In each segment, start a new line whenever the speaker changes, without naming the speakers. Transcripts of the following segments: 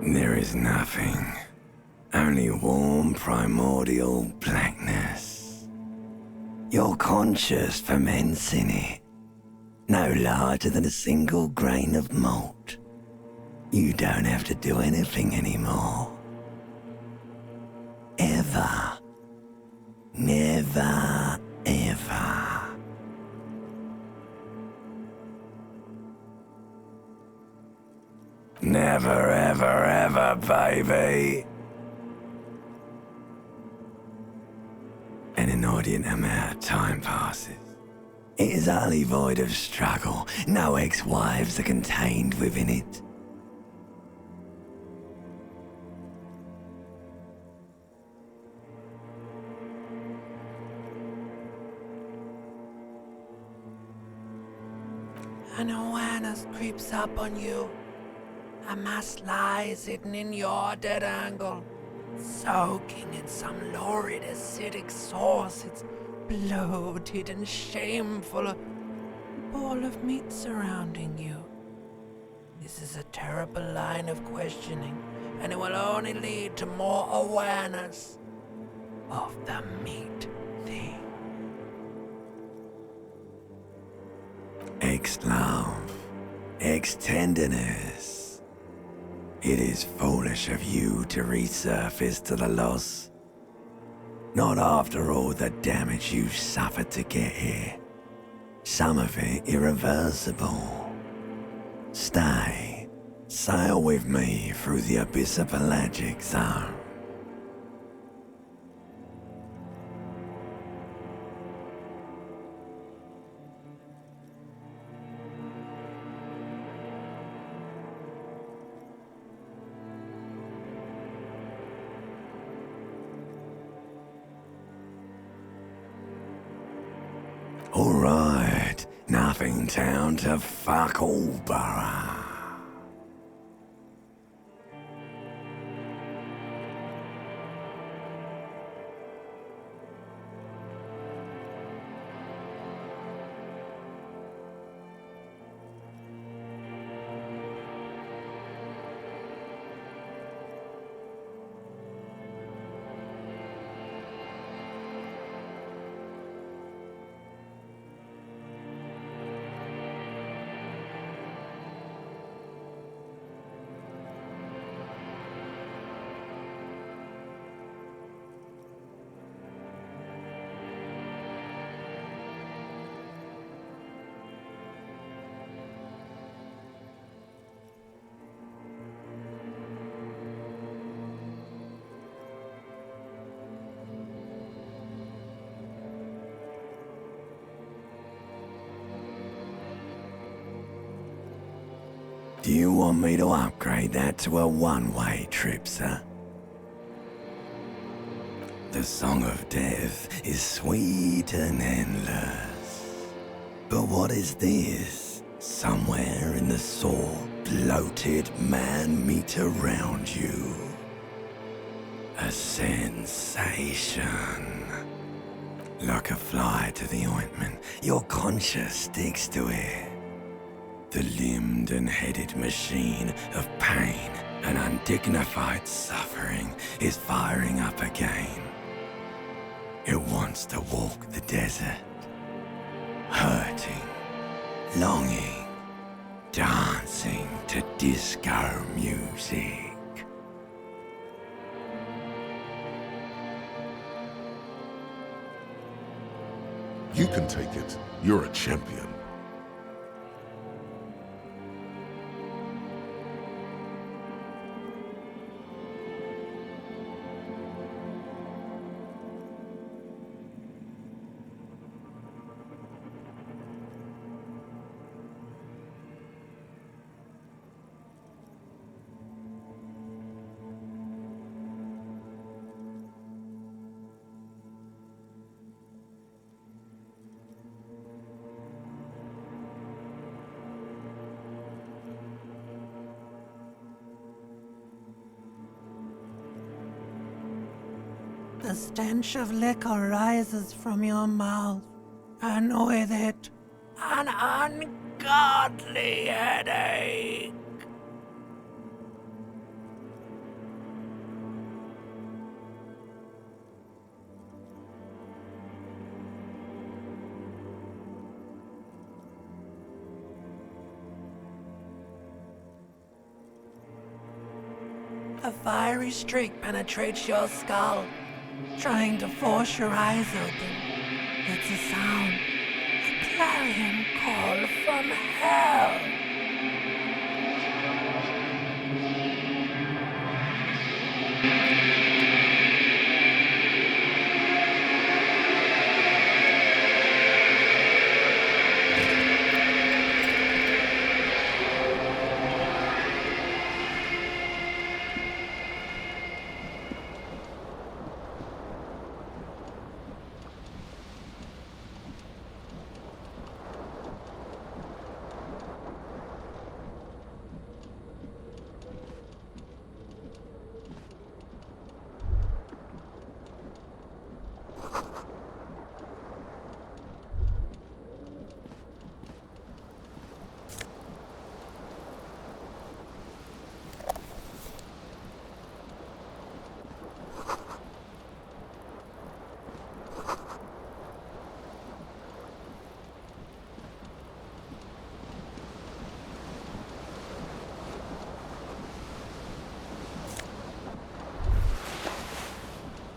There is nothing, only warm primordial blackness. You're conscious ferments in it, no larger than a single grain of malt. You don't have to do anything anymore. Ever. Never, ever. Never, ever, ever, baby. An inordinate amount of time passes. It is utterly void of struggle. No ex-wives are contained within it.
An awareness creeps up on you. A mass lies hidden in your dead angle, soaking in some lurid acidic sauce. It's bloated and shameful, a ball of meat surrounding you. This is a terrible line of questioning, and it will only lead to more awareness of the meat thing.
Ex-love, ex-tenderness. It is foolish of you to resurface to the loss. Not after all the damage you've suffered to get here. Some of it irreversible. Stay. Sail with me through the abyss of pelagic zone. Alright, nothing down to fuck all, borough. Do you want me to upgrade that to a one-way trip, sir? The Song of Death is sweet and endless. But what is this? Somewhere in the sore, bloated man-meat around you. A sensation. Like a fly to the ointment, your conscience sticks to it. The limbed and headed machine of pain and undignified suffering is firing up again. It wants to walk the desert, hurting, longing, dancing, to disco music.
You can take it. You're a champion.
The stench of liquor rises from your mouth, and with it, an ungodly headache. A fiery streak penetrates your skull, trying to force your eyes open. It's a sound, a clarion call from hell.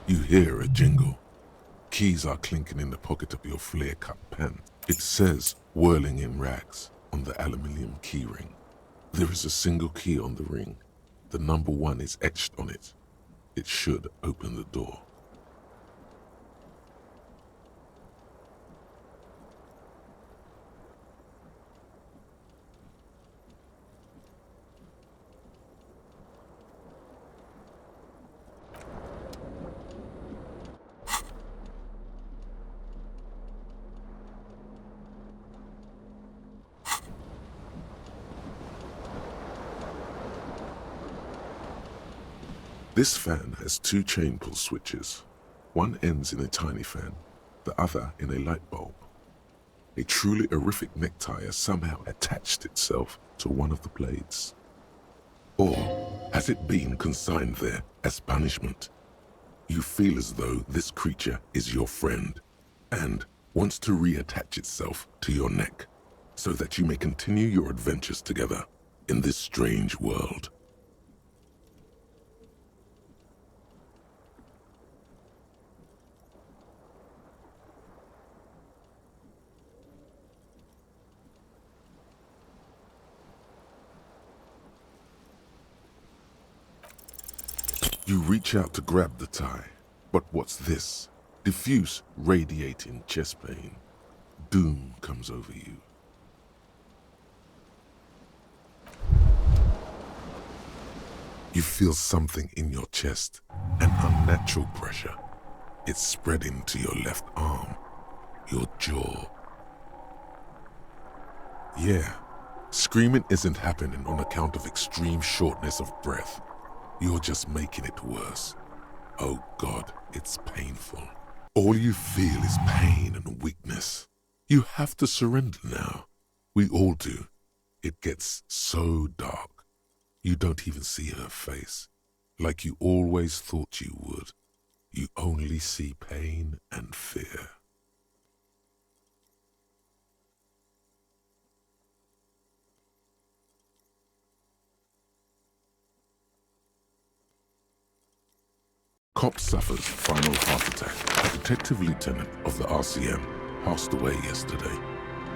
You hear a jingle. Keys are clinking in the pocket of your flare-cut pen. It says, whirling in rags, on the aluminium key ring. There is a single key on the ring. The number 1 is etched on it. It should open the door. This fan has 2 chain pull switches. One ends in a tiny fan, the other in a light bulb. A truly horrific necktie has somehow attached itself to one of the blades. Or has it been consigned there as punishment? You feel as though this creature is your friend and wants to reattach itself to your neck so that you may continue your adventures together in this strange world. You reach out to grab the tie, but what's this? Diffuse, radiating chest pain. Doom comes over you. You feel something in your chest, an unnatural pressure. It's spreading to your left arm, your jaw. Yeah, screaming isn't happening on account of extreme shortness of breath. You're just making it worse. Oh God, it's painful. All you feel is pain and weakness. You have to surrender now. We all do. It gets so dark. You don't even see her face, like you always thought you would. You only see pain and fear. Cop suffers final heart attack. A detective lieutenant of the RCM passed away yesterday.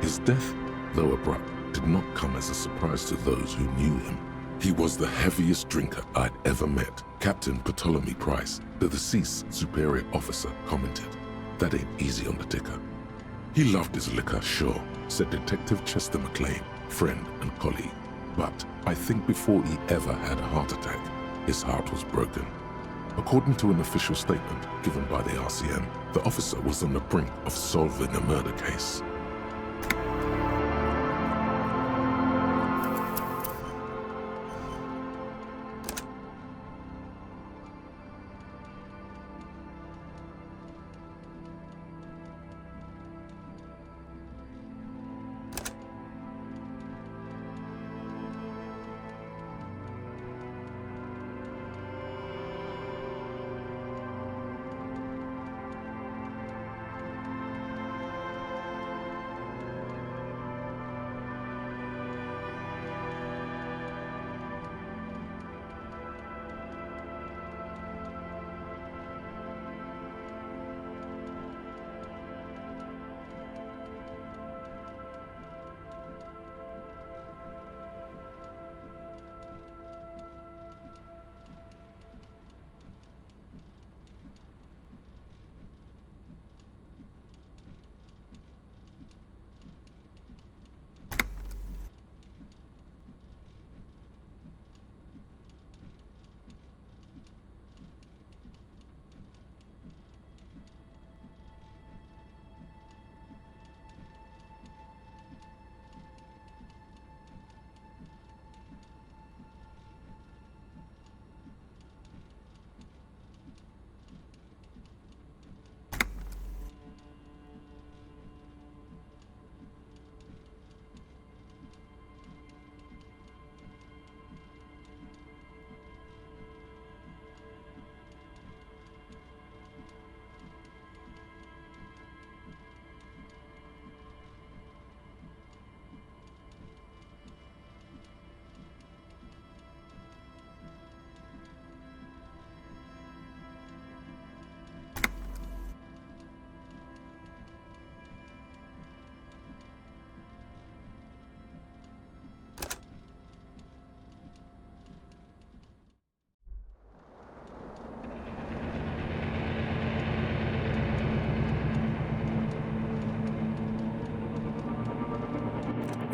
His death, though abrupt, did not come as a surprise to those who knew him. He was the heaviest drinker I'd ever met. Captain Ptolemy Price, the deceased superior officer, commented, "That ain't easy on the dicker." He loved his liquor, sure, said Detective Chester McLean, friend and colleague. But I think before he ever had a heart attack, his heart was broken. According to an official statement given by the RCM, the officer was on the brink of solving a murder case.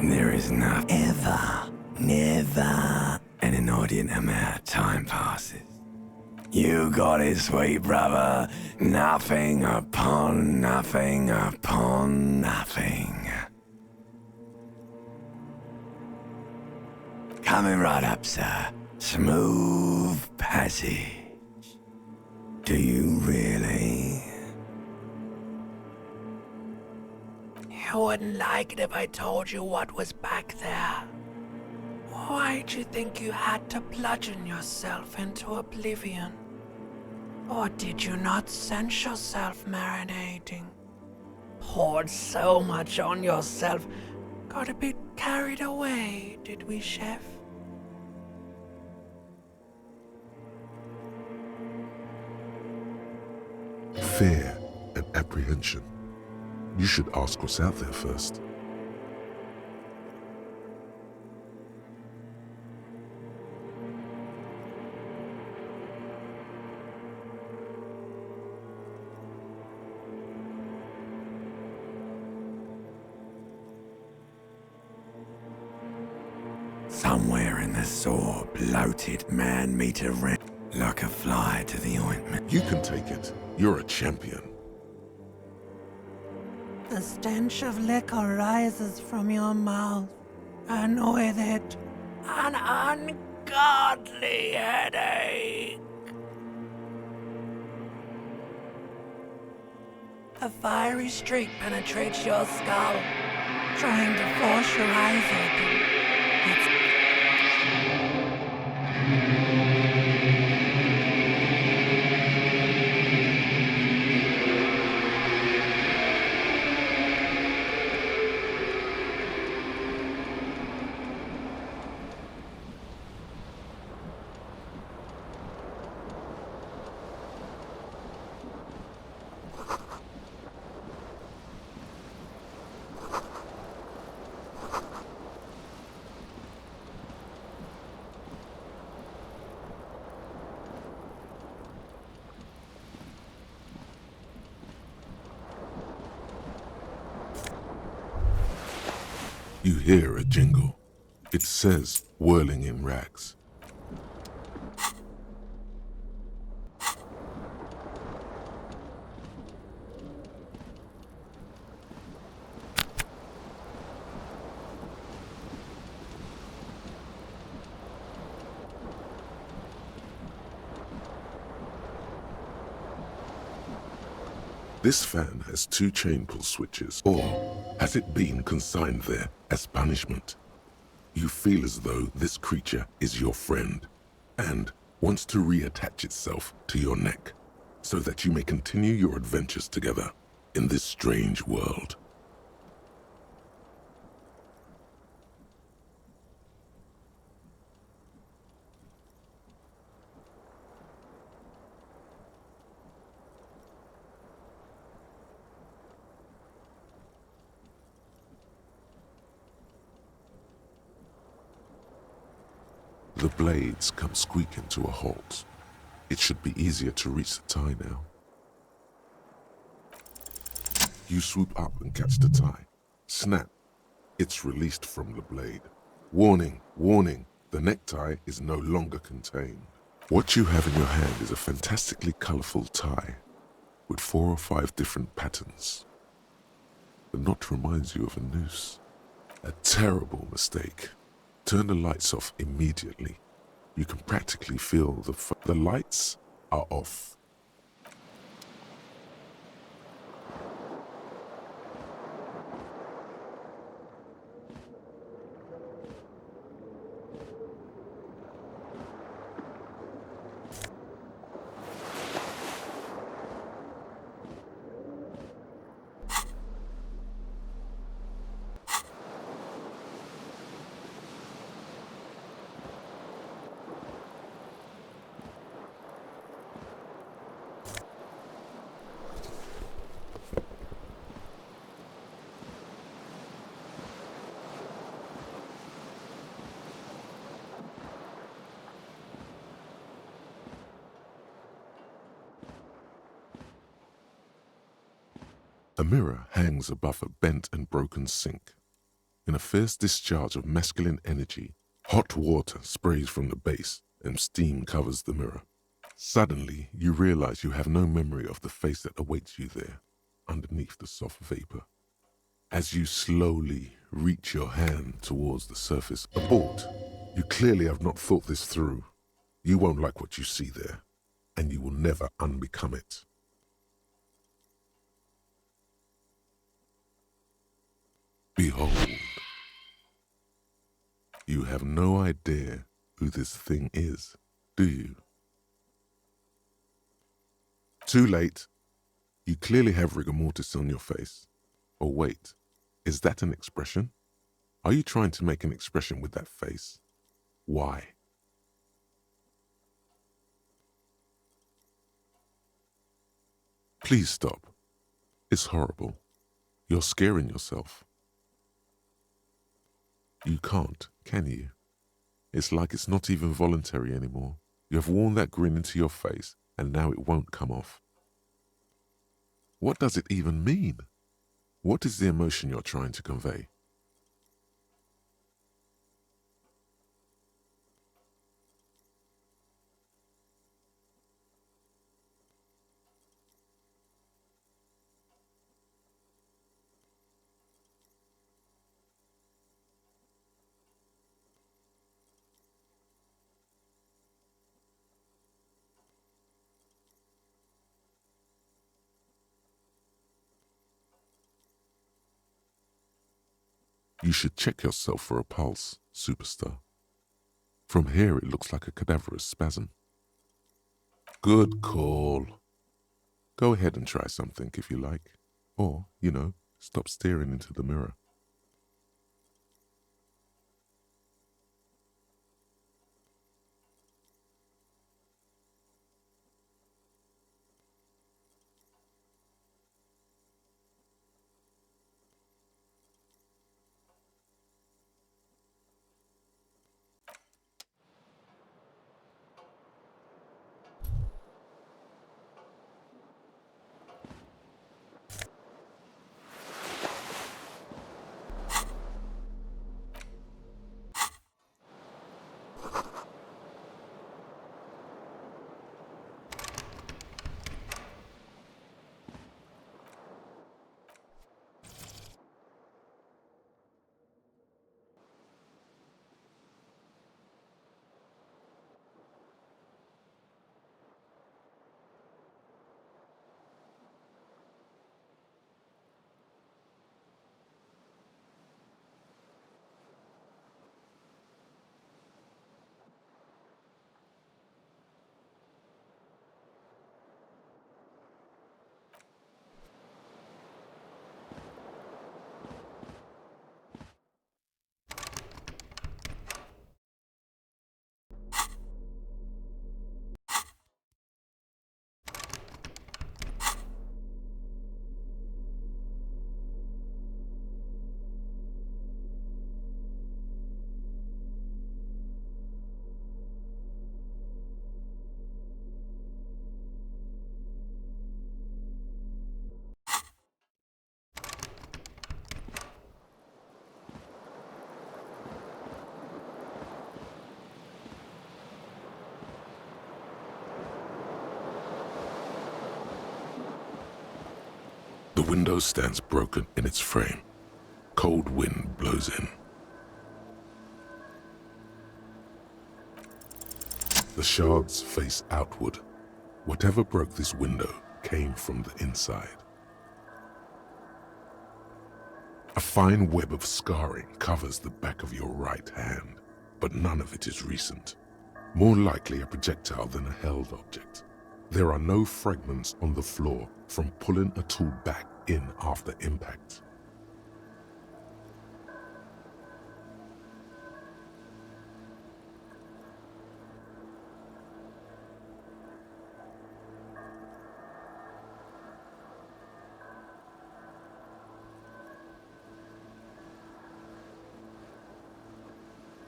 There is not ever, never an inordinate amount of time passes. You got it, sweet brother. Nothing upon nothing upon nothing. Coming right up, sir. Smooth passage. Do you really?
You wouldn't like it if I told you what was back there. Why'd you think you had to bludgeon yourself into oblivion? Or did you not sense yourself marinating? Poured so much on yourself, got a bit carried away, did we, Chef?
Fear and apprehension. You should ask what's out there first.
Somewhere in the sore, bloated man-meat around like a fly to the ointment.
You can take it. You're a champion.
The stench of liquor rises from your mouth, and with it, an ungodly headache. A fiery streak penetrates your skull, trying to force your eyes open.
hear a jingle. It says, whirling in rags. This fan has 2 chain pull switches, or has it been consigned there as punishment? You feel as though this creature is your friend and wants to reattach itself to your neck so that you may continue your adventures together in this strange world. The blades come squeaking to a halt. It should be easier to reach the tie now. You swoop up and catch the tie. Snap. It's released from the blade. Warning, warning, the necktie is no longer contained. What you have in your hand is a fantastically colorful tie with 4 or 5 different patterns. The knot reminds you of a noose. A terrible mistake. Turn the lights off immediately. You can practically feel the lights are off. A mirror hangs above a bent and broken sink. In a fierce discharge of masculine energy, hot water sprays from the base and steam covers the mirror. Suddenly, you realize you have no memory of the face that awaits you there, underneath the soft vapor. As you slowly reach your hand towards the surface, abort. You clearly have not thought this through. You won't like what you see there, and you will never unbecome it. Behold, you have no idea who this thing is, do you? Too late. You clearly have rigor mortis on your face. Or wait, is that an expression? Are you trying to make an expression with that face? Why? Please stop. It's horrible. You're scaring yourself. You can't, can you? It's like it's not even voluntary anymore. You have worn that grin into your face, and now it won't come off. What does it even mean? What is the emotion you're trying to convey? You should check yourself for a pulse, superstar. From here it looks like a cadaverous spasm. Good call. Go ahead and try something if you like. Or, stop staring into the mirror. window stands broken in its frame. Cold wind blows in. The shards face outward. Whatever broke this window came from the inside. A fine web of scarring covers the back of your right hand, but none of it is recent. More likely a projectile than a held object. There are no fragments on the floor from pulling a tool back in after impact.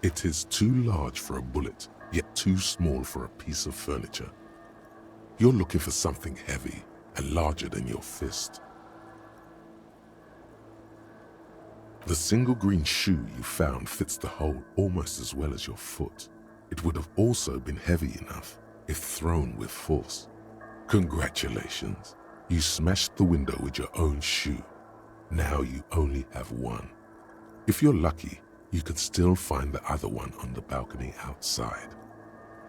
It is too large for a bullet, yet too small for a piece of furniture. You're looking for something heavy and larger than your fist. The single green shoe you found fits the hole almost as well as your foot. It would have also been heavy enough if thrown with force. Congratulations, you smashed the window with your own shoe. Now you only have one. If you're lucky, you could still find the other one on the balcony outside.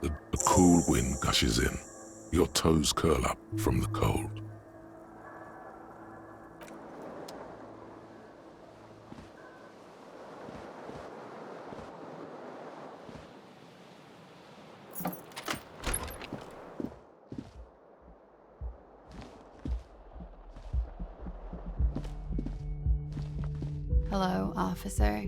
The cool wind gushes in. Your toes curl up from the cold.
Hello, officer.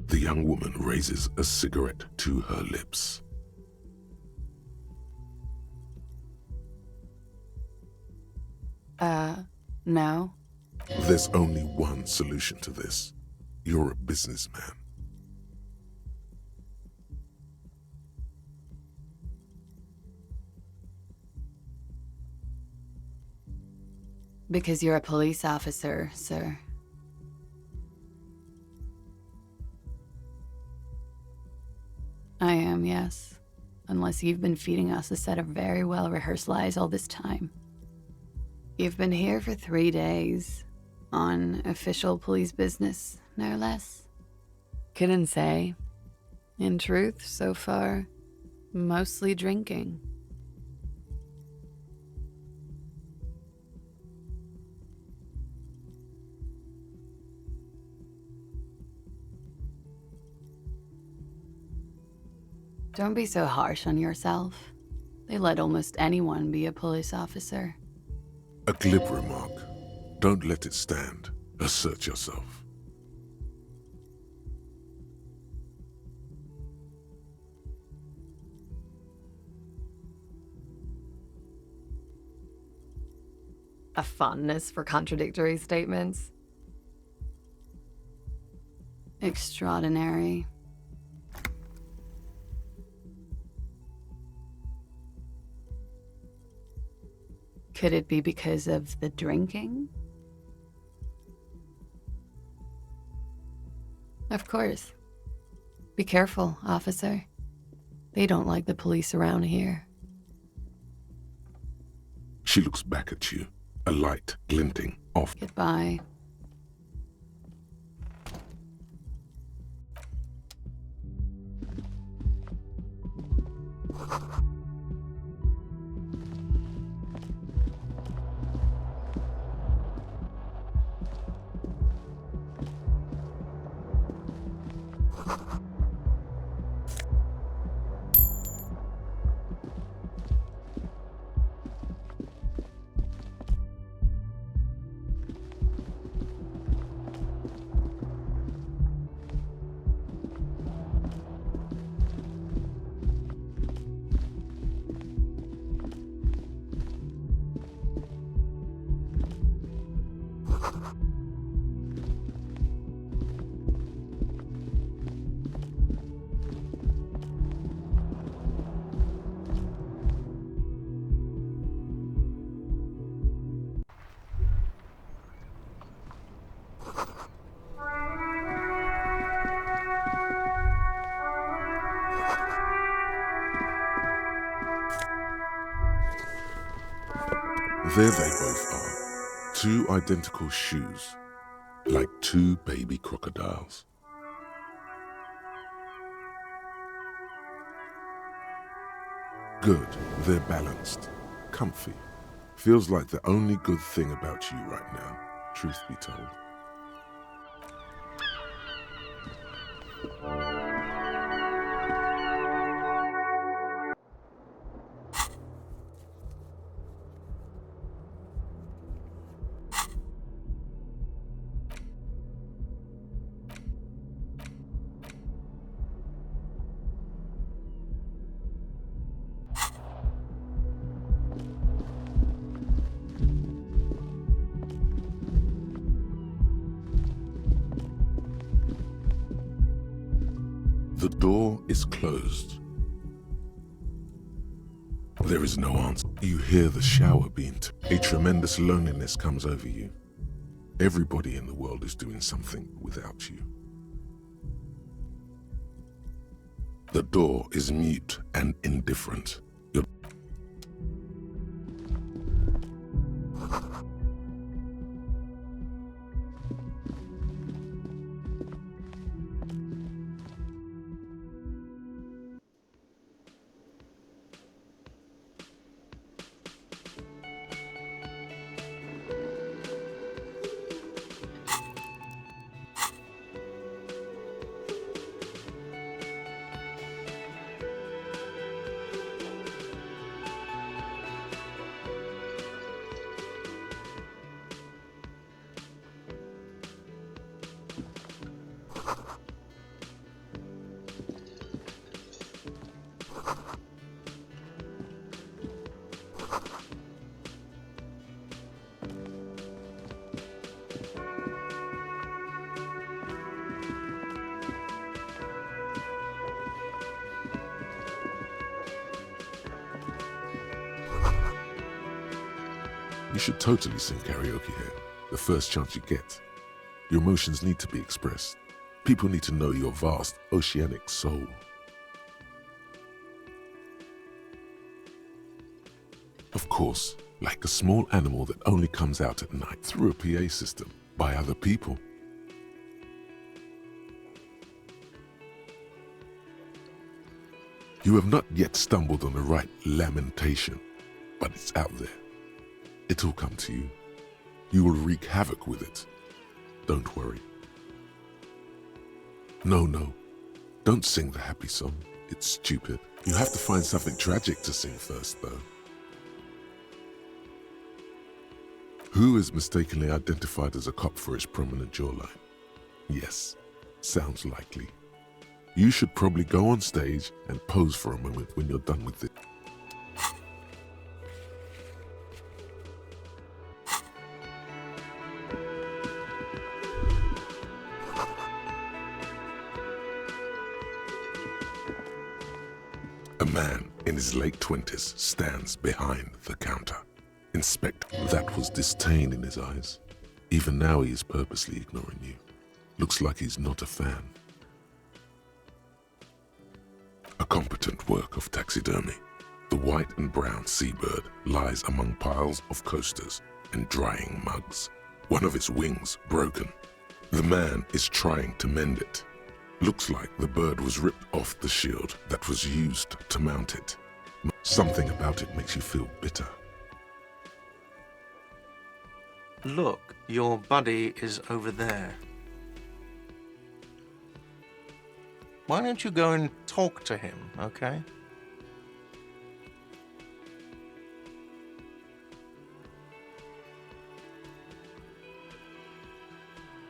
The young woman raises a cigarette to her lips.
No.
There's only one solution to this. You're a businessman.
Because you're a police officer, sir. I am, yes. Unless you've been feeding us a set of very well-rehearsed lies all this time. You've been here for 3 days. On official police business, no less. Couldn't say. In truth, so far, mostly drinking. Don't be so harsh on yourself. They let almost anyone be a police officer.
A glib remark. Don't let it stand. Assert yourself.
A fondness for contradictory statements.
Extraordinary. Could it be because of the drinking? Of course. Be careful, officer. They don't like the police around here.
She looks back at you, a light glinting off.
Goodbye.
There they both are, two identical shoes, like two baby crocodiles. Good, they're balanced, comfy. Feels like the only good thing about you right now, truth be told. The door is closed. There is no answer. You hear the shower being a tremendous loneliness comes over you. Everybody in the world is doing something without you. The door is mute and indifferent. You should totally sing karaoke here, the first chance you get. Your emotions need to be expressed. People need to know your vast, oceanic soul. Of course, like a small animal that only comes out at night through a PA system by other people. You have not yet stumbled on the right lamentation, but it's out there. It'll come to you. You will wreak havoc with it. Don't worry. No, don't sing the happy song. It's stupid. You have to find something tragic to sing first, though. Who is mistakenly identified as a cop for his prominent jawline? Yes, sounds likely. You should probably go on stage and pose for a moment when you're done with it. A man in his late 20s stands behind the counter. Inspect. That was disdain in his eyes. Even now he is purposely ignoring you. Looks like he's not a fan. A competent work of taxidermy. The white and brown seabird lies among piles of coasters and drying mugs. One of its wings broken. The man is trying to mend it. Looks like the bird was ripped off the shield that was used to mount it. Something about it makes you feel bitter.
Look, your buddy is over there. Why don't you go and talk to him, okay?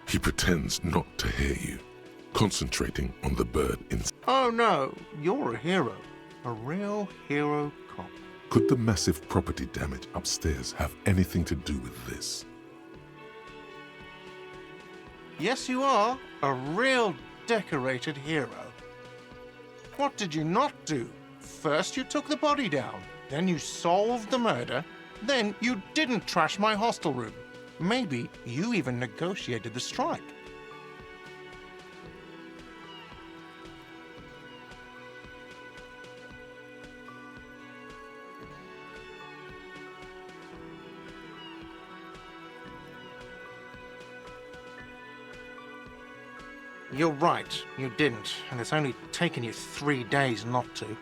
He pretends not to hear you, concentrating on the bird inside.
Oh no, you're a hero. A real hero cop.
Could the massive property damage upstairs have anything to do with this?
Yes, you are. A real decorated hero. What did you not do? First you took the body down, then you solved the murder, then you didn't trash my hostel room. Maybe you even negotiated the strike. You're right, you didn't, and it's only taken you 3 days not to.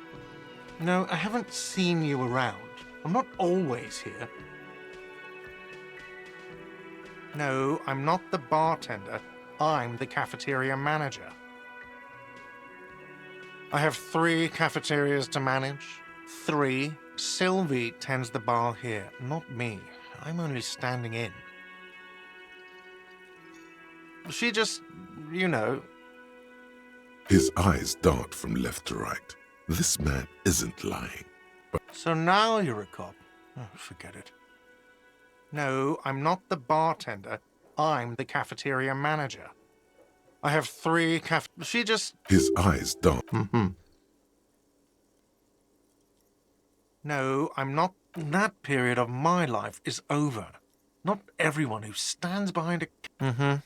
No, I haven't seen you around. I'm not always here. No, I'm not the bartender. I'm the cafeteria manager. I have 3 cafeterias to manage. 3. Sylvie tends the bar here, not me. I'm only standing in. She just, you know...
His eyes dart from left to right. This man isn't lying.
So now you're a cop. Oh, forget it. No, I'm not the bartender. I'm the cafeteria manager. I have 3 She just...
His eyes dart.
No, I'm not... That period of my life is over. Not everyone who stands behind a...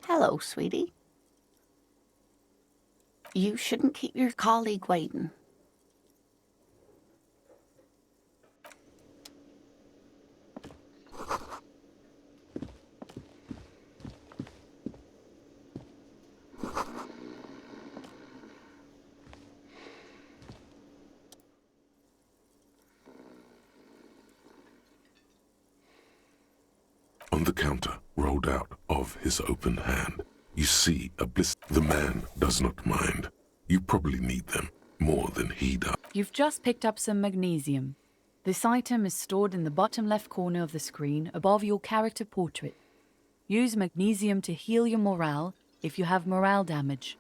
Hello, sweetie. You shouldn't keep your colleague waiting.
On the counter, rolled out of his open hand, you see a blister. The man does not mind. You probably need them more than he does.
You've just picked up some magnesium. This item is stored in the bottom left corner of the screen above your character portrait. Use magnesium to heal your morale if you have morale damage.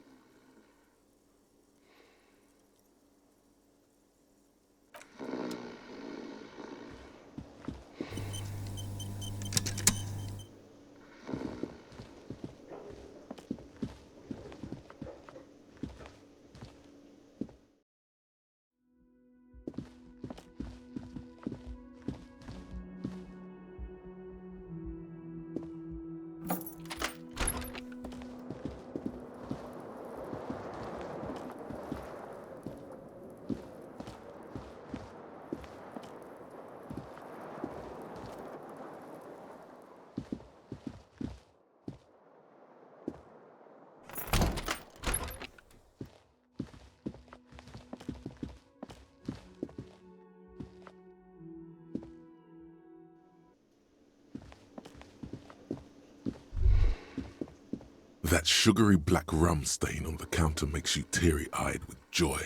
That sugary black rum stain on the counter makes you teary-eyed with joy.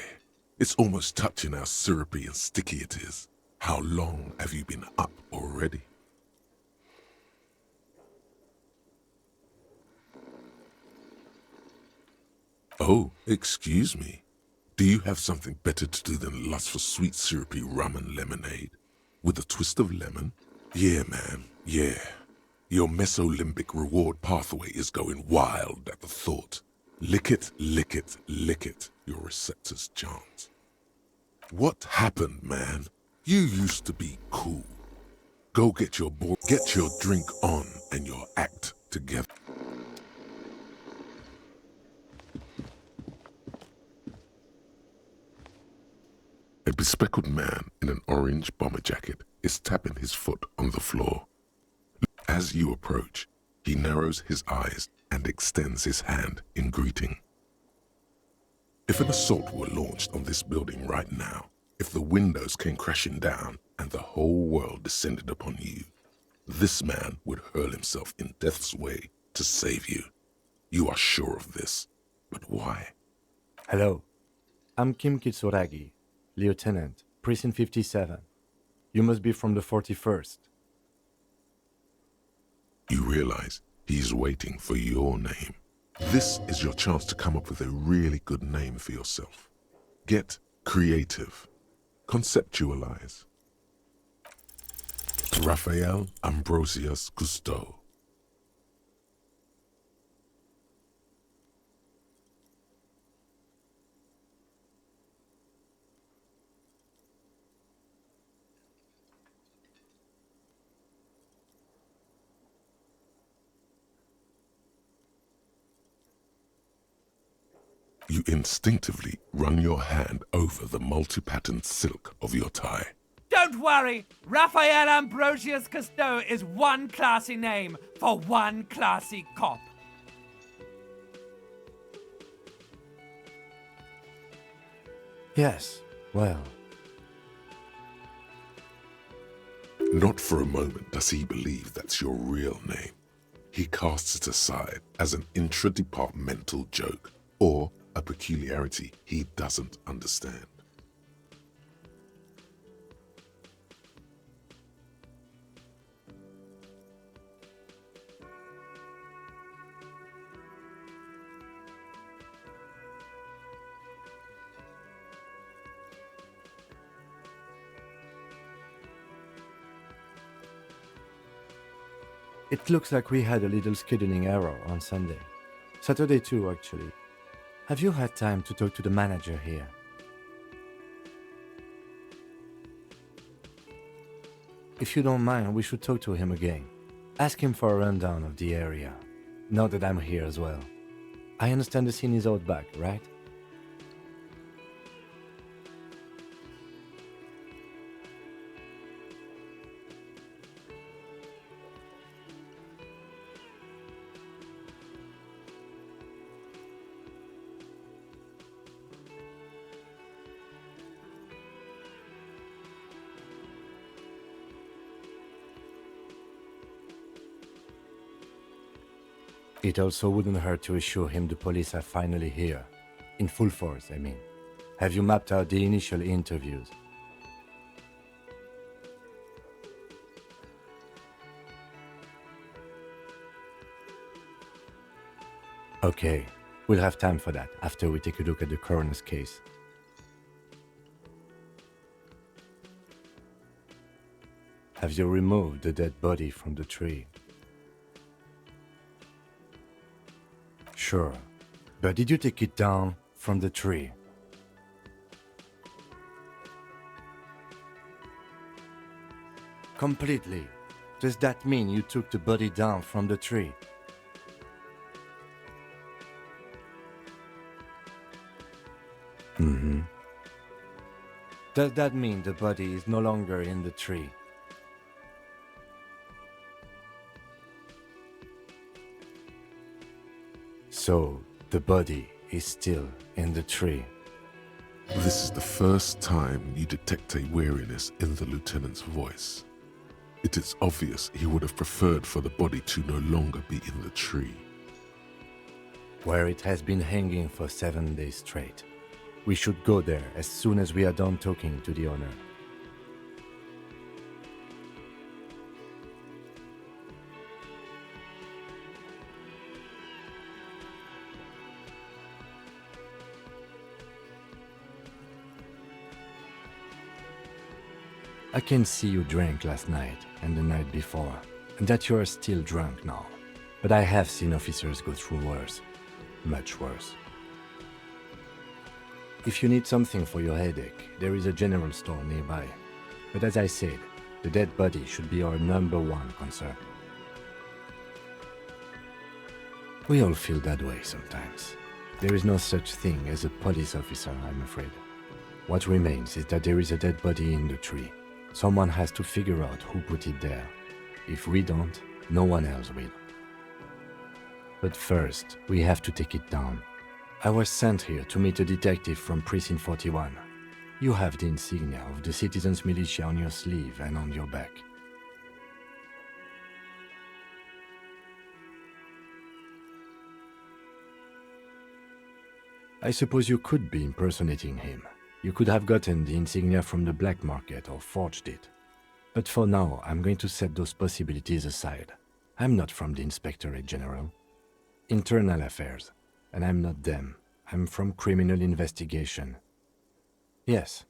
It's almost touching how syrupy and sticky it is. How long have you been up already? Oh, excuse me. Do you have something better to do than lust for sweet syrupy rum and lemonade? With a twist of lemon? Yeah, man, yeah. Your mesolimbic reward pathway is going wild at the thought. Lick it, lick it, lick it, your receptors chant. What happened, man? You used to be cool. Go get your drink on and your act together. A bespectacled man in an orange bomber jacket is tapping his foot on the floor. As you approach, he narrows his eyes and extends his hand in greeting. If an assault were launched on this building right now, if the windows came crashing down and the whole world descended upon you, this man would hurl himself in death's way to save you. You are sure of this, but why?
Hello, I'm Kim Kitsuragi, Lieutenant, Precinct 57. You must be from the 41st.
You realize he's waiting for your name. This is your chance to come up with a really good name for yourself. Get creative. Conceptualize. Raphael Ambrosius Cousteau. You instinctively run your hand over the multi-patterned silk of your tie.
Don't worry, Raphael Ambrosius Cousteau is one classy name for one classy cop.
Yes, well,
Not for a moment does he believe that's your real name. He casts it aside as an intra-departmental joke or a peculiarity he doesn't understand.
it looks like we had a little scheduling error on Sunday. Saturday too, actually. Have you had time to talk to the manager here? If you don't mind, we should talk to him again. Ask him for a rundown of the area, now that I'm here as well. I understand the scene is out back, right? It also wouldn't hurt to assure him the police are finally here. In full force, I mean. Have you mapped out the initial interviews? Okay, we'll have time for that after we take a look at the coroner's case. Have you removed the dead body from the tree? Sure, but did you take it down from the tree? Completely. Does that mean you took the body down from the tree? Mm-hmm. Does that mean the body is no longer in the tree? So, the body is still in the tree.
This is the first time you detect a weariness in the lieutenant's voice. It is obvious he would have preferred for the body to no longer be in the tree.
Where it has been hanging for 7 days straight. We should go there as soon as we are done talking to the owner. I can see you drank last night and the night before, and that you are still drunk now. But I have seen officers go through worse. Much worse. If you need something for your headache, there is a general store nearby. But as I said, the dead body should be our #1 concern. We all feel that way sometimes. There is no such thing as a police officer, I'm afraid. What remains is that there is a dead body in the tree. Someone has to figure out who put it there. If we don't, no one else will. But first, we have to take it down. I was sent here to meet a detective from Precinct 41. You have the insignia of the Citizens Militia on your sleeve and on your back. I suppose you could be impersonating him. You could have gotten the insignia from the black market or forged it. But for now, I'm going to set those possibilities aside. I'm not from the Inspectorate General. Internal affairs. And I'm not them. I'm from criminal investigation. Yes.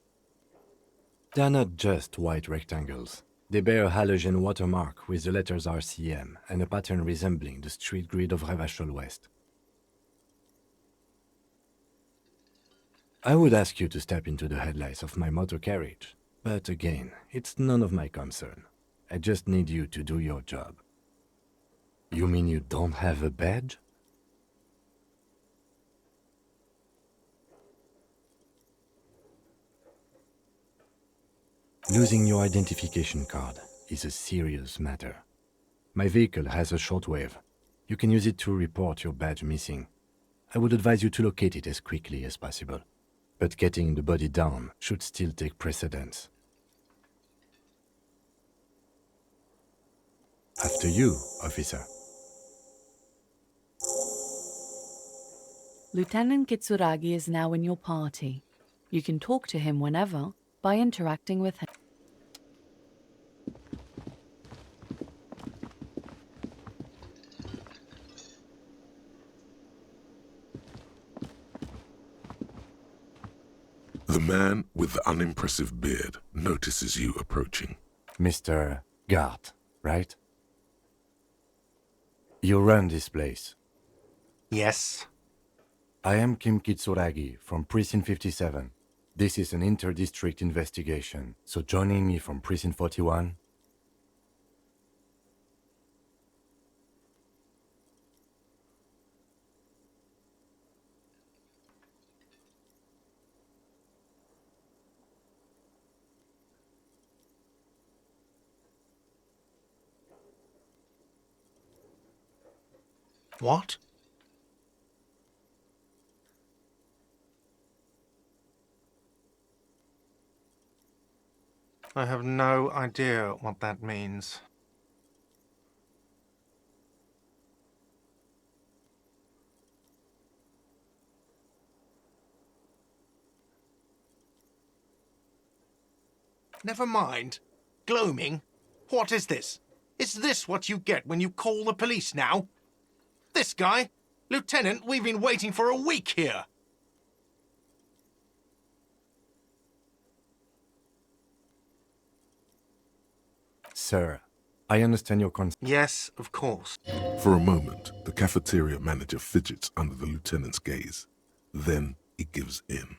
They are not just white rectangles. They bear a halogen watermark with the letters RCM and a pattern resembling the street grid of Revachol West. I would ask you to step into the headlights of my motor carriage, but again, it's none of my concern. I just need you to do your job. You mean you don't have a badge? Losing your identification card is a serious matter. My vehicle has a shortwave. You can use it to report your badge missing. I would advise you to locate it as quickly as possible. But getting the body down should still take precedence. After you, officer.
Lieutenant Kitsuragi is now in your party. You can talk to him whenever by interacting with him.
The man with the unimpressive beard notices you approaching.
Mr. Gart, right? You run this place.
Yes.
I am Kim Kitsuragi from Precinct 57. This is an inter-district investigation, so joining me from Precinct 41.
What? I have no idea what that means. Never mind. Gloaming? What is this? Is this what you get when you call the police now? This guy? Lieutenant, we've been waiting for a week here.
Sir, I understand your concern.
Yes, of course.
For a moment, the cafeteria manager fidgets under the lieutenant's gaze. Then he gives in.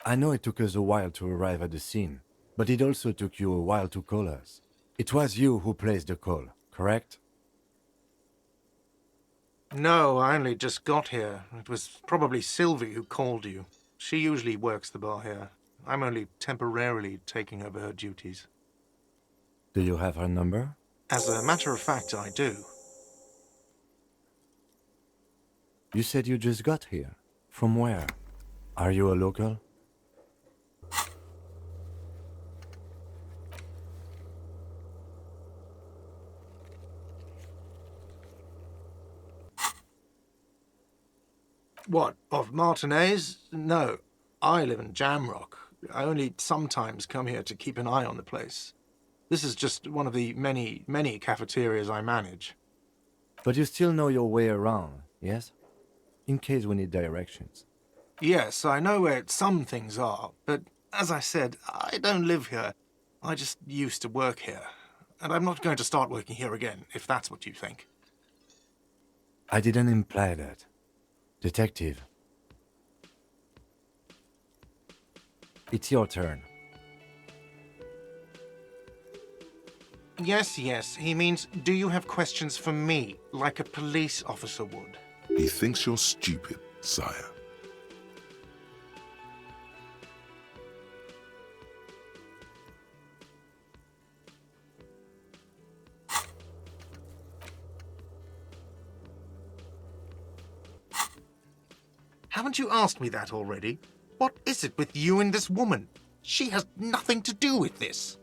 I know it took us a while to arrive at the scene, but it also took you a while to call us. It was you who placed the call, correct?
No, I only just got here. It was probably Sylvie who called you. She usually works the bar here. I'm only temporarily taking over her duties.
Do you have her number?
As a matter of fact, I do.
You said you just got here. From where? Are you a local?
What, of Martinez? No, I live in Jamrock. I only sometimes come here to keep an eye on the place. This is just one of the many, many cafeterias I manage.
But you still know your way around, yes? In case we need directions.
Yes, I know where some things are, but as I said, I don't live here. I just used to work here. And I'm not going to start working here again, if that's what you think.
I didn't imply that. Detective. It's your turn.
Yes, he means, do you have questions for me, like a police officer would?
He thinks you're stupid, sire.
Haven't you asked me that already? What is it with you and this woman? She has nothing to do with this.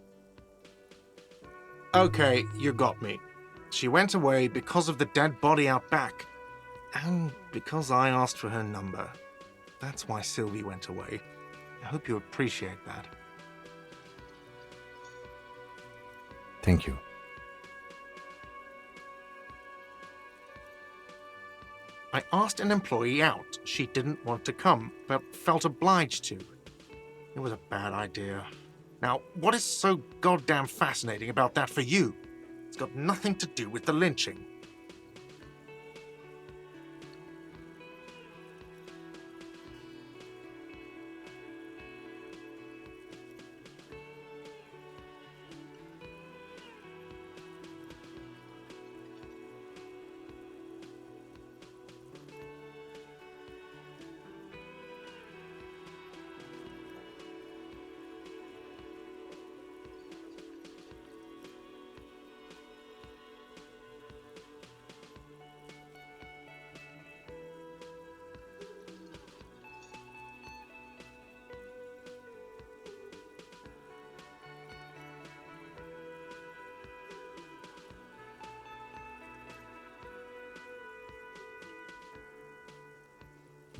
Okay, you got me. She went away because of the dead body out back. And because I asked for her number. That's why Sylvie went away. I hope you appreciate that.
Thank you.
I asked an employee out. She didn't want to come, but felt obliged to. It was a bad idea. Now, what is so goddamn fascinating about that for you? It's got nothing to do with the lynching.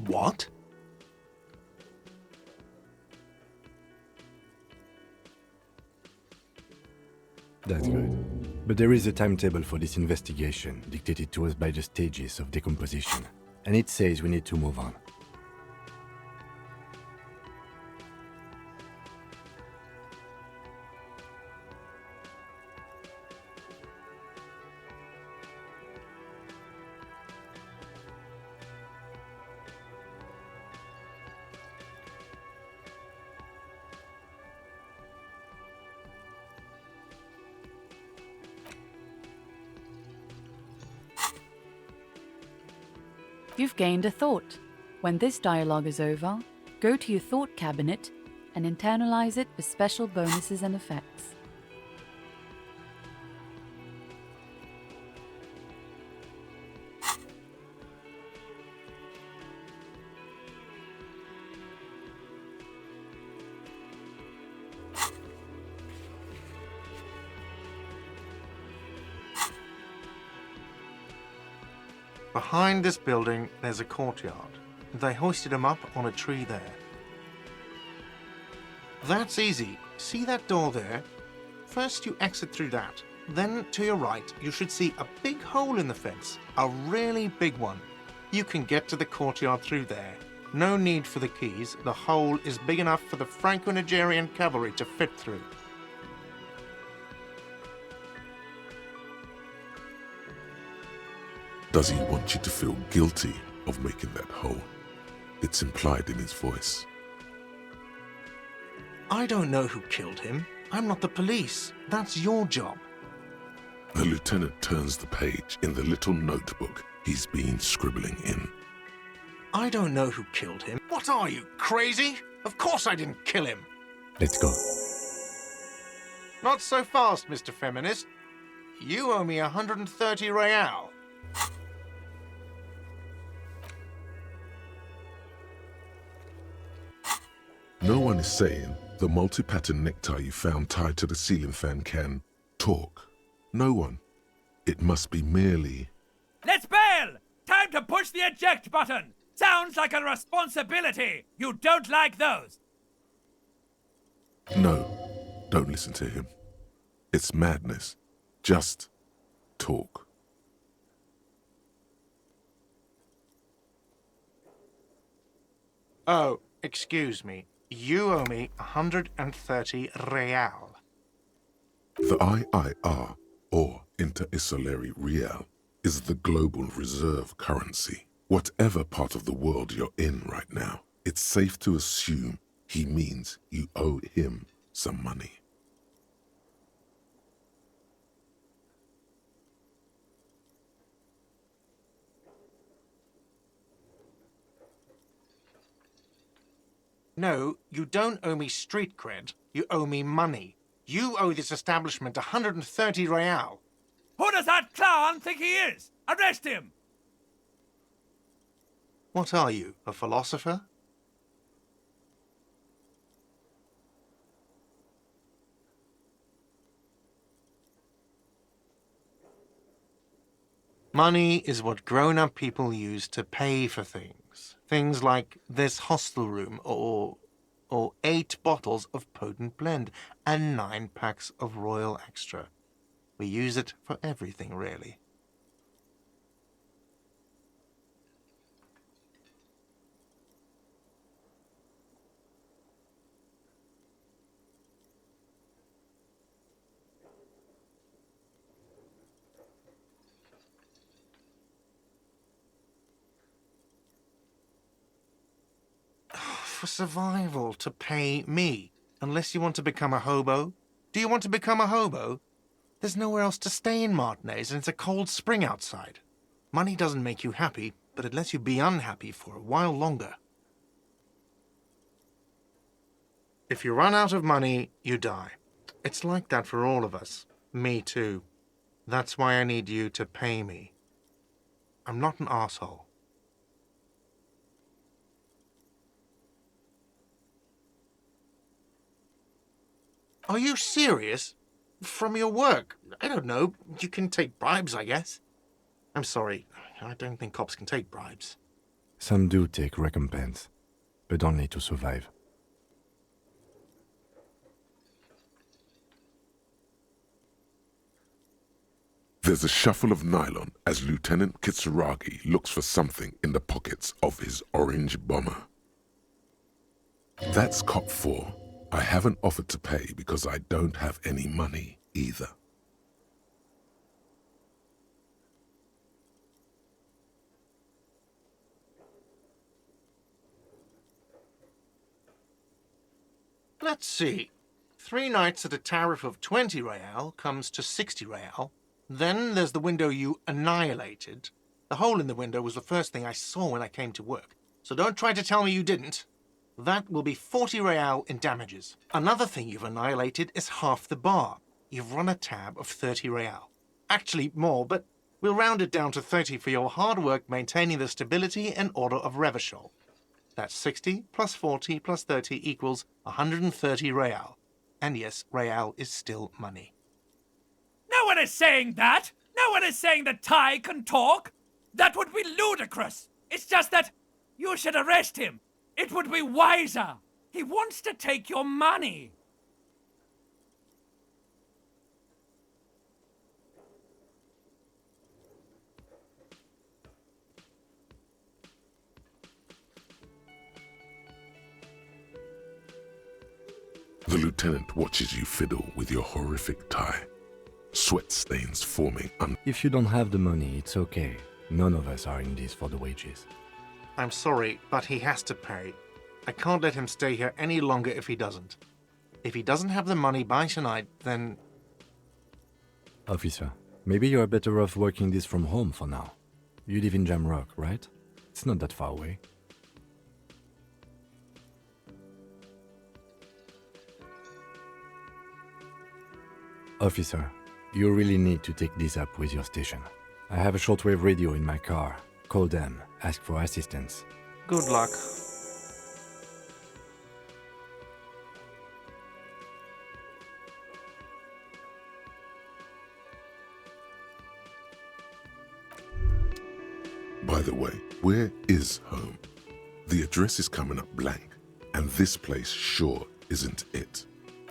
What?
That's good. But there is a timetable for this investigation, dictated to us by the stages of decomposition. And it says we need to move on.
You've gained a thought. When this dialogue is over, go to your thought cabinet and internalize it with special bonuses and effects.
Behind this building, there's a courtyard. They hoisted him up on a tree there. That's easy. See that door there? First you exit through that. Then, to your right, you should see a big hole in the fence. A really big one. You can get to the courtyard through there. No need for the keys. The hole is big enough for the Franco-Nigerian cavalry to fit through.
Does he want you to feel guilty of making that hole? It's implied in his voice.
I don't know who killed him. I'm not the police. That's your job.
The lieutenant turns the page in the little notebook he's been scribbling in.
I don't know who killed him. What are you, crazy? Of course I didn't kill him.
Let's go.
Not so fast, Mr. Feminist. You owe me 130 real.
No one is saying the multi-pattern necktie you found tied to the ceiling fan can talk. No one. It must be merely...
Let's bail! Time to push the eject button! Sounds like a responsibility! You don't like those!
No, don't listen to him. It's madness. Just talk.
Oh, excuse me. You owe me 130 real.
The IIR, or Inter-Isolary Real, is the global reserve currency. Whatever part of the world you're in right now, it's safe to assume he means you owe him some money.
No, you don't owe me street cred. You owe me money. You owe this establishment 130 real.
Who does that clown think he is? Arrest him!
What are you, a philosopher? Money is what grown-up people use to pay for things. Things like this hostel room, or 8 bottles of potent blend, and 9 packs of Royal Extra. We use it for everything, really. For survival, to pay me. Unless you want to become a hobo. Do you want to become a hobo? There's nowhere else to stay in Martinez, and it's a cold spring outside. Money doesn't make you happy, but it lets you be unhappy for a while longer. If you run out of money, you die. It's like that for all of us. Me too. That's why I need you to pay me. I'm not an asshole. Are you serious? From your work? I don't know. You can take bribes, I guess. I'm sorry. I don't think cops can take bribes.
Some do take recompense, but only to survive.
There's a shuffle of nylon as Lieutenant Kitsuragi looks for something in the pockets of his orange bomber. That's cop 4. I haven't offered to pay because I don't have any money either.
Let's see. 3 nights at a tariff of 20 real comes to 60 real. Then there's the window you annihilated. The hole in the window was the first thing I saw when I came to work. So don't try to tell me you didn't. That will be 40 real in damages. Another thing you've annihilated is half the bar. You've run a tab of 30 real. Actually more, but we'll round it down to 30 for your hard work maintaining the stability and order of Revachol. That's 60 plus 40 plus 30 equals 130 real. And yes, real is still money.
No one is saying that! No one is saying that Ty can talk! That would be ludicrous! It's just that you should arrest him! It would be wiser! He wants to take your money!
The lieutenant watches you fiddle with your horrific tie. Sweat stains forming
If you don't have the money, it's okay. None of us are in this for the wages.
I'm sorry, but he has to pay. I can't let him stay here any longer if he doesn't. If he doesn't have the money by tonight, then...
Officer, maybe you're better off working this from home for now. You live in Jamrock, right? It's not that far away. Officer, you really need to take this up with your station. I have a shortwave radio in my car. Call them, ask for assistance.
Good luck.
By the way, where is home? The address is coming up blank, and this place sure isn't it.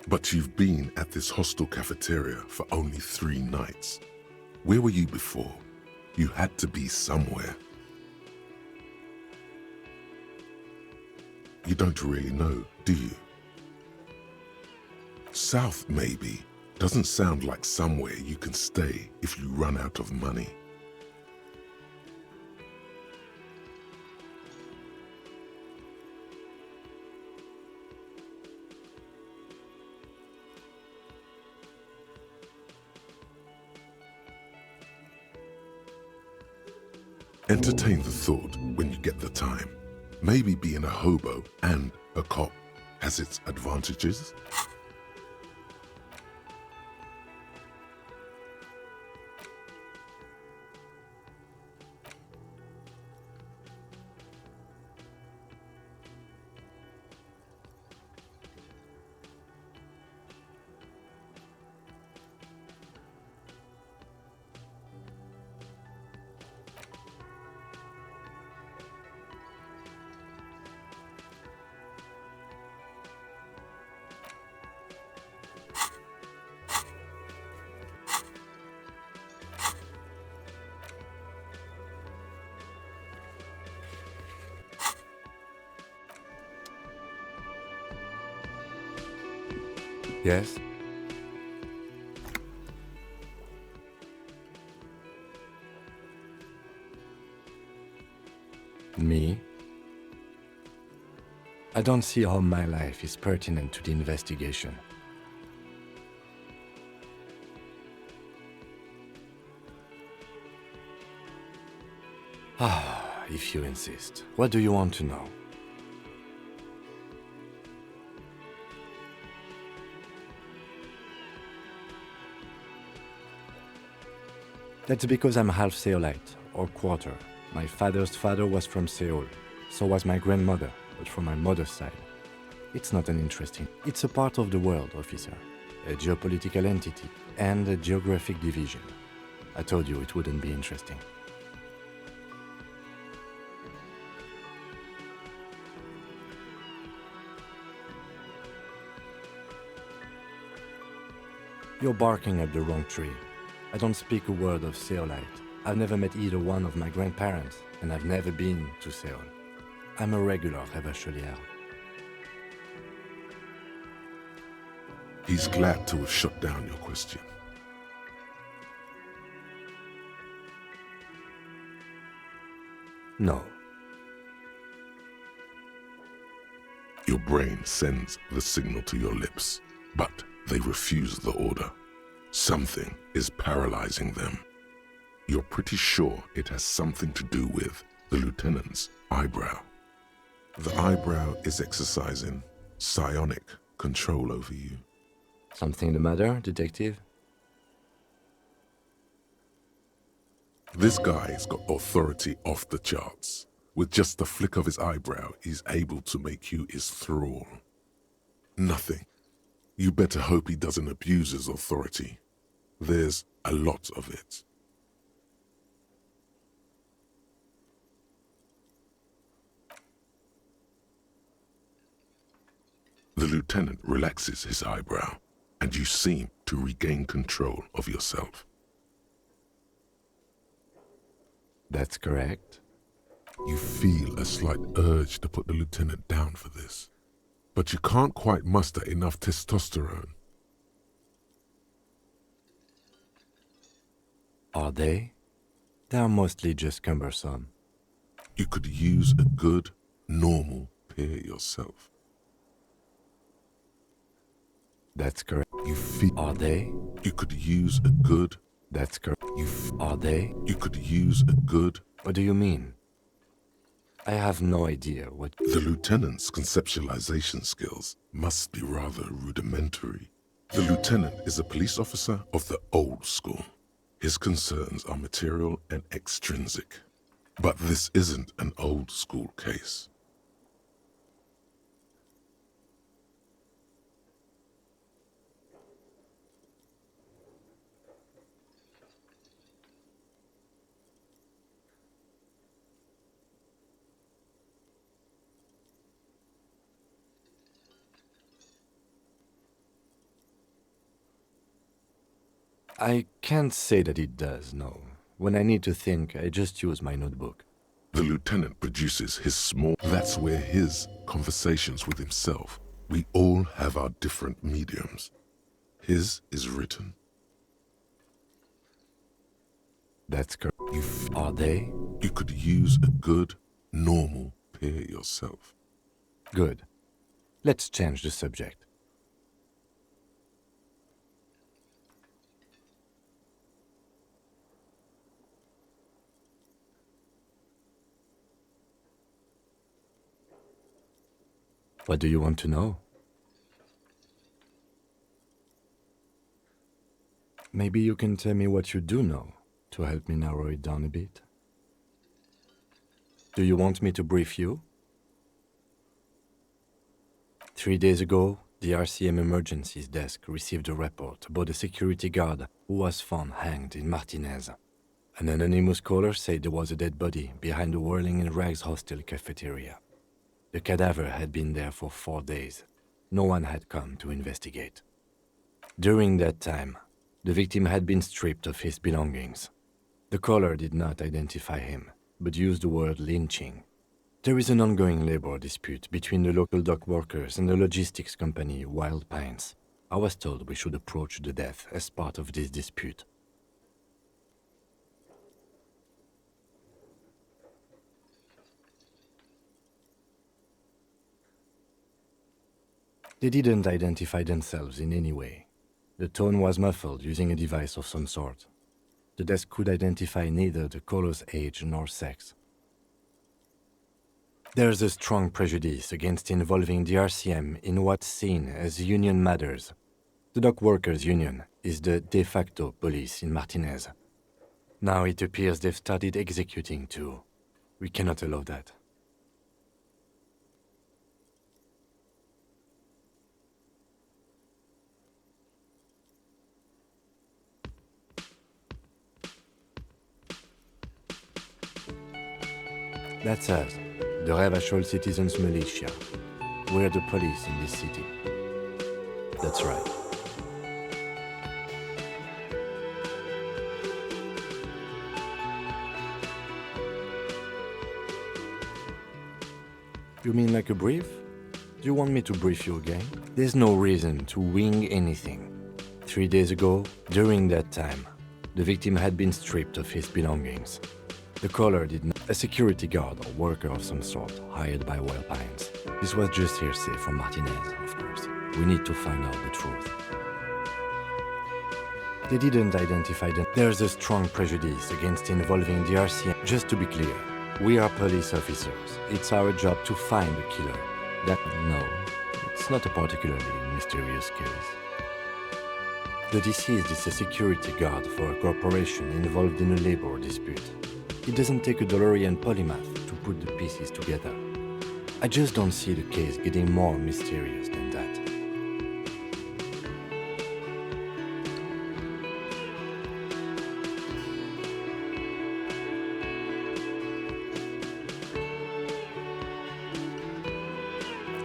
But you've been at this hostel cafeteria for only 3 nights. Where were you before? You had to be somewhere. You don't really know, do you? South, maybe. Doesn't sound like somewhere you can stay if you run out of money. Entertain the thought when you get the time. Maybe being a hobo and a cop has its advantages.
Yes? Me? I don't see how my life is pertinent to the investigation. If you insist. What do you want to know? That's because I'm half Seolite, or quarter. My father's father was from Seoul. So was my grandmother, but from my mother's side. It's not uninteresting. It's a part of the world, officer. A geopolitical entity, and a geographic division. I told you it wouldn't be interesting. You're barking up the wrong tree. I don't speak a word of Seolite. I've never met either one of my grandparents, and I've never been to Seoul. I'm a regular Rebachelier.
He's glad to have shut down your question.
No.
Your brain sends the signal to your lips, but they refuse the order. Something is paralyzing them. You're pretty sure it has something to do with the lieutenant's eyebrow. The eyebrow is exercising psionic control over you.
Something the matter, detective?
This guy's got authority off the charts. With just the flick of his eyebrow, he's able to make you his thrall. Nothing. You better hope he doesn't abuse his authority. There's a lot of it. The lieutenant relaxes his eyebrow, and you seem to regain control of yourself.
That's correct.
You feel a slight urge to put the lieutenant down for this, but you can't quite muster enough testosterone.
Are they? They are mostly just cumbersome.
You could use a good, normal peer yourself.
That's correct.
You feel.
Are they?
You could use a good.
That's correct. Are they?
You could use a good.
What do you mean? I have no idea what...
The lieutenant's conceptualization skills must be rather rudimentary. The lieutenant is a police officer of the old school. His concerns are material and extrinsic. But this isn't an old school case.
I can't say that it does, no. When I need to think, I just use my notebook.
The lieutenant produces his small... That's where his conversations with himself. We all have our different mediums. His is written.
That's correct. Are they?
You could use a good, normal peer yourself.
Good. Let's change the subject. What do you want to know? Maybe you can tell me what you do know to help me narrow it down a bit. Do you want me to brief you? 3 days ago, the RCM Emergencies Desk received a report about a security guard who was found hanged in Martinez. An anonymous caller said there was a dead body behind the Whirling in Rags hostel cafeteria. The cadaver had been there for 4 days. No one had come to investigate. During that time, the victim had been stripped of his belongings. The caller did not identify him, but used the word lynching. There is an ongoing labor dispute between the local dock workers and the logistics company Wild Pines. I was told we should approach the death as part of this dispute. They didn't identify themselves in any way. The tone was muffled using a device of some sort. The desk could identify neither the caller's age nor sex. There's a strong prejudice against involving the RCM in what's seen as union matters. The dock workers' union is the de facto police in Martinez. Now it appears they've started executing too. We cannot allow that. That's us, the Rebachol Citizens Militia. We're the police in this city. That's right. You mean like a brief? Do you want me to brief you again? There's no reason to wing anything. 3 days ago, during that time, the victim had been stripped of his belongings. The caller did not. A security guard or worker of some sort, hired by Wild Pines. This was just hearsay from Martinez, of course. We need to find out the truth. They didn't identify them. There's a strong prejudice against involving the RCM. Just to be clear, we are police officers. It's our job to find the killer. No, it's not a particularly mysterious case. The deceased is a security guard for a corporation involved in a labor dispute. It doesn't take a DeLorean polymath to put the pieces together. I just don't see the case getting more mysterious than that.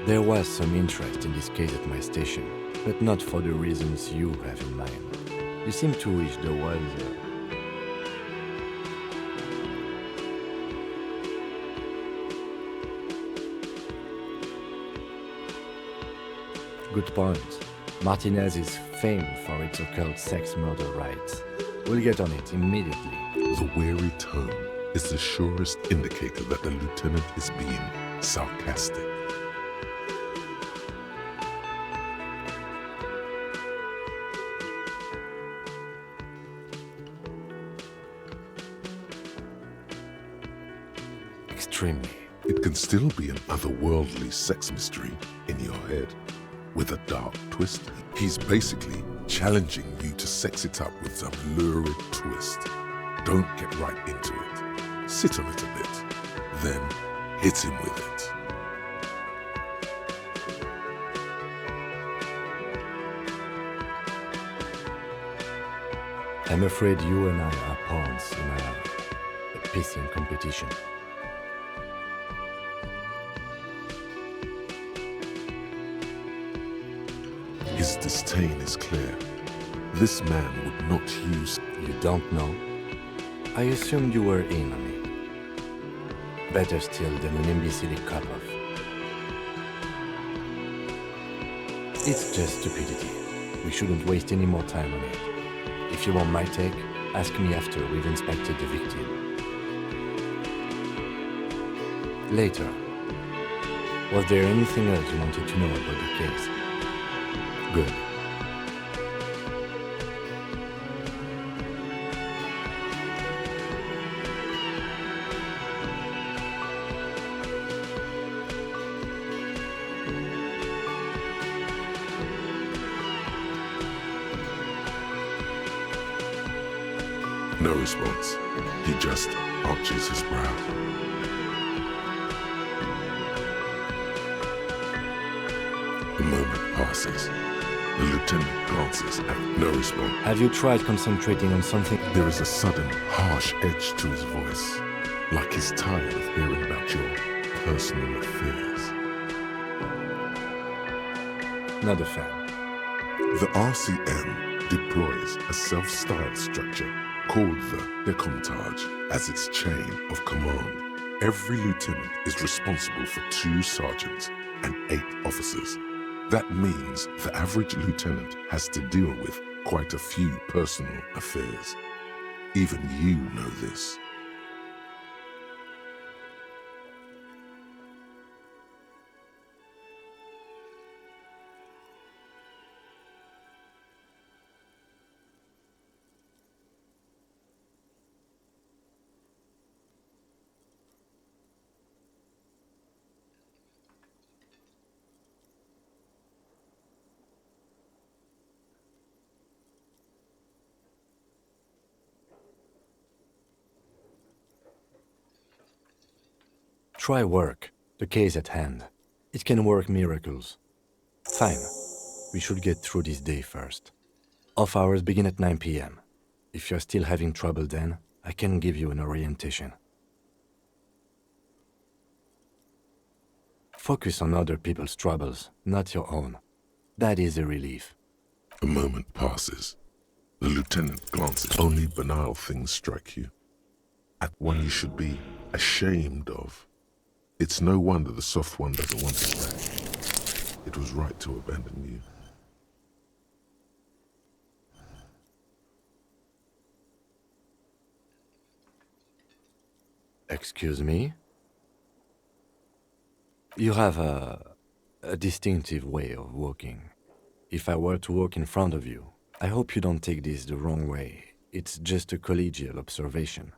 There was some interest in this case at my station, but not for the reasons you have in mind. You seem to wish there was Good point. Martinez is famed for its occult sex murder rites. We'll get on it immediately.
The weary tone is the surest indicator that the lieutenant is being sarcastic.
Extremely.
It can still be an otherworldly sex mystery in your head. With a dark twist, he's basically challenging you to sex it up with some lurid twist. Don't get right into it. Sit on it a bit, then hit him with it.
I'm afraid you and I are pawns in a pissing competition.
His disdain is clear. This man would not use...
You don't know? I assumed you were in on it. Better still than an imbecile cup-off. It's just stupidity. We shouldn't waste any more time on it. If you want my take, ask me after we've inspected the victim. Later. Was there anything else you wanted to know about the case? Good.
No response. He just arches his brow. A moment passes. The lieutenant glances and no response.
Have you tried concentrating on something?
There is a sudden, harsh edge to his voice, like he's tired of hearing about your personal affairs.
Not a fan.
The RCM deploys a self-styled structure called the Decomptage as its chain of command. Every lieutenant is responsible for 2 sergeants and 8 officers. That means the average lieutenant has to deal with quite a few personal affairs. Even you know this.
Try work. The case at hand. It can work miracles. Fine. We should get through this day first. Off hours begin at 9 p.m. If you're still having trouble then, I can give you an orientation. Focus on other people's troubles, not your own. That is a relief.
A moment passes. The lieutenant glances. Only banal things strike you. At one you should be ashamed of. It's no wonder the soft one doesn't want it back. It was right to abandon you.
Excuse me? You have a distinctive way of walking. If I were to walk in front of you, I hope you don't take this the wrong way. It's just a collegial observation.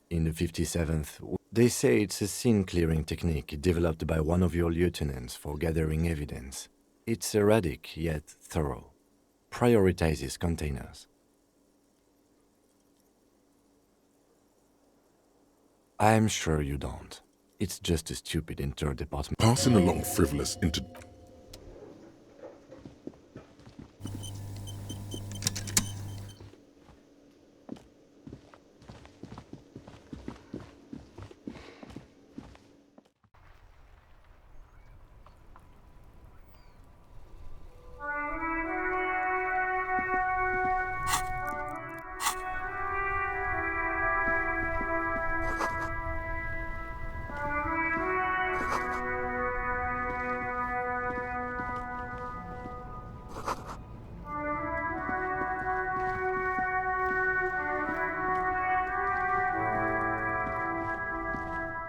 In the 57th, they say it's a scene-clearing technique developed by one of your lieutenants for gathering evidence. It's erratic, yet thorough. Prioritizes containers. I'm sure you don't. It's just a stupid interdepartment.
Passing along frivolous into...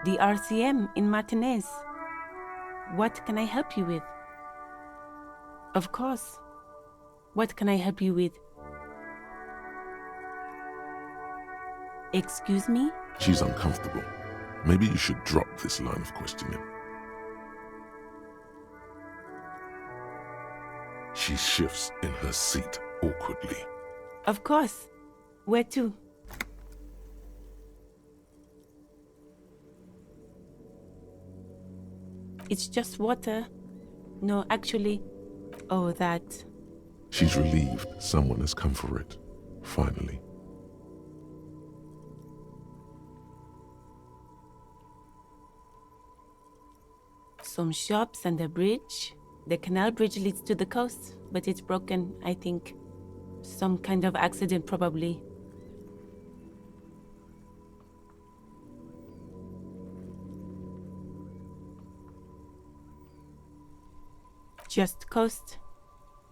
The RCM in Martinez. What can I help you with? Of course. What can I help you with? Excuse me?
She's uncomfortable. Maybe you should drop this line of questioning. She shifts in her seat awkwardly.
Of course. Where to? It's just water. No, actually. Oh, that.
She's relieved someone has come for it. Finally.
Some shops and a bridge. The canal bridge leads to the coast, but it's broken, I think. Some kind of accident, probably. Just coast.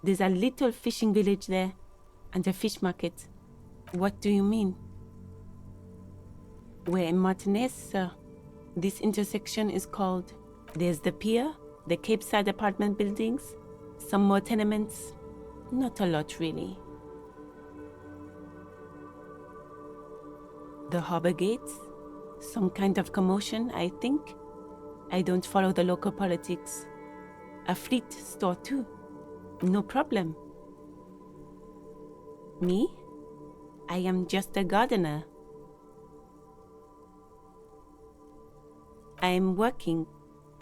There's a little fishing village there, and a fish market. What do you mean? We're in Martinez, sir. This intersection is called... There's the pier, the Cape Side apartment buildings, some more tenements. Not a lot, really. The harbor gates? Some kind of commotion, I think. I don't follow the local politics. A fleet store, too. No problem. Me? I am just a gardener. I am working.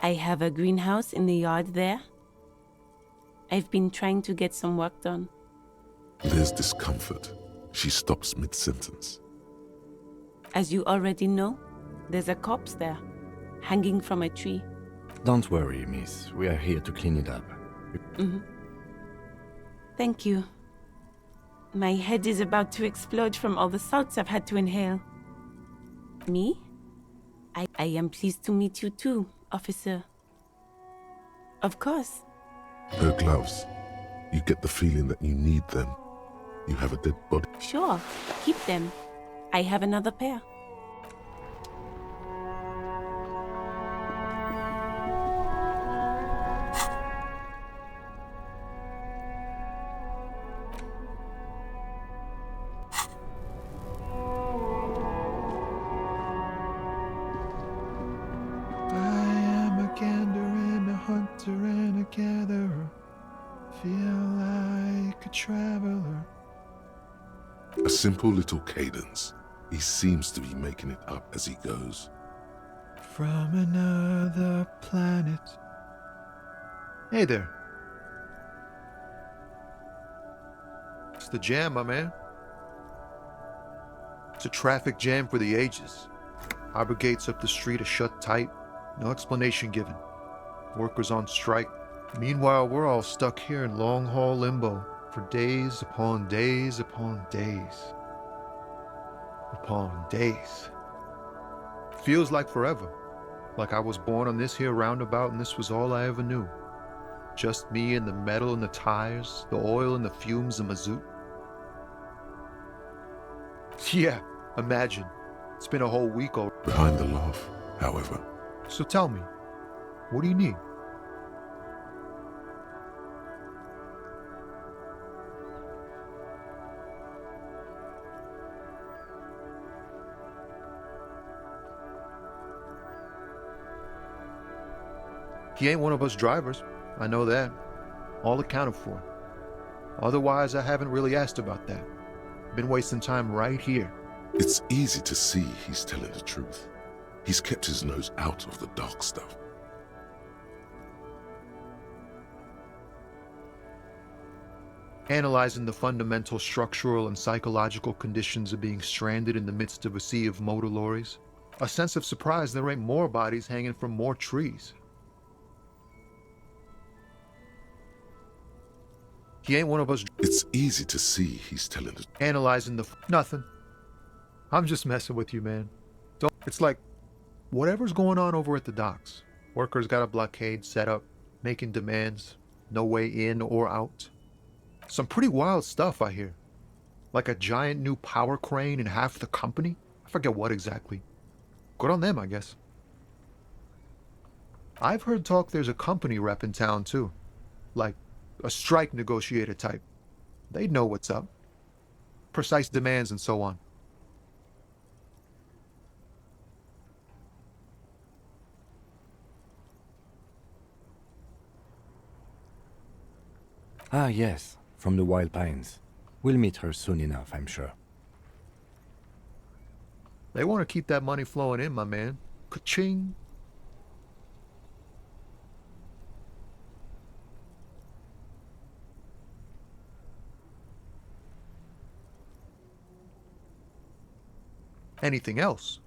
I have a greenhouse in the yard there. I've been trying to get some work done.
There's discomfort. She stops mid-sentence.
As you already know, there's a corpse there, hanging from a tree.
Don't worry, miss. We are here to clean it up.
Thank you. My head is about to explode from all the salts I've had to inhale. Me? I am pleased to meet you too, officer. Of course.
Her gloves. You get the feeling that you need them. You have a dead body.
Sure, keep them. I have another pair.
A simple little cadence. He seems to be making it up as he goes.
From another planet. Hey there. It's the jam, my man. It's a traffic jam for the ages. Harbor gates up the street are shut tight. No explanation given. Workers on strike. Meanwhile, we're all stuck here in long-haul limbo for days upon days upon days. Upon days. Feels like forever. Like I was born on this here roundabout and this was all I ever knew. Just me and the metal and the tires, the oil and the fumes of mazout. Yeah, imagine. It's been a whole week already.
Behind the laugh, however,
So tell me, what do you need? He ain't one of us drivers. I know that. All accounted for. Otherwise, I haven't really asked about that. Been wasting time right here.
it's easy to see he's telling the truth. He's kept his nose out of the dark stuff.
Analyzing the fundamental structural and psychological conditions of being stranded in the midst of a sea of motor lorries. A sense of surprise there ain't more bodies hanging from more trees. He ain't one of us.
It's easy to see he's telling the
Analyzing the nothing. I'm just messing with you, man. Don't. It's like whatever's going on over at the docks. Workers got a blockade set up, making demands, no way in or out. Some pretty wild stuff I hear. Like a giant new power crane in half the company? I forget what exactly. Good on them, I guess. I've heard talk there's a company rep in town too. Like a strike negotiator type. They'd know what's up. Precise demands and so on.
Ah, yes, from the Wild Pines. We'll meet her soon enough, I'm sure.
They want to keep that money flowing in, my man. Ka-ching. Anything else?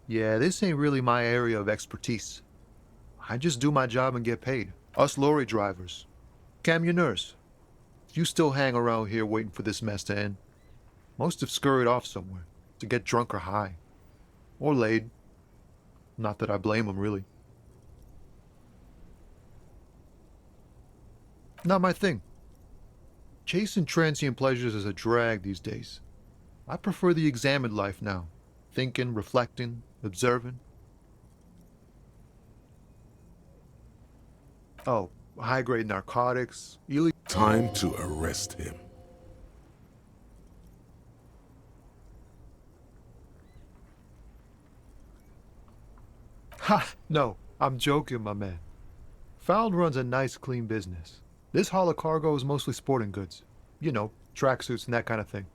Yeah, this ain't really my area of expertise. I just do my job and get paid. Us lorry drivers. Camionneurs. You still hang around here waiting for this mess to end. Most have scurried off somewhere to get drunk or high. Or laid. Not that I blame them, really. Not my thing. Chasing transient pleasures is a drag these days. I prefer the examined life now. Thinking, reflecting, observing. Oh, high-grade narcotics, illegal...
Time to arrest him.
Ha! No, I'm joking, my man. Found runs a nice, clean business. This haul of cargo is mostly sporting goods. You know, tracksuits and that kind of thing.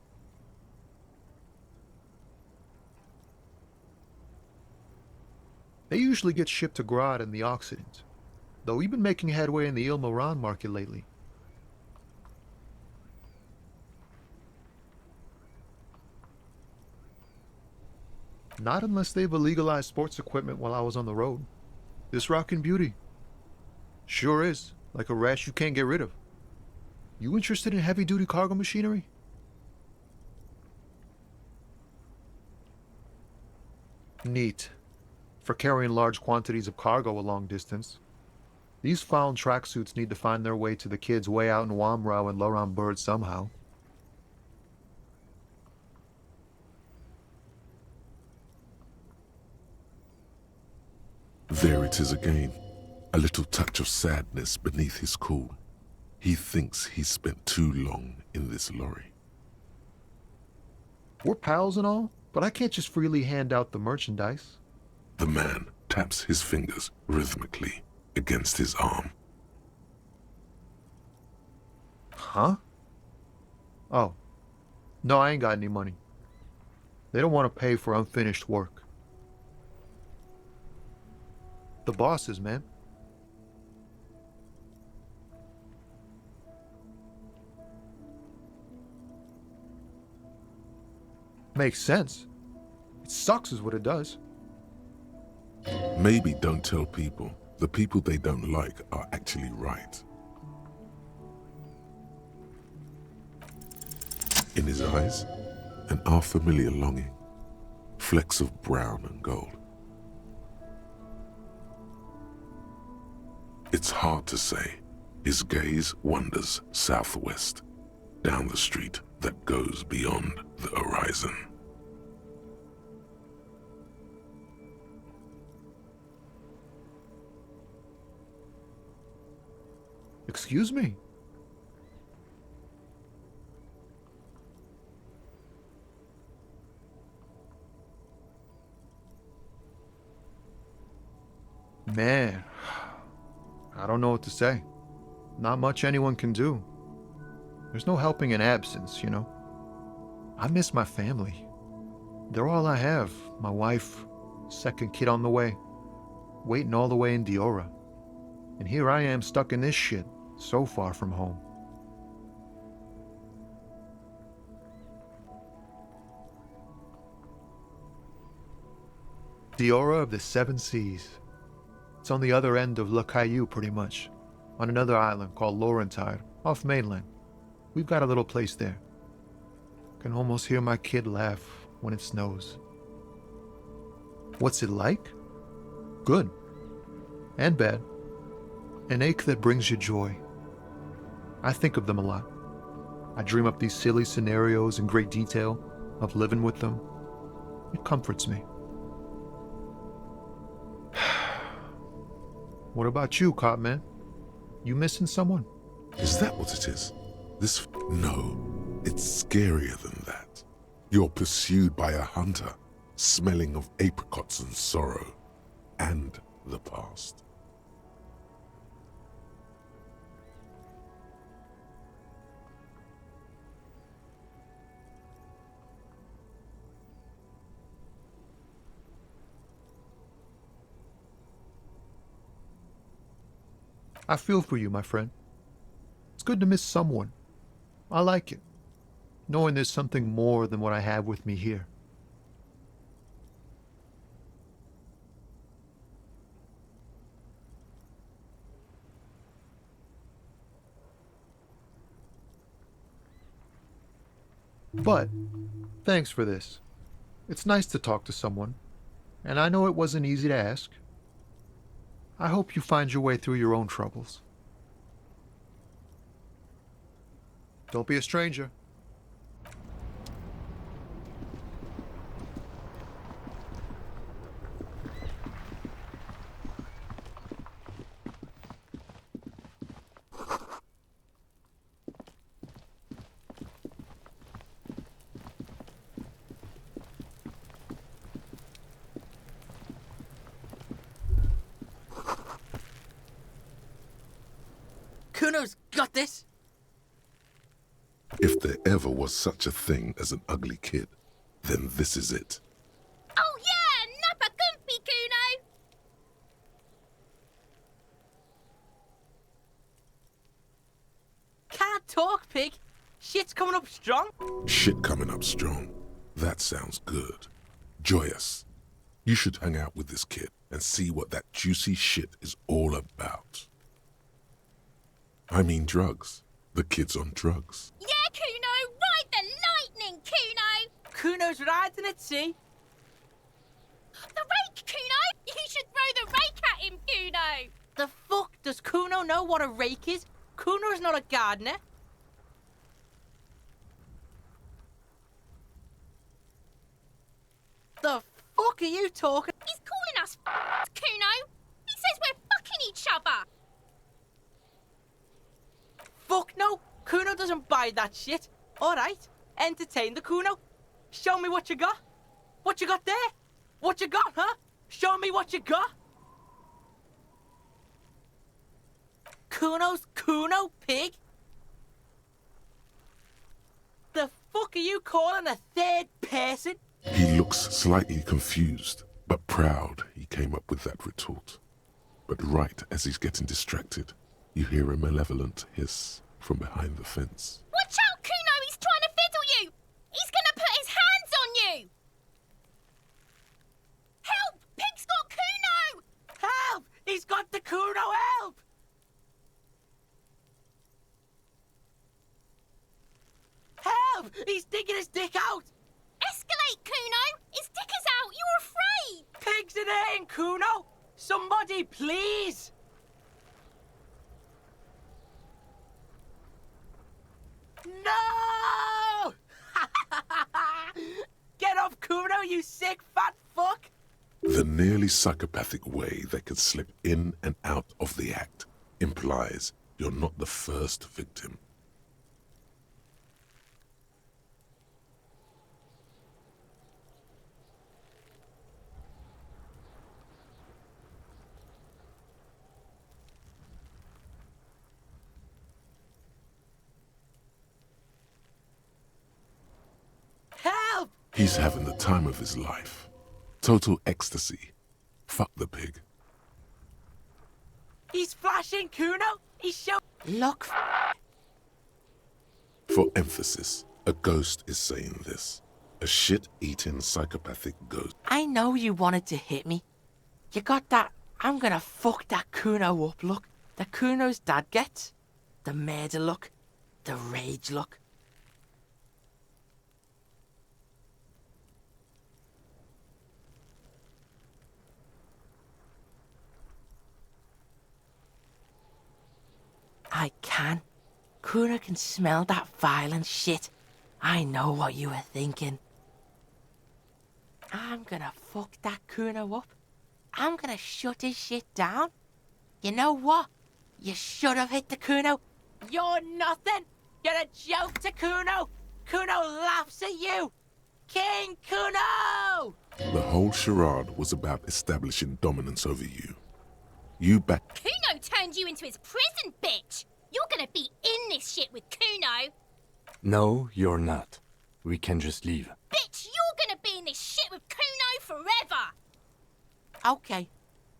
They usually get shipped to Grad in the Occident, though we've been making headway in the Il Moran market lately. Not unless they've illegalized sports equipment while I was on the road. This rockin' beauty. Sure is, like a rash you can't get rid of. You interested in heavy-duty cargo machinery? Neat. For carrying large quantities of cargo a long distance. These found tracksuits need to find their way to the kids way out in Wamrau and Laurent Bird somehow.
There it is again. A little touch of sadness beneath his cool. He thinks he's spent too long in this lorry.
We're pals and all, but I can't just freely hand out the merchandise.
The man taps his fingers rhythmically against his arm.
Huh? Oh. No, I ain't got any money. They don't want to pay for unfinished work. The bosses, man. Makes sense. It sucks is what it does.
Maybe don't tell people. The people they don't like are actually right. In his eyes, an unfamiliar longing. Flecks of brown and gold. It's hard to say. His gaze wanders southwest, down the street that goes beyond the horizon.
Excuse me? Man, I don't know what to say. Not much anyone can do. There's no helping in absence, you know. I miss my family. They're all I have. My wife, second kid on the way, waiting all the way in Diora. And here I am stuck in this shit, so far from home. Diora of the Seven Seas. It's on the other end of Le Caillou, pretty much, on another island called Laurentide, off mainland. We've got a little place there. Can almost hear my kid laugh when it snows. What's it like? Good. And bad. An ache that brings you joy. I think of them a lot. I dream up these silly scenarios in great detail of living with them. It comforts me. What about you, Copman? You missing someone?
Is that what it is? No, it's scarier than that. You're pursued by a hunter, smelling of apricots and sorrow, and the past.
I feel for you, my friend. It's good to miss someone. I like it, knowing there's something more than what I have with me here. But, thanks for this. It's nice to talk to someone, and I know it wasn't easy to ask. I hope you find your way through your own troubles. Don't be a stranger.
Kuno's got this!
If there ever was such a thing as an ugly kid, then this is it.
Oh yeah, Nappa Gumpy, Kuno!
Can't talk, pig! Shit's coming up strong!
Shit coming up strong. That sounds good. Joyous. You should hang out with this kid and see what that juicy shit is all about. I mean drugs. The kid's on drugs.
Yeah, Kuno! Ride the lightning, Kuno!
Kuno's riding it, see?
The rake, Kuno! You should throw the rake at him, Kuno!
The fuck? Does Kuno know what a rake is? Kuno's not a gardener. The fuck are you talking?
He's calling us Kuno! He says we're fucking each other!
Fuck no! Kuno doesn't buy that shit. Alright, entertain the Kuno. Show me what you got. What you got there? What you got, huh? Show me what you got. Kuno's Kuno, pig? The fuck are you calling a third person?
He looks slightly confused, but proud he came up with that retort. But right as he's getting distracted, you hear a malevolent hiss from behind the fence.
Watch out, Kuno! He's trying to fiddle you! He's gonna put his hands on you! Help! Pig's got Kuno!
Help! He's got the Kuno, help! Help! He's digging his dick out!
Escalate, Kuno! His dick is out! You're afraid!
Pig's in here, Kuno! Somebody, please! No! Get off Kuno, you sick fat fuck!
The nearly psychopathic way they could slip in and out of the act implies you're not the first victim.
Help!
He's having the time of his life. Total ecstasy. Fuck the pig.
He's flashing Kuno! He's show. Look.
For emphasis, a ghost is saying this. A shit-eating psychopathic ghost.
I know you wanted to hit me. You got that, I'm gonna fuck that Kuno up look. The Kuno's dad gets. The murder look. The rage look. I can. Kuno can smell that violent shit. I know what you were thinking. I'm gonna fuck that Kuno up. I'm gonna shut his shit down. You know what? You should have hit the Kuno. You're nothing. You're a joke to Kuno. Kuno laughs at you. King Kuno!
The whole charade was about establishing dominance over you. You back.
Kuno turned you into his prison, bitch! You're gonna be in this shit with Kuno!
No, you're not. We can just leave.
Bitch, you're gonna be in this shit with Kuno forever!
Okay.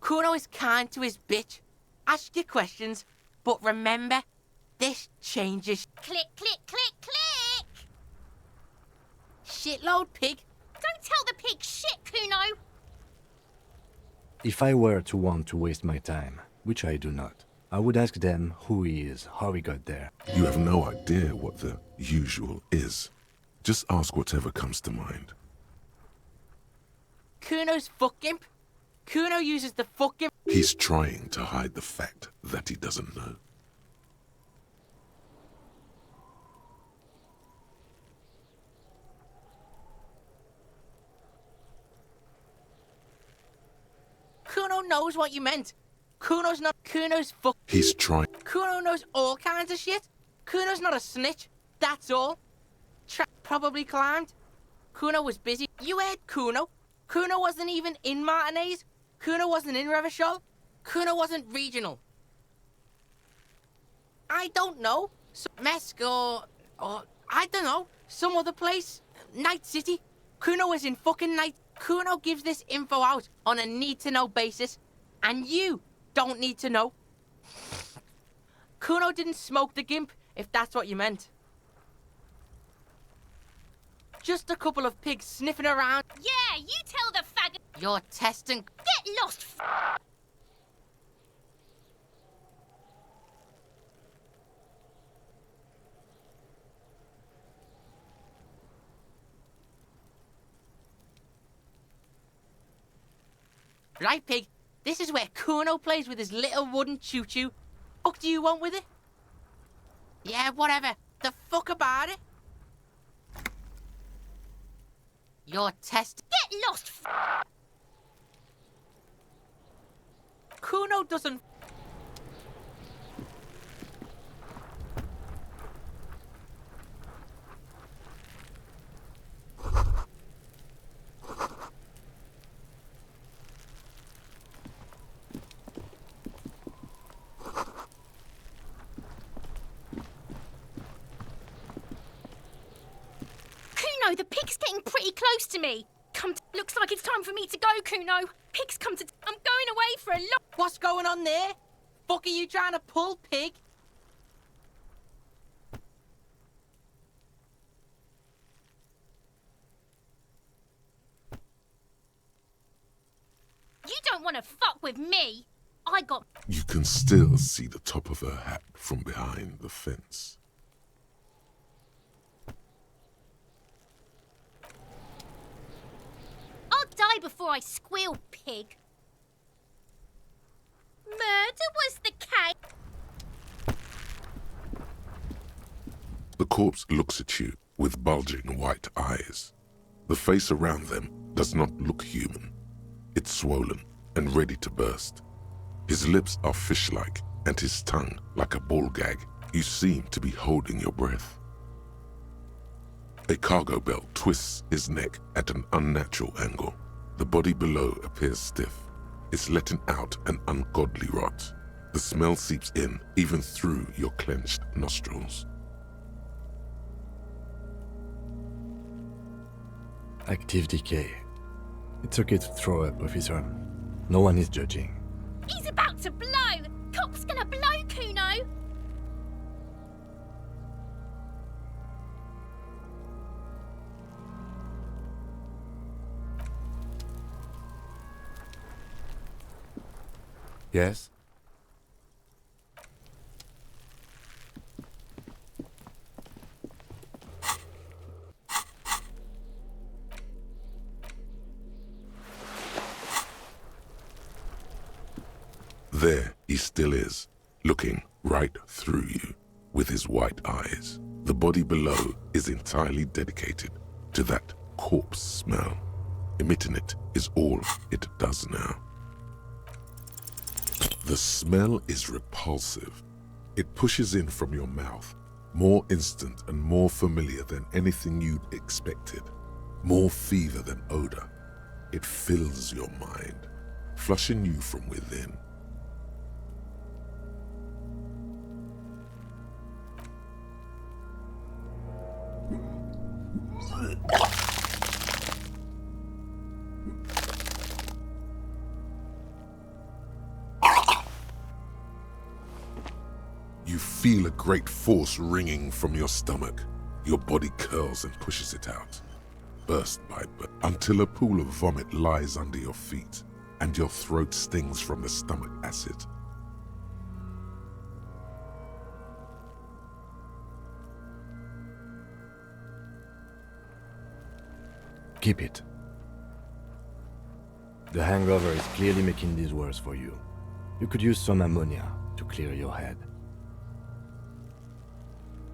Kuno is kind to his bitch. Ask your questions, but remember, this changes.
Click, click, click, click!
Shitload pig.
Don't tell the pig shit, Kuno!
If I were to want to waste my time, which I do not, I would ask them who he is, how he got there.
You have no idea what the usual is. Just ask whatever comes to mind.
Kuno's fuck imp. Kuno uses the fuck imp.
He's trying to hide the fact that he doesn't know.
Kuno knows what you meant. Kuno's not. Kuno's fuck.
He's trying.
Kuno knows all kinds of shit. Kuno's not a snitch. That's all. Probably climbed. Kuno was busy. You heard Kuno. Kuno wasn't even in Martinez. Kuno wasn't in Revachol. Kuno wasn't regional. I don't know. Mesk or I don't know. Some other place. Night City. Kuno was in fucking Night. Kuno gives this info out on a need-to-know basis. And you don't need to know. Kuno didn't smoke the gimp, if that's what you meant. Just a couple of pigs sniffing around.
Yeah, you tell the faggot.
You're testing.
Get lost,
Right, pig. This is where Kuno plays with his little wooden choo-choo. What do you want with it? Yeah, whatever. The fuck about it. You're testing.
Get lost,
Kuno doesn't.
Kuno, the pig's getting pretty close to me. Looks like it's time for me to go, Kuno. Pig's come to. I'm going away for a lot.
What's going on there? Fuck are you trying to pull, pig?
You don't want to fuck with me. I got.
You can still see the top of her hat from behind the fence.
I'll die before I squeal, pig. Murder was the case.
The corpse looks at you with bulging white eyes. The face around them does not look human. It's swollen and ready to burst. His lips are fish-like and his tongue like a ball gag. You seem to be holding your breath. A cargo belt twists his neck at an unnatural angle. The body below appears stiff. It's letting out an ungodly rot. The smell seeps in even through your clenched nostrils.
Active decay. It's okay to throw up, officer. No one is judging.
He's about to blow! Cop's gonna blow, Kuno!
Yes?
There he still is, looking right through you with his white eyes. The body below is entirely dedicated to that corpse smell. Emitting it is all it does now. The smell is repulsive. It pushes in from your mouth, more instant and more familiar than anything you'd expected, more fever than odor. It fills your mind, flushing you from within. You feel a great force ringing from your stomach. Your body curls and pushes it out, burst by burst, until a pool of vomit lies under your feet and your throat stings from the stomach acid.
Keep it. The hangover is clearly making this worse for you. You could use some ammonia to clear your head.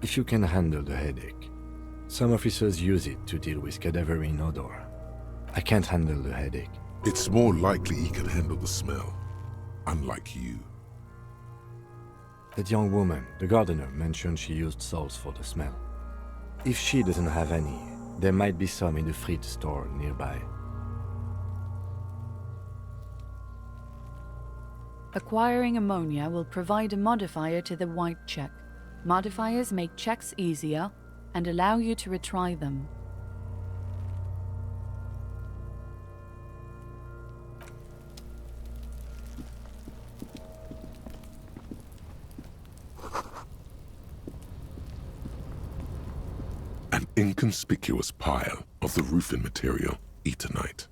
If you can handle the headache, some officers use it to deal with cadaverine odor. I can't handle the headache.
It's more likely he can handle the smell, unlike you.
That young woman, the gardener, mentioned she used salts for the smell. If she doesn't have any, there might be some in the fridge store nearby.
Acquiring ammonia will provide a modifier to the white check. Modifiers make checks easier and allow you to retry them.
An inconspicuous pile of the roofing material, Eternite.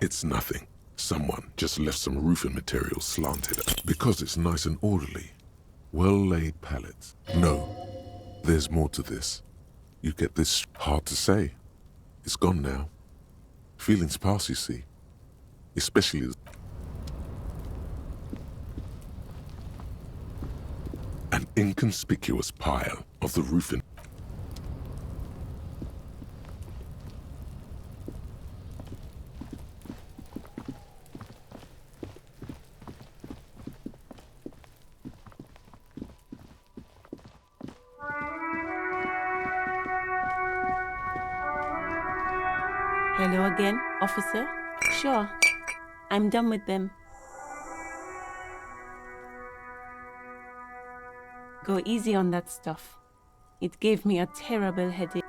It's nothing. Someone just left some roofing material slanted because it's nice and orderly. Well-laid pallets. No, there's more to this. You get this hard to say. It's gone now. Feelings pass, you see. Especially an inconspicuous pile of the roofing.
Hello again, officer? Sure. I'm done with them. Go easy on that stuff. It gave me a terrible headache.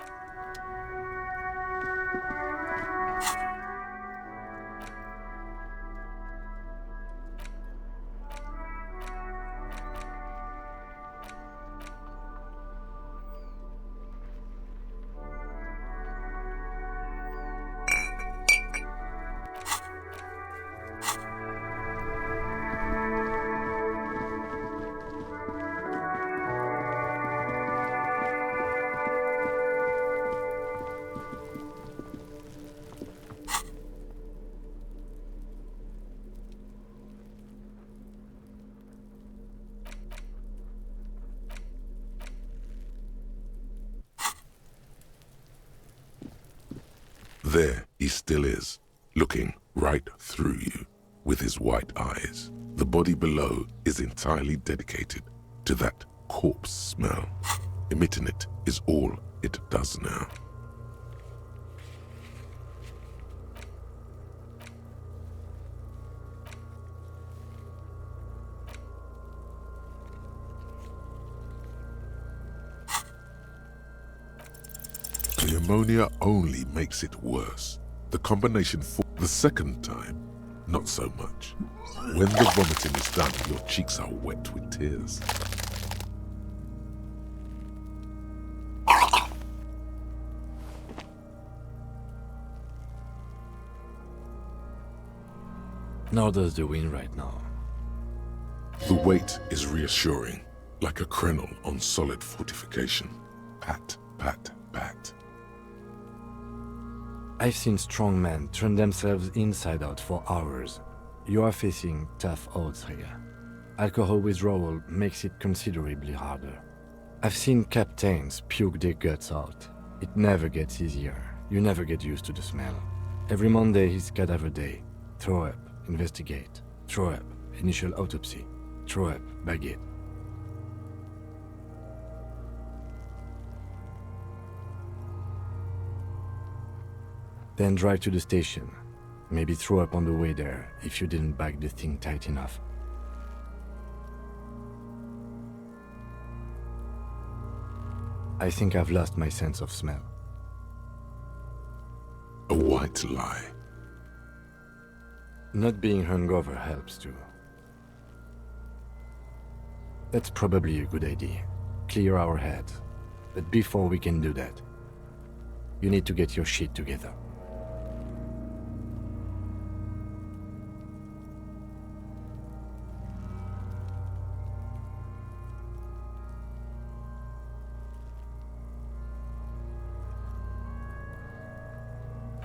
There he still is, looking right through you with his white eyes. The body below is entirely dedicated to that corpse smell. Emitting it is all it does now. The ammonia only makes it worse. The combination for the second time, not so much. When the vomiting is done, your cheeks are wet with tears.
How does the wind right now?
The weight is reassuring, like a crenel on solid fortification. Pat, pat, pat.
I've seen strong men turn themselves inside out for hours. You are facing tough odds here. Alcohol withdrawal makes it considerably harder. I've seen captains puke their guts out. It never gets easier. You never get used to the smell. Every Monday is cadaver day. Throw up, investigate. Throw up, initial autopsy. Throw up, baguette. Then drive to the station. Maybe throw up on the way there if you didn't bag the thing tight enough. I think I've lost my sense of smell.
A white lie.
Not being hungover helps too. That's probably a good idea. Clear our heads. But before we can do that, you need to get your shit together.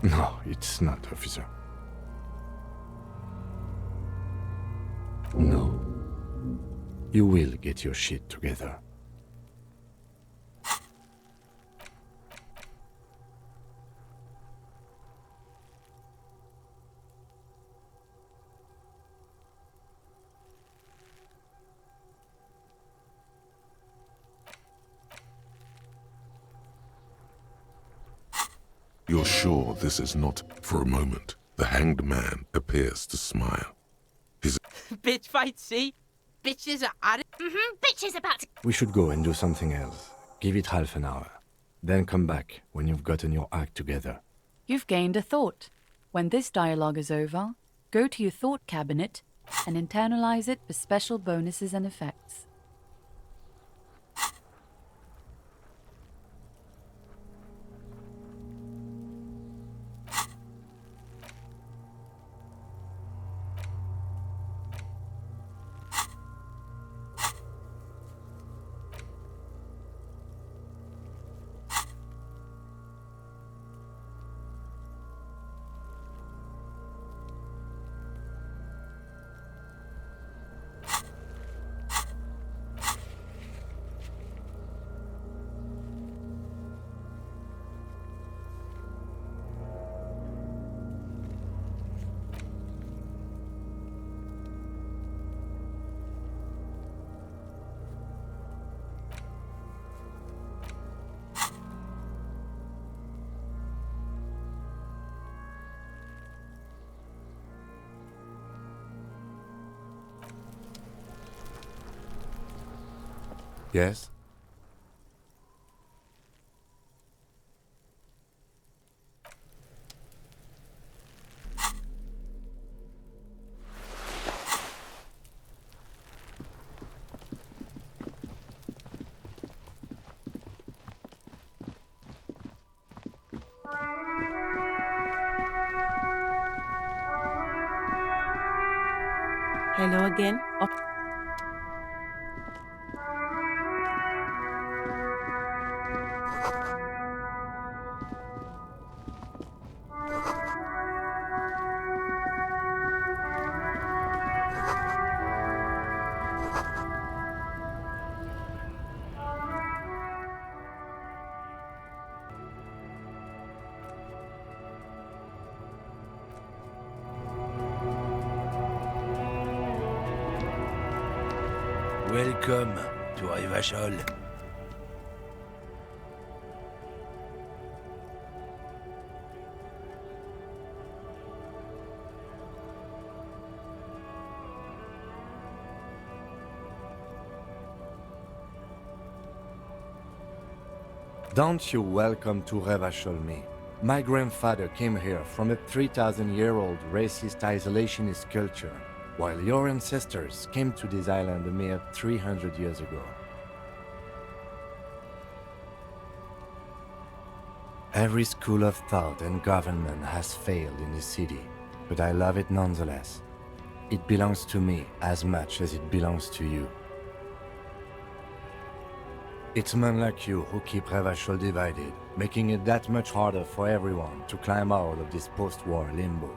No, it's not, officer. No. You will get your shit together.
You're sure this is not for a moment? The hanged man appears to smile. His
Bitch fight, see? Bitches are at it.
Bitch is about to.
We should go and do something else. Give it half an hour. Then come back when you've gotten your act together.
You've gained a thought. When this dialogue is over, go to your thought cabinet and internalize it for special bonuses and effects.
Yes?
Hello again.
Welcome to Rivachol.
Don't you welcome to Revachol me. My grandfather came here from a 3,000-year-old racist isolationist culture, while your ancestors came to this island a mere 300 years ago. Every school of thought and government has failed in this city, but I love it nonetheless. It belongs to me as much as it belongs to you. It's men like you who keep Revachol divided, making it that much harder for everyone to climb out of this post-war limbo.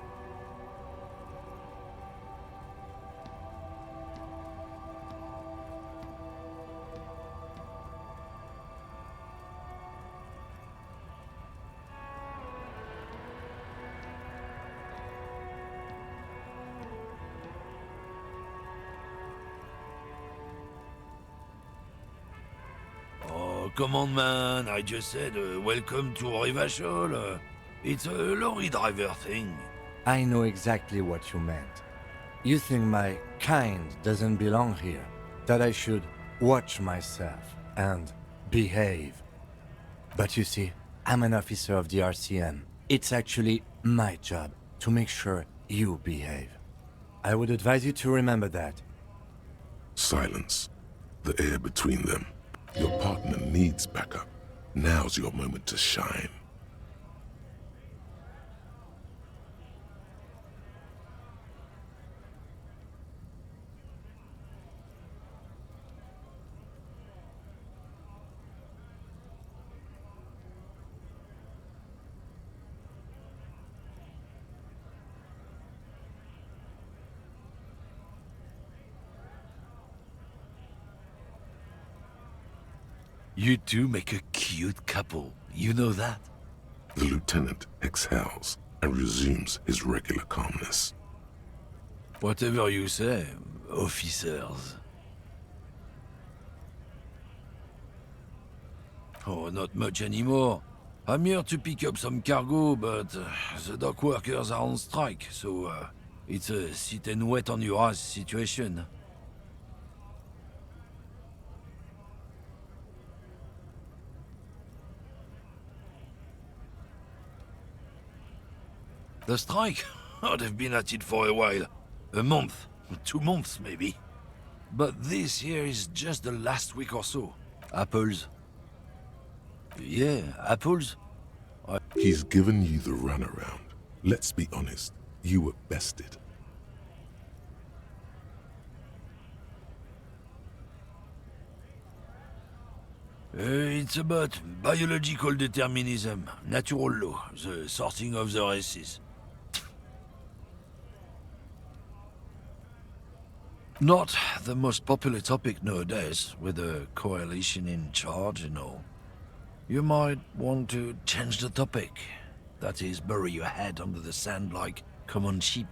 Come on, man. I just said, welcome to Rivachol. It's a lorry driver thing.
I know exactly what you meant. You think my kind doesn't belong here, that I should watch myself and behave. But you see, I'm an officer of the RCM. It's actually my job to make sure you behave. I would advise you to remember that.
Silence. The air between them. Your partner needs backup. Now's your moment to shine.
You two make a cute couple. You know that?
The lieutenant exhales and resumes his regular calmness.
Whatever you say, officers. Oh, not much anymore. I'm here to pick up some cargo, but the dock workers are on strike, so it's a sit and wait on your ass situation. The strike? Oh, they've been at it for a while. A month, 2 months maybe. But this here is just the last week or so. Apples. Yeah, apples.
He's given you the runaround. Let's be honest, you were bested.
It's about biological determinism, natural law, the sorting of the races. Not the most popular topic nowadays, with the coalition in charge and all. You might want to change the topic. That is, bury your head under the sand like common sheep.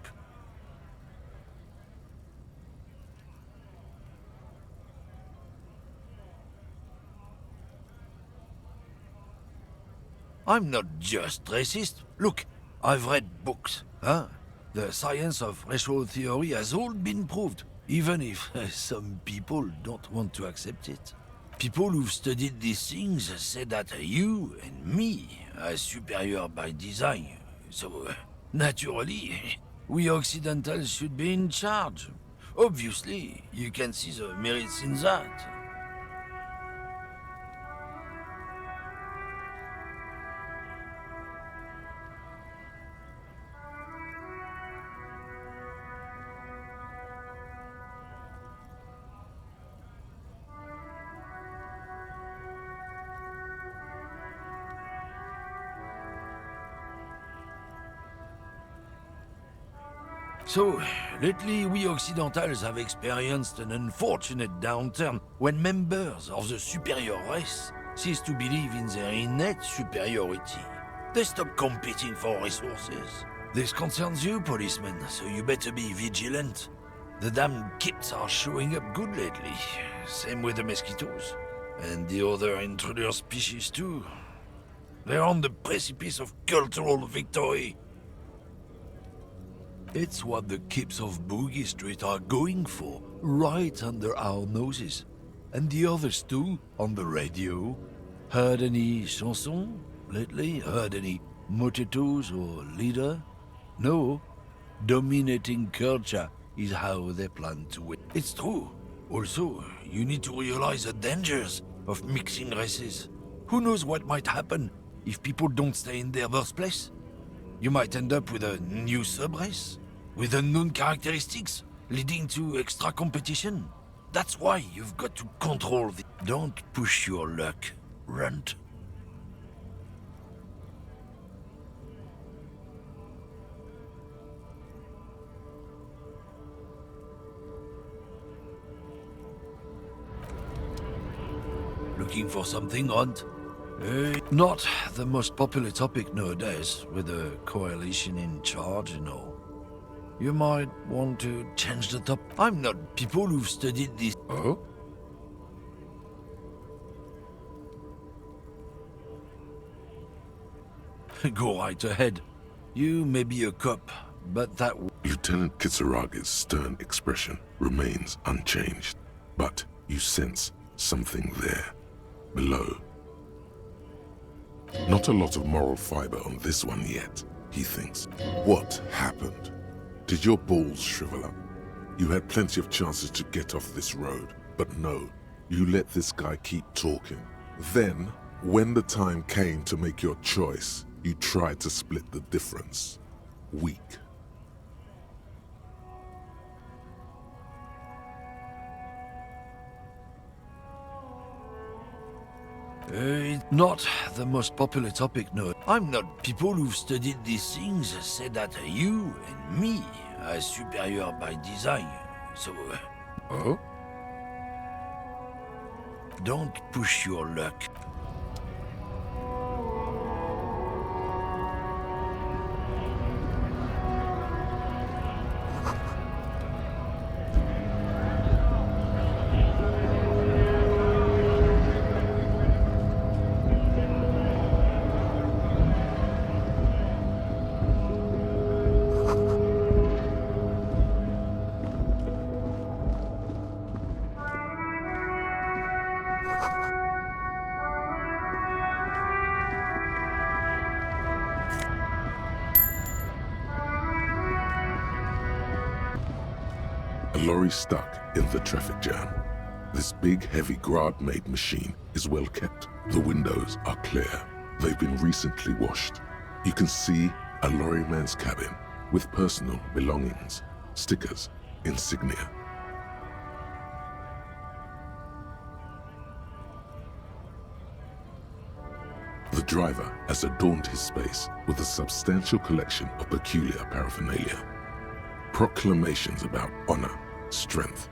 I'm not just racist. Look, I've read books, huh? The science of racial theory has all been proved, even if some people don't want to accept it. People who've studied these things say that you and me are superior by design. So, naturally, we Occidentals should be in charge. Obviously, you can see the merits in that. So, lately we Occidentals have experienced an unfortunate downturn when members of the superior race cease to believe in their innate superiority. They stop competing for resources. This concerns you, policemen, so you better be vigilant. The damn kids are showing up good lately.
same with the mosquitoes. And the other intruder species too. They're on the precipice of cultural victory. It's what the kips of Boogie Street are going for, right under our noses. And the others too, on the radio. Heard any chansons lately? Heard any motetos or leader? No. Dominating culture is how they plan to win. It's true. Also, you need to realize the dangers of mixing races. Who knows what might happen if people don't stay in their birthplace? You might end up with a new sub-race, with unknown characteristics, leading to extra competition. That's why you've got to control the... Don't push your luck, Runt. Looking for something, Runt? Not the most popular topic nowadays, with the coalition in charge, you know. You might want to change the top. I'm not people who've studied this. Oh? Go right ahead. You may be a cop, but that...
Lieutenant Kisaragi's stern expression remains unchanged, but you sense something there, below. Not a lot of moral fiber on this one yet, he thinks. What happened? Did your balls shrivel up? You had plenty of chances to get off this road, but no, you let this guy keep talking. Then, when the time came to make your choice, you tried to split the difference. Weak.
Not the most popular topic, no. I'm not. People who've studied these things say that you and me are superior by design, so... Oh? Don't push your luck.
A lorry stuck in the traffic jam. This big, heavy Grad-made machine is well kept. The windows are clear. They've been recently washed. You can see a lorryman's cabin with personal belongings, stickers, insignia. The driver has adorned his space with a substantial collection of peculiar paraphernalia. Proclamations about honor, strength.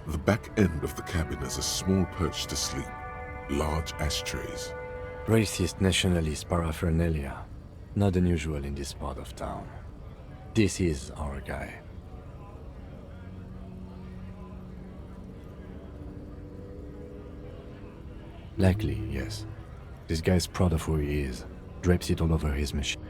The back end of the cabin is a small perch to sleep, large ashtrays.
Racist nationalist paraphernalia. Not unusual in this part of town. This is our guy. Likely, yes. This guy's proud of who he is. Drapes it all over his machine.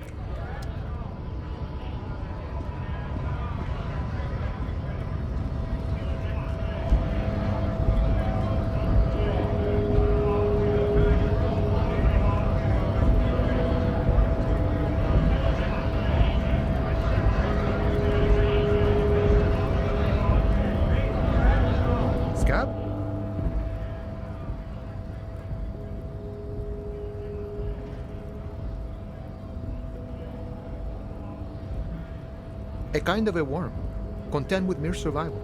A kind of a worm, content with mere survival.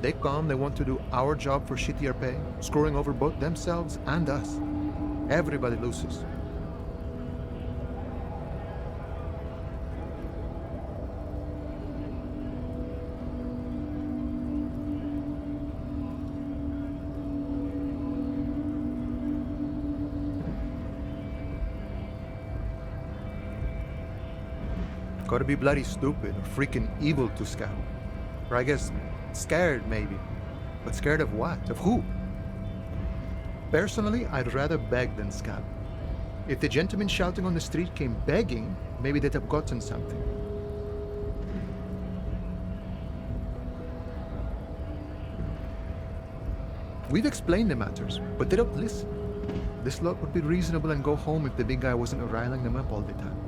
They come, they want to do our job for shittier pay, screwing over both themselves and us. Everybody loses. Gotta be bloody stupid or freaking evil to scout. Or I guess scared, maybe. But scared of what? Of who? Personally, I'd rather beg than scab. If the gentleman shouting on the street came begging, maybe they'd have gotten something. We've explained the matters, but they don't listen. This lot would be reasonable and go home if the big guy wasn't riling them up all the time.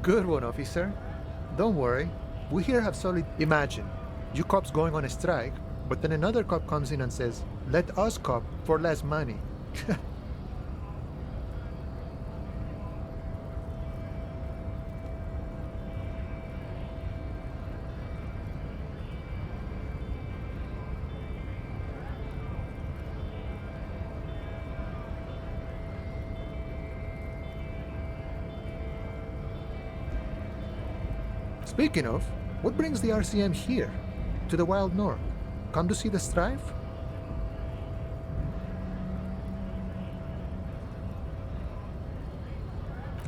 Good one, officer. Don't worry. We here have solid... Imagine, you cops going on a strike, but then another cop comes in and says, let us cop for less money. Speaking of, what brings the RCM here, to the Wild North? Come to see the strife?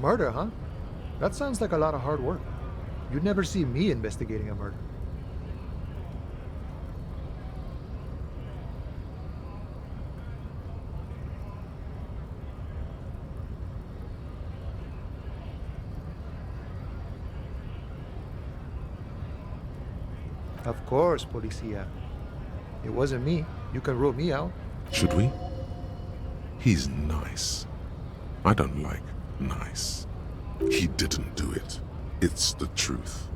Murder, huh? That sounds like a lot of hard work. You'd never see me investigating a murder. Of course, Policia. It wasn't me. You can rule me out.
Should we? He's nice. I don't like nice. He didn't do it. It's the truth.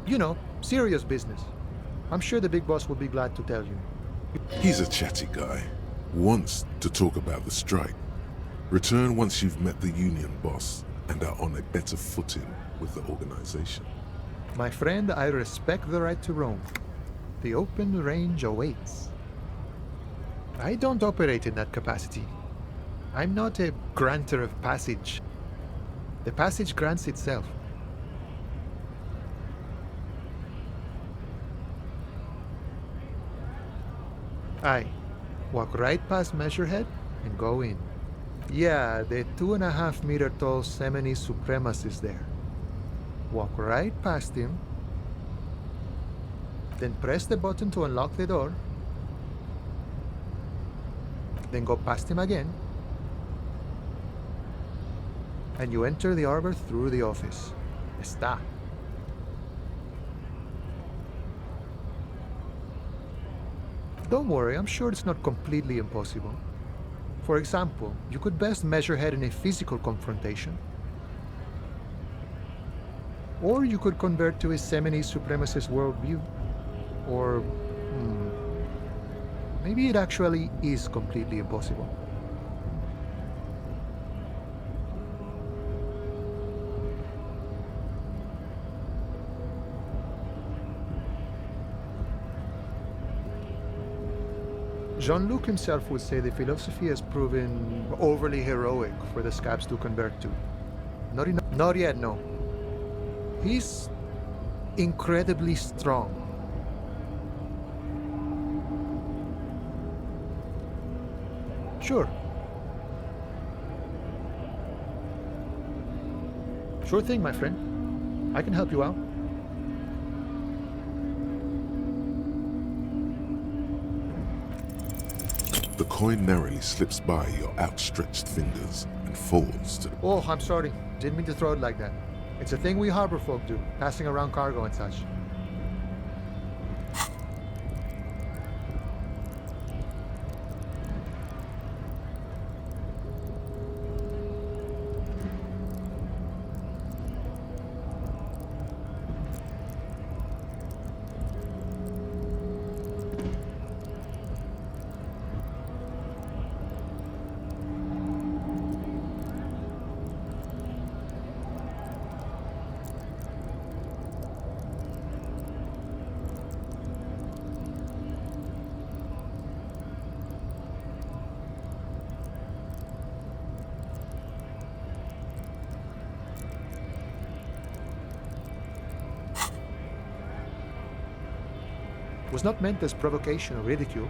You know, serious business. I'm sure the big boss will be glad to tell you.
He's a chatty guy. Wants to talk about the strike. Return once you've met the union boss and are on a better footing with the organization.
My friend, I respect the right to roam. The open range awaits. I don't operate in that capacity. I'm not a granter of passage. The passage grants itself. Aye. Walk right past Measurehead and go in. Yeah, the 2.5 meter tall Semini supremacist there. Walk right past him. Then press the button to unlock the door. Then go past him again. And you enter the arbor through the office. Está. Don't worry, I'm sure it's not completely impossible. For example, you could best measure head in a physical confrontation. Or you could convert to a Seminese supremacist worldview. Or maybe it actually is completely impossible. Jean-Luc himself would say the philosophy has proven overly heroic for the scabs to convert to. Not yet, no. He's incredibly strong. Sure. Sure thing, my friend. I can help you out.
The coin narrowly slips by your outstretched fingers and falls to...
Oh, I'm sorry. Didn't mean to throw it like that. It's a thing we harbor folk do, passing around cargo and such. Was not meant as provocation or ridicule.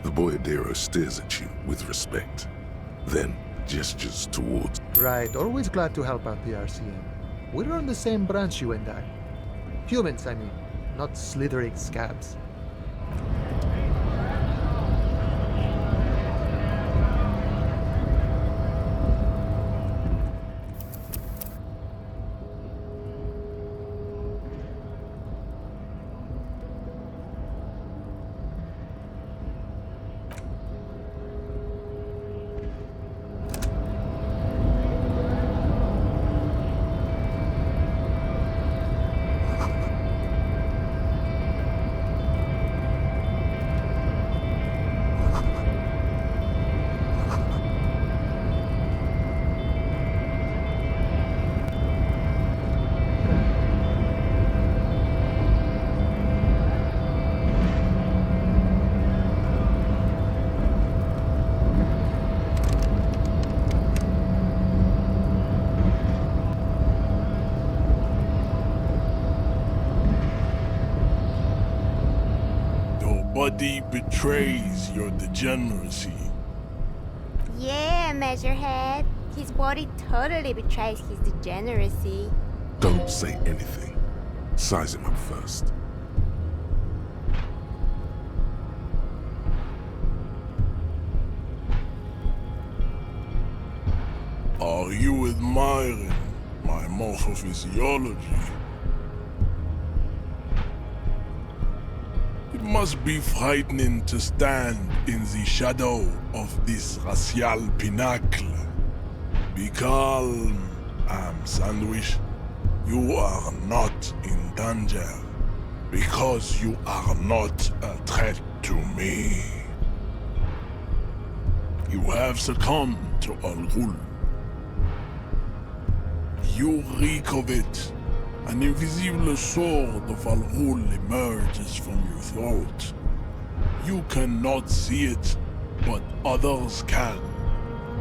The boyardero stares at you with respect, then gestures towards...
Right, always glad to help out the RCM. We're on the same branch, you and I. Humans, I mean, not slithering scabs.
Body betrays your degeneracy.
Yeah, Measurehead. His body totally betrays his degeneracy.
Don't say anything. Size him up first.
Are you admiring my morphophysiology? It must be frightening to stand in the shadow of this racial pinnacle. Be calm, Am Sandwich. You are not in danger, because you are not a threat to me. You have succumbed to Al Ghul. You reek of it. An invisible sword of Al Ghul emerges from your throat. You cannot see it, but others can.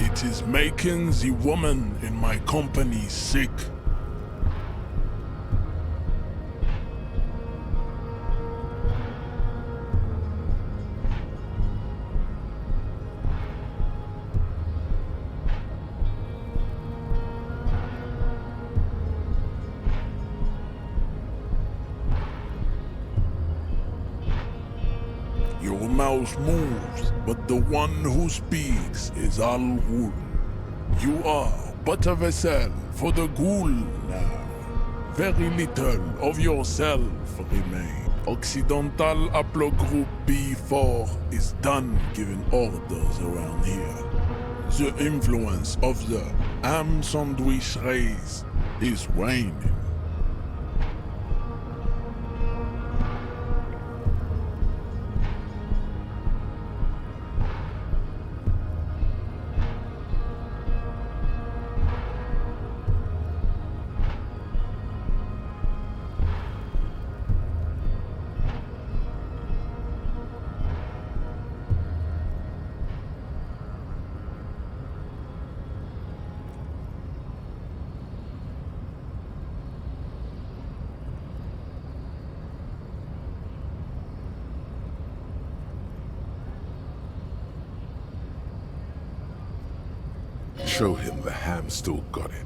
It is making the woman in my company sick. Your mouth moves, but the one who speaks is Al Ghul. You are but a vessel for the Ghul now. Very little of yourself remains. Occidental Haplogroup B4 is done giving orders around here. The influence of the ham sandwich race is waning.
Show him the ham still got it.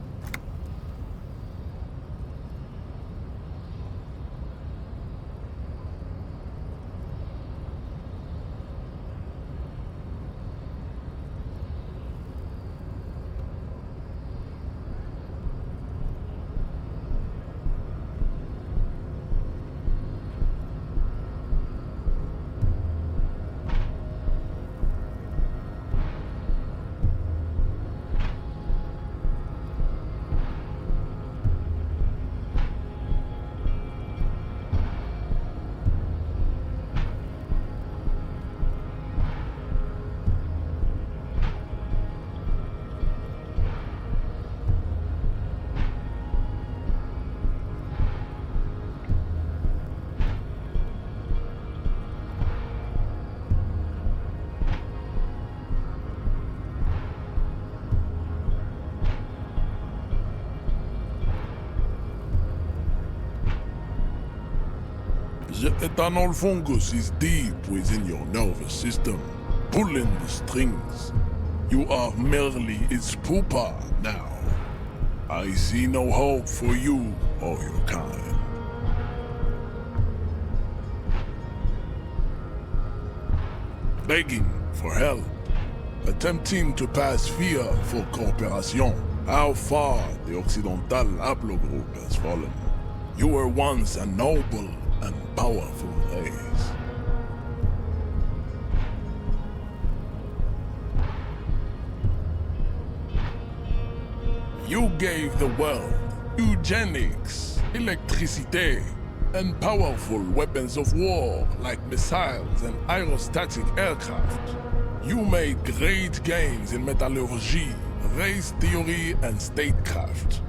The ethanol fungus is deep within your nervous system, pulling the strings. You are merely its pupa now. I see no hope for you or your kind. Begging for help, attempting to pass fear for cooperation. How far the Occidental Haplogroup has fallen. You were once a noble and powerful race. You gave the world eugenics, electricity, and powerful weapons of war like missiles and aerostatic aircraft. You made great gains in metallurgy, race theory, and statecraft.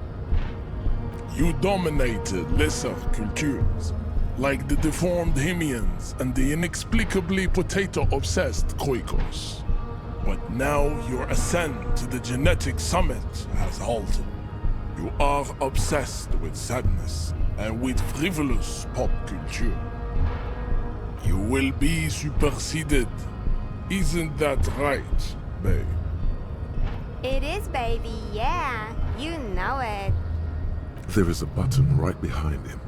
You dominated lesser cultures, like the deformed Hemians and the inexplicably potato-obsessed Khoikos. But now your ascent to the genetic summit has halted. You are obsessed with sadness and with frivolous pop culture. You will be superseded. Isn't that right, babe?
It is, baby, yeah. You know it.
There is a button right behind him,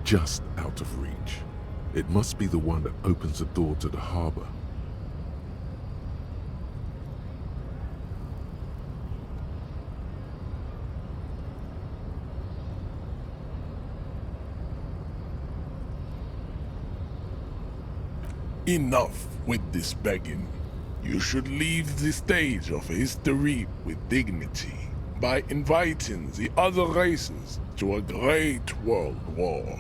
just out of reach. It must be the one that opens the door to the harbor.
Enough with this begging. You should leave the stage of history with dignity by inviting the other races to a great world war.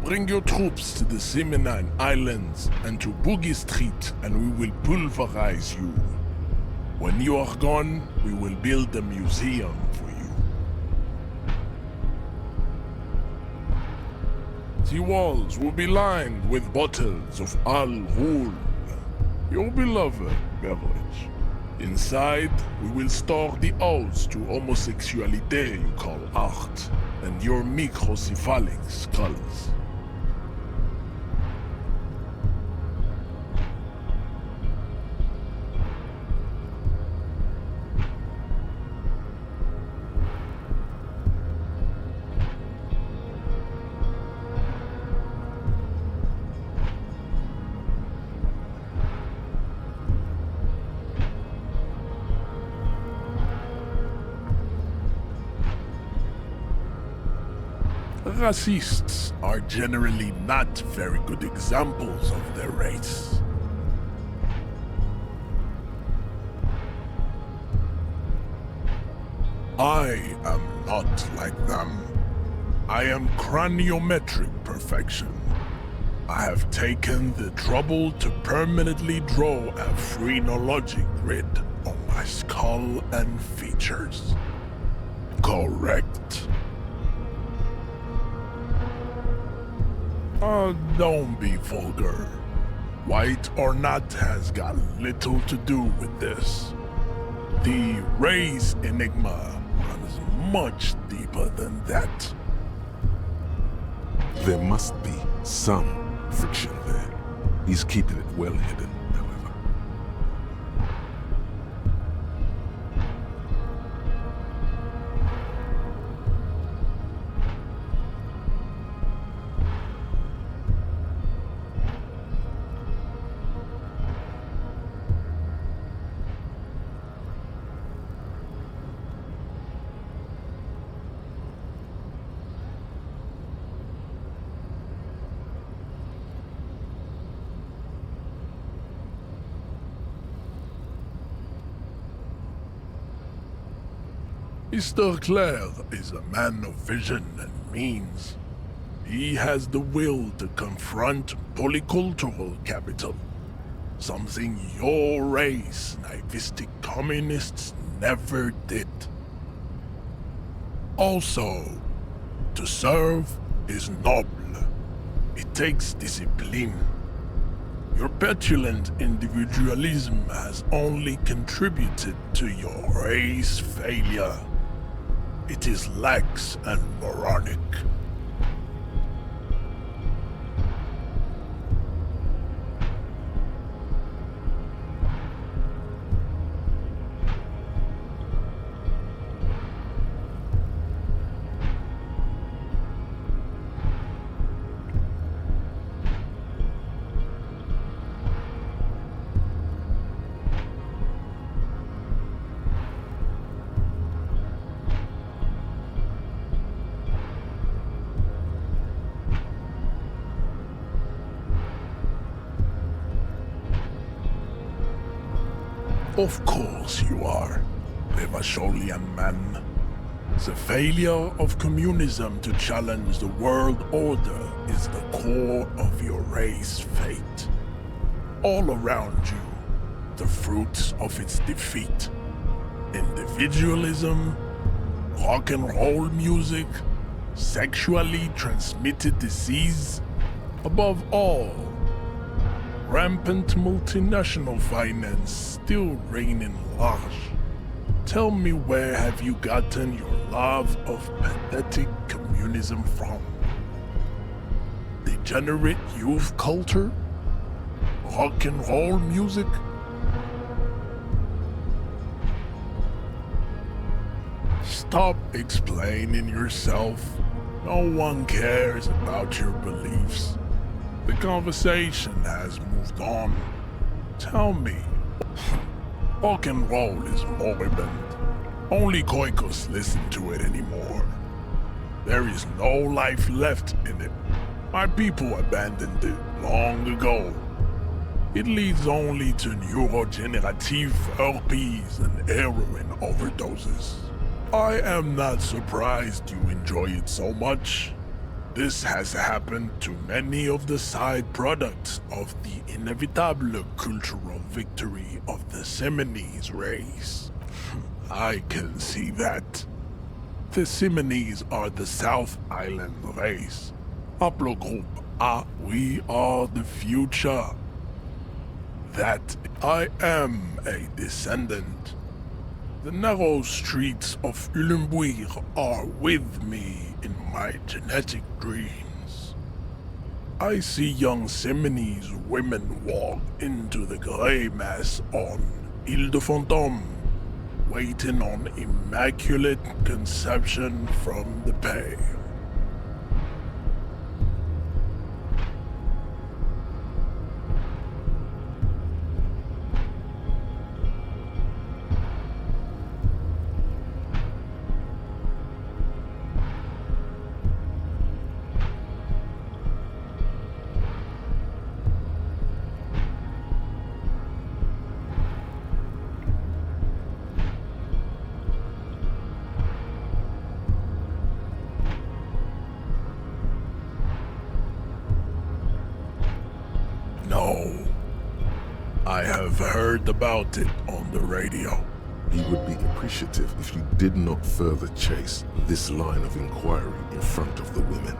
Bring your troops to the Seminine Islands and to Boogie Street, and we will pulverize you. When you are gone, we will build a museum for you. The walls will be lined with bottles of Al Ghul, your beloved beverage. Inside, we will store the odes to homosexuality you call art, and your microcephalic skulls. Racists are generally not very good examples of their race. I am not like them. I am craniometric perfection. I have taken the trouble to permanently draw a phrenologic grid on my skull and features. Correct. Don't be vulgar. White or not has got little to do with this. The race enigma runs much deeper than that.
There must be some friction there. He's keeping it well hidden, however.
Mr. Clare is a man of vision and means. He has the will to confront polycultural capital, something your race, naivistic communists, never did. Also, to serve is noble. It takes discipline. Your petulant individualism has only contributed to your race failure. It is lax and moronic. Of course you are, Levasholian man. The failure of communism to challenge the world order is the core of your race fate. All around you, the fruits of its defeat. Individualism, rock and roll music, sexually transmitted disease, above all, rampant multinational finance still reigning large. Tell me, where have you gotten your love of pathetic communism from? Degenerate youth culture? Rock and roll music? Stop explaining yourself. No one cares about your beliefs. The conversation has moved on. Tell me, rock and roll is moribund. Only Koikos listen to it anymore. There is no life left in it. My people abandoned it long ago. It leads only to neurodegenerative herpes and heroin overdoses. I am not surprised you enjoy it so much. This has happened to many of the side products of the inevitable cultural victory of the Seminoles race. I can see that. The Seminoles are the South Island race. Haplogroup A, we are the future. That I am a descendant. The narrow streets of Ulembuir are with me in my genetic dreams. I see young Seminoles women walk into the grey mass on Ile de Fantôme, waiting on immaculate conception from the pale. heard about it on the radio.
He would be appreciative if you did not further chase this line of inquiry in front of the women.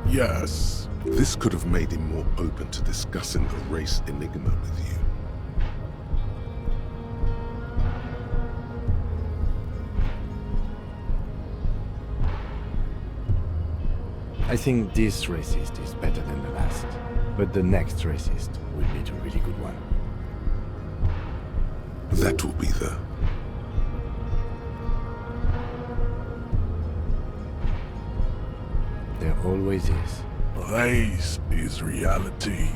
Yes.
This could have made him more open to discussing the race enigma with you.
I think this racist is better than the last, but the next racist will be a really good one.
That will be the...
There always is.
Race is reality.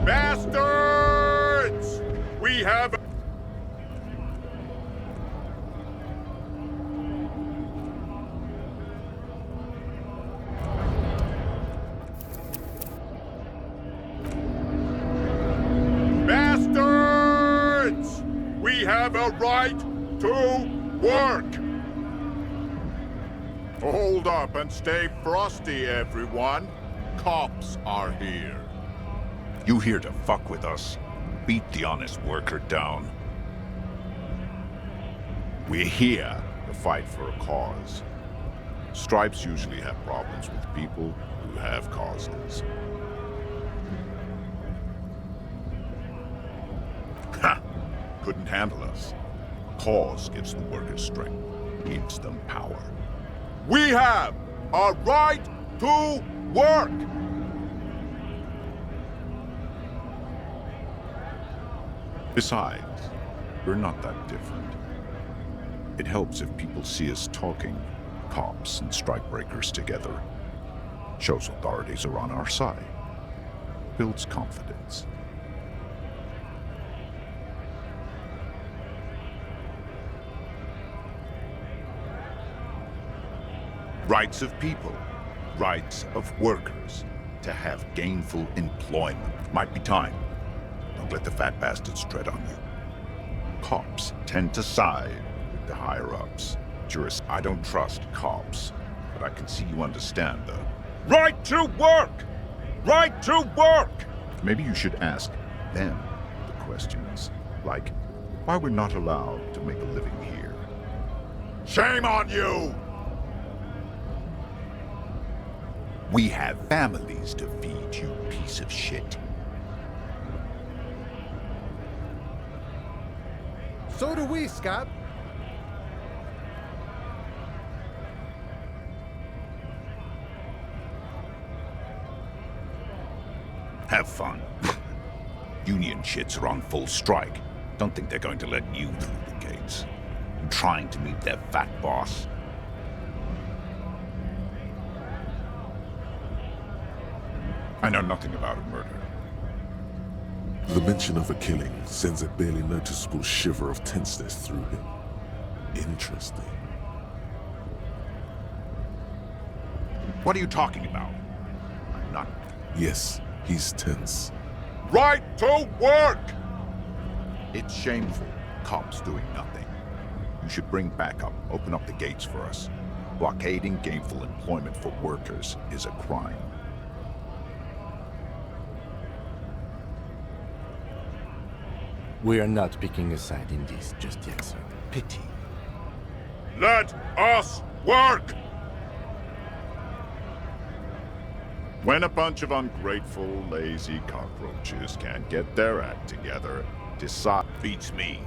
Bastards! We have... Bastards! We have a right to work! Hold up and stay frosty, everyone. Cops are here.
You here to fuck with us? Beat the honest worker down.
We're here to fight for a cause. Stripes usually have problems with people who have causes. Ha! Couldn't handle us. Cause gives the workers strength, gives them power. We have a right to work! Besides, we're not that different. It helps if people see us talking, cops and strikebreakers together. Shows authorities are on our side. Builds confidence. Rights of people, rights of workers, to have gainful employment. Might be time. Don't let the fat bastards tread on you. Cops tend to side with the higher-ups. Jurist, I don't trust cops, but I can see you understand the right to work! Right to work! Maybe you should ask them the questions, like why we're not allowed to make a living here. Shame on you! We have families to feed, you piece of shit.
So do we, Scott.
Have fun. Union shits are on full strike. Don't think they're going to let you through the gates. I'm trying to meet their fat boss.
I know nothing about a murder.
The mention of a killing sends a barely noticeable shiver of tenseness through him. Interesting.
What are you talking about? I'm not.
Yes, he's tense.
Right to work! It's shameful. Cops doing nothing. You should bring backup. Open up the gates for us. Blockading gainful employment for workers is a crime.
We are not picking a side in this just yet, sir.
Pity. Let us work! When a bunch of ungrateful, lazy cockroaches can't get their act together, decide...
Beats me.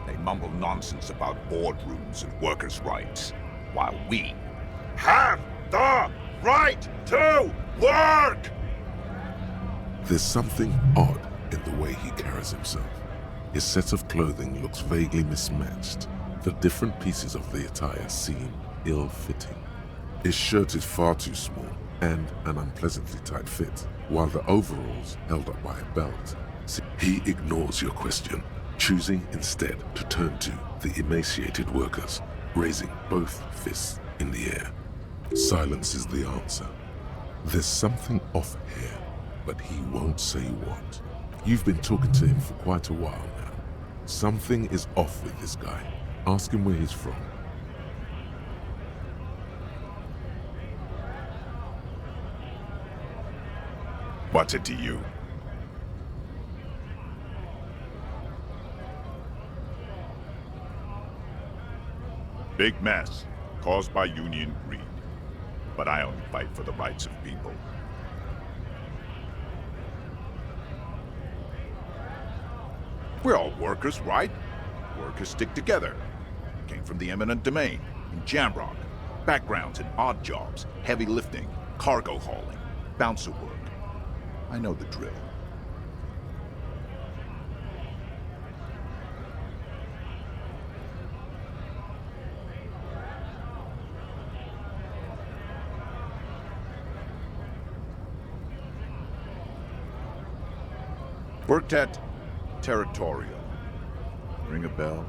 They mumble nonsense about boardrooms and workers' rights, while we
have the right to work!
There's something odd in the way he carries himself. His set of clothing looks vaguely mismatched. The different pieces of the attire seem ill-fitting. His shirt is far too small and an unpleasantly tight fit, while the overalls held up by a belt. He ignores your question, choosing instead to turn to the emaciated workers, raising both fists in the air. Silence is the answer. There's something off here, but he won't say what. You've been talking to him for quite a while now. Something is off with this guy. Ask him where he's from.
What's it to you? Big mess, caused by union greed. But I only fight for the rights of people. We're all workers, right? Workers stick together. Came from the eminent domain, in Jamrock. Backgrounds in odd jobs, heavy lifting, cargo hauling, bouncer work. I know the drill. Worked at Territorial. Ring a bell?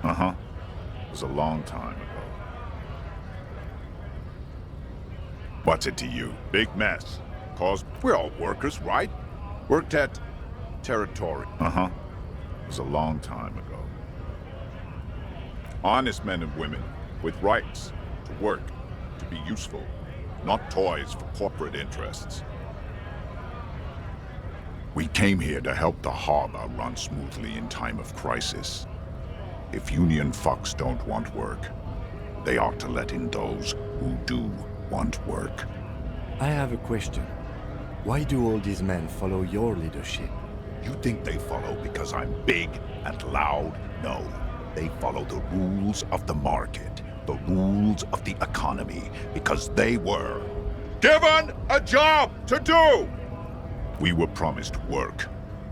Uh-huh. It was a long time ago. What's it to you? Big mess. Caused... We're all workers, right? Worked at Territorial. Uh-huh. It was a long time ago. Honest men and women with rights to work, to be useful, not toys for corporate interests. We came here to help the harbor run smoothly in time of crisis. If union fucks don't want work, they ought to let in those who do want work.
I have a question. Why do all these men follow your leadership?
You think they follow because I'm big and loud? No. They follow the rules of the market, the rules of the economy, because they were given a job to do! We were promised work.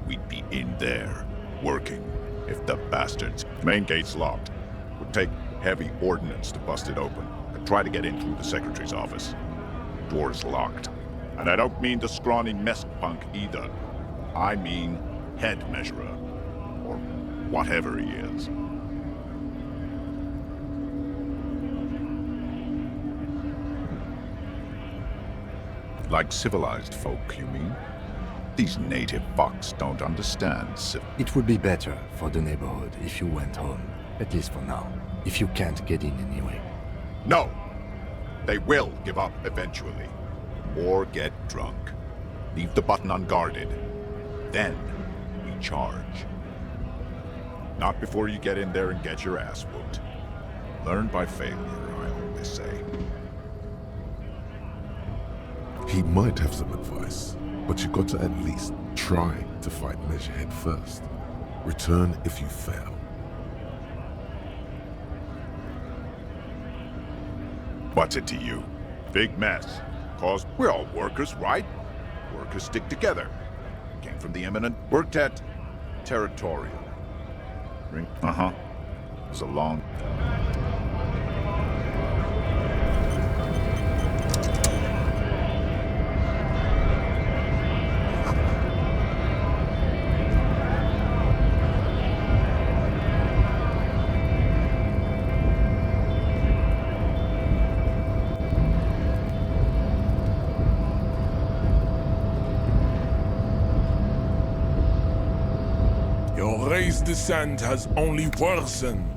We'd be in there, working. If the bastards, main gate's locked, would take heavy ordnance to bust it open and try to get in through the secretary's office. Door's locked. And I don't mean the scrawny mess punk either. I mean head measurer, or whatever he is. Like civilized folk, you mean? These native fucks don't understand
It would be better for the neighborhood if you went home, at least for now, if you can't get in anyway.
No! They will give up eventually. Or get drunk. Leave the button unguarded. Then we charge. Not before you get in there and get your ass whooped. Learn by failure, I always say.
He might have some advice, but you got to at least try to fight Measurehead first. Return if you fail.
What's it to you? Big mess. Cause we're all workers, right? Workers stick together. Came from the eminent... Worked at Territorial. Ring... Uh-huh. It was a long...
Your race descent has only worsened.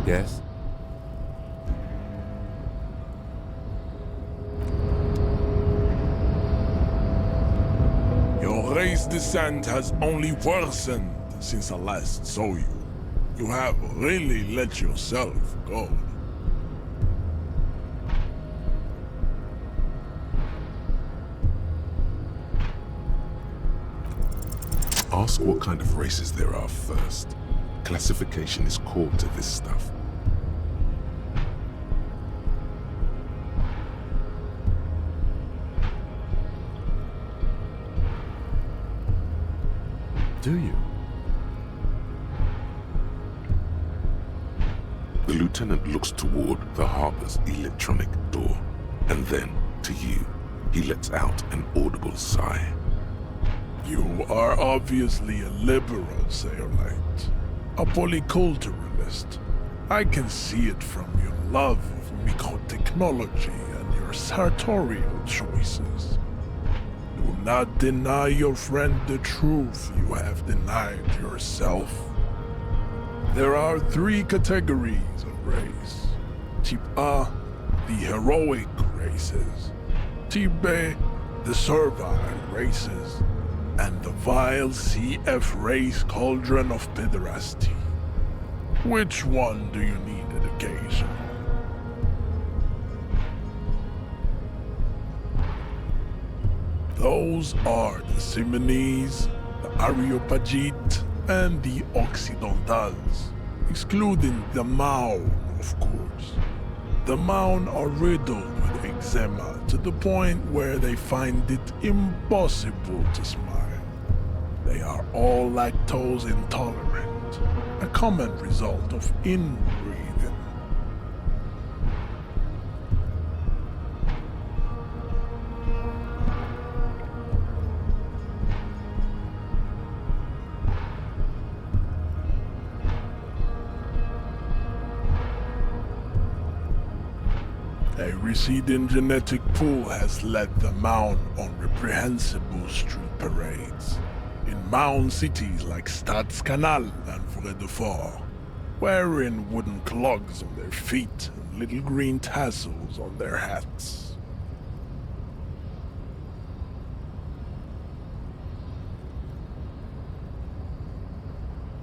Yes?
Your race descent has only worsened since I last saw you. You have really let yourself go.
Ask what kind of races there are first. classification is core to this stuff.
Do you?
The lieutenant looks toward the harbor's electronic door, and then, to you, he lets out an audible sigh.
You are obviously a liberal, Sayerlight. A polyculturalist. I can see it from your love of microtechnology and your sartorial choices. Do not deny your friend the truth you have denied yourself. There are 3 categories of race. Type A, the heroic races. Type B, the servile races. And the vile CF race cauldron of pederasty. Which one do you need education on? Those are the Simonese, the Areopagite, and the Occidentals, excluding the Maun, of course. The Maun are riddled with eczema to the point where they find it impossible to smile. They are all lactose intolerant, a common result of inbreeding. A receding genetic pool has led the Maun on reprehensible street parades. In Maun cities like Stadskanal and Vredefort, wearing wooden clogs on their feet and little green tassels on their hats.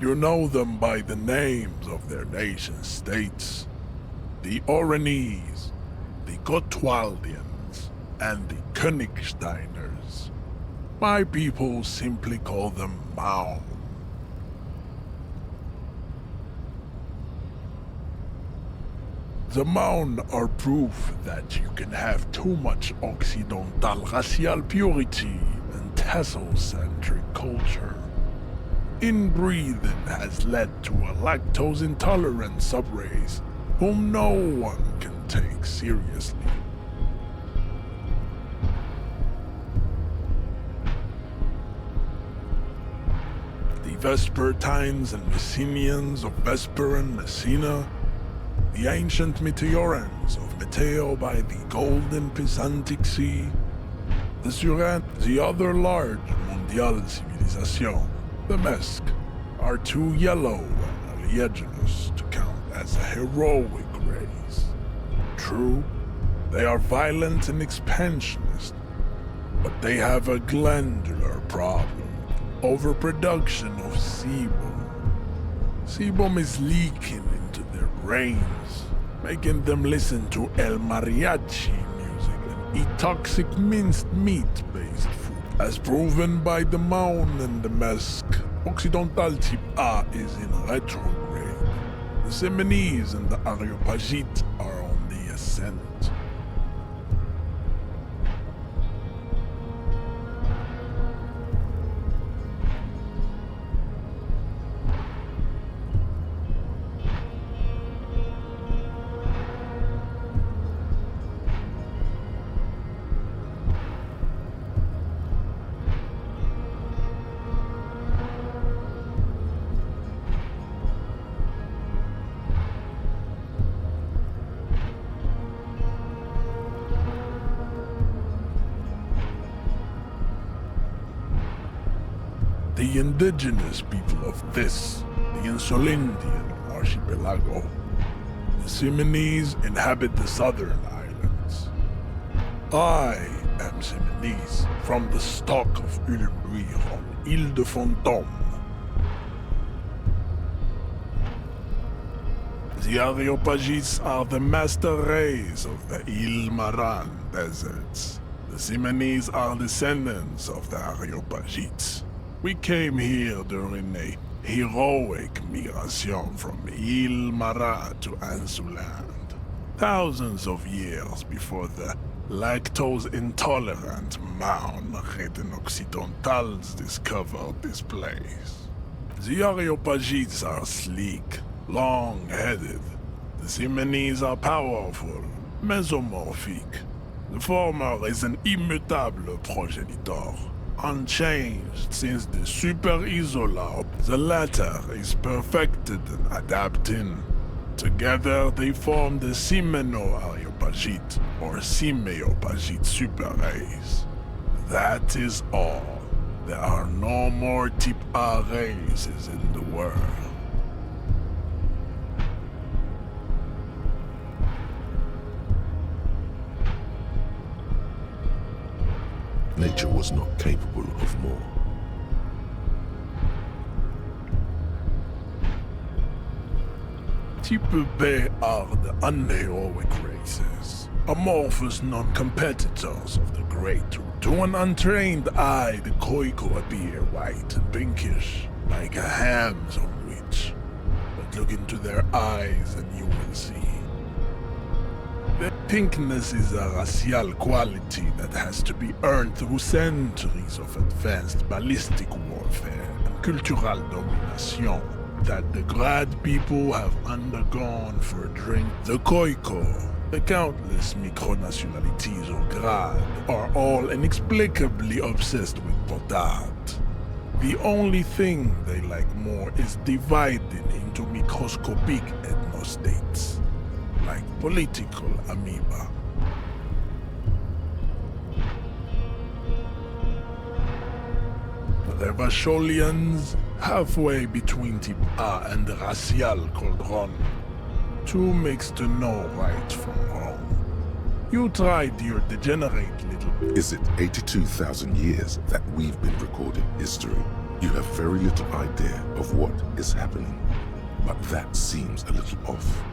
You know them by the names of their nation-states. The Oranese, the Gotwaldians, and the Königsteiners. My people simply call them Maun. The Maun are proof that you can have too much Occidental racial purity and tassel-centric culture. Inbreeding has led to a lactose-intolerant subrace whom no one can take seriously. The Vespertines and Messenians of Vesper and Messina, the ancient Meteorans of Meteo by the Golden Pisantic Sea, the Surat, the other large Mondial civilization, the Mesk, are too yellow and oleaginous to count as a heroic race. True, they are violent and expansionist, but they have a glandular problem, overproduction of sebum. Sebum is leaking into their brains, making them listen to El Mariachi music and eat toxic minced meat-based food. As proven by the Maun and the Mesk, Occidental Type A is in retrograde. The Simonese and the Areopagite are on the ascent. The indigenous people of this, the Insulindian archipelago. The Simonese inhabit the southern islands. I am Simonese, from the stock of Ulembuir on Ile de Fantôme. The Areopagites are the master race of the Ile Maran deserts. The Simonese are descendants of the Areopagites. We came here during a heroic migration from Ile Marat to Ansuland, thousands of years before the lactose-intolerant Marne-Reden Occidentals discovered this place. The Areopagites are sleek, long-headed. The Simonese are powerful, mesomorphic. The former is an immutable progenitor, unchanged since the Super Isola. The latter is perfected and adapting. Together they form the Simeno-Areopagite or Simeopagite super race. That is all. There are no more type A races in the world.
Nature was not capable of more.
Type B are the unheroic races, amorphous non-competitors of the great. To an untrained eye, the Koiko appear white and pinkish, like a ham sandwich. But look into their eyes and you will see. Their pinkness is a racial quality that has to be earned through centuries of advanced ballistic warfare and cultural domination that the Grad people have undergone for drink. The Koiko, the countless micronationalities of Grad, are all inexplicably obsessed with potard. The only thing they like more is dividing into microscopic ethnostates, like political amoeba. The Vacholians, halfway between type A and the racial cauldron. Two makes to know right from wrong. You tried your degenerate little...
Is it 82,000 years that we've been recording history? You have very little idea of what is happening, but that seems a little off.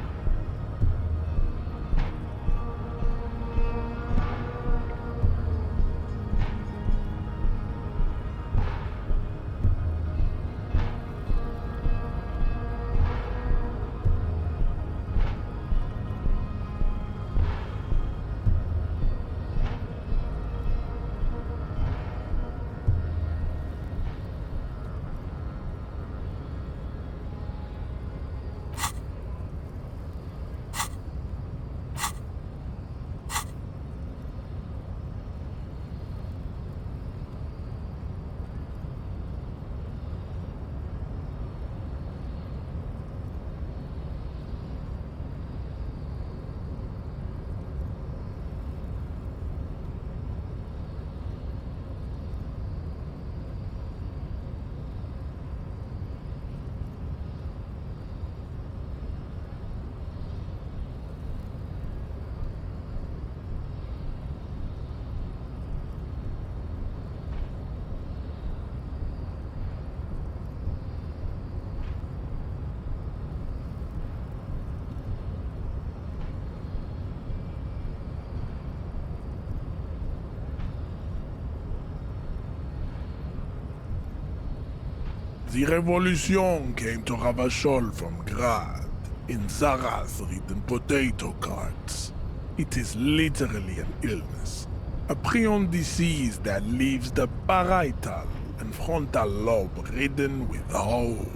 The revolution came to Ravachol from Grad, in Zarath-ridden potato carts. It is literally an illness, a prion disease that leaves the parietal and frontal lobe ridden with holes.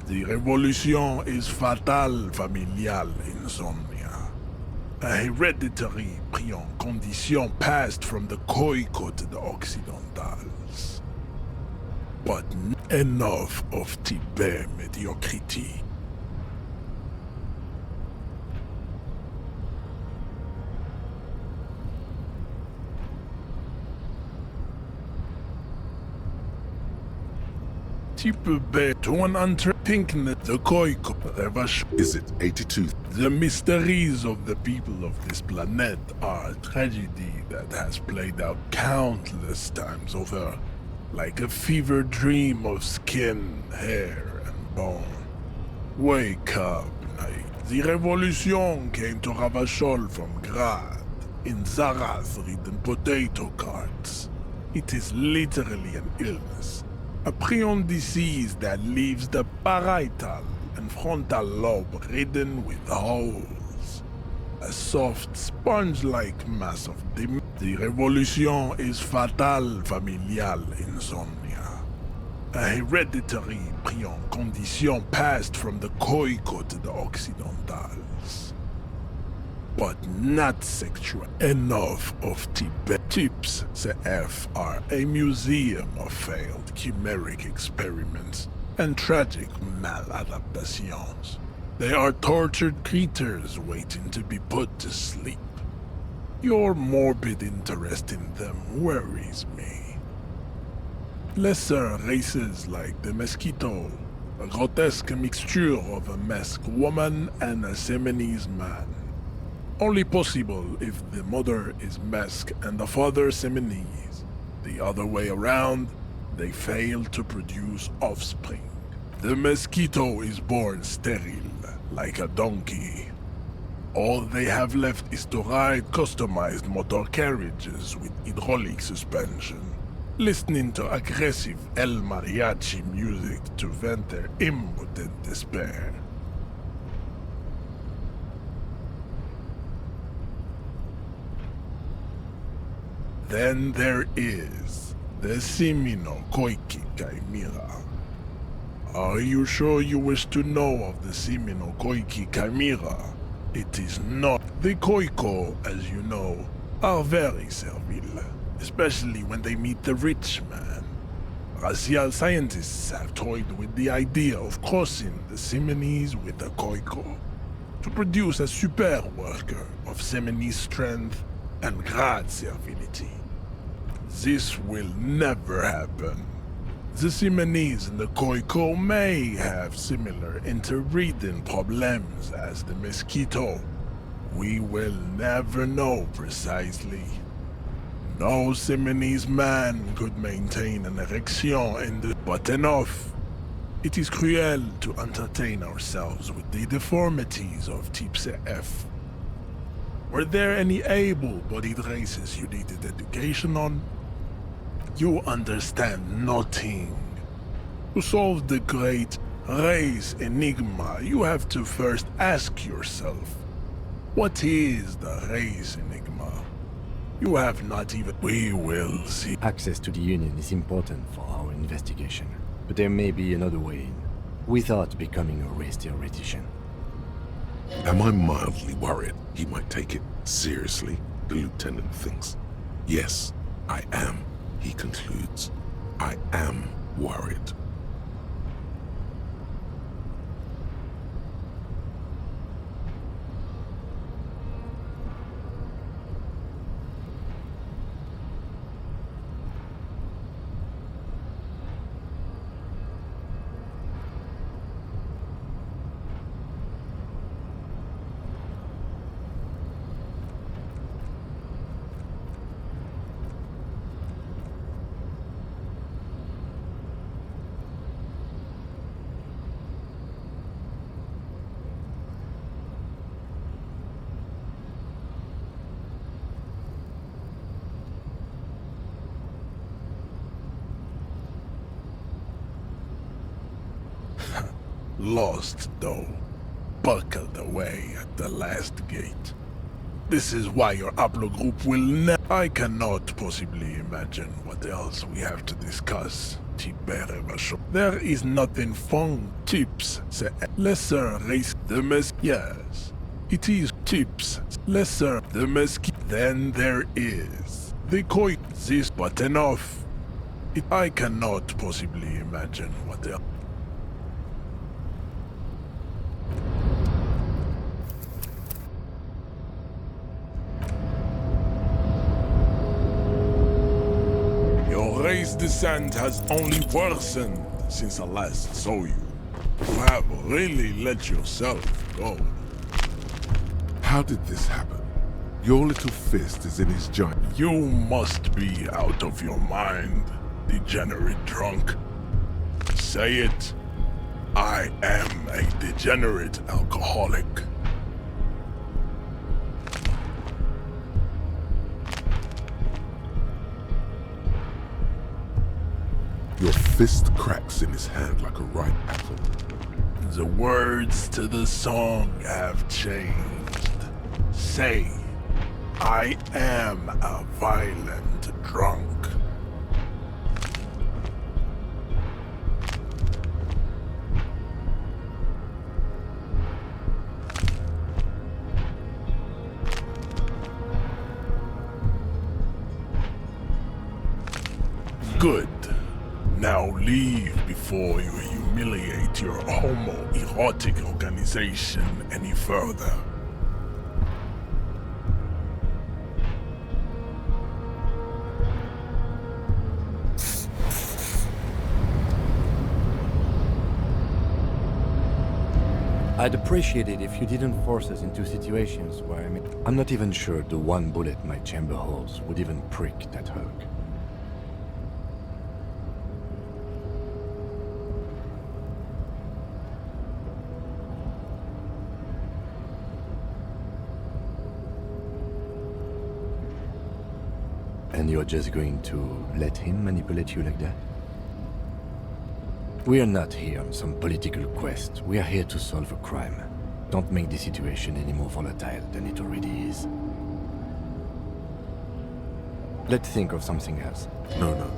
The revolution is fatal familial insomnia, a hereditary prion condition passed from the Koiko to the Occidentals. But enough of Tibet mediocrity. Type B to an unpinknet the Koiko Revash.
Is it 82?
The mysteries of the people of this planet are a tragedy that has played out countless times over. Like a fever dream of skin, hair, and bone. Wake up, night. The revolution came to Ravachol from Grad, in Zarath-ridden potato carts. It is literally an illness, A prion disease that leaves the parietal and frontal lobe ridden with holes. A soft, sponge-like mass of The revolution is fatal familial insomnia. A hereditary prion condition passed from the Khoico to the Occidentals. But not sexual. Enough of Tibet. Tips CF are a museum of failed chimeric experiments and tragic maladaptations. They are tortured creatures waiting to be put to sleep. Your morbid interest in them worries me. Lesser races like the mosquito, a grotesque mixture of a masked woman and a Seminese man. Only possible if the mother is masked and the father Seminese. The other way around, they fail to produce offspring. The mosquito is born sterile, like a donkey. All they have left is to ride customized motor carriages with hydraulic suspension, listening to aggressive El Mariachi music to vent their impotent despair. Then there is the Simino Koiki Chimera. Are you sure you wish to know of the Simino Koiki Chimera? It is not. The Khoico, as you know, are very servile, especially when they meet the rich man. Racial scientists have toyed with the idea of crossing the Seminese with the Khoico to produce a super worker of Seminese strength and great servility. This will never happen. The Seminese and the Khoico may have similar interbreeding problems as the mosquito. We will never know precisely. No Seminese man could maintain an erection in the... But enough. It is cruel to entertain ourselves with the deformities of Type CF. Were there any able-bodied races you needed education on? You understand nothing. To solve the great race enigma, you have to first ask yourself, what is the race enigma? You have not even... We will see.
Access to the Union is important for our investigation, but there may be another way in, without becoming a race theoretician.
Am I mildly worried he might take it seriously, the lieutenant thinks? Yes, I am, he concludes. I am worried.
Lost, though, buckled away at the last gate. This is why your haplogroup will never... I cannot possibly imagine what else we have to discuss. There is nothing fun. Tips, say lesser race. The yes, it is tips. Lesser the mosquito. Then there is the koi. This, but enough. I cannot possibly imagine what else. Race descent has only worsened since I last saw you. You have really let yourself go.
How did this happen? Your little fist is in his giant...
You must be out of your mind, degenerate drunk. Say it. I am a degenerate alcoholic.
Your fist cracks in his hand like a ripe apple.
The words to the song have changed. Say, I am a violent drunk. Good. Now leave before you humiliate your homoerotic organization any further.
I'd appreciate it if you didn't force us into situations where I'm not even sure the one bullet my chamber holds would even prick that hug. And you're just going to let him manipulate you like that? We are not here on some political quest. We are here to solve a crime. Don't make the situation any more volatile than it already is. Let's think of something else.
No.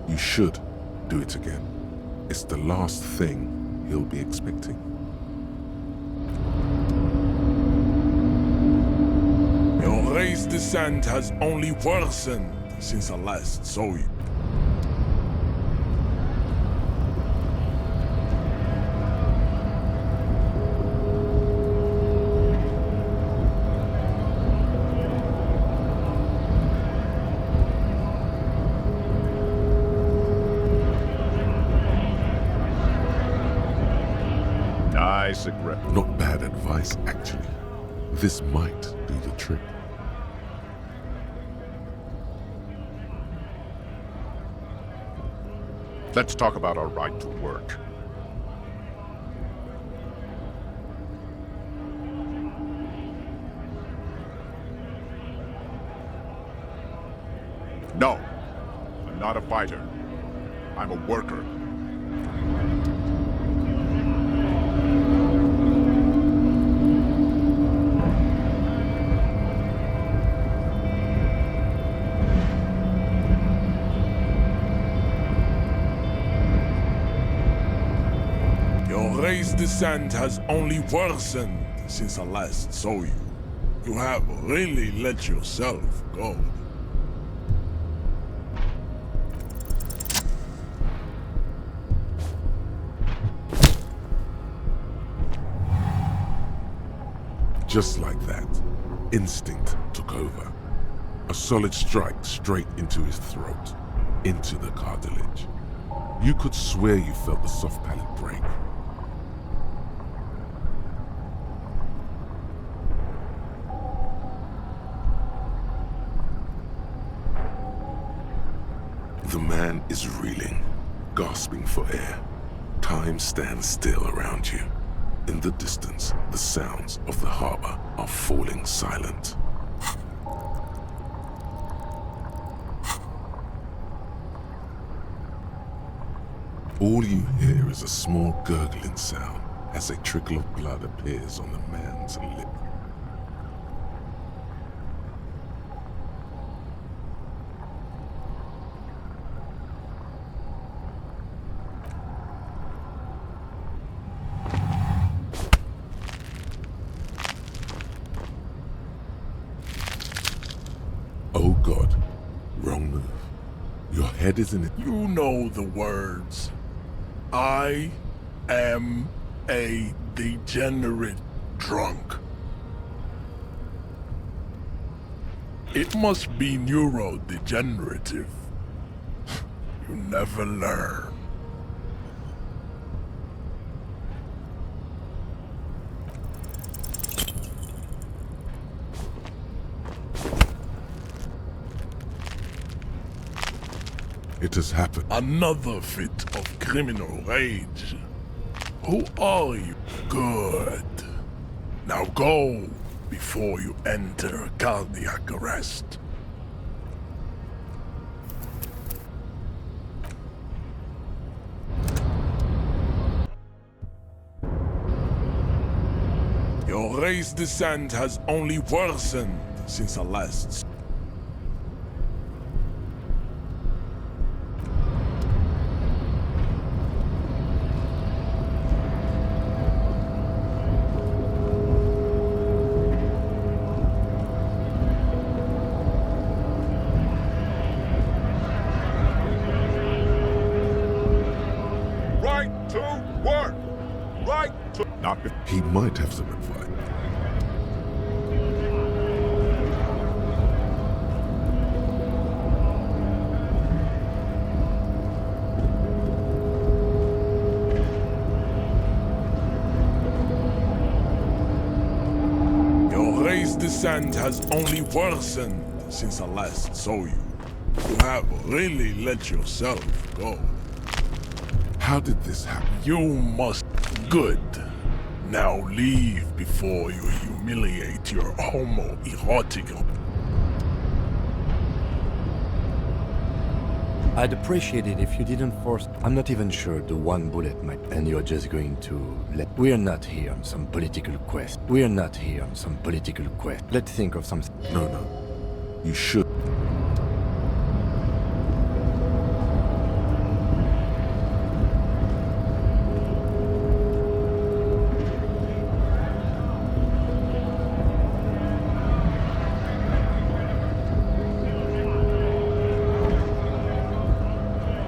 You should do it again. It's the last thing he'll be expecting.
Your race descent has only worsened since I last saw you.
Not bad advice, actually. This might do the trick.
Let's talk about our right to work. No, I'm not a fighter. I'm a worker.
Race descent has only worsened since I last saw you. You have really let yourself go.
Just like that, instinct took over. A solid strike straight into his throat, into the cartilage. You could swear you felt the soft palate break. The man is reeling, gasping for air. Time stands still around you. In the distance, the sounds of the harbor are falling silent. All you hear is a small gurgling sound as a trickle of blood appears on the man's lip. Oh God, wrong move. Your head is in it.
You know the words. I am a degenerate drunk. It must be neurodegenerative. You never learn.
It has happened.
Another fit of criminal rage. Who are you? Good. Now go before you enter cardiac arrest. race descent has only worsened since I last.
Right to work! Right to... Not if
He might have some advice.
Your race descent has only worsened since I last saw you. You have really let yourself go.
How did this happen?
You must... Good. Now leave before you humiliate your homoerotic...
I'd appreciate it if you didn't force... I'm not even sure the one bullet might... And you're just going to let... We're not here on some political quest. We're not here on some political quest. Let's think of something...
No. You should.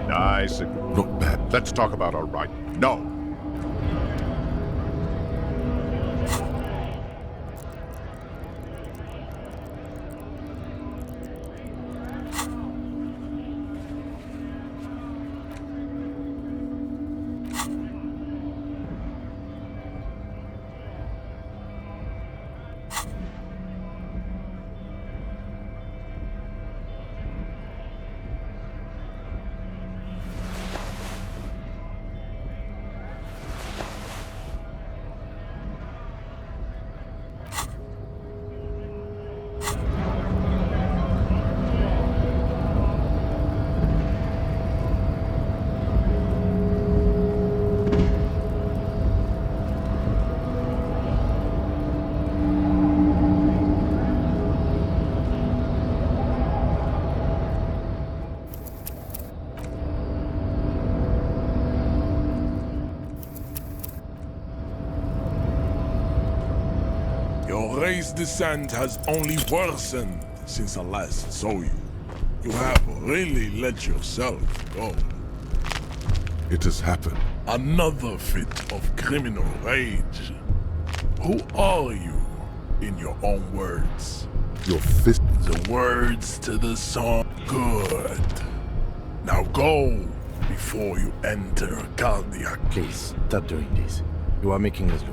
Nice.
Not bad.
Let's talk about our right. No.
Your race descent has only worsened since I last saw you. You have really let yourself go.
It has happened.
Another fit of criminal rage. Who are you, in your own words?
Your fist.
The words to the song. Good. Now go before you enter cardiac.
Please, stop doing this. You are making us look...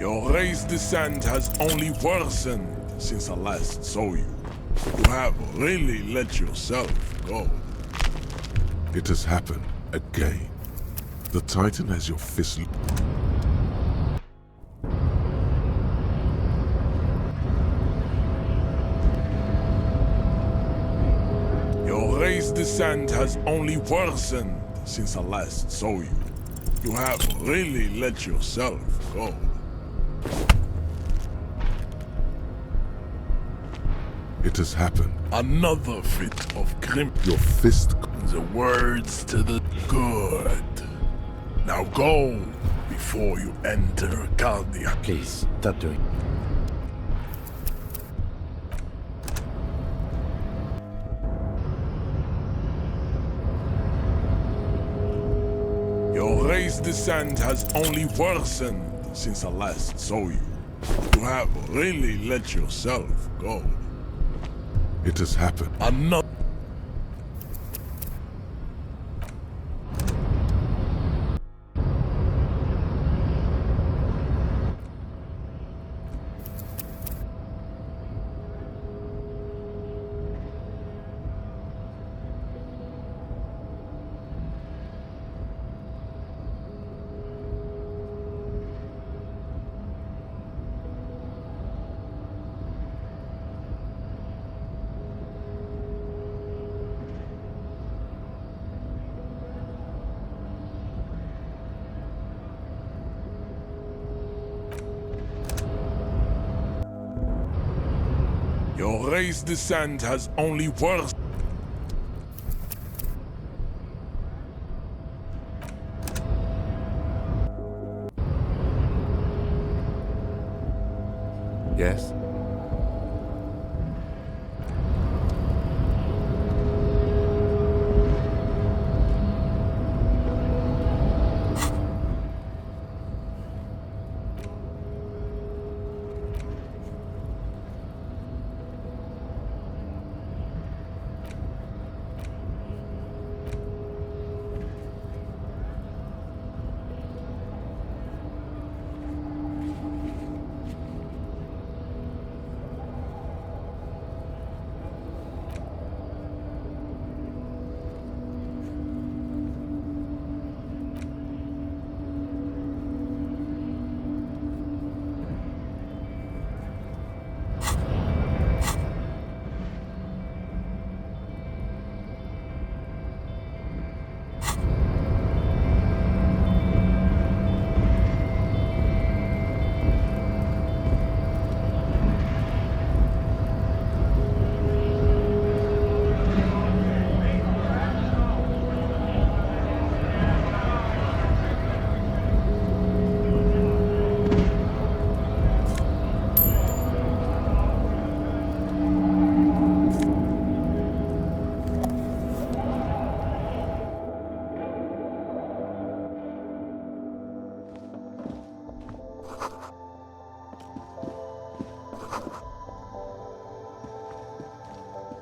Your race descent has only worsened since I last saw you. You have really let yourself go.
It has happened again. The Titan has your fist.
Your race descent has only worsened since I last saw you. You have really let yourself go.
It has happened.
Another fit of crimp.
Your fist.
The words to the good. Now go before you enter cardiac.
Please, stop doing...
Your race descent has only worsened since I last saw you. You have really let yourself go.
It has happened.
Another. Your race descent has only worse.
Yes?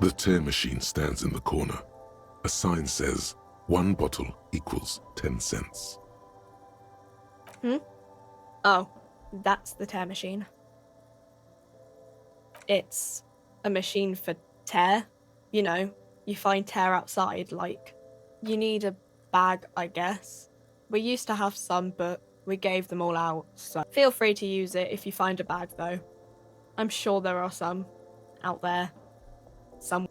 The tear machine stands in the corner. A sign says, 1 bottle equals 10 cents.
Oh, that's the tear machine. It's a machine for tear. You know, you find tear outside, like, you need a bag, I guess. We used to have some, but we gave them all out, so feel free to use it if you find a bag, though. I'm sure there are some out there. Some.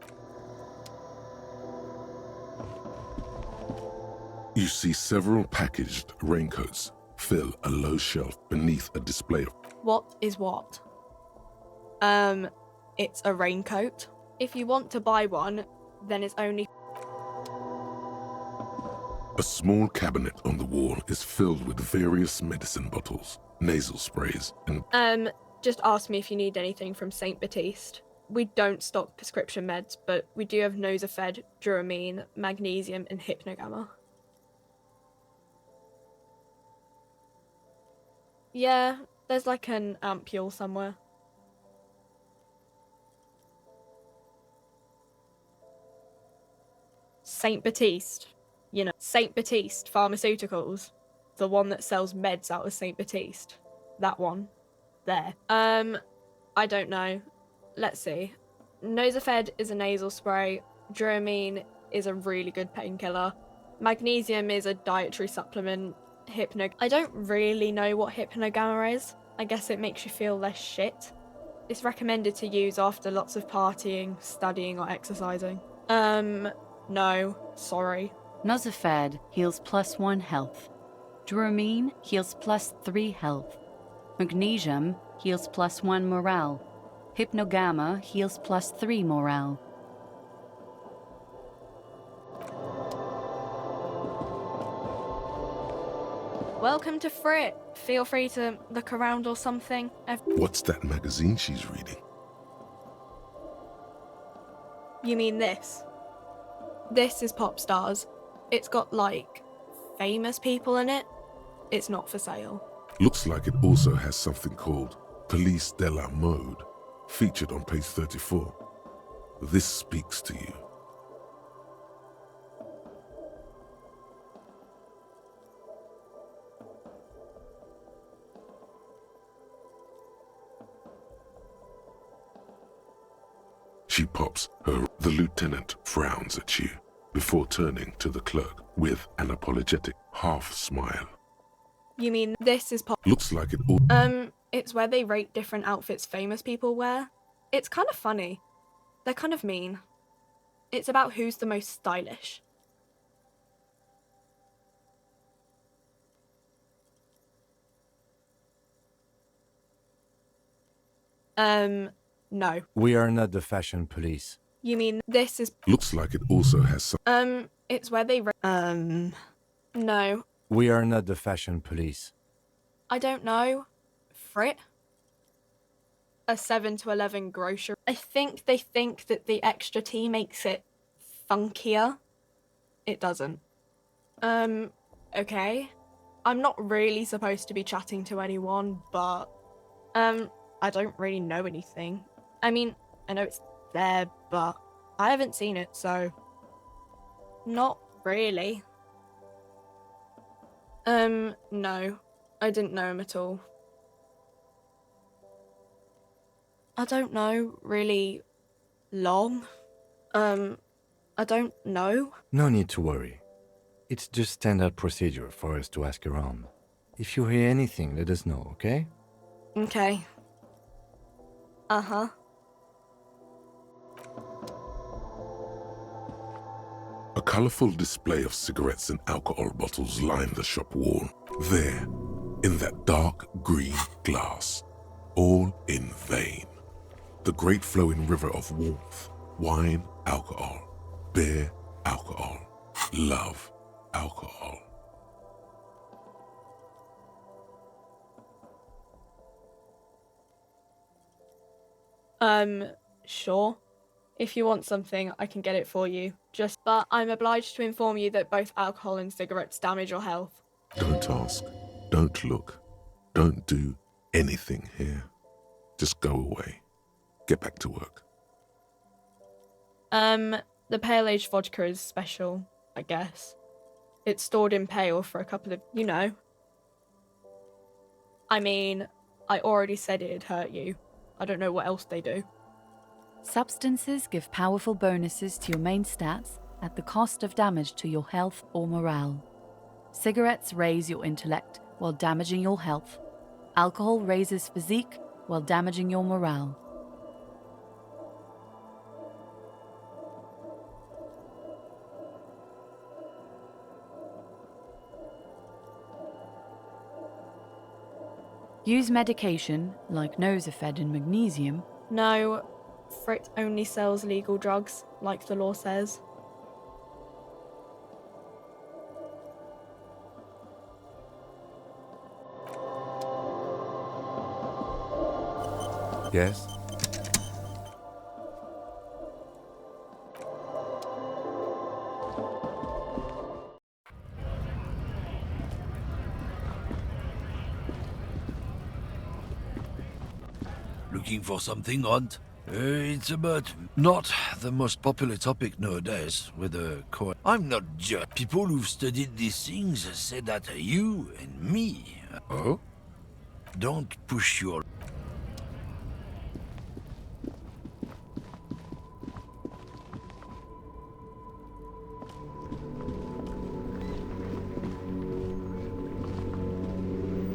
You see several packaged raincoats fill a low shelf beneath a display of...
What is what? It's a raincoat. If you want to buy one, then it's only...
A small cabinet on the wall is filled with various medicine bottles, nasal sprays, and...
Just ask me if you need anything from St. Baptiste. We don't stock prescription meds, but we do have Nosafed, Duramine, magnesium, and Hypnogamma. Yeah, there's like an ampule somewhere. St. Baptiste. You know, St. Baptiste Pharmaceuticals. The one that sells meds out of St. Baptiste. That one. There. I don't know. Let's see. Nosafed is a nasal spray. Duramine is a really good painkiller. Magnesium is a dietary supplement. I don't really know what Hypnogamma is. I guess it makes you feel less shit. It's recommended to use after lots of partying, studying, or exercising. No, sorry.
Nosafed heals +1 health. Duramine heals +3 health. Magnesium heals +1 morale. Hypnogamma heals +3 morale.
Welcome to Frit. Feel free to look around or something.
What's that magazine she's reading?
You mean this? This is Pop Stars. It's got, like, famous people in it. It's not for sale.
Looks like it also has something called Police de la Mode, featured on page 34. This speaks to you. She pops her. The lieutenant frowns at you before turning to the clerk with an apologetic half smile.
You mean this is Pop...
Looks like it all...
It's where they rate different outfits famous people wear. It's kind of funny. They're kind of mean. It's about who's the most stylish. No.
We are not the fashion police.
You mean this is...
Looks like it also has some...
It's where they... No.
We are not the fashion police.
I don't know. Frit? A 7 to 11 grocery. I think they think that the extra T makes it funkier. It doesn't. Okay. I'm not really supposed to be chatting to anyone, but, I don't really know anything. I mean, I know it's there, but I haven't seen it, so... Not really. No. I didn't know him at all. I don't know, really long. I don't know.
No need to worry. It's just standard procedure for us to ask around. If you hear anything, let us know, okay?
Okay. Uh-huh.
A colourful display of cigarettes and alcohol bottles lined the shop wall. There, in that dark green glass, all in vain. The great flowing river of warmth, wine, alcohol, beer, alcohol, love, alcohol.
Sure. If you want something, I can get it for you. But I'm obliged to inform you that both alcohol and cigarettes damage your health.
Don't ask, don't look, don't do anything here. Just go away. Get back to work.
The pale age vodka is special, I guess. It's stored in pale for a couple of, you know. I mean, I already said it'd hurt you. I don't know what else they do.
Substances give powerful bonuses to your main stats at the cost of damage to your health or morale. Cigarettes raise your intellect while damaging your health. Alcohol raises physique while damaging your morale. Use medication, like Nosifed and magnesium.
No, Frit only sells legal drugs, like the law says.
Yes?
Looking for something, Aunt? It's about not the most popular topic nowadays with the coin. I'm not just. People who've studied these things say that you and me...
Oh?
Don't push your...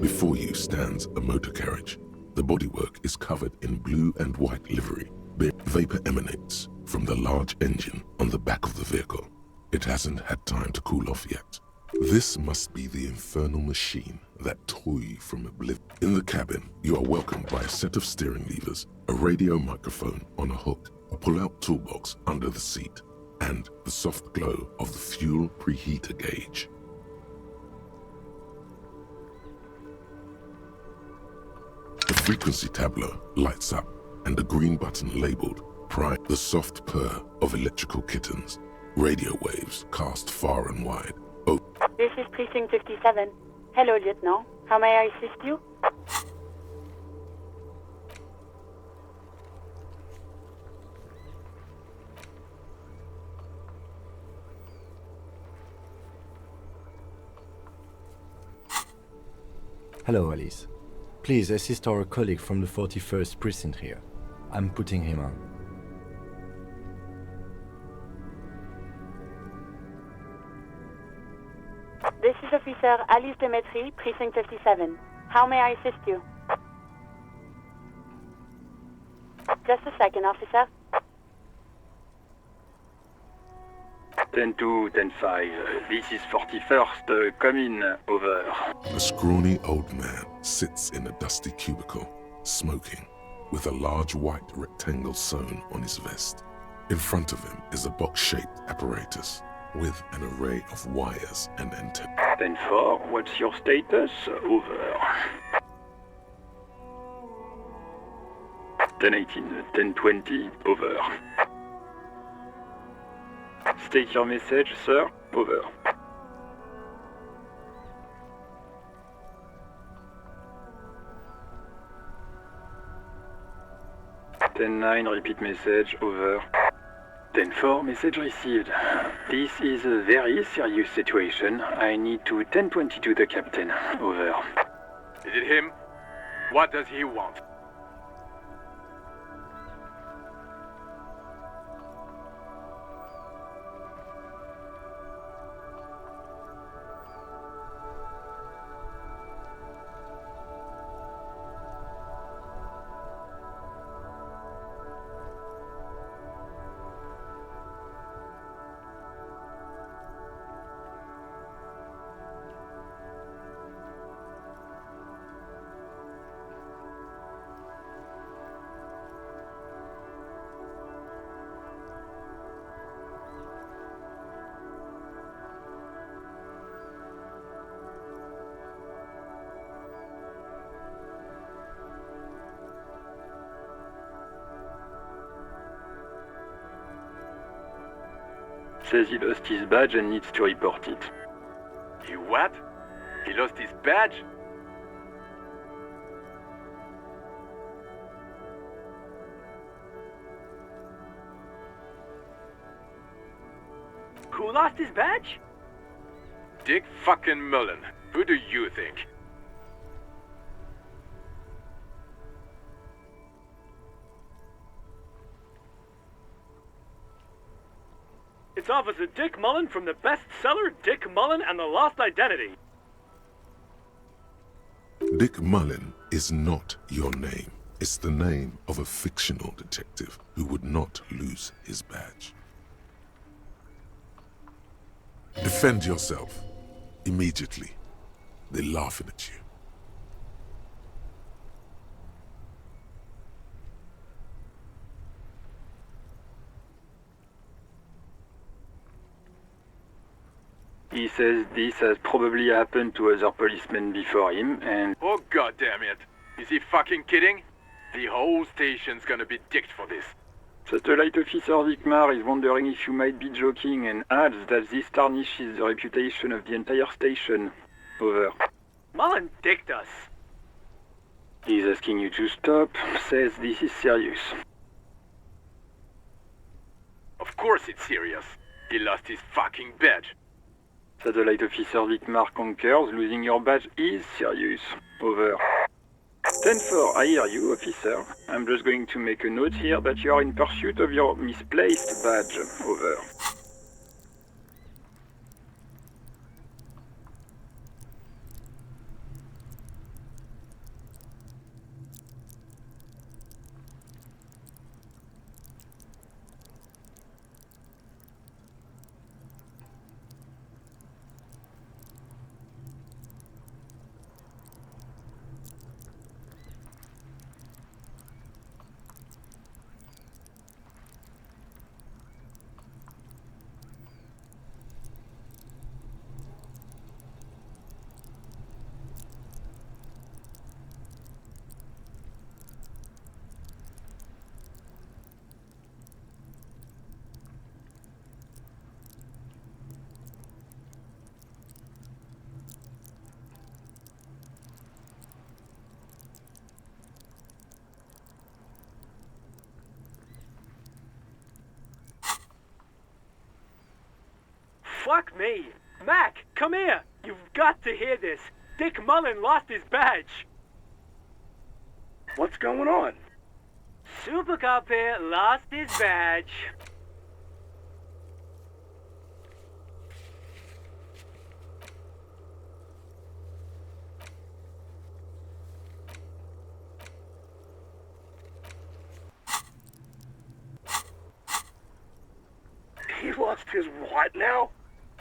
Before you stands a motor carriage. The bodywork is covered in blue and white livery. Vapor emanates from the large engine on the back of the vehicle. It hasn't had time to cool off yet. This must be the infernal machine that tore you from oblivion. In the cabin, you are welcomed by a set of steering levers, a radio microphone on a hook, a pull-out toolbox under the seat, and the soft glow of the fuel preheater gauge. The frequency tableau lights up, and a green button labeled Prime. The soft purr of electrical kittens. Radio waves cast far and wide. Oh.
This is Precinct 57. Hello, Lieutenant. How may I assist you?
Hello, Alice. Please assist our colleague from the 41st Precinct here. I'm putting him on.
This is Officer Alice Demetri, Precinct 57. How may I assist you? Just a second, officer.
10-2, 10-5. This is 41st. Come in. Over.
A scrawny old man sits in a dusty cubicle, smoking, with a large white rectangle sewn on his vest. In front of him is a box-shaped apparatus with an array of wires and antennae.
10-4, what's your status? Over. 10-18, 10-20, over. State your message, sir. Over. 10-9, repeat message. Over. 10-4, message received. This is a very serious situation. I need to 10-22 the captain. Over.
Is it him? What does he want?
Says he lost his badge and needs to report it.
He what? He lost his badge?
Who lost his badge?
Dick fucking Mullen. Who do you think?
It's Officer Dick Mullen from the bestseller Dick Mullen and the Lost Identity.
Dick Mullen is not your name. It's the name of a fictional detective who would not lose his badge. Defend yourself. Immediately. They're laughing at you.
He says this has probably happened to other policemen before him, and...
Oh god damn it! Is he fucking kidding? The whole station's gonna be dicked for this.
Satellite Officer Vikmar is wondering if you might be joking and adds that this tarnishes the reputation of the entire station. Over.
Mullen dicked us.
He's asking you to stop, says this is serious.
Of course it's serious. He lost his fucking badge.
Satellite Officer Vikmar concurs, losing your badge is serious. Over. 10-4, I hear you, officer. I'm just going to make a note here that you are in pursuit of your misplaced badge. Over.
Fuck me. Mac, come here. You've got to hear this. Dick Mullen lost his badge.
What's going on?
Super Cop here lost his badge.
He lost his what now?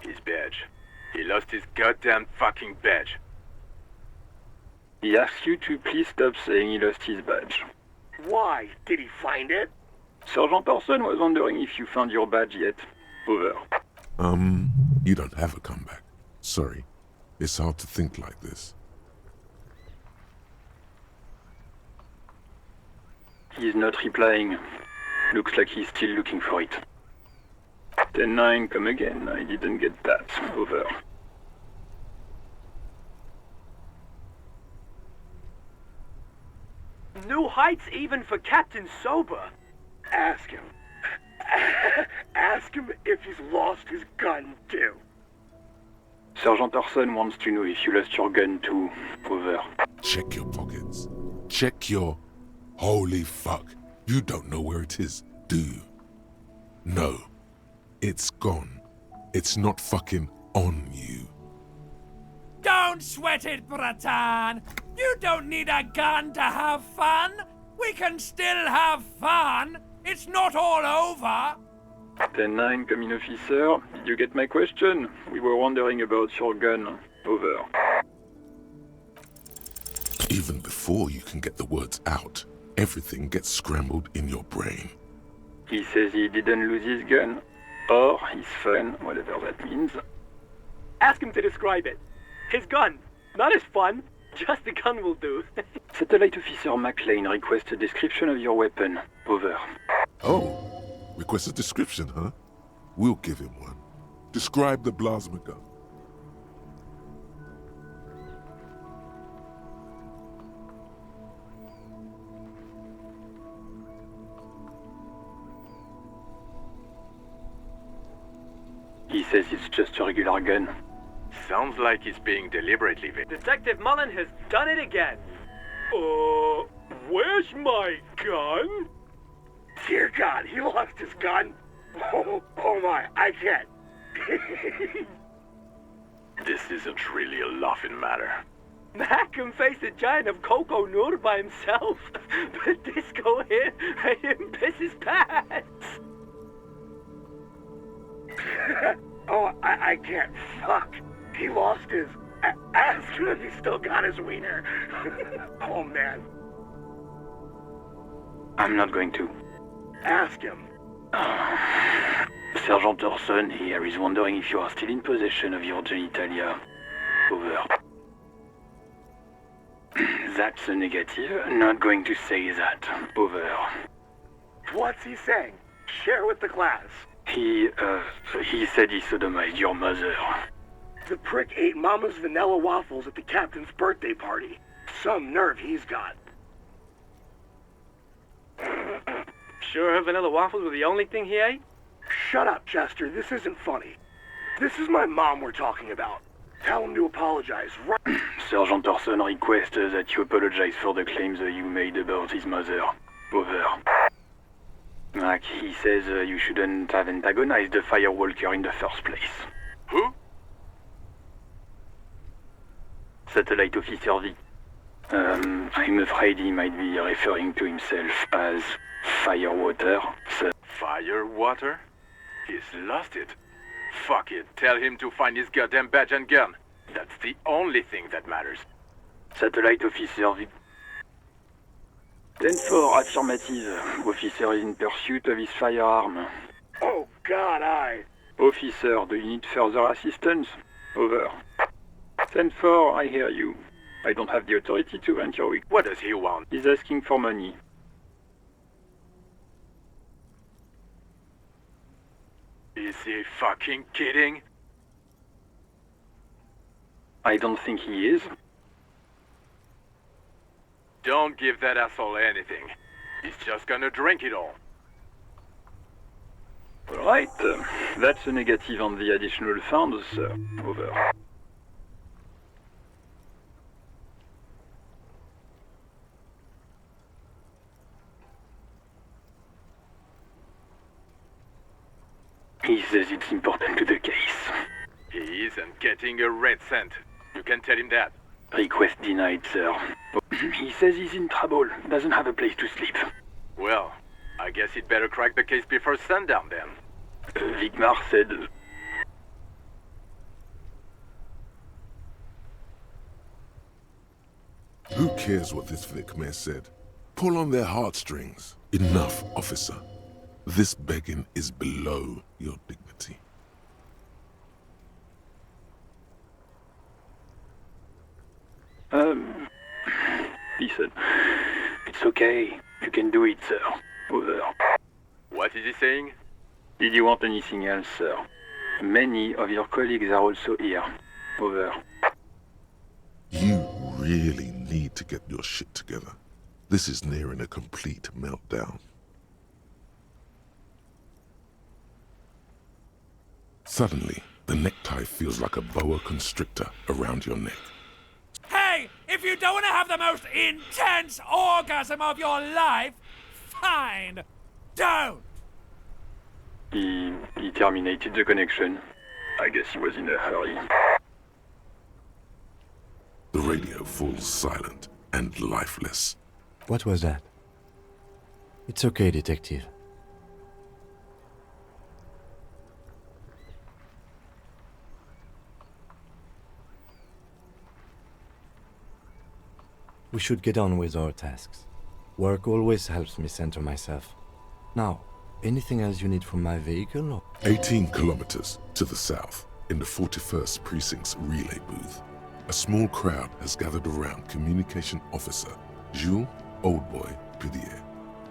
His badge. He lost his goddamn fucking badge.
He asks you to please stop saying he lost his badge.
Why? Did he find it?
Sergeant Orson was wondering if you found your badge yet. Over.
You don't have a comeback. Sorry. It's hard to think like this.
He's not replying. Looks like he's still looking for it. 10-9, come again. I didn't get that. Over.
New heights even for Captain Sober. Ask him. Ask him if he's lost his gun too.
Sergeant Orson wants to know if you lost your gun too. Over.
Check your pockets. Check your... Holy fuck. You don't know where it is, do you? No. It's gone. It's not fucking on you.
Don't sweat it, Bratan! You don't need a gun to have fun! We can still have fun! It's not all over!
10-9, come in, officer. Did you get my question? We were wondering about your gun. Over.
Even before you can get the words out, everything gets scrambled in your brain.
He says he didn't lose his gun. Or his fun, whatever that means.
Ask him to describe it. His gun. Not his fun. Just the gun will do.
Satellite Officer McLean requests a description of your weapon. Over.
Oh, request a description, huh? We'll give him one. Describe the plasma gun.
He says it's just a regular gun.
Sounds like he's being deliberately
Detective Mullen has done it again. Where's my gun? Dear God, he lost his gun. Oh my, I can't.
This isn't really a laughing matter.
Mac can face a giant of Coco Nur by himself, but Disco here made him piss his pants. Oh, I can't. Fuck. He lost his... Ask him if he still got his wiener. Oh, man.
I'm not going to.
Ask him.
Sergeant Orson here is wondering if you are still in possession of your genitalia. Over. That's a negative. Not going to say that. Over.
What's he saying? Share with the class.
He said he sodomized your mother.
The prick ate Mama's vanilla waffles at the captain's birthday party. Some nerve he's got. Sure her vanilla waffles were the only thing he ate? Shut up, Chester. This isn't funny. This is my mom we're talking about. Tell him to apologize, right?
Sergeant Orson requests that you apologize for the claims you made about his mother. Over. Mac, he says you shouldn't have antagonized the Firewalker in the first place.
Who?
Satellite Officer V. I'm afraid he might be referring to himself as Firewater.
Firewater? He's lost it. Fuck it. Tell him to find his goddamn badge and gun. That's the only thing that matters.
Satellite Officer V. 10-4, affirmative. Officer is in pursuit of his firearm.
Oh, God,
Officer, do you need further assistance? Over. 10-4, I hear you. I don't have the authority to enter with.
What does he want?
He's asking for money.
Is he fucking kidding?
I don't think he is.
Don't give that asshole anything. He's just gonna drink it all.
Alright, that's a negative on the additional funds, sir. Over. He says it's important to the case.
He isn't getting a red cent. You can tell him that.
Request denied, sir. He says he's in trouble, doesn't have a place to sleep.
Well, I guess he'd better crack the case before sundown then.
Vigmar said...
Who cares what this Vic Mayor said? Pull on their heartstrings. Enough, officer. This begging is below your dignity.
Listen. It's okay. You can do it, sir. Over.
What is he saying?
Did you want anything else, sir? Many of your colleagues are also here. Over.
You really need to get your shit together. This is nearing a complete meltdown. Suddenly, the necktie feels like a boa constrictor around your neck.
Hey, if you don't want to have the most intense orgasm of your life, fine. Don't.
He terminated the connection. I guess he was in a hurry.
The radio falls silent and lifeless.
What was that? It's okay, detective. We should get on with our tasks. Work always helps me center myself. Now, anything else you need from my vehicle? Or?
18 kilometers to the south, in the 41st Precinct's relay booth, a small crowd has gathered around Communication Officer Jules Oldboy Pudier,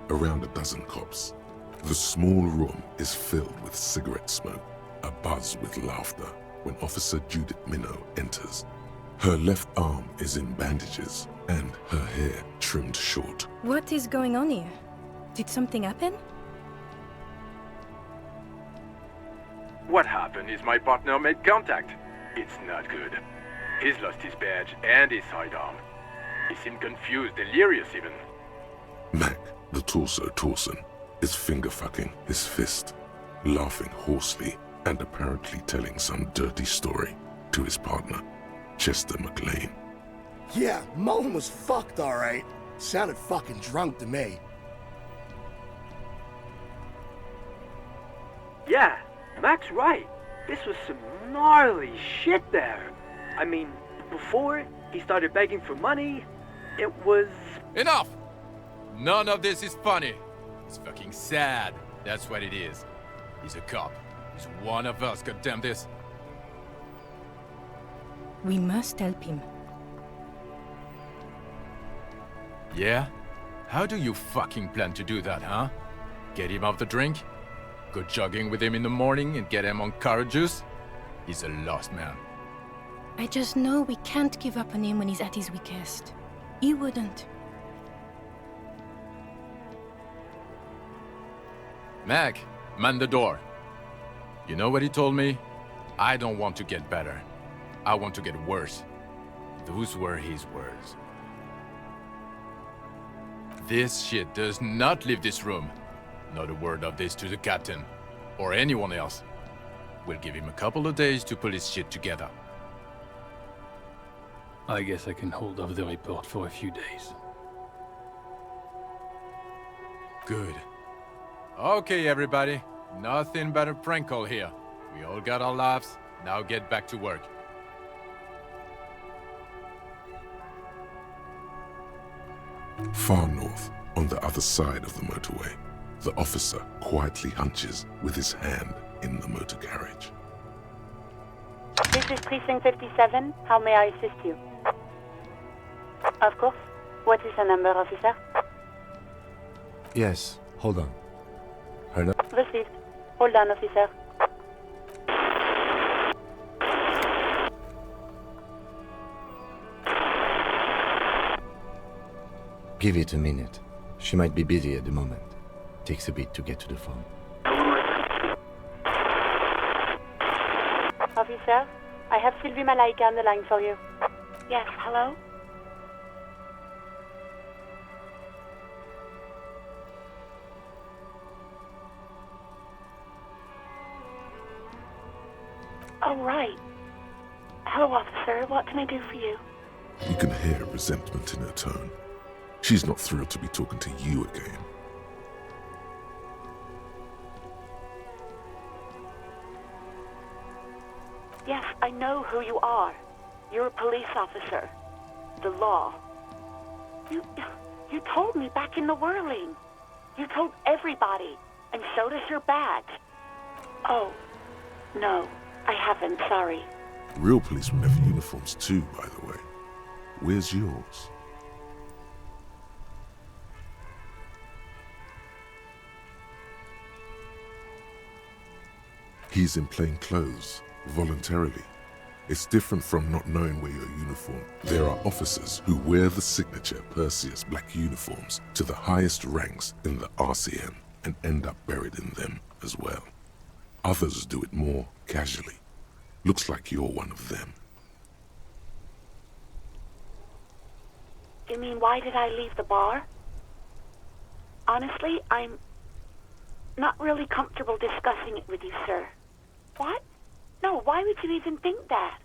around a dozen cops. The small room is filled with cigarette smoke, abuzz with laughter, when Officer Judith Minot enters. Her left arm is in bandages, and her hair trimmed short.
What is going on here? Did something happen?
What happened is my partner made contact. It's not good. He's lost his badge and his sidearm. He seemed confused, delirious even.
Mac, the torso Torson, is finger-fucking his fist, laughing hoarsely and apparently telling some dirty story to his partner, Chester McLean.
Yeah, Mullen was fucked, alright. Sounded fucking drunk to me.
Yeah, Mac's right. This was some gnarly shit there. I mean, before he started begging for money, it was...
Enough! None of this is funny. It's fucking sad. That's what it is. He's a cop. He's one of us, goddamn this.
We must help him.
Yeah? How do you fucking plan to do that, huh? Get him off the drink? Go jogging with him in the morning and get him on carrot juice? He's a lost man.
I just know we can't give up on him when he's at his weakest. He wouldn't.
Mac, man the door. You know what he told me? I don't want to get better. I want to get worse. Those were his words. This shit does not leave this room. Not a word of this to the captain, or anyone else. We'll give him a couple of days to pull his shit together.
I guess I can hold off the report for a few days.
Good. Okay, everybody. Nothing but a prank call here. We all got our laughs. Now get back to work.
Far north, on the other side of the motorway, the officer quietly hunches with his hand in the motor carriage.
This is Precinct 57. How may I assist you? Of course. What is the number, officer?
Yes, hold on. Her no-
Received. Hold on, officer.
Give it a minute. She might be busy at the moment. Takes a bit to get to the phone.
Officer, I have Sylvie Malaika on the line for you. Yes, hello? Oh, right. Hello, officer. What can I do for you?
You can hear resentment in her tone. She's not thrilled to be talking to you again.
Yes, I know who you are. You're a police officer. The law. You told me me back in the whirling. You told everybody, and showed us your badge. Oh, no, I haven't, sorry.
Real policemen have uniforms too, by the way. Where's yours? He's in plain clothes, voluntarily. It's different from not knowing where your uniform. There are officers who wear the signature Perseus black uniforms to the highest ranks in the RCM and end up buried in them as well. Others do it more casually. Looks like you're one of them.
You mean, why did I leave the bar? Honestly, I'm not really comfortable discussing it with you, sir. What? No, why would you even think that?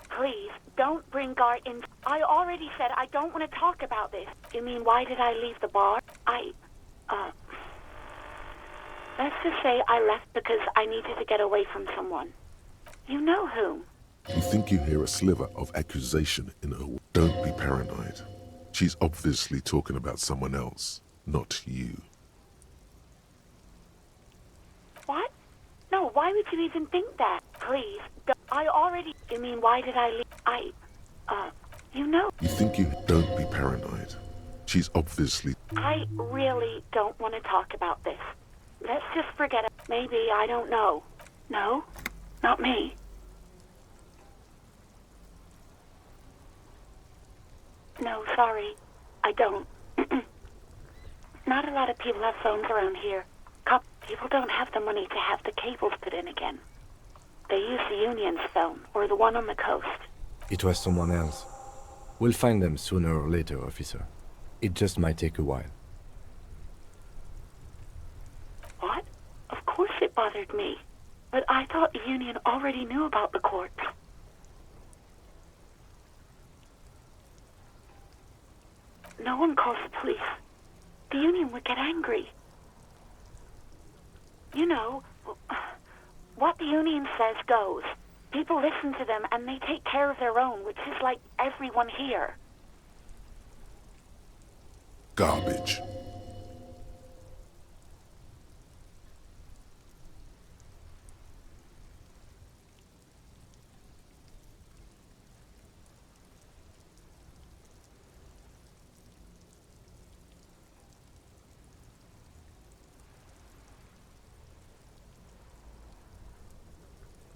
Please, don't bring Gar in. I already said I don't want to talk about this. You mean, why did I leave the bar? Let's just say I left because I needed to get away from someone. You know whom.
You think you hear a sliver of accusation in her. Don't be paranoid. She's obviously talking about someone else, not you.
What? No, why would you even think that? Please, I already... You mean, why did I leave? You know...
You think you... Don't be paranoid. She's obviously...
I really don't want to talk about this. Let's just forget it. Maybe, I don't know. No? Not me. No, sorry. I don't. Not a lot of people have phones around here. People don't have the money to have the cables put in again. They use the Union's phone, or the one on the coast.
It was someone else. We'll find them sooner or later, officer. It just might take a while.
What? Of course it bothered me. But I thought the Union already knew about the corpse. No one calls the police. The Union would get angry. You know, what the Union says goes. People listen to them and they take care of their own, which is like everyone here.
Garbage.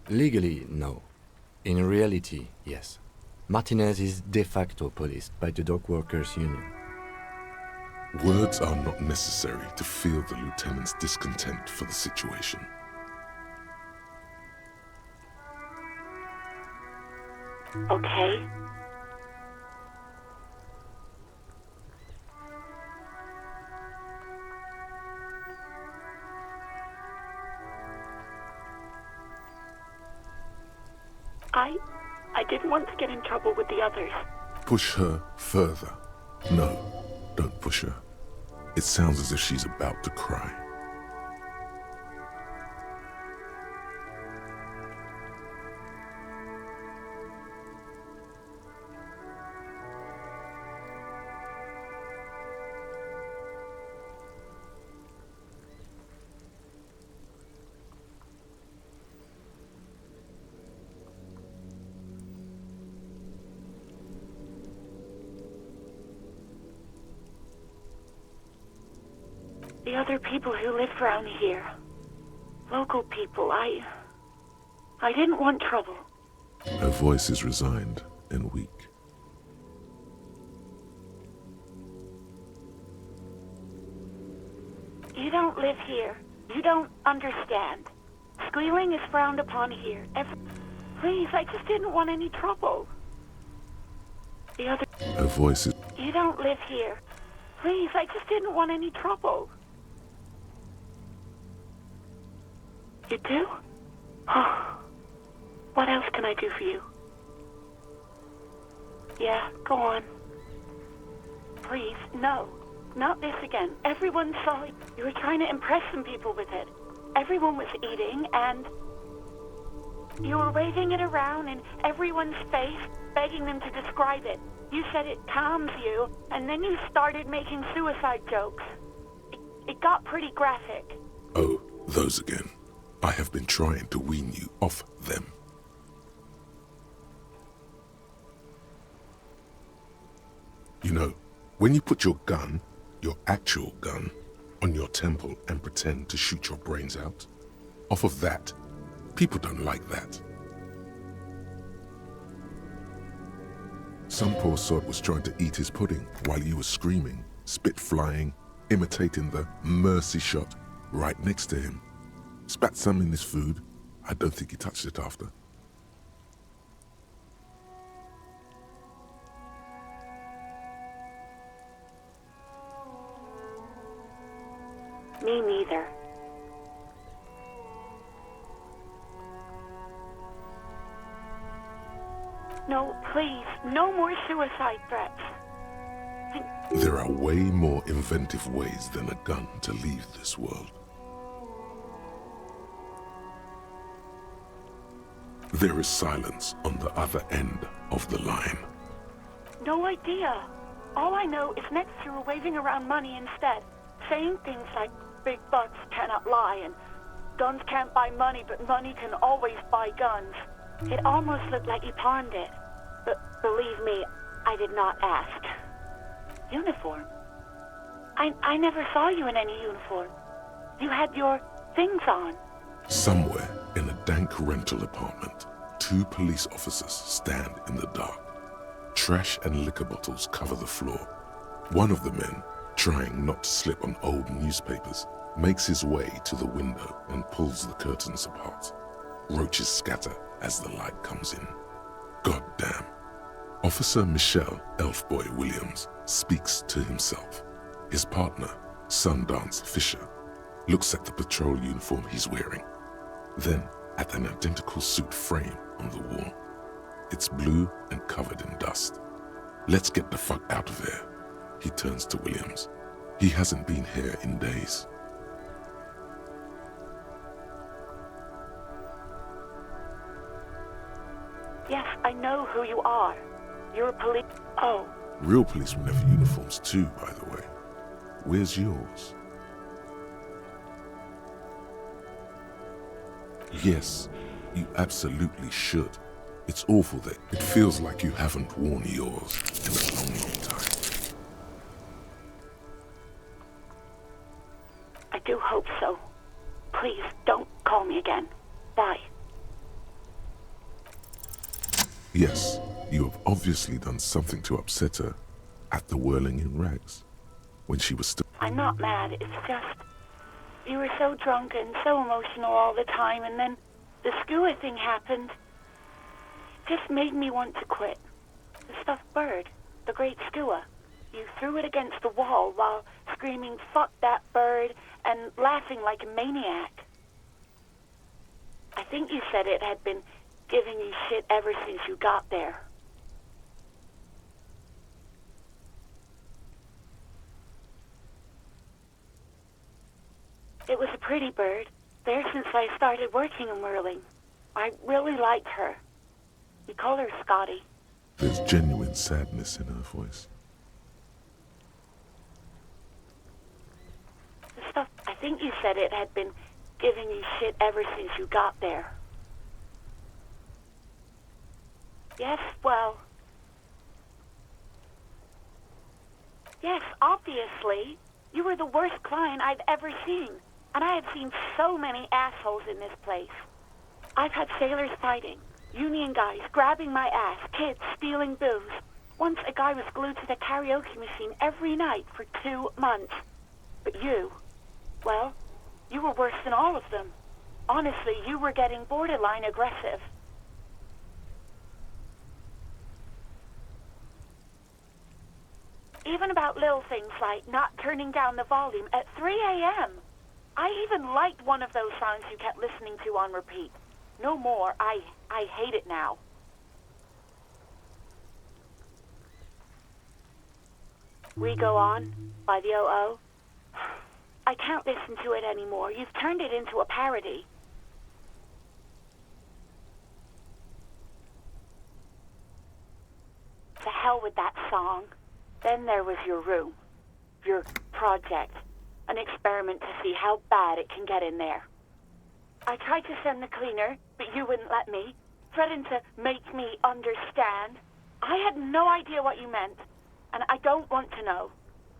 Legally, no. In reality, yes. Martinez is de facto policed by the Dock Workers Union.
Words are not necessary to feel the lieutenant's discontent for the situation.
Okay. I didn't want to get in trouble with the others.
Push her further. No, don't push her. It sounds as if she's about to cry.
The other people who live around here. Local people, I didn't want trouble.
Her voice is resigned and weak.
You don't live here. You don't understand. Squealing is frowned upon here. Please, I just didn't want any trouble. The other...
Her voice is...
You don't live here. Please, I just didn't want any trouble. You do? Oh. What else can I do for you? Yeah, go on. Please, no. not this again. Everyone saw it. You were trying to impress some people with it. Everyone was eating, and you were waving it around in everyone's face, begging them to describe it. You said it calms you, and then you started making suicide jokes. It got pretty graphic.
Oh, those again. I have been trying to wean you off them. You know, when you put your gun, your actual gun, on your temple and pretend to shoot your brains out, off of that, people don't like that. Some poor sod was trying to eat his pudding while you were screaming, spit flying, imitating the mercy shot right next to him. Spat some in his food. I don't think he touched it after.
Me neither. No, please, no more suicide threats.
There are way more inventive ways than a gun to leave this world. There is silence on the other end of the line.
No idea. All I know is next you were waving around money instead, saying things like big bucks cannot lie and guns can't buy money, but money can always buy guns. It almost looked like you pawned it. But believe me, I did not ask. Uniform? I never saw you in any uniform. You had your things on.
Somewhere in a dank rental apartment, 2 police officers stand in the dark. Trash and liquor bottles cover the floor. One of the men, trying not to slip on old newspapers, makes his way to the window and pulls the curtains apart. Roaches scatter as the light comes in. God damn. Officer Michelle Elfboy Williams speaks to himself. His partner, Sundance Fisher, looks at the patrol uniform he's wearing, then at an identical suit frame on the wall. It's blue and covered in dust. Let's get the fuck out of here. He turns to Williams. He hasn't been here in days.
Yes, I know who you are. You're a police... Oh.
Real policemen have uniforms too, by the way. Where's yours? Yes, you absolutely should. It's awful that it feels like you haven't worn yours in a long, long time.
I do hope so. Please, don't call me again. Bye.
Yes, you have obviously done something to upset her at the Whirling in Rags, when she was still...
I'm not mad, it's just... You were so drunk and so emotional all the time, and then the skua thing happened. It just made me want to quit. The stuffed bird, the great skua. You threw it against the wall while screaming, "Fuck that bird," and laughing like a maniac. I think you said it had been giving you shit ever since you got there. It was a pretty bird, there since I started working in whirling. I really liked her. We call her Scotty.
There's genuine sadness in her voice.
The stuff, I think you said it had been giving you shit ever since you got there. Yes, well... Yes, obviously. You were the worst client I've ever seen. And I have seen so many assholes in this place. I've had sailors fighting, union guys grabbing my ass, kids stealing booze. Once a guy was glued to the karaoke machine every night for 2 months. But you, well, you were worse than all of them. Honestly, you were getting borderline aggressive. Even about little things like not turning down the volume at 3 a.m. I even liked one of those songs you kept listening to on repeat. No more. I hate it now. We Go On by the O.O. I can't listen to it anymore. You've turned it into a parody. To hell with that song. Then there was your room. Your project. An experiment to see how bad it can get in there. I tried to send the cleaner, but you wouldn't let me, threatened to make me understand. I had no idea what you meant, and I don't want to know.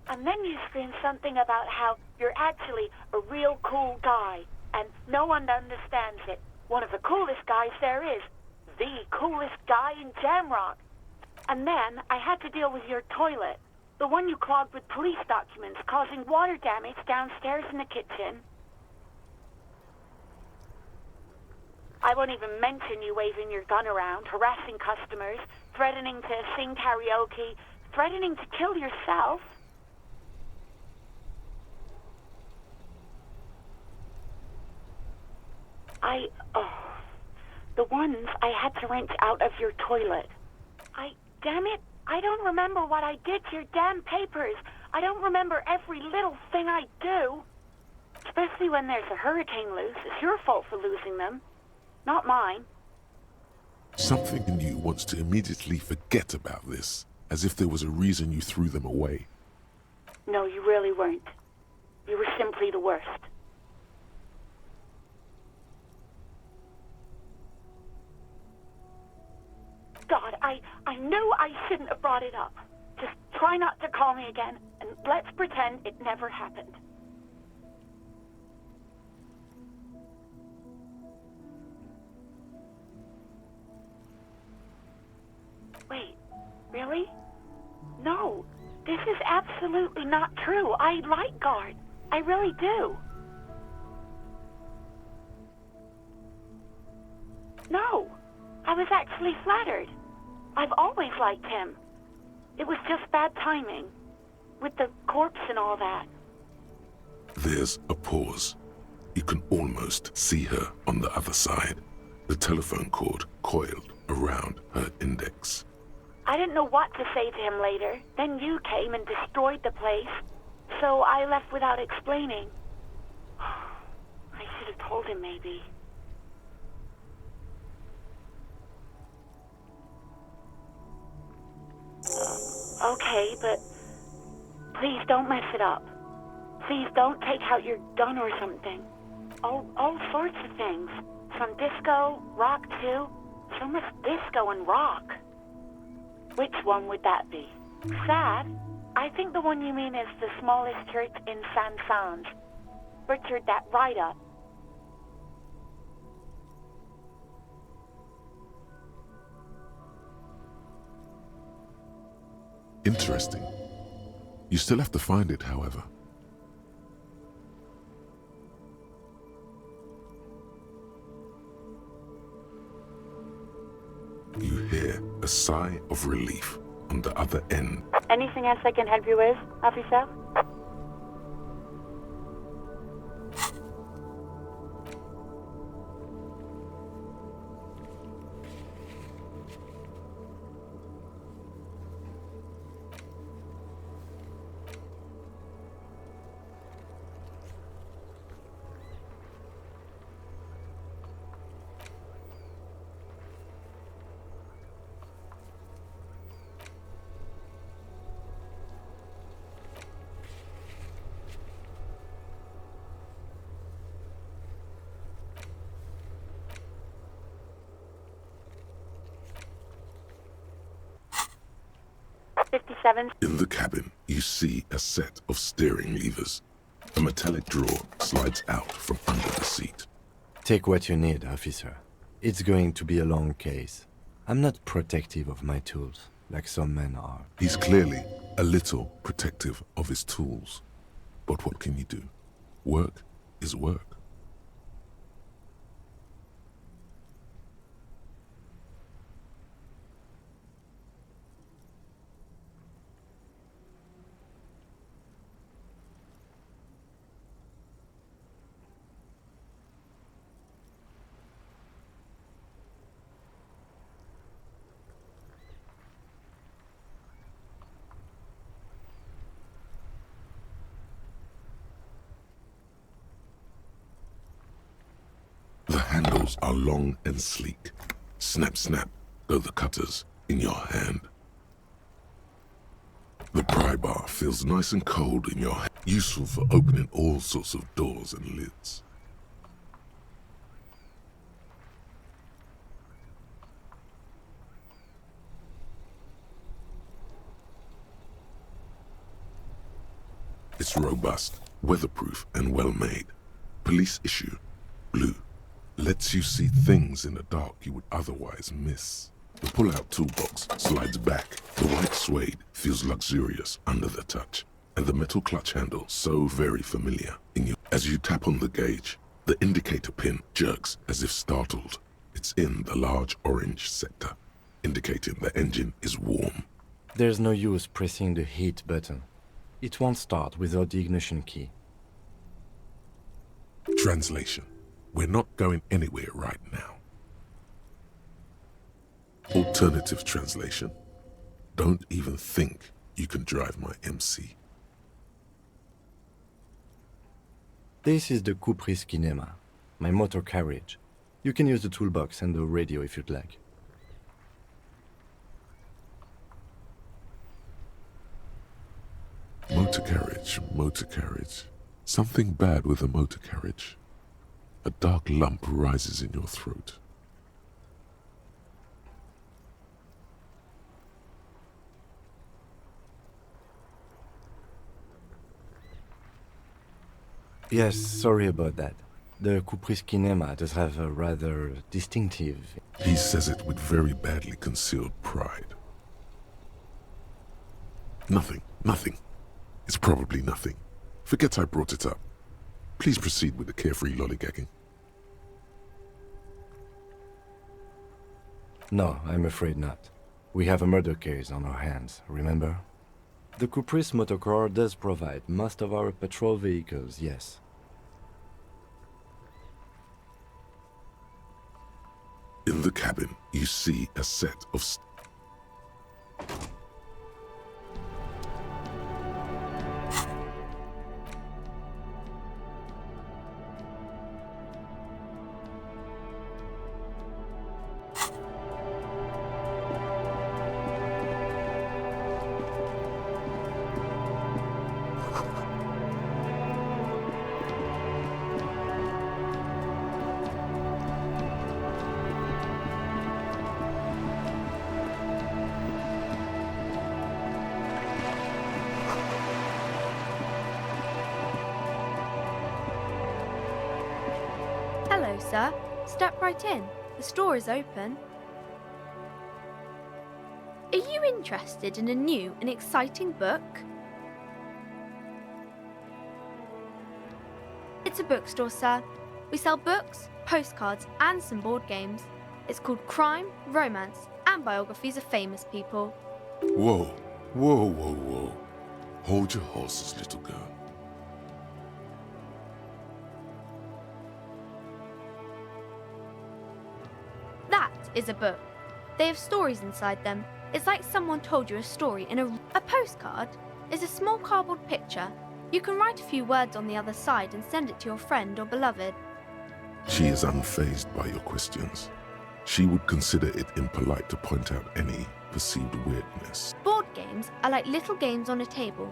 And then you screamed something about how you're actually a real cool guy, and no one understands it. One of the coolest guys there is. The coolest guy in Jamrock. And then I had to deal with your toilet. The one you clogged with police documents, causing water damage downstairs in the kitchen. I won't even mention you waving your gun around, harassing customers, threatening to sing karaoke, threatening to kill yourself. The ones I had to wrench out of your toilet. Damn it, I don't remember what I did to your damn papers. I don't remember every little thing I do. Especially when there's a hurricane loose. It's your fault for losing them, not mine.
Something in you wants to immediately forget about this, as if there was a reason you threw them away.
No, you really weren't. You were simply the worst. God, I knew I shouldn't have brought it up. Just try not to call me again, and let's pretend it never happened. Wait, really? No, this is absolutely not true. I like Guard. I really do. No, I was actually flattered. I've always liked him. It was just bad timing. With the corpse and all that.
There's a pause. You can almost see her on the other side. The telephone cord coiled around her index.
I didn't know what to say to him later. Then you came and destroyed the place. So I left without explaining. I should have told him maybe. Okay, but please don't mess it up. Please don't take out your gun or something. All sorts of things. Some disco, rock too. So much disco and rock. Which one would that be? Sad? I think the one you mean is the smallest church in San Sans. Butchered that right up.
Interesting. You still have to find it, however. You hear a sigh of relief on the other end.
Anything else I can help you with, officer?
In the cabin, you see a set of steering levers. A metallic drawer slides out from under the seat.
Take what you need, officer. It's going to be a long case. I'm not protective of my tools, like some men are.
He's clearly a little protective of his tools. But what can you do? Work is work. claws are long and sleek. Snap, snap, go the cutters in your hand. The pry bar feels nice and cold in your hand, useful for opening all sorts of doors and lids. It's robust, weatherproof, and well-made. Police issue, blue. Lets you see things in the dark you would otherwise miss. The pull-out toolbox slides back. The white suede feels luxurious under the touch, and the metal clutch handle so very familiar. As you tap on the gauge, the indicator pin jerks as if startled. It's in the large orange sector, indicating the engine is warm.
There's no use pressing the heat button. It won't start without the ignition key.
Translation. We're not going anywhere right now. Alternative translation. Don't even think you can drive my MC.
This is the Caprice Kinema, my motor carriage. You can use the toolbox and the radio if you'd like.
Motor carriage, motor carriage. Something bad with a motor carriage. A dark lump rises in your throat.
Yes, sorry about that. The Caprice Kinema does have a rather distinctive...
He says it with very badly concealed pride. Nothing, nothing. It's probably nothing. Forget I brought it up. Please proceed with the carefree lollygagging.
No, I'm afraid not. We have a murder case on our hands, remember? The Caprice Motorcar does provide most of our patrol vehicles, yes.
In the cabin, you see a set of...
Hello, sir. Step right in. The store is open. Are you interested in a new and exciting book? It's a bookstore, sir. We sell books, postcards, and some board games. It's called Crime, Romance, and Biographies of Famous People.
Whoa, whoa, whoa, whoa. Hold your horses, little girl.
That is a book. They have stories inside them. It's like someone told you a story in a postcard is a small cardboard picture. You can write a few words on the other side and send it to your friend or beloved.
She is unfazed by your questions. She would consider it impolite to point out any perceived weirdness.
Board games are like little games on a table,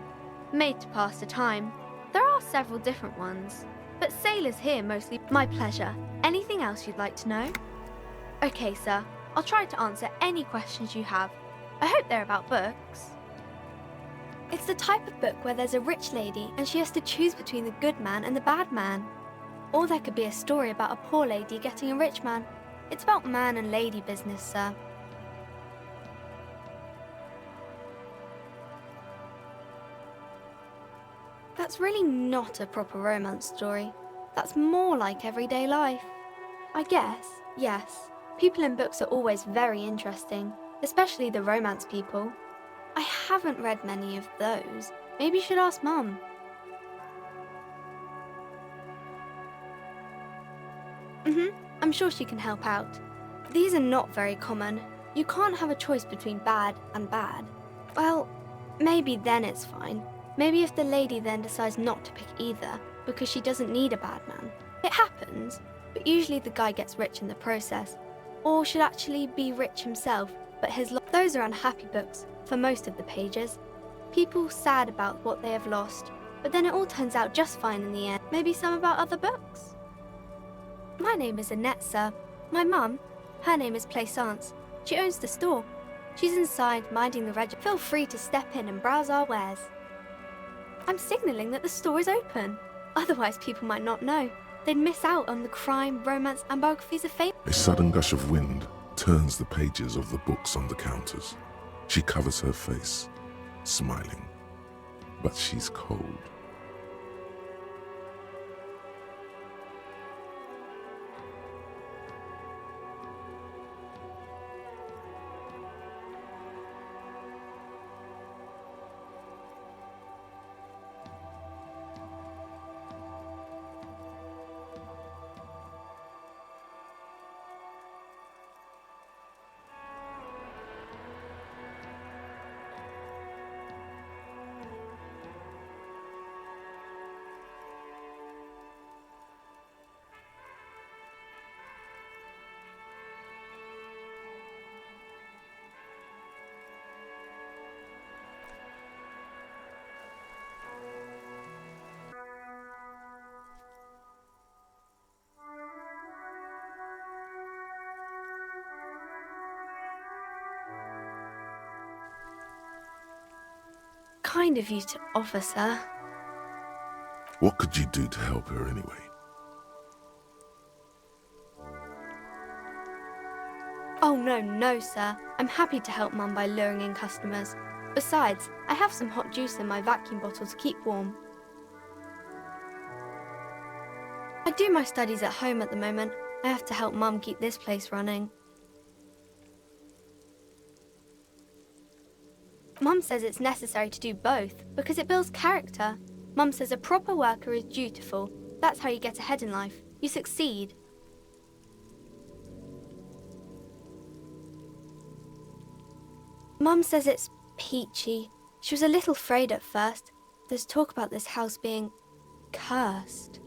made to pass the time. There are several different ones, but sailors here mostly. My pleasure. Anything else you'd like to know? Okay, sir. I'll try to answer any questions you have. I hope they're about books.
It's the type of book where there's a rich lady and she has to choose between the good man and the bad man. Or there could be a story about a poor lady getting a rich man. It's about man and lady business, sir. That's really not a proper romance story. That's more like everyday life. I guess, yes. People in books are always very interesting, especially the romance people. I haven't read many of those. Maybe you should ask Mum. I'm sure she can help out. These are not very common. You can't have a choice between bad and bad. Well, maybe then it's fine. Maybe if the lady then decides not to pick either, because she doesn't need a bad man. It happens. but usually the guy gets rich in the process, or should actually be rich himself, but those are unhappy books for most of the pages. People sad about what they have lost, but then it all turns out just fine in the end. Maybe some about other books. My name is Annette, sir. My mum, her name is Plaisance. She owns the store. She's inside, minding the register. Feel free to step in and browse our wares. I'm signalling that the store is open. Otherwise, people might not know. They'd miss out on the crime, romance, and biographies of fame.
A sudden gush of wind turns the pages of the books on the counters. She covers her face, smiling, but she's cold.
Kind of you to offer, sir.
What could you do to help her anyway?
Oh no, sir. I'm happy to help Mum by luring in customers. Besides, I have some hot juice in my vacuum bottle to keep warm. I do my studies at home at the moment. I have to help Mum keep this place running. Mum says it's necessary to do both because it builds character. Mum says a proper worker is dutiful. That's how you get ahead in life. You succeed. Mum says it's peachy. She was a little afraid at first. There's talk about this house being cursed.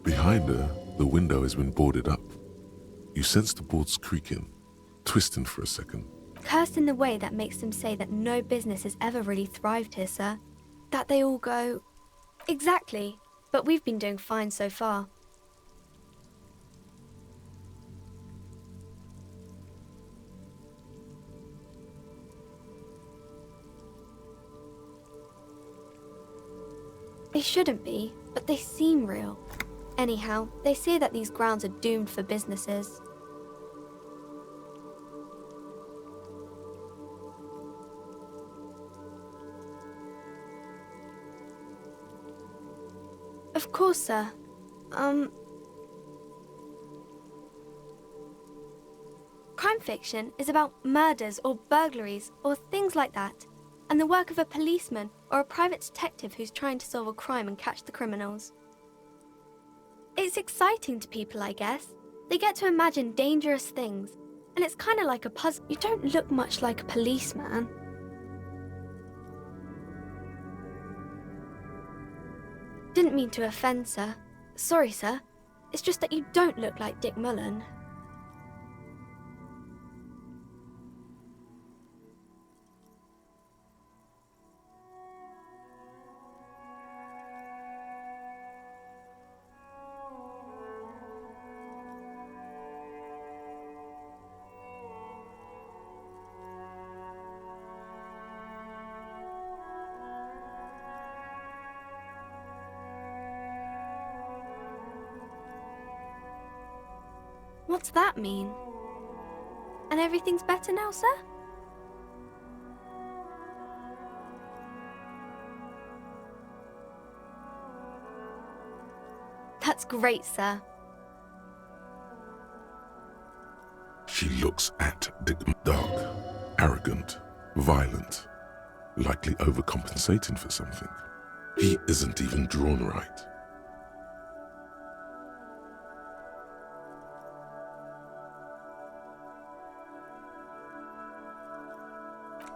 Behind her, the window has been boarded up. You sense the boards creaking, twisting for a second.
Cursed in the way that makes them say that no business has ever really thrived here, sir. That they all go... Exactly. But we've been doing fine so far. They shouldn't be, but they seem real. Anyhow, they say that these grounds are doomed for businesses. Of course, sir. Crime fiction is about murders or burglaries or things like that, and the work of a policeman or a private detective who's trying to solve a crime and catch the criminals. It's exciting to people, I guess. They get to imagine dangerous things, and it's kind of like a puzzle. You don't look much like a policeman. Didn't mean to offend, sir. Sorry, sir. It's just that you don't look like Dick Mullen. What's that mean? And everything's better now, sir? That's great, sir.
She looks at Dick. Dark, arrogant, violent, likely overcompensating for something. He isn't even drawn right.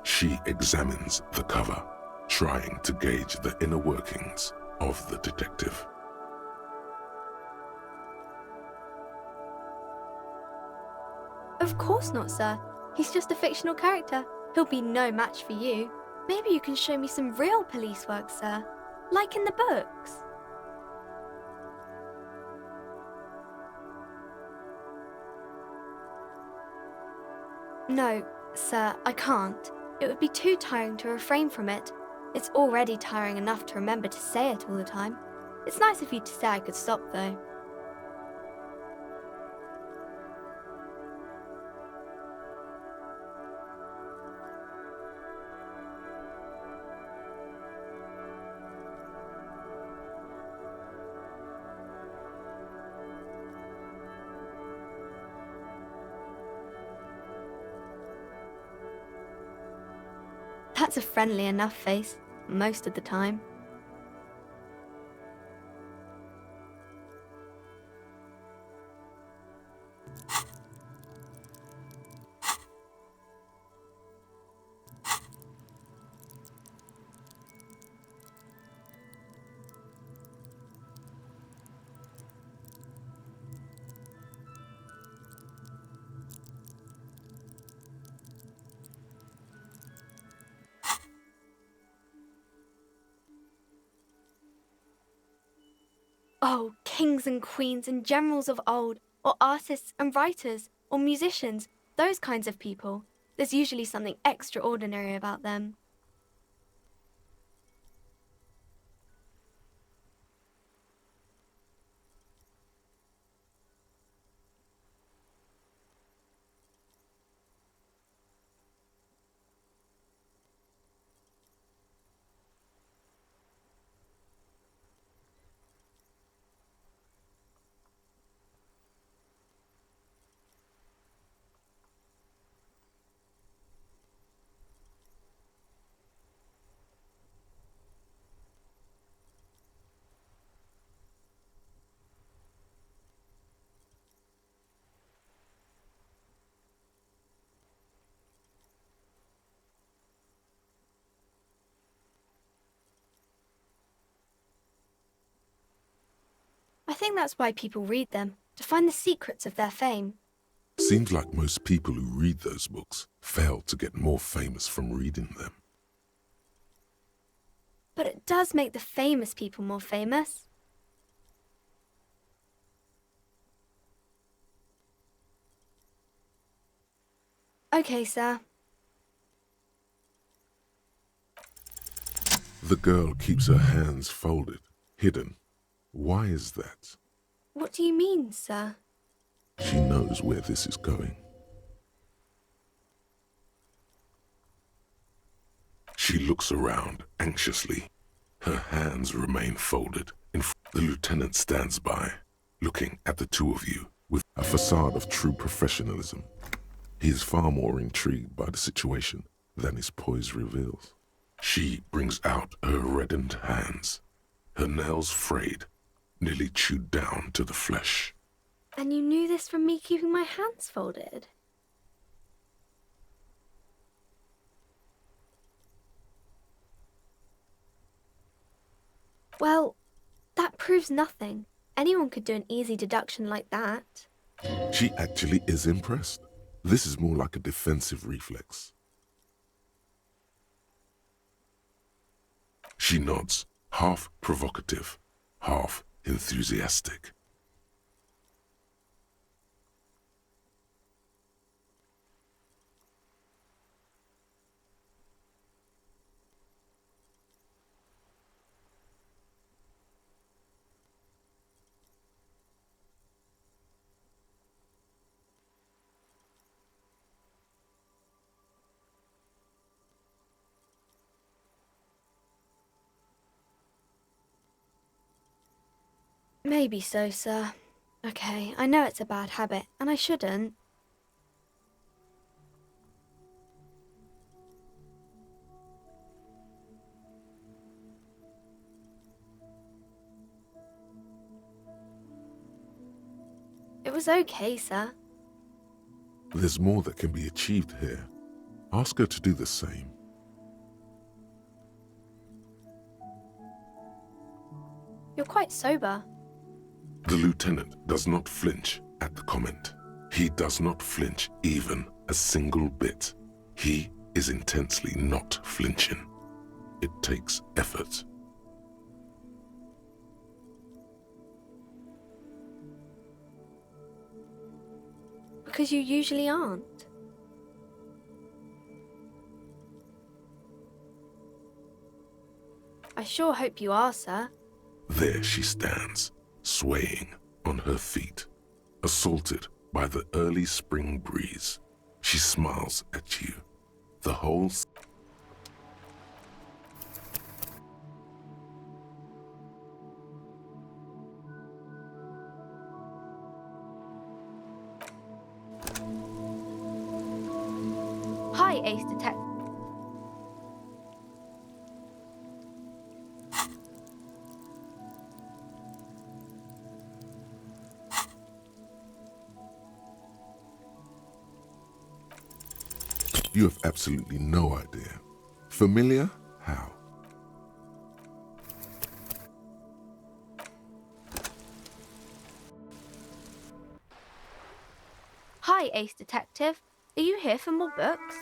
She examines the cover, trying to gauge the inner workings of the detective.
Of course not, sir. He's just a fictional character. He'll be no match for you. Maybe you can show me some real police work, sir. Like in the books. No, sir, I can't. It would be too tiring to refrain from it. It's already tiring enough to remember to say it all the time. It's nice of you to say I could stop, though. That's a friendly enough face, most of the time. Oh, kings and queens and generals of old, or artists and writers, or musicians, those kinds of people. There's usually something extraordinary about them. I think that's why people read them, to find the secrets of their fame.
Seems like most people who read those books fail to get more famous from reading them.
But it does make the famous people more famous. Okay, sir.
The girl keeps her hands folded, hidden. Why is that?
What do you mean, sir?
She knows where this is going. She looks around anxiously. Her hands remain folded. The lieutenant stands by, looking at the two of you with a facade of true professionalism. He is far more intrigued by the situation than his poise reveals. She brings out her reddened hands, her nails frayed, nearly chewed down to the flesh.
And you knew this from me keeping my hands folded? Well, that proves nothing. Anyone could do an easy deduction like that.
She actually is impressed. This is more like a defensive reflex. She nods, half provocative, half enthusiastic.
Maybe so, sir. Okay, I know it's a bad habit, and I shouldn't. It was okay, sir.
There's more that can be achieved here. Ask her to do the same.
You're quite sober.
The lieutenant does not flinch at the comment. He does not flinch even a single bit. He is intensely not flinching. It takes effort.
Because you usually aren't. I sure hope you are, sir.
There she stands, swaying on her feet, assaulted by the early spring breeze. She smiles at you. The whole
Hi, Ace Detective.
You have absolutely no idea. Familiar? How?
Hi, Ace Detective. Are you here for more books?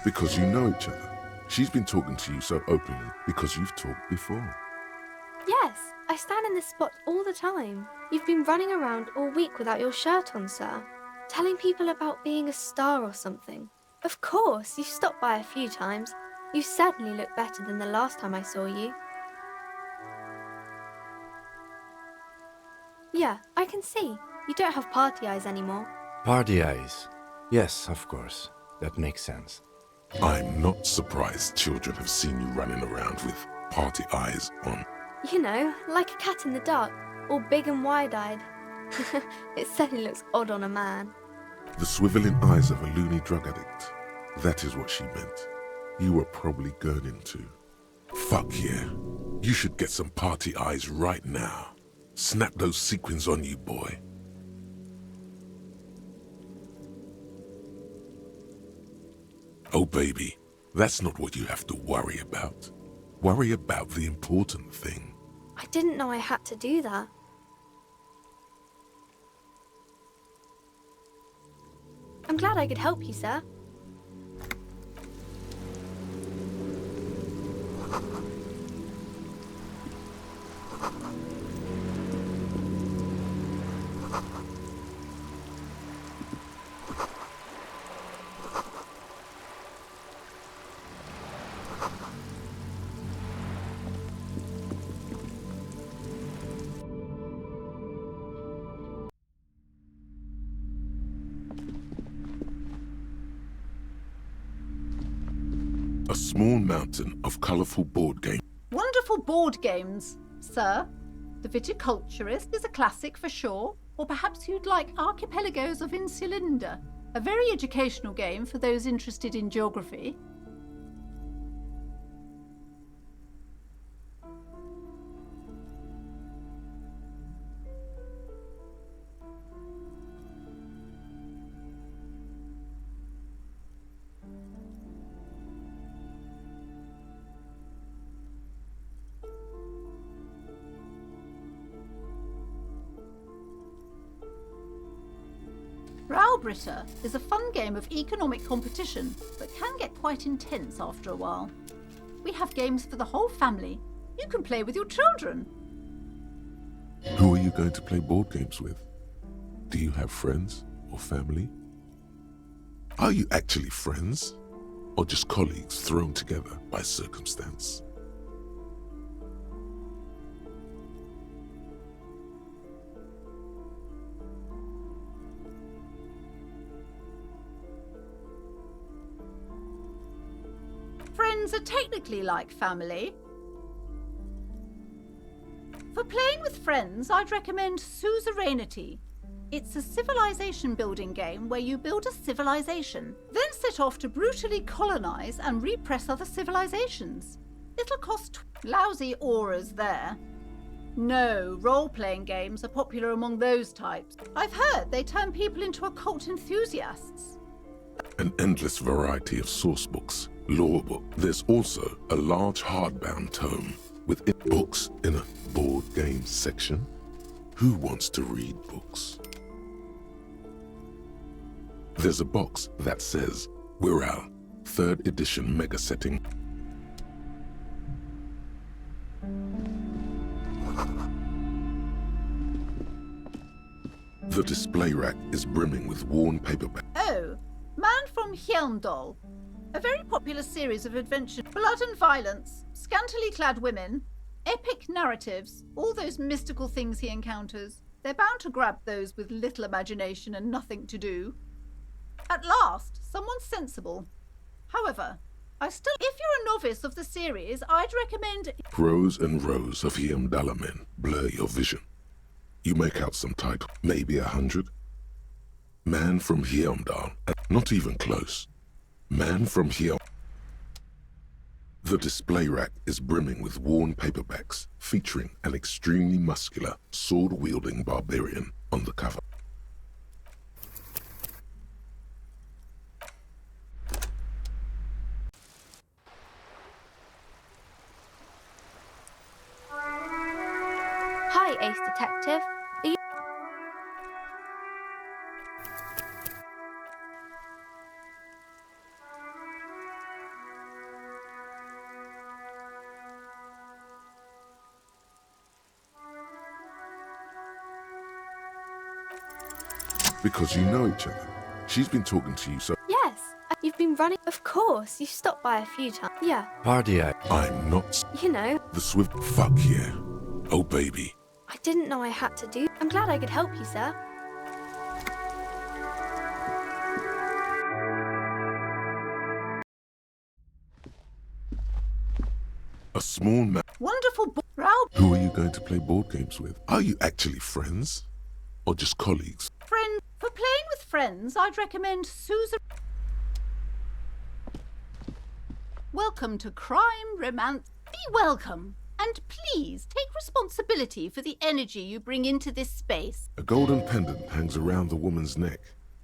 Because you know each other. She's been talking to you so openly because you've talked before.
Yes, I stand in this spot all the time. You've been running around all week without your shirt on, sir. Telling people about being a star or something. Of course, you stopped by a few times. You certainly look better than the last time I saw you. Yeah, I can see. You don't have party eyes anymore.
Party eyes. Yes, of course. That makes sense.
I'm not surprised children have seen you running around with party eyes on.
You know, like a cat in the dark, all big and wide-eyed. It certainly looks odd on a man.
The swiveling eyes of a loony drug addict. That is what she meant. You were probably gurning too. Fuck yeah. You should get some party eyes right now. Snap those sequins on you, boy. Oh baby, that's not what you have to worry about. Worry about the important thing.
I didn't know I had to do that. I'm glad I could help you, sir.
A small mountain of colourful board games.
Wonderful board games, sir. The Viticulturist is a classic for sure. Or perhaps you'd like Archipelagos of Insulinda, a very educational game for those interested in geography. Browbritter is a fun game of economic competition, but can get quite intense after a while. We have games for the whole family. You can play with your children.
Who are you going to play board games with? Do you have friends or family? Are you actually friends? Or just colleagues thrown together by circumstance?
Friends are technically like family. For playing with friends, I'd recommend Suzerainty. It's a civilization building game where you build a civilization, then set off to brutally colonize and repress other civilizations. It'll cost lousy auras there. No, role-playing games are popular among those types. I've heard they turn people into occult enthusiasts.
An endless variety of sourcebooks, lore book. There's also a large hardbound tome with books in a board game section. Who wants to read books? There's a box that says Wirral, 3rd edition mega setting. The display rack is brimming with worn paperback.
Oh, Man from Hjelmdal. A very popular series of adventure, blood and violence, scantily clad women, epic narratives, all those mystical things he encounters. They're bound to grab those with little imagination and nothing to do. At last, someone sensible. However, if you're a novice of the series, I'd recommend...
Rows and rows of Hjelmdaler men blur your vision. You make out some title, maybe 100. Man from Hjelmdal, not even close. Man from Hjelm. The display rack is brimming with worn paperbacks featuring an extremely muscular, sword-wielding barbarian on the cover.
Hi, Ace Detective. Are you...
Because you know each other. She's been talking to you, so...
Yes, you've been running. Of course, you've stopped by a few times. Yeah,
Party
I'm not...
you know,
The swift... Fuck yeah. Oh, baby.
I didn't know I had to do. I'm glad I could help you, sir.
A small man...
Wonderful
Who are you going to play board games with? Are you actually friends? Or just colleagues?
friend. For playing with friends, I'd recommend Susan... Welcome to Crime, Romance. Be welcome. And please take responsibility for the energy you bring into this space.
A golden pendant hangs around the woman's neck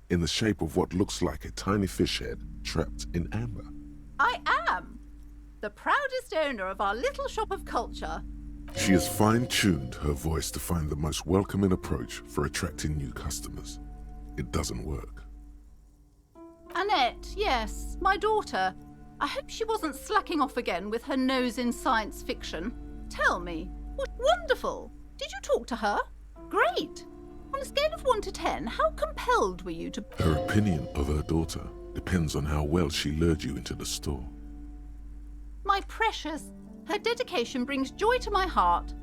in the shape of what looks like a tiny fish head trapped in amber.
I am the proudest owner of our little shop of culture.
She has fine-tuned her voice to find the most welcoming approach for attracting new customers. It doesn't work.
Annette, yes, my daughter. I hope she wasn't slacking off again with her nose in science fiction. Tell me, what wonderful! Did you talk to her? Great! On a scale of 1 to 10, how compelled were you to...
Her opinion of her daughter depends on how well she lured you into the store.
My precious, her dedication brings joy to my heart.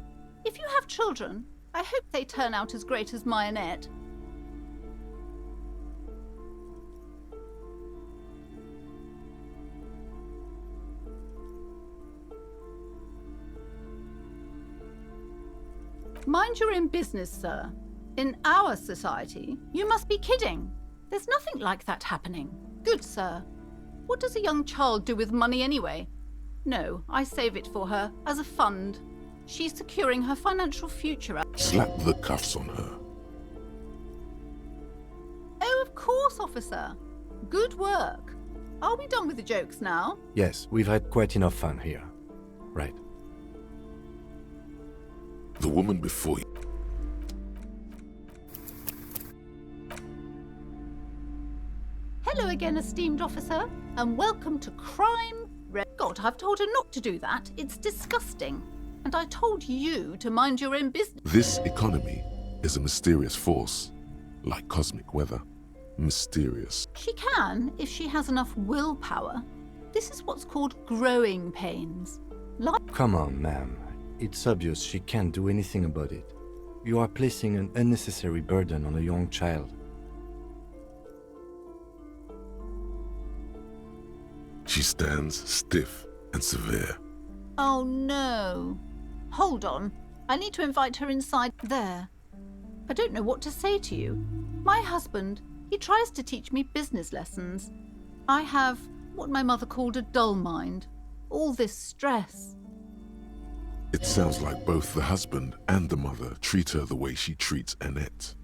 If you have children, I hope they turn out as great as my Annette. Mind your own business, sir. In our society, you must be kidding. There's nothing like that happening. Good, sir. What does a young child do with money anyway? No, I save it for her as a fund. She's securing her financial future.
Slap the cuffs on her.
Oh, of course, officer. Good work. Are we done with the jokes now?
Yes, we've had quite enough fun here. Right.
The woman before you.
Hello again, esteemed officer, and welcome to Crime. God, I've told her not to do that. It's disgusting. And I told you to mind your own business.
This economy is a mysterious force, like cosmic weather. Mysterious.
She can, if she has enough willpower. This is what's called growing pains.
Come on, ma'am. It's obvious she can't do anything about it. You are placing an unnecessary burden on a young child.
She stands stiff and severe.
Oh no. Hold on. I need to invite her inside there. I don't know what to say to you. My husband, he tries to teach me business lessons. I have what my mother called a dull mind. All this stress.
It sounds like both the husband and the mother treat her the way she treats Annette.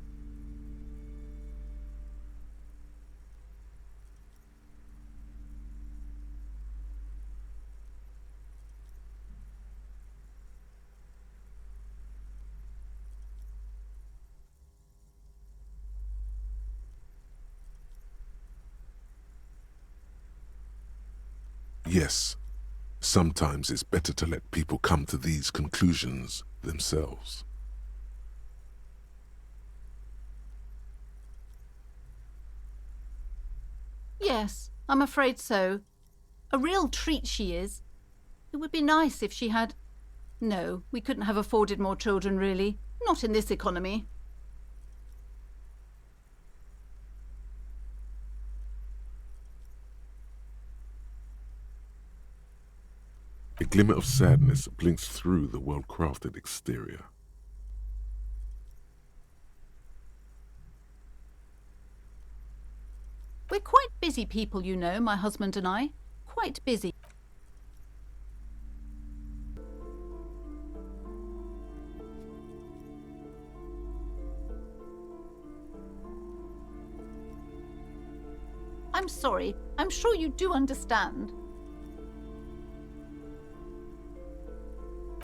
Yes, sometimes it's better to let people come to these conclusions themselves.
Yes, I'm afraid so. A real treat she is. It would be nice if she had... No, we couldn't have afforded more children, really. Not in this economy.
A glimmer of sadness blinks through the well-crafted exterior.
We're quite busy people, you know, my husband and I. Quite busy. I'm sorry. I'm sure you do understand.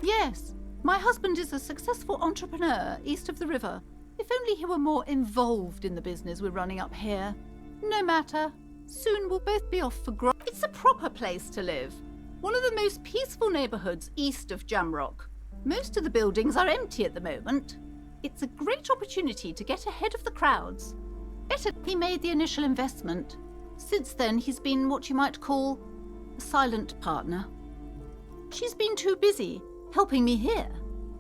Yes, my husband is a successful entrepreneur east of the river. If only he were more involved in the business we're running up here. No matter. Soon we'll both be off for growth. It's a proper place to live. One of the most peaceful neighbourhoods east of Jamrock. Most of the buildings are empty at the moment. It's a great opportunity to get ahead of the crowds. Better he made the initial investment. Since then, he's been what you might call a silent partner. She's been too busy helping me here,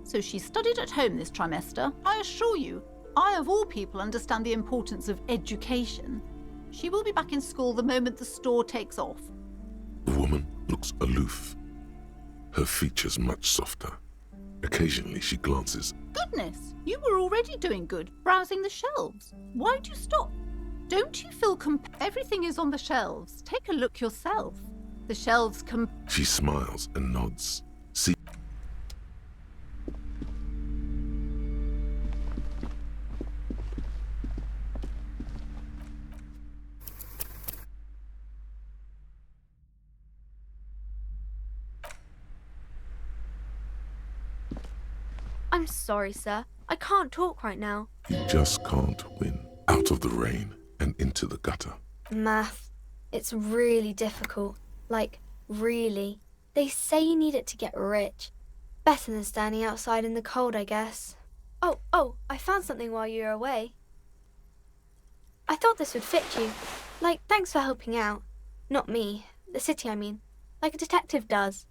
so she studied at home this trimester. I assure you, I of all people understand the importance of education. She will be back in school the moment the store takes off.
The woman looks aloof, her features much softer. Occasionally she glances.
Goodness, you were already doing good, browsing the shelves. Why'd you stop? Don't you feel everything is on the shelves. Take a look yourself. The shelves
She smiles and nods. See.
I'm sorry, sir. I can't talk right now.
You just can't win. Out of the rain and into the gutter.
Math. It's really difficult. Like, really. They say you need it to get rich. Better than standing outside in the cold, I guess. Oh, I found something while you were away. I thought this would fit you. Like, thanks for helping out. Not me. The city, I mean. Like a detective does.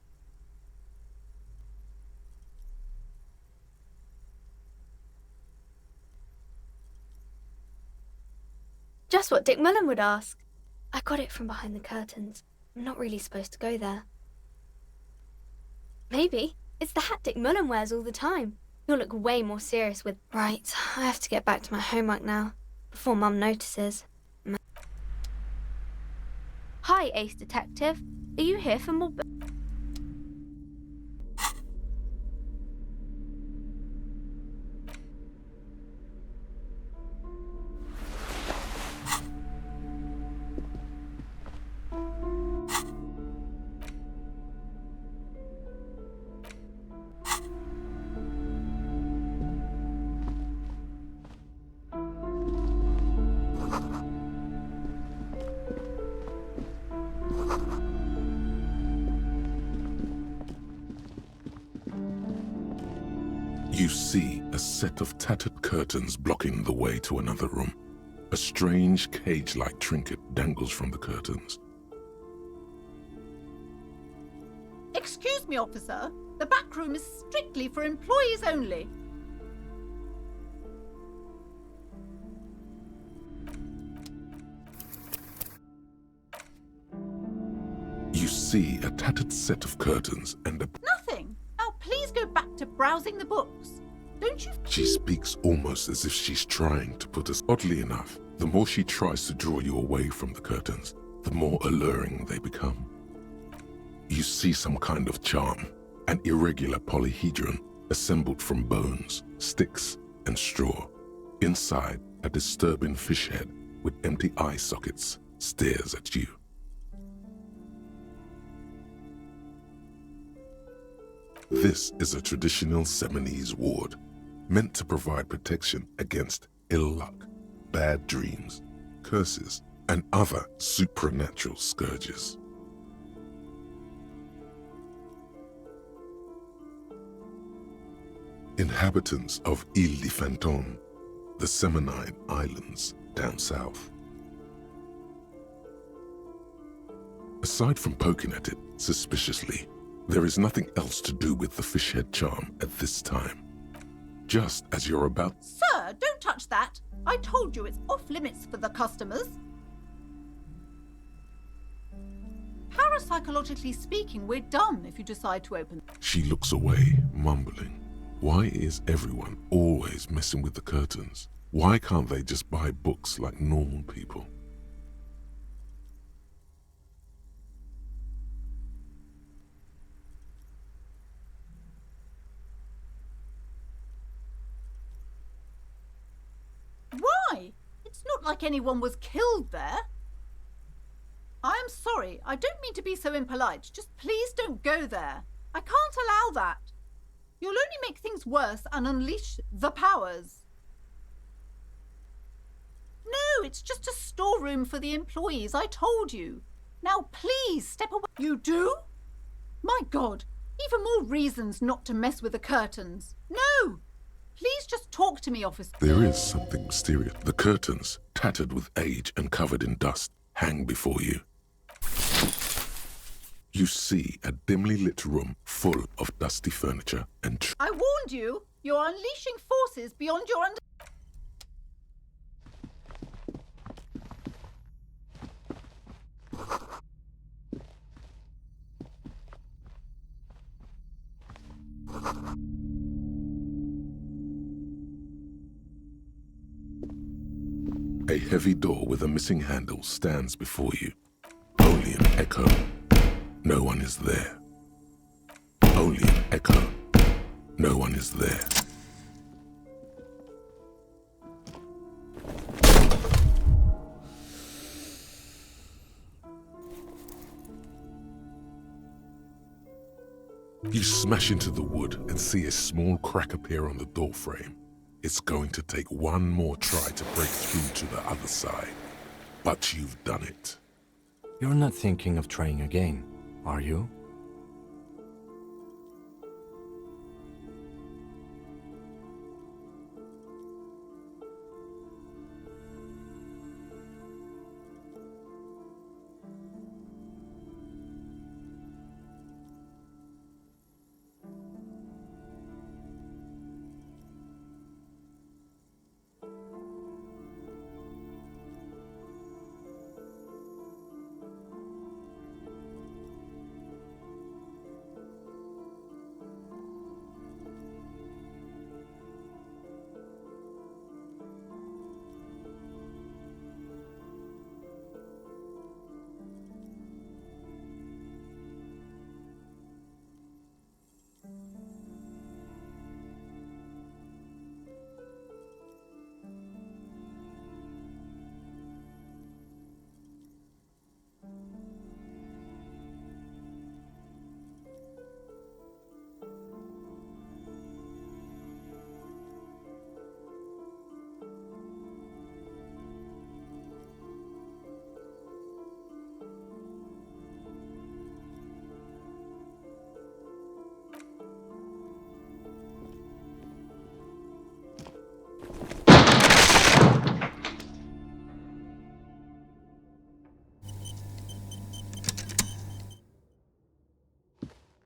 Just what Dick Mullen would ask. I got it from behind the curtains. I'm not really supposed to go there. Maybe. It's the hat Dick Mullen wears all the time. You'll look way more serious with... Right, I have to get back to my homework now, before Mum notices.
Hi, Ace Detective. Are you here for more...
You see a set of tattered curtains blocking the way to another room. A strange cage-like trinket dangles from the curtains.
Excuse me, officer. The back room is strictly for employees only.
You see a tattered set of curtains and a...
Nothing. Now please go back to browsing the books. Don't you...
She speaks almost as if she's trying to put us... Oddly enough, the more she tries to draw you away from the curtains, the more alluring they become. You see some kind of charm, an irregular polyhedron assembled from bones, sticks, and straw. Inside, a disturbing fish head with empty eye sockets stares at you. This is a traditional Seminese ward, meant to provide protection against ill luck, bad dreams, curses, and other supernatural scourges. inhabitants of Ile de Fantôme, the Semenine Islands down south. Aside from poking at it suspiciously, there is nothing else to do with the fishhead charm at this time. Just as you're about...
Sir, don't touch that. I told you it's off limits for the customers. Parapsychologically speaking, we're done if you decide to open.
She looks away, mumbling. Why is everyone always messing with the curtains? Why can't they just buy books like normal people?
Why? It's not like anyone was killed there. I'm sorry, I don't mean to be so impolite. Just please don't go there. I can't allow that. You'll only make things worse and unleash the powers. No, it's just a storeroom for the employees, I told you. Now please step away. You do? My God, even more reasons not to mess with the curtains. No! Please just talk to me, officer.
There is something mysterious. The curtains, tattered with age and covered in dust, hang before you. You see a dimly lit room full of dusty furniture and...
I warned you! You're unleashing forces beyond your
A heavy door with a missing handle stands before you. Only an echo. No one is there. Only an echo. No one is there. You smash into the wood and see a small crack appear on the doorframe. It's going to take one more try to break through to the other side. But you've done it.
You're not thinking of trying again, are you?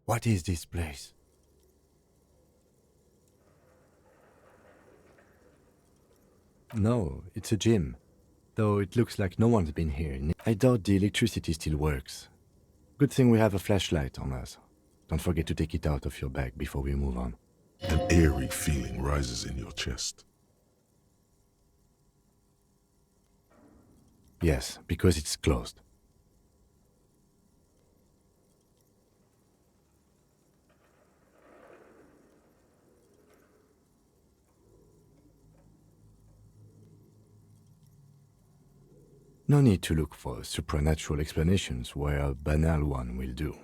What is this place? No, it's a gym. Though it looks like no one's been here. I doubt the electricity still works. Good thing we have a flashlight on us. Don't forget to take it out of your bag before we move on.
An eerie feeling rises in your chest.
Yes, because it's closed. No need to look for supernatural explanations where a banal one will do.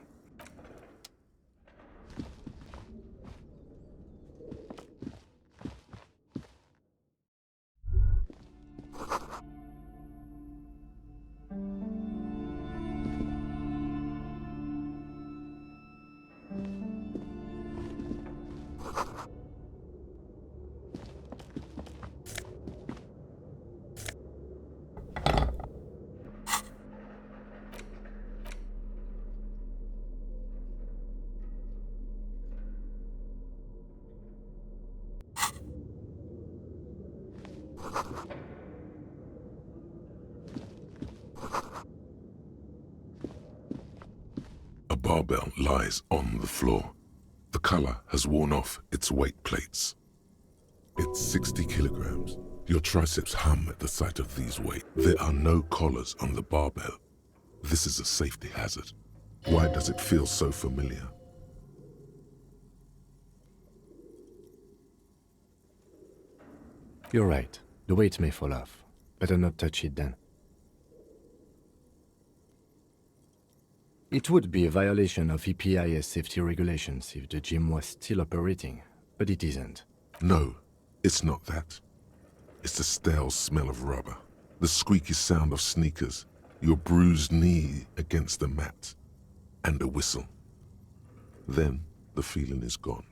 A barbell lies on the floor. The color has worn off its weight plates. It's 60 kilograms. Your triceps hum at the sight of these weights. There are no collars on the barbell. This is a safety hazard. Why does it feel so familiar?
You're right. The weight may fall off. Better not touch it then. It would be a violation of EPIS safety regulations if the gym was still operating, but it isn't.
No, it's not that. It's the stale smell of rubber, the squeaky sound of sneakers, your bruised knee against the mat, and a whistle. Then the feeling is gone.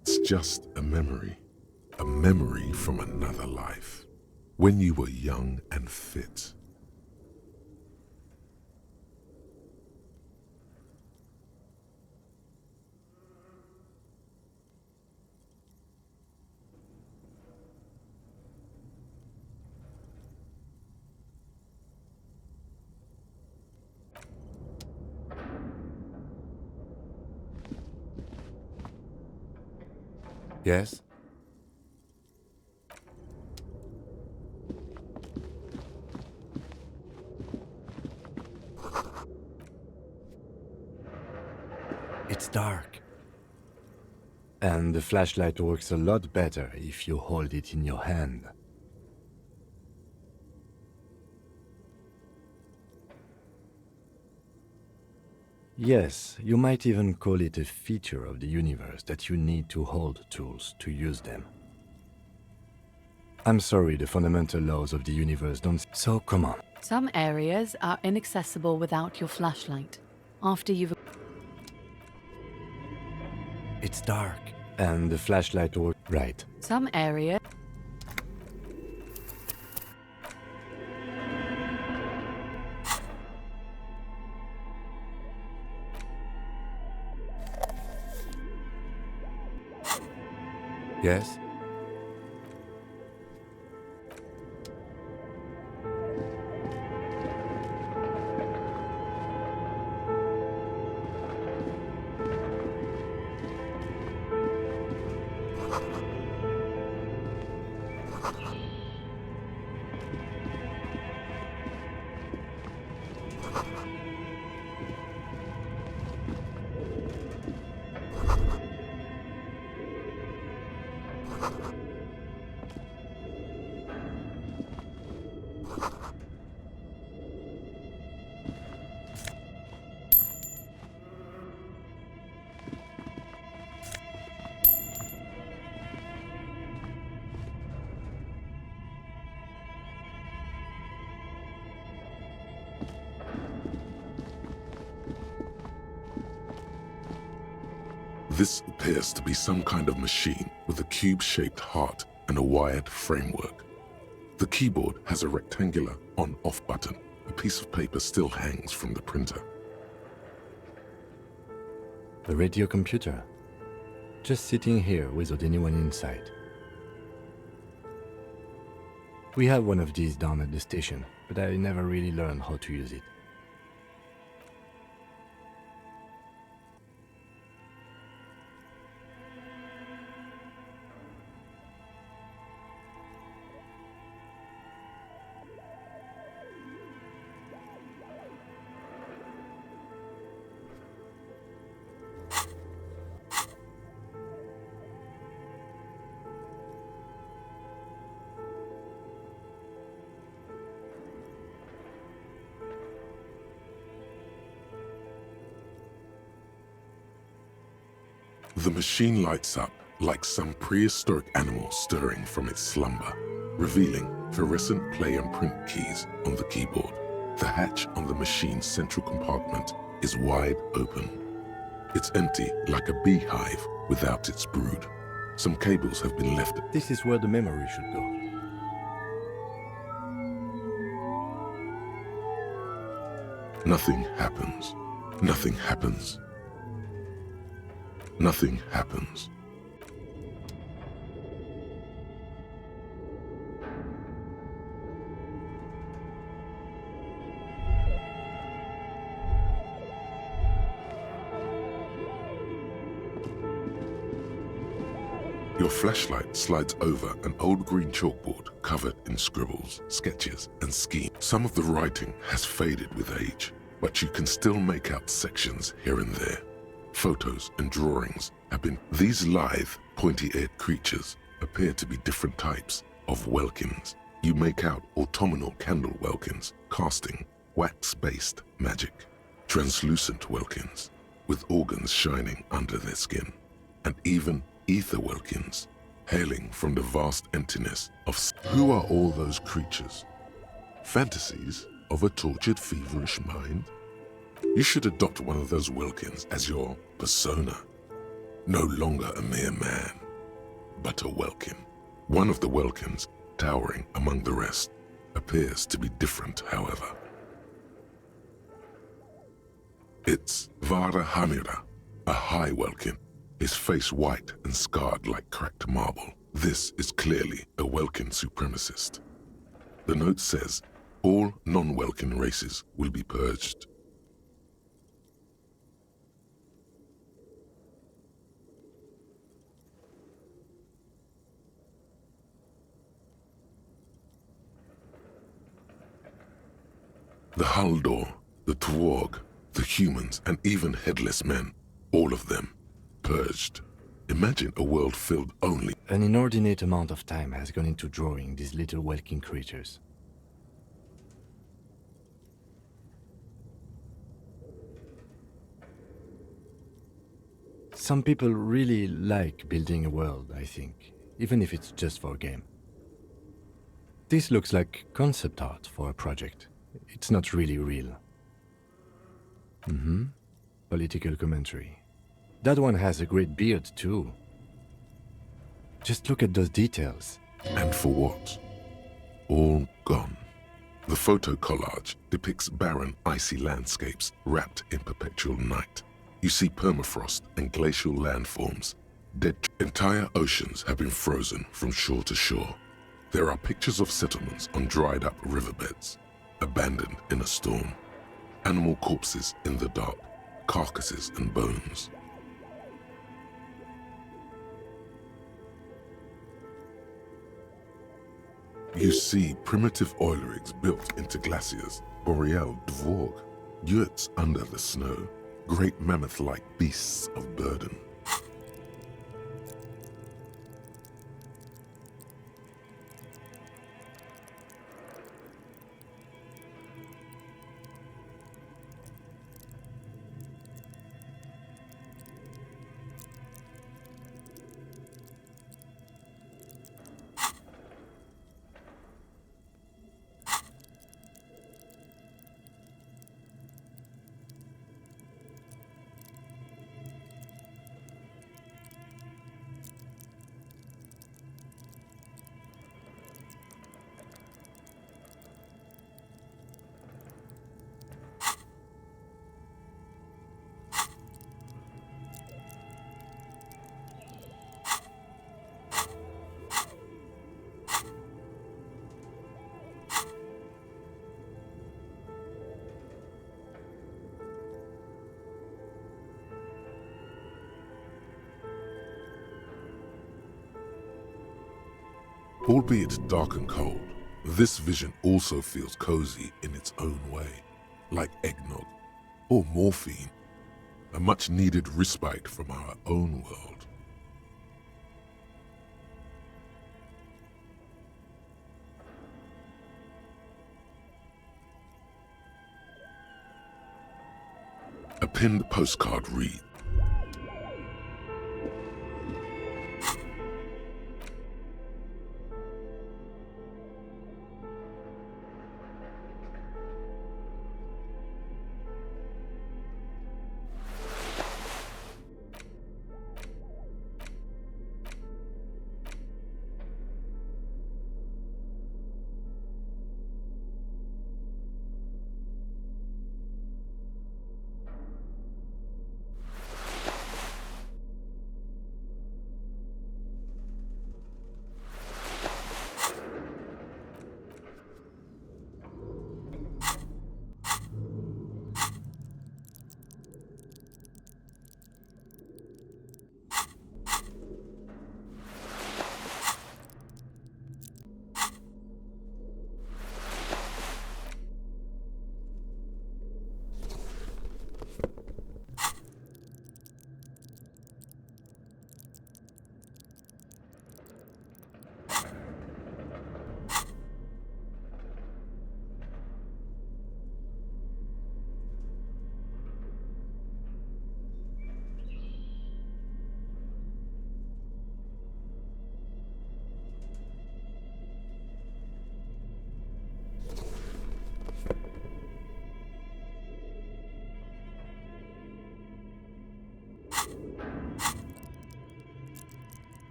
It's just a memory from another life, when you were young and fit.
Yes? It's dark. And the flashlight works a lot better if you hold it in your hand. Yes, you might even call it a feature of the universe that you need to hold tools to use them. I'm sorry, the fundamental laws of the universe don't... So come on.
Some areas are inaccessible without your flashlight. After you've...
It's dark. And the flashlight works... Right.
Some area...
Yes?
This appears to be some kind of machine with a cube-shaped heart and a wired framework. The keyboard has a rectangular on-off button. A piece of paper still hangs from the printer.
A radio computer. Just sitting here without anyone inside. We have one of these down at the station, but I never really learned how to use it.
The machine lights up like some prehistoric animal stirring from its slumber, revealing fluorescent play and print keys on the keyboard. The hatch on the machine's central compartment is wide open. It's empty like a beehive without its brood. Some cables have been left.
This is where the memory should go.
Nothing happens. Nothing happens. Nothing happens. Your flashlight slides over an old green chalkboard covered in scribbles, sketches, and schemes. Some of the writing has faded with age, but you can still make out sections here and there. Photos and drawings have been... These lithe, pointy-eared creatures appear to be different types of welkins. You make out autumnal candle welkins, casting wax-based magic. Translucent welkins, with organs shining under their skin, and even ether welkins, hailing from the vast emptiness of... Who are all those creatures? Fantasies of a tortured, feverish mind? You should adopt one of those welkins as your persona. No longer a mere man, but a welkin. One of the welkins, towering among the rest, appears to be different, however. It's Vara Hamira, a high welkin, his face white and scarred like cracked marble. This is clearly a Welkin supremacist. The note says, all non-Welkin races will be purged. The Haldor, the Twarg, the humans, and even headless men, all of them, purged. Imagine a world filled only...
An inordinate amount of time has gone into drawing these little Welkin creatures. Some people really like building a world, I think, even if it's just for a game. This looks like concept art for a project. It's not really real. Political commentary. That one has a great beard, too. Just look at those details.
And for what? All gone. The photo collage depicts barren, icy landscapes wrapped in perpetual night. You see permafrost and glacial landforms. Dead. Entire oceans have been frozen from shore to shore. There are pictures of settlements on dried-up riverbeds, abandoned in a storm. Animal corpses in the dark, carcasses and bones. You see primitive oil rigs built into glaciers, boreal dvorg, yurts under the snow, great mammoth-like beasts of burden. Albeit dark and cold, this vision also feels cozy in its own way, like eggnog or morphine, a much-needed respite from our own world. A pinned postcard reads,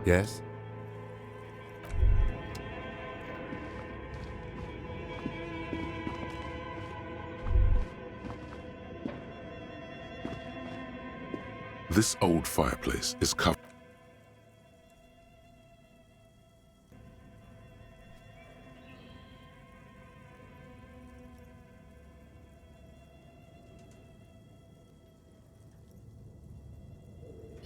Yes?
This old fireplace is covered.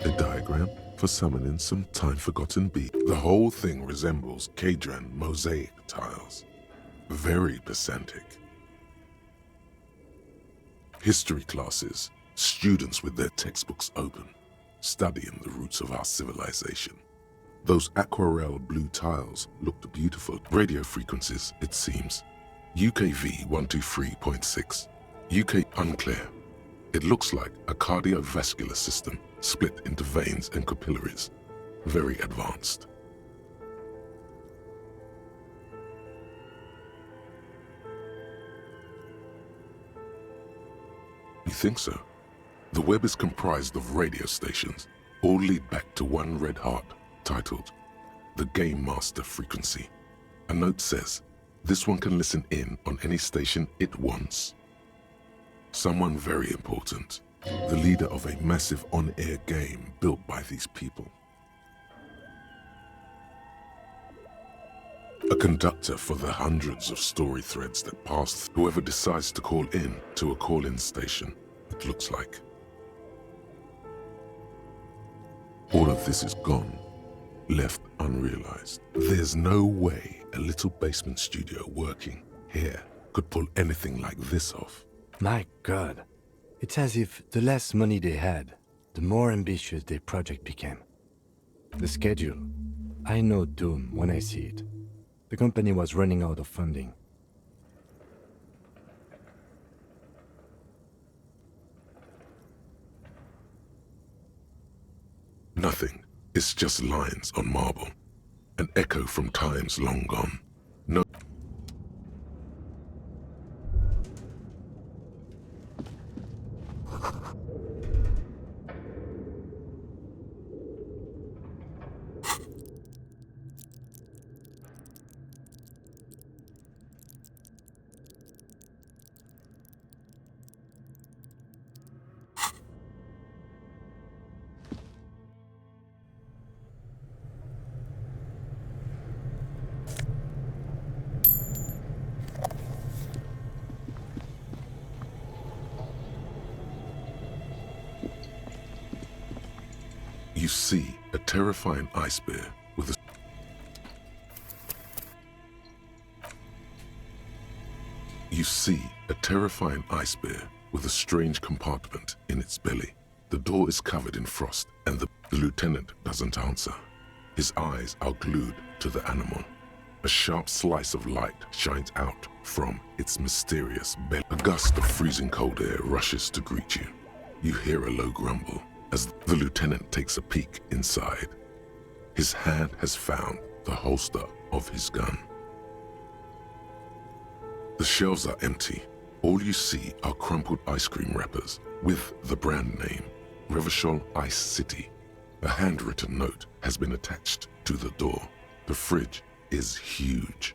A diagram for summoning some time-forgotten bee. The whole thing resembles Kadran mosaic tiles. Very pedantic. History classes, students with their textbooks open, studying the roots of our civilization. Those aquarelle blue tiles looked beautiful. Radio frequencies, it seems. UKV 123.6. UK unclear. It looks like a cardiovascular system split into veins and capillaries. Very advanced. You think so? The web is comprised of radio stations, all lead back to one red heart, titled the Game Master Frequency. A note says, this one can listen in on any station it wants. Someone very important, the leader of a massive on-air game built by these people. A conductor for the hundreds of story threads that pass whoever decides to call in to a call-in station, it looks like. All of this is gone, left unrealized. There's no way a little basement studio working here could pull anything like this off.
My God. It's as if the less money they had, the more ambitious their project became. The schedule. I know doom when I see it. The company was running out of funding.
Nothing. It's just lines on marble. An echo from times long gone. No. You see a terrifying ice bear with a... You see a terrifying ice bear with a strange compartment in its belly. The door is covered in frost and the lieutenant doesn't answer. His eyes are glued to the animal. A sharp slice of light shines out from its mysterious belly. A gust of freezing cold air rushes to greet you. You hear a low grumble as the lieutenant takes a peek inside. His hand has found the holster of his gun. The shelves are empty. All you see are crumpled ice cream wrappers with the brand name, Revachol Ice City. A handwritten note has been attached to the door. The fridge is huge.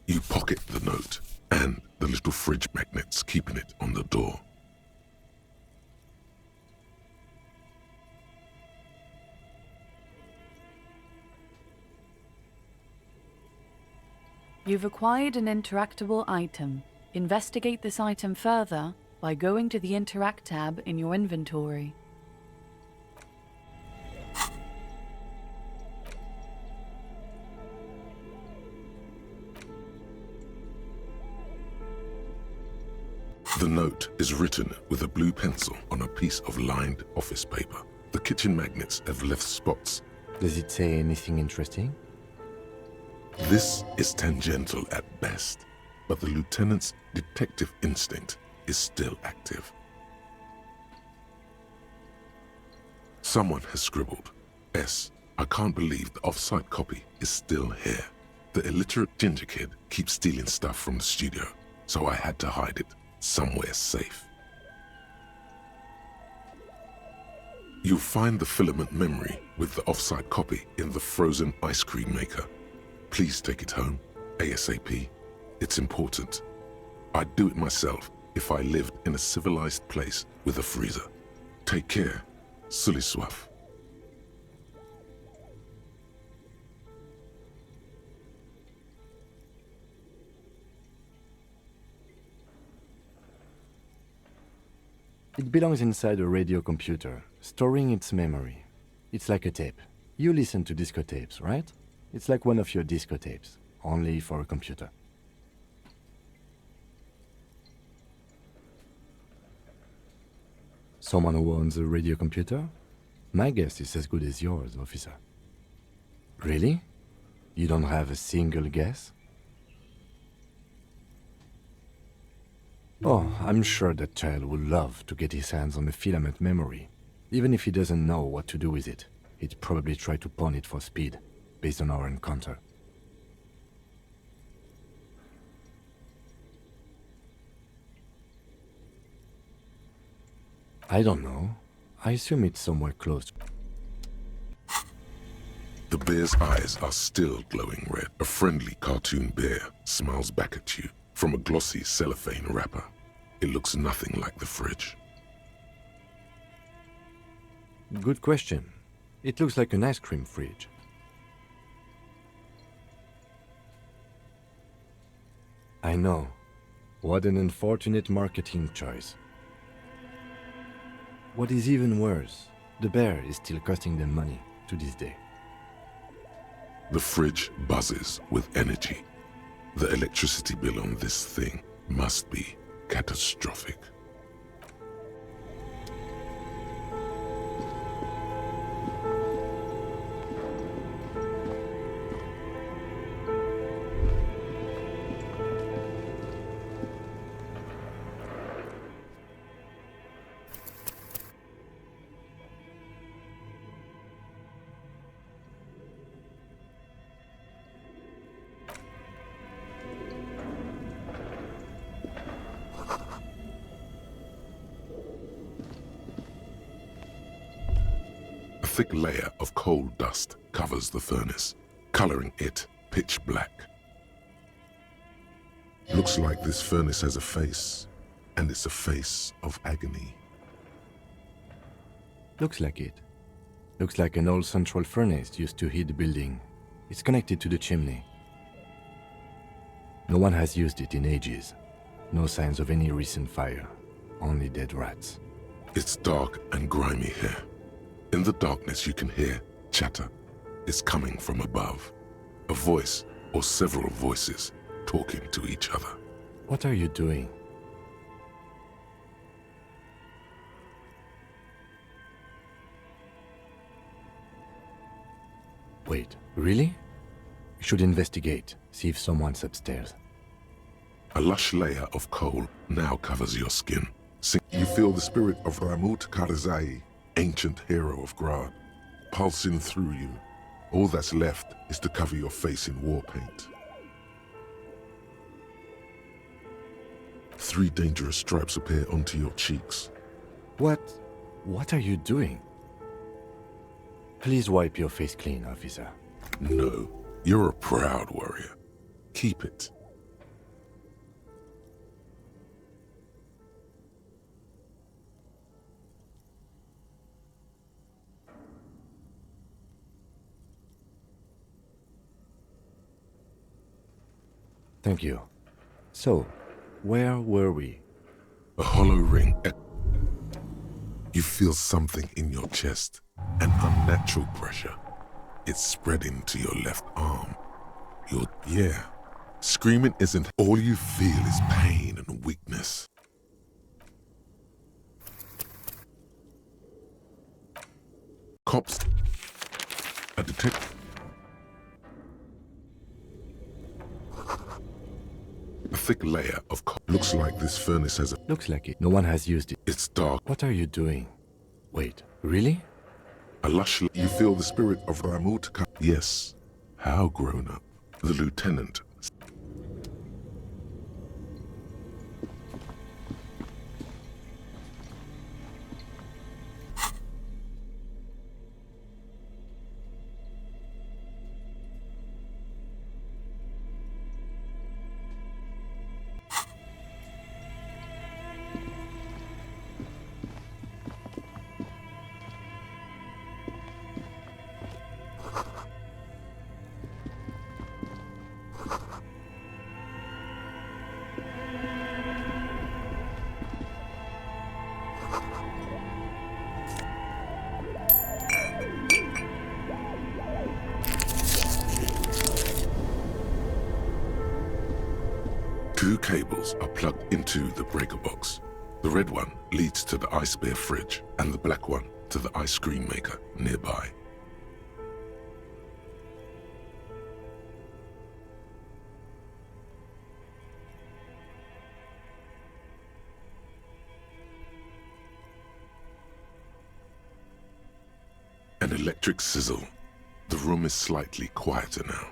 You pocket the note and the little fridge magnets keeping it on the door.
You've acquired an interactable item. Investigate this item further by going to the Interact tab in your inventory.
The note is written with a blue pencil on a piece of lined office paper. The kitchen magnets have left spots.
Does it say anything interesting?
This is tangential at best, but the lieutenant's detective instinct is still active. Someone has scribbled, S. I can't believe the off-site copy is still here. The illiterate ginger kid keeps stealing stuff from the studio, so I had to hide it somewhere safe. You'll find the filament memory with the offsite copy in the frozen ice cream maker. Please take it home, ASAP. It's important. I'd do it myself if I lived in a civilized place with a freezer. Take care, Sully Soif.
It belongs inside a radio computer, storing its memory. It's like a tape. You listen to disco tapes, right? It's like one of your disco tapes, only for a computer. Someone who owns a radio computer? My guess is as good as yours, officer. Really? You don't have a single guess? Oh, I'm sure that child would love to get his hands on the filament memory. Even if he doesn't know what to do with it, he'd probably try to pawn it for speed, based on our encounter. I don't know. I assume it's somewhere close.
The bear's eyes are still glowing red. A friendly cartoon bear smiles back at you from a glossy cellophane wrapper. It looks nothing like the fridge.
Good question. It looks like an ice cream fridge. I know. What an unfortunate marketing choice. What is even worse, the bear is still costing them money to this day.
The fridge buzzes with energy. The electricity bill on this thing must be catastrophic. A thick layer of coal dust covers the furnace, coloring it pitch black. Looks like this furnace has a face, and it's a face of agony.
Looks like it. Looks like an old central furnace used to heat the building. It's connected to the chimney. No one has used it in ages. No signs of any recent fire. Only dead rats.
It's dark and grimy here. In the darkness you can hear chatter. It's coming from above. A voice or several voices talking to each other.
What are you doing? Wait, really? You should investigate, see if someone's upstairs.
A lush layer of coal now covers your skin. You feel the spirit of Ramut Karzai, ancient hero of Grad, pulsing through you. All that's left is to cover your face in war paint. 3 dangerous stripes appear onto your cheeks.
What are you doing? Please wipe your face clean, officer.
No, you're a proud warrior. Keep it.
Thank you. So, where were we?
A hollow ring. You feel something in your chest, an unnatural pressure. It's spreading to your left arm. Yeah. Screaming isn't all you feel is pain and weakness. Cops. A detective. A thick layer of looks like this furnace has a...
Looks like it. No one has used it.
It's dark.
What are you doing? Wait, really?
A lush... You feel the spirit of Ramut... Yes. How grown up. The lieutenant. Two cables are plugged into the breaker box. The red one leads to the ice bear fridge, and the black one to the ice cream maker nearby. An electric sizzle. The room is slightly quieter now.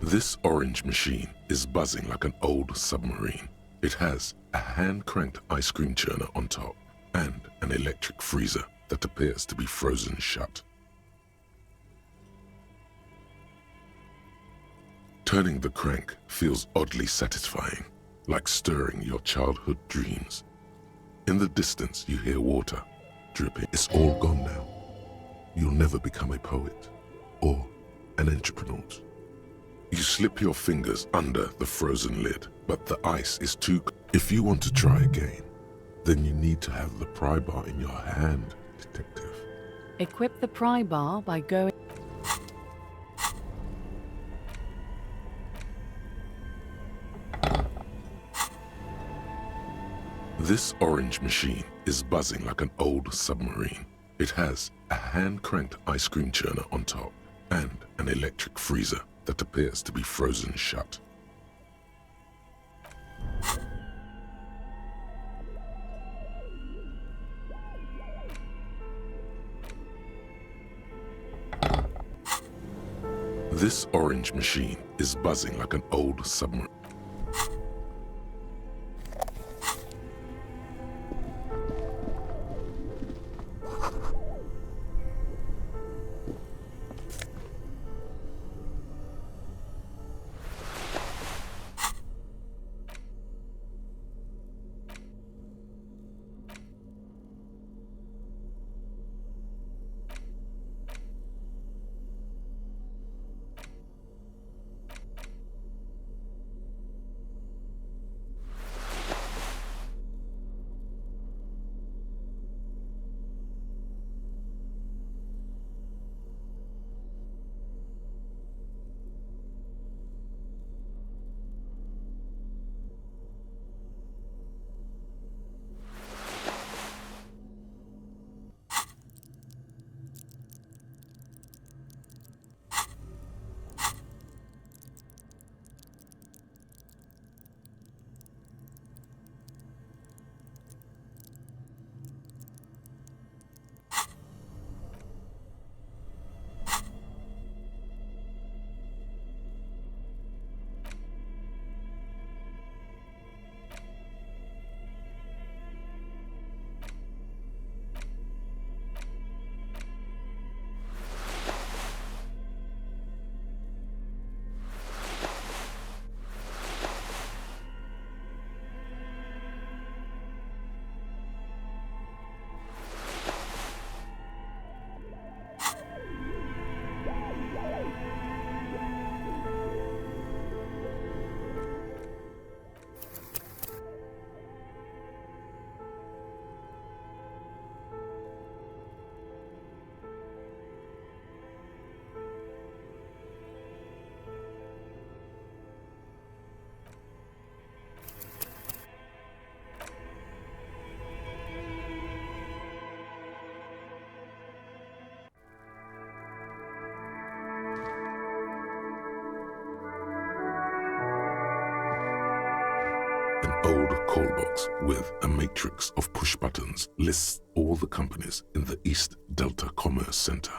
This orange machine is buzzing like an old submarine. It has a hand-cranked ice cream churner on top and an electric freezer that appears to be frozen shut. Turning the crank feels oddly satisfying, like stirring your childhood dreams. In the distance, you hear water dripping. It's all gone now. You'll never become a poet or an entrepreneur. You slip your fingers under the frozen lid, but the ice is too... If you want to try again, then you need to have the pry bar in your hand, detective.
Equip the pry bar by going...
This orange machine is buzzing like an old submarine. It has a hand-cranked ice cream churner on top and an electric freezer that appears to be frozen shut. This orange machine is buzzing like an old submarine. An old call box with a matrix of push buttons lists all the companies in the East Delta Commerce Center.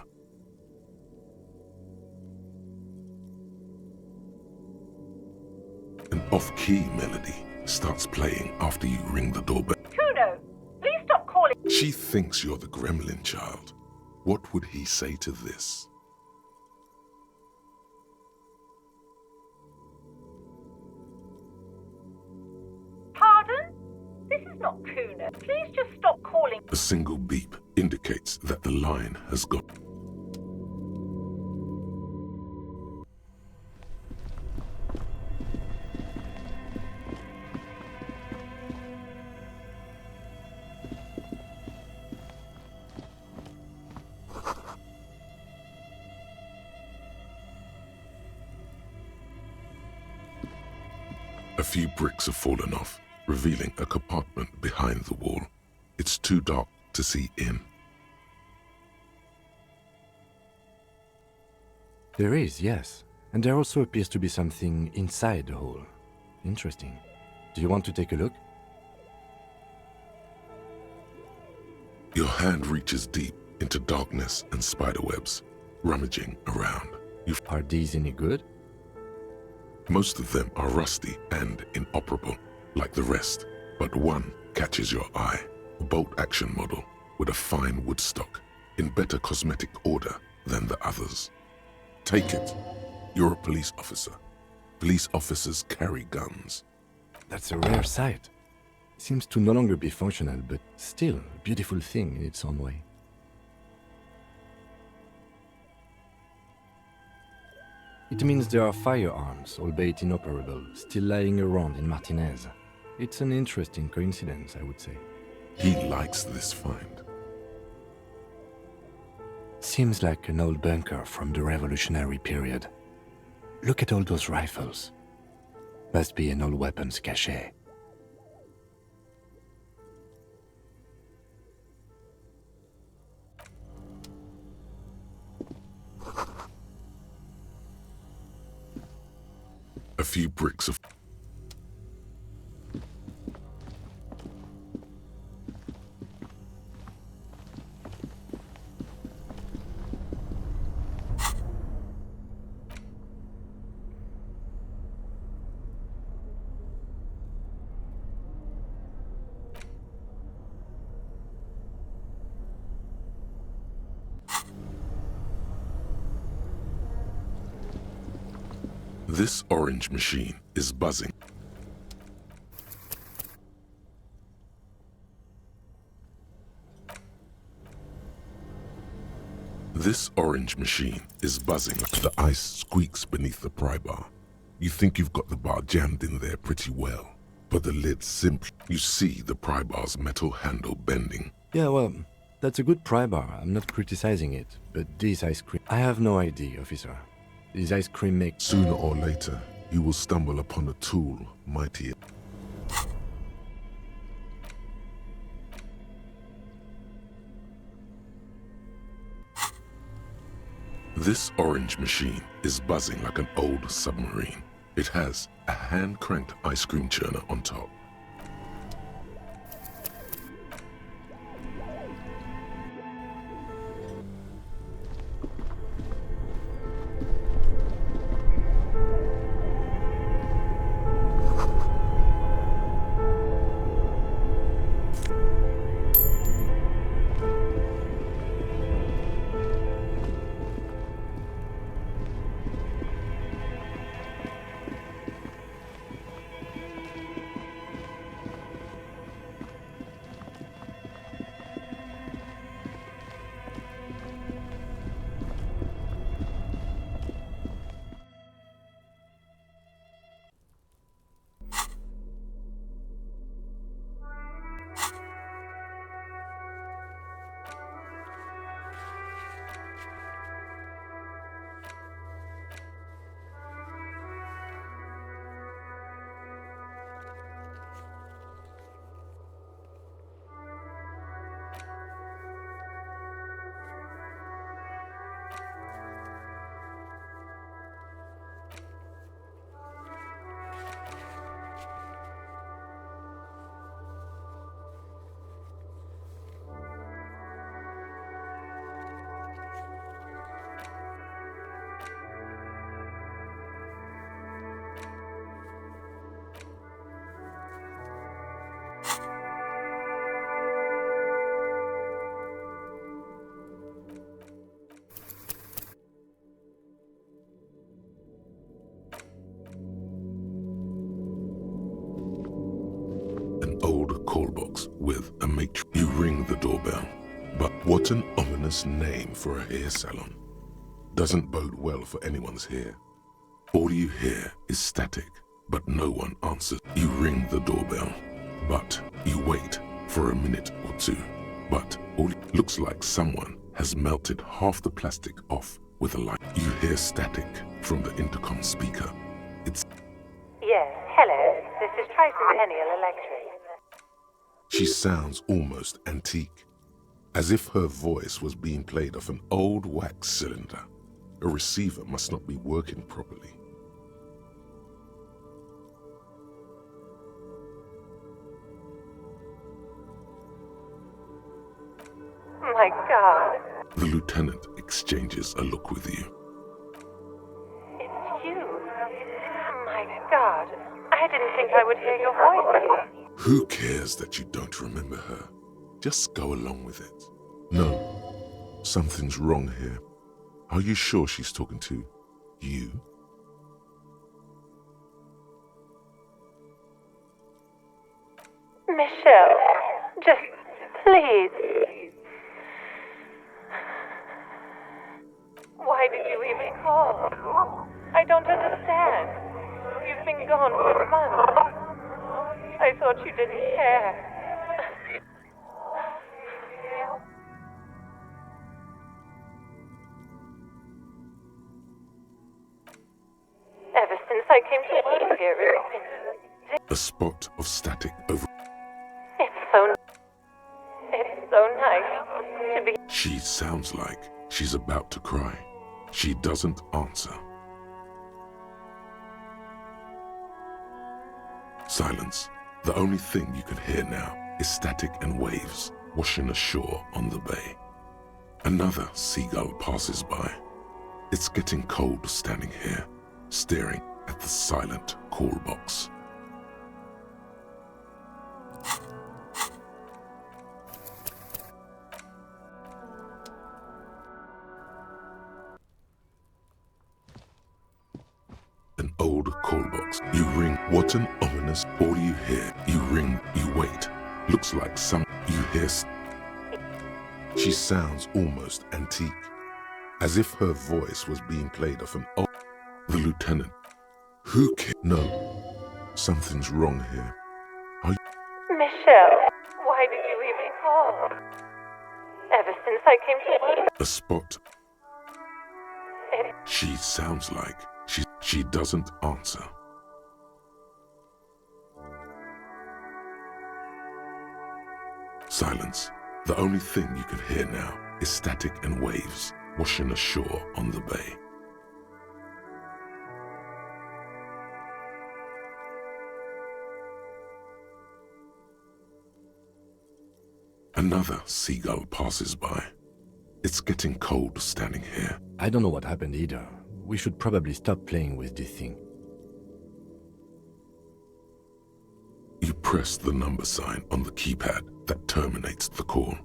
off-key melody starts playing after you ring the doorbell.
Kuno, please stop calling.
She thinks you're the gremlin child. What would he say to this?
Pardon? This is not Kuno. Please just stop calling.
A single beep indicates that the line has gone. A few bricks have fallen off, revealing a compartment behind the wall. It's too dark to see in.
There is, yes. And there also appears to be something inside the hole. Interesting. Do you want to take a look?
Your hand reaches deep into darkness and spiderwebs, rummaging around.
Are these any good?
Most of them are rusty and inoperable, like the rest, but one catches your eye. A bolt-action model with a fine wood stock, in better cosmetic order than the others. Take it. You're a police officer. Police officers carry guns.
That's a rare sight. Seems to no longer be functional, but still a beautiful thing in its own way. It means there are firearms, albeit inoperable, still lying around in Martinez. It's an interesting coincidence, I would say.
He likes this find.
Seems like an old bunker from the revolutionary period. Look at all those rifles. Must be an old weapons cache.
A few bricks of... This orange machine is buzzing. This orange machine is buzzing. The ice squeaks beneath the pry bar. You think you've got the bar jammed in there pretty well, but the lid simply... You see the pry bar's metal handle bending.
Yeah, well, that's a good pry bar. I'm not criticizing it, but this ice cream... I have no idea, officer. These ice cream make...
Sooner or later, you will stumble upon a tool mighty... This orange machine is buzzing like an old submarine. It has a hand-cranked ice cream churner on top. with a matron. You ring the doorbell. But what an ominous name for a hair salon. Doesn't bode well for anyone's hair. All you hear is static, but no one answers. You ring the doorbell, but you wait for a minute or two. But all it looks like someone has melted half the plastic off with a light. You hear static from the intercom speaker. It's...
Yes, hello. This is Tricentennial Electric.
She sounds almost antique, as if her voice was being played off an old wax cylinder. A receiver must not be working properly.
My God.
The lieutenant exchanges a look with you.
It's you. My God. I didn't think I would hear your voice here.
Who cares that you don't remember her? Just go along with it. No, something's wrong here. Are you sure she's talking to you?
Michelle, just please. Why did you even call? I don't understand. You've been gone for months. I thought you didn't care. Ever since I came to live here, it's been...
A spot of static over...
It's so nice to be...
She sounds like she's about to cry. She doesn't answer. Silence. The only thing you can hear now is static and waves washing ashore on the bay. Another seagull passes by. It's getting cold standing here, staring at the silent call box. An old call box. You ring. What an ominous... All you hear. You ring. You wait. Looks like some... You hear... She sounds almost antique, as if her voice was being played off an old... The lieutenant. Who cares? No. Something's wrong here. Are you...
Michelle, why did you even call? Ever since I came to live...
A spot. She sounds like... She doesn't answer. Silence. The only thing you can hear now is static and waves washing ashore on the bay. Another seagull passes by. It's getting cold standing here.
I don't know what happened either. We should probably stop playing with this thing.
You press the number sign on the keypad that terminates the call.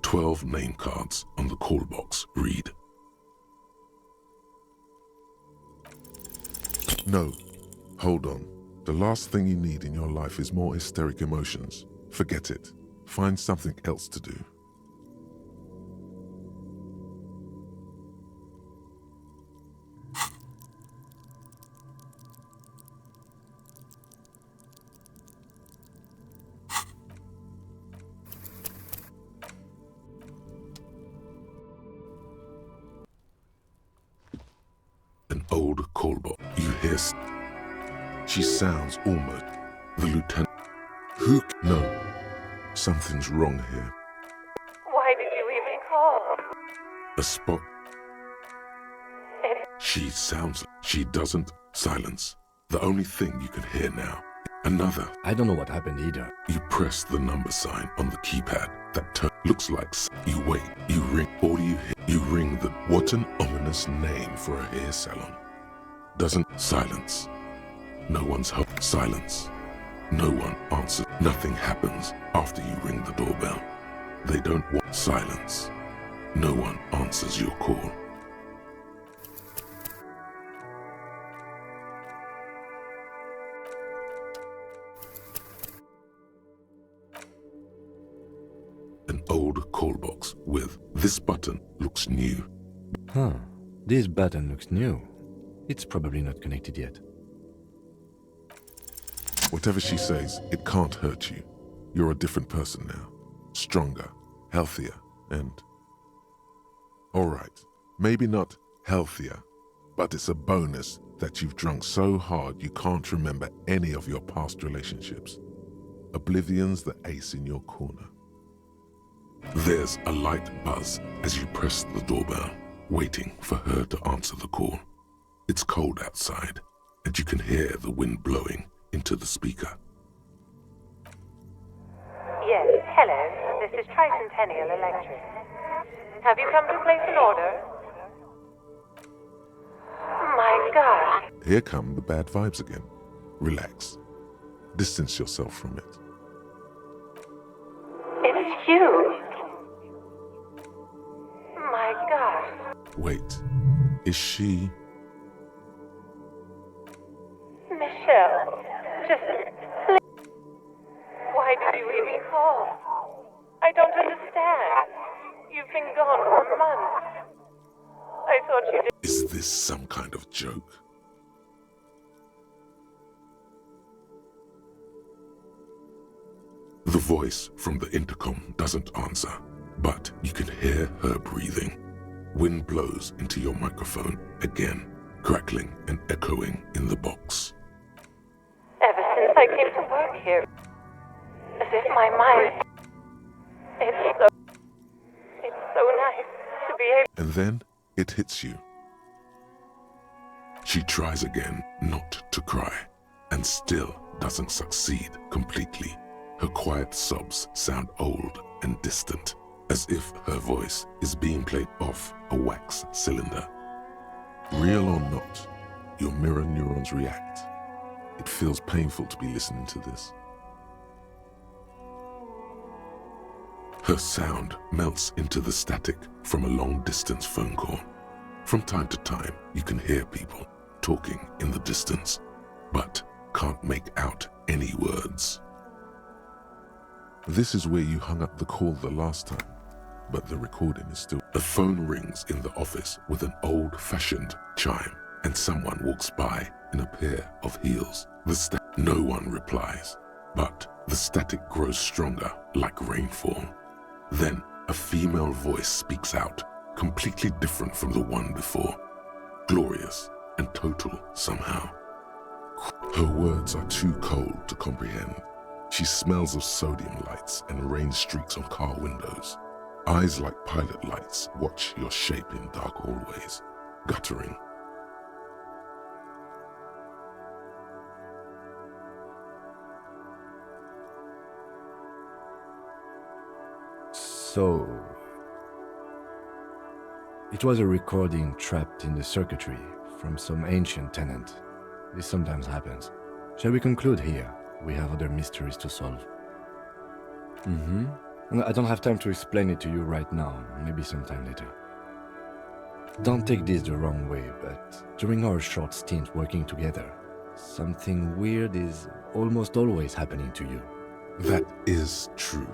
12 name cards on the call box read. No, hold on. The last thing you need in your life is more hysteric emotions. Forget it. Find something else to do. An old call box. You hear... She sounds almost... The lieutenant... Who... No. Something's wrong here.
Why did you even call?
A spot... She sounds... She doesn't... Silence. The only thing you can hear now. Another...
I don't know what happened either.
You press the number sign on the keypad that looks like... You wait. You ring. All you hear... You ring the... What an ominous name for a hair salon. Doesn't... Silence. No one's home. Silence. No one answers. Nothing happens after you ring the doorbell. They don't want... Silence. No one answers your call. an old call box with "This button looks new."
Huh. This button looks new. It's probably not connected yet.
Whatever she says, it can't hurt you. You're a different person now. Stronger, healthier, and... Alright, maybe not healthier, but it's a bonus that you've drunk so hard you can't remember any of your past relationships. Oblivion's the ace in your corner. There's a light buzz as you press the doorbell, waiting for her to answer the call. It's cold outside, and you can hear the wind blowing into the speaker.
Yes, hello. This is Tricentennial Electric. Have you come to place an order? My God.
Here come the bad vibes again. Relax. Distance yourself from it.
It's huge. My God.
Wait, is she...
Michelle, just please. Why did you even call? I don't understand. You've been gone for months. I thought you did.
Is this some kind of joke? The voice from the intercom doesn't answer, but you can hear her breathing. Wind blows into your microphone again, crackling and echoing in the box.
Ever since I came to work here, as if my mind... It's so nice to be able...
And then it hits you. She tries again not to cry, and still doesn't succeed completely. Her quiet sobs sound old and distant, as if her voice is being played off a wax cylinder. Real or not, your mirror neurons react. It feels painful to be listening to this. Her sound melts into the static from a long-distance phone call. From time to time, you can hear people talking in the distance, but can't make out any words. This is where you hung up the call the last time, but the recording is still... A phone rings in the office with an old-fashioned chime, and someone walks by in a pair of heels. No one replies, but the static grows stronger like rainfall. Then a female voice speaks out, completely different from the one before. Glorious and total somehow. Her words are too cold to comprehend. She smells of sodium lights and rain streaks on car windows. Eyes like pilot lights watch your shape in dark hallways, guttering.
So... It was a recording trapped in the circuitry from some ancient tenant. This sometimes happens. Shall we conclude here? We have other mysteries to solve. I don't have time to explain it to you right now, maybe sometime later. Don't take this the wrong way, but during our short stint working together, something weird is almost always happening to you.
That is true.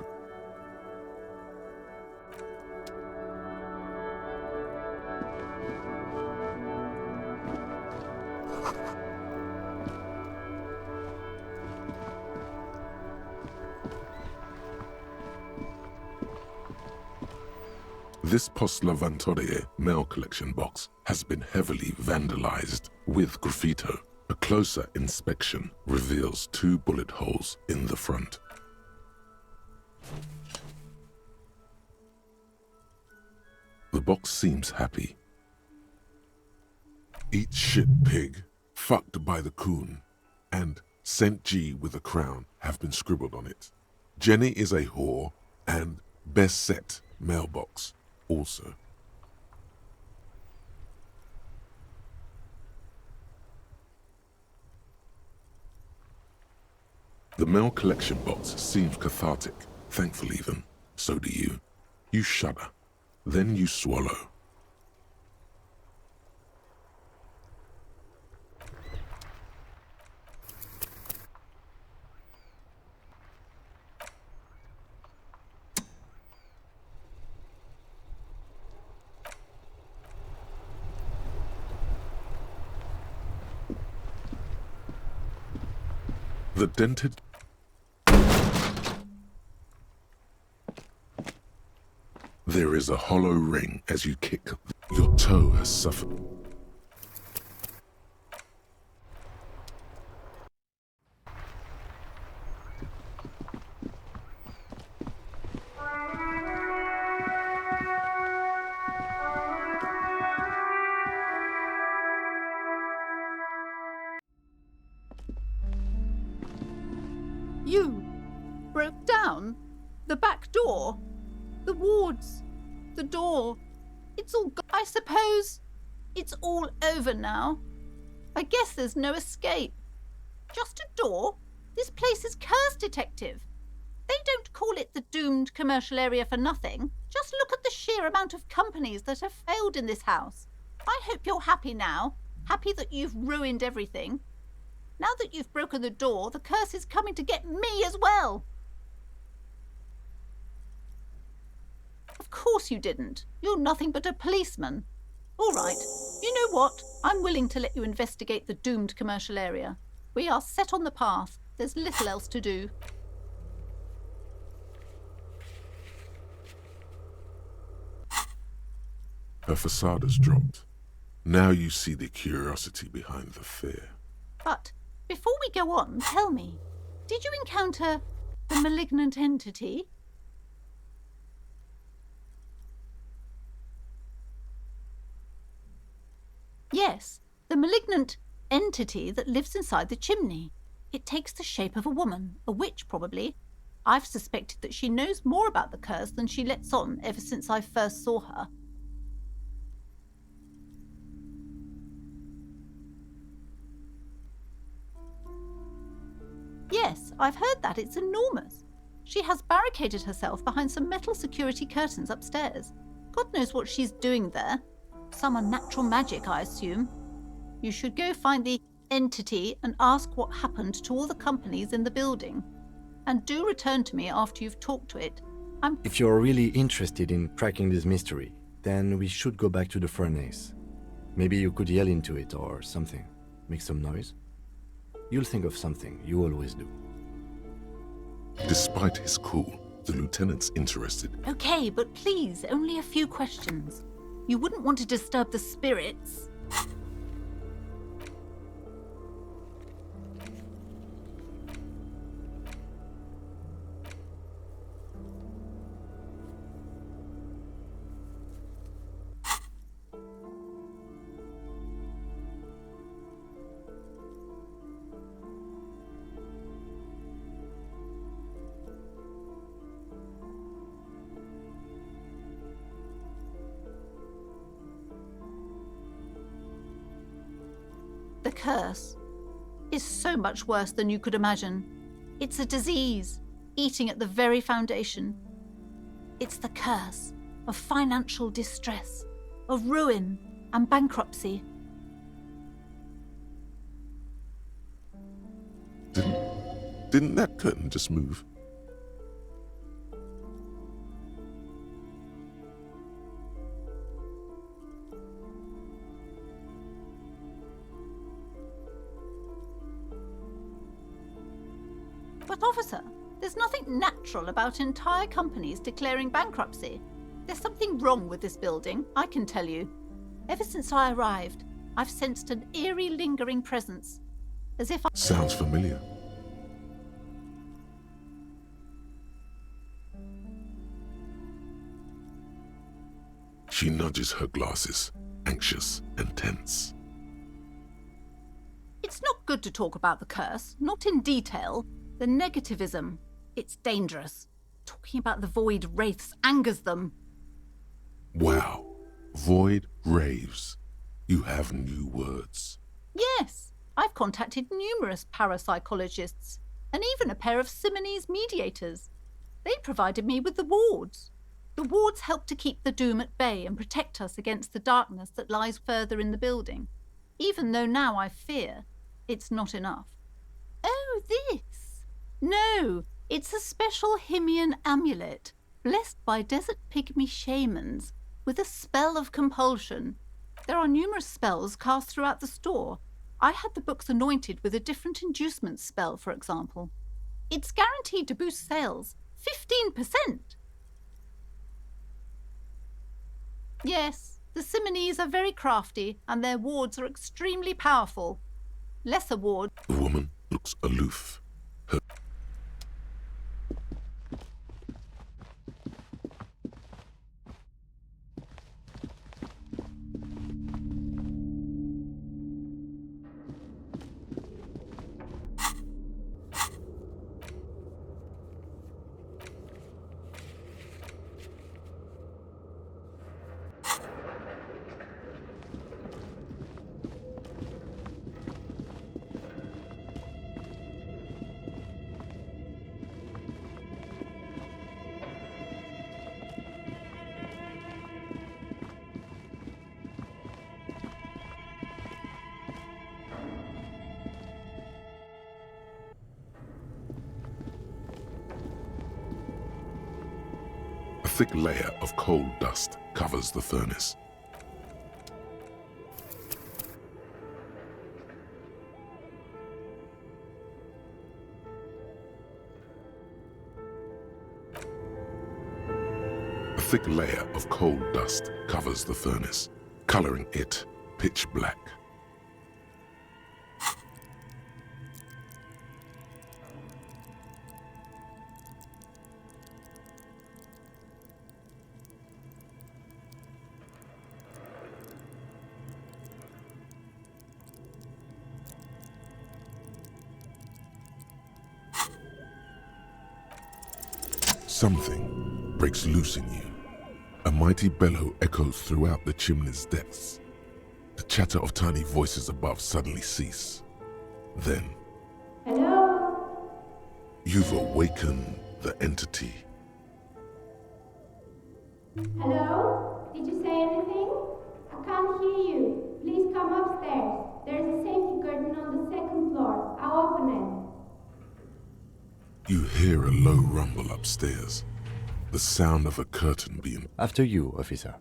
This Post Lavatorie mail collection box has been heavily vandalized with graffito. A closer inspection reveals 2 bullet holes in the front. The box seems happy. Eat shit, pig, fucked by the coon, and St. G with a crown have been scribbled on it. Jenny is a whore, and best set mailbox also. The mail collection box seems cathartic, thankful even. So do you. You shudder. Then you swallow. The dented... There is a hollow ring as you kick. Your toe has suffered.
You broke down the back door, the wards, the door. It's all I suppose it's all over now. I guess there's no escape. Just a door? This place is cursed, Detective. They don't call it the doomed commercial area for nothing. Just look at the sheer amount of companies that have failed in this house. I hope you're happy now. Happy that you've ruined everything. Now that you've broken the door, the curse is coming to get me as well. Of course you didn't. You're nothing but a policeman. All right. You know what? I'm willing to let you investigate the doomed commercial area. We are set on the path. There's little else to do.
Her facade has dropped. Now you see the curiosity behind the fear.
But before we go on, tell me, did you encounter the malignant entity? Yes, the malignant entity that lives inside the chimney. It takes the shape of a woman, a witch probably. I've suspected that she knows more about the curse than she lets on ever since I first saw her. Yes, I've heard that. It's enormous. She has barricaded herself behind some metal security curtains upstairs. God knows what she's doing there. Some unnatural magic, I assume. You should go find the entity and ask what happened to all the companies in the building. And do return to me after you've talked to it.
If you're really interested in cracking this mystery, then we should go back to the furnace. Maybe you could yell into it or something. Make some noise. You'll think of something, you always do.
Despite his cool, the lieutenant's interested.
Okay, but please, only a few questions. You wouldn't want to disturb the spirits. The curse is so much worse than you could imagine. It's a disease, eating at the very foundation. It's the curse of financial distress, of ruin and bankruptcy.
Didn't that curtain just move?
But officer, there's nothing natural about entire companies declaring bankruptcy. There's something wrong with this building, I can tell you. Ever since I arrived, I've sensed an eerie lingering presence. As if I...
Sounds familiar. She nudges her glasses, anxious and tense.
It's not good to talk about the curse, not in detail. The negativism, it's dangerous. Talking about the void wraiths angers them.
Wow. Void raves. You have new words.
Yes, I've contacted numerous parapsychologists and even a pair of Simonese mediators. They provided me with the wards. The wards help to keep the doom at bay and protect us against the darkness that lies further in the building, even though now I fear it's not enough. Oh, this? No, it's a special Himian amulet, blessed by desert pygmy shamans, with a spell of compulsion. There are numerous spells cast throughout the store, I had the books anointed with a different inducement spell, for example. It's guaranteed to boost sales 15%. Yes, the Simonees are very crafty, and their wards are extremely powerful. Lesser wards...
The woman looks aloof. Her A thick layer of coal dust covers the furnace. A thick layer of coal dust covers the furnace, coloring it pitch black. Something breaks loose in you. A mighty bellow echoes throughout the chimney's depths. The chatter of tiny voices above suddenly cease. Then,
Hello?
you've awakened the entity.
Hello? Did you say anything? I can't hear you. Please come upstairs. There's a safety curtain on the second floor. I'll open it.
You hear a low rumble upstairs, the sound of a curtain being...
After you, officer.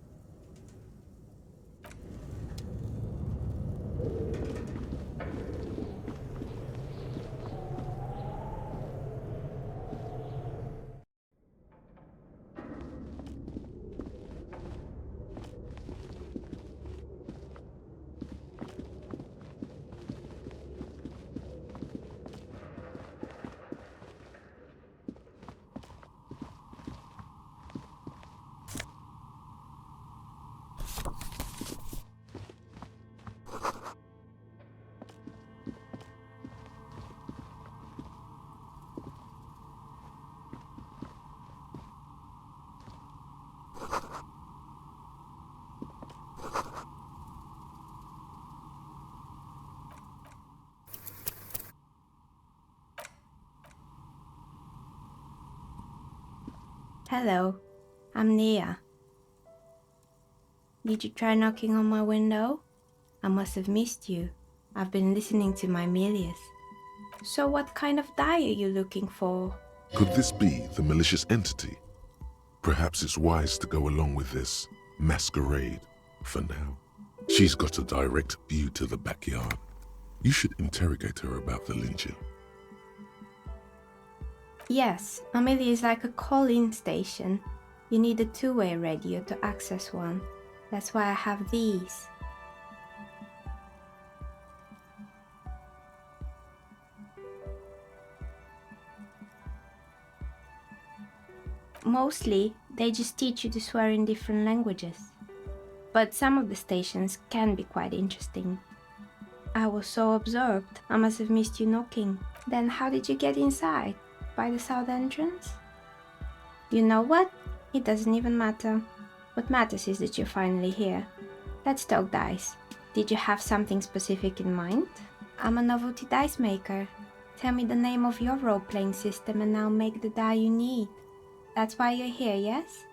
Hello, I'm Nia. Did you try knocking on my window? I must have missed you. I've been listening to my Milius. So what kind of die are you looking for?
Could this be the malicious entity? Perhaps it's wise to go along with this masquerade for now. She's got a direct view to the backyard. You should interrogate her about the lynching.
Yes, Amelia is like a call-in station. You need a two-way radio to access one. That's why I have these. Mostly, they just teach you to swear in different languages. But some of the stations can be quite interesting. I was so absorbed, I must have missed you knocking. Then how did you get inside? By the south entrance? You know what? It doesn't even matter. What matters is that you're finally here. Let's talk dice. Did you have something specific in mind? I'm a novelty dice maker. Tell me the name of your role-playing system and I'll make the die you need. That's why you're here, yes?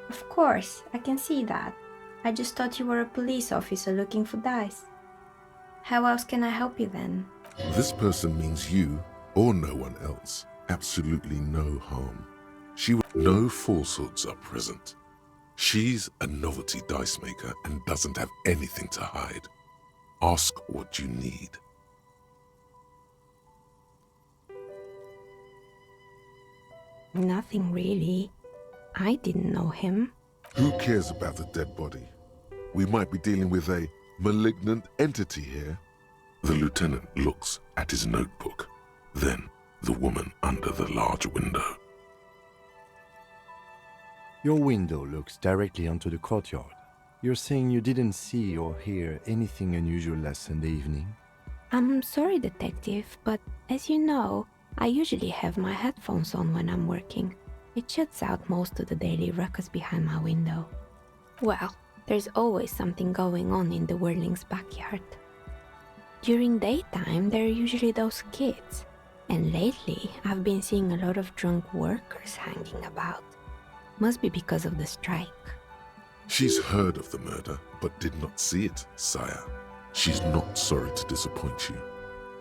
Of course, I can see that. I just thought you were a police officer looking for dice. How else can I help you then?
This person means you, or no one else, absolutely no harm. No falsehoods are present. She's a novelty dice maker and doesn't have anything to hide. Ask what you need.
Nothing really. I didn't know him.
Who cares about the dead body? We might be dealing with a malignant entity here. The lieutenant looks at his notebook, then the woman under the large window.
Your window looks directly onto the courtyard. You're saying you didn't see or hear anything unusual last Sunday evening?
I'm sorry, detective, but as you know, I usually have my headphones on when I'm working. It shuts out most of the daily ruckus behind my window. Well, there's always something going on in the Whirling's backyard. During daytime, there are usually those kids, and lately I've been seeing a lot of drunk workers hanging about. Must be because of the strike.
She's heard of the murder, but did not see it, sire. She's not sorry to disappoint you.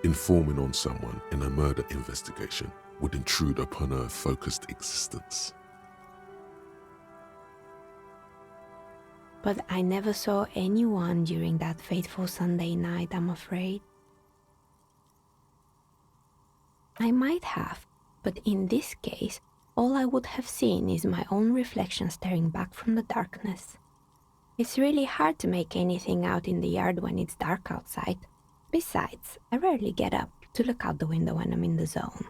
Informing on someone in a murder investigation would intrude upon her focused existence.
But I never saw anyone during that fateful Sunday night, I'm afraid. I might have, but in this case, all I would have seen is my own reflection staring back from the darkness. It's really hard to make anything out in the yard when it's dark outside. Besides, I rarely get up to look out the window when I'm in the zone.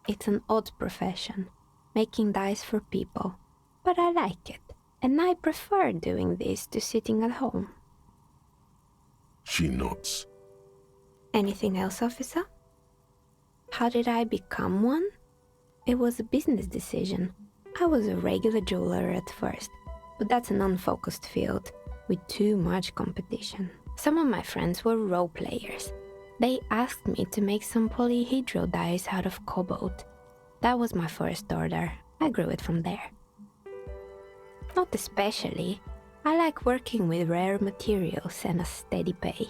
It's an odd profession, making dice for people, but I like it, and I prefer doing this to sitting at home.
She nods.
Anything else, officer? How did I become one? It was a business decision. I was a regular jeweler at first, but that's an unfocused field with too much competition. Some of my friends were role players. They asked me to make some polyhedral dice out of cobalt. That was my first order. I grew it from there. Not especially. I like working with rare materials and a steady pay.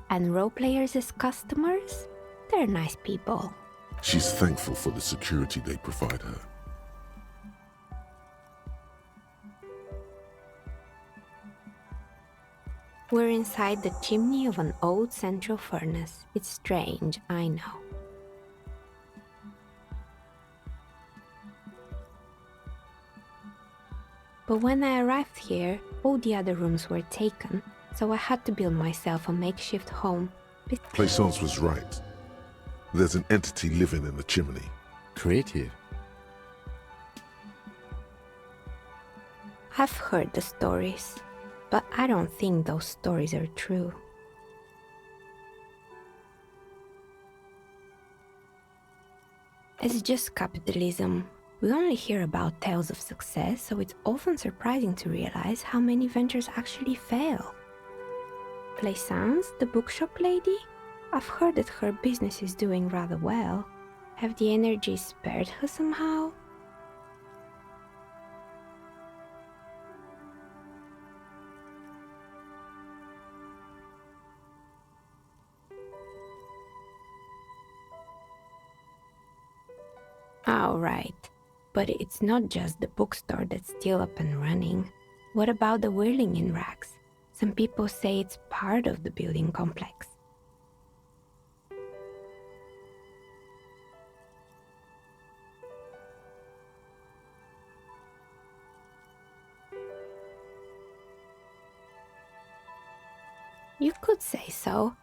And role players as customers? They're nice people.
She's thankful for the security they provide her.
We're inside the chimney of an old central furnace. It's strange, I know. But when I arrived here, all the other rooms were taken, so I had to build myself a makeshift home.
Plaisance was right. There's an entity living in the chimney.
Creative.
I've heard the stories, but I don't think those stories are true. It's just capitalism. We only hear about tales of success, so it's often surprising to realize how many ventures actually fail. Plaisance, the bookshop lady? I've heard that her business is doing rather well. Have the energy spared her somehow? All right, but it's not just the bookstore that's still up and running. What about the whirling in rags? Some people say it's part of the building complex. You could say so.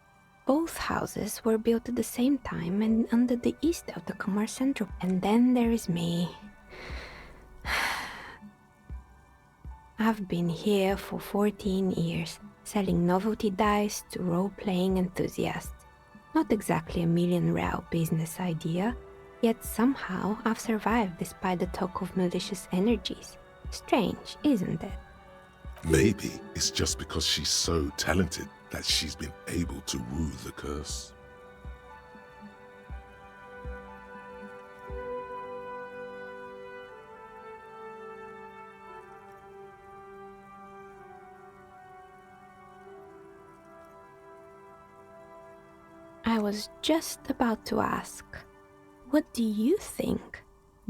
Both houses were built at the same time and under the east of the Commerce Central. And then there is me. I've been here for 14 years, selling novelty dice to role-playing enthusiasts. Not exactly a million-real business idea, yet somehow I've survived despite the talk of malicious energies. Strange, isn't it?
Maybe it's just because she's so talented that she's been able to woo the curse.
I was just about to ask, what do you think?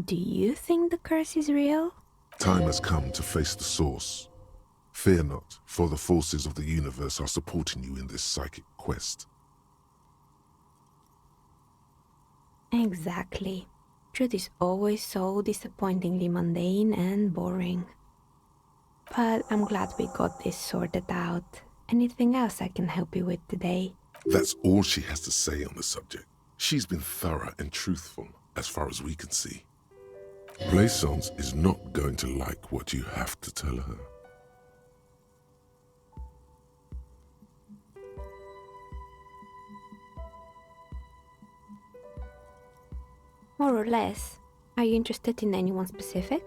Do you think the curse is real?
Time has come to face the source. Fear not, for the forces of the universe are supporting you in this psychic quest.
Exactly. Truth is always so disappointingly mundane and boring. But I'm glad we got this sorted out. Anything else I can help you with today?
That's all she has to say on the subject. She's been thorough and truthful, as far as we can see. Blaisance is not going to like what you have to tell her.
More or less. Are you interested in anyone specific?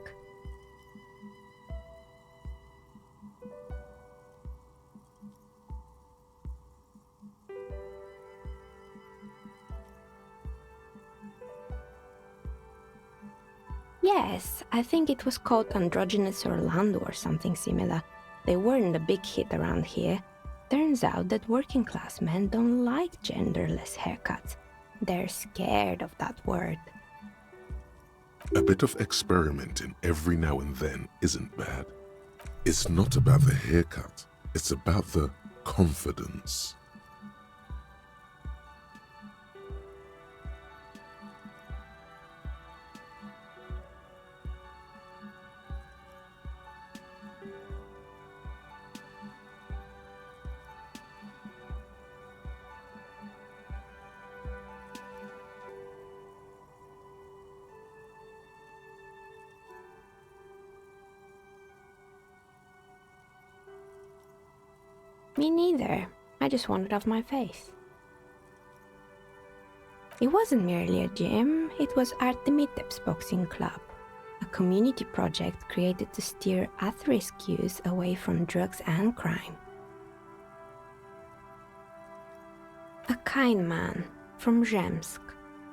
Yes, I think it was called Androgynous Orlando or something similar. They weren't a big hit around here. Turns out that working class men don't like genderless haircuts. They're scared of that word.
A bit of experimenting every now and then isn't bad. It's not about the haircut, it's about the confidence.
Me neither. I just wanted off my face. It wasn't merely a gym, it was Artemitep's Boxing Club, a community project created to steer at-risk youth away from drugs and crime. A kind man from Zemsk.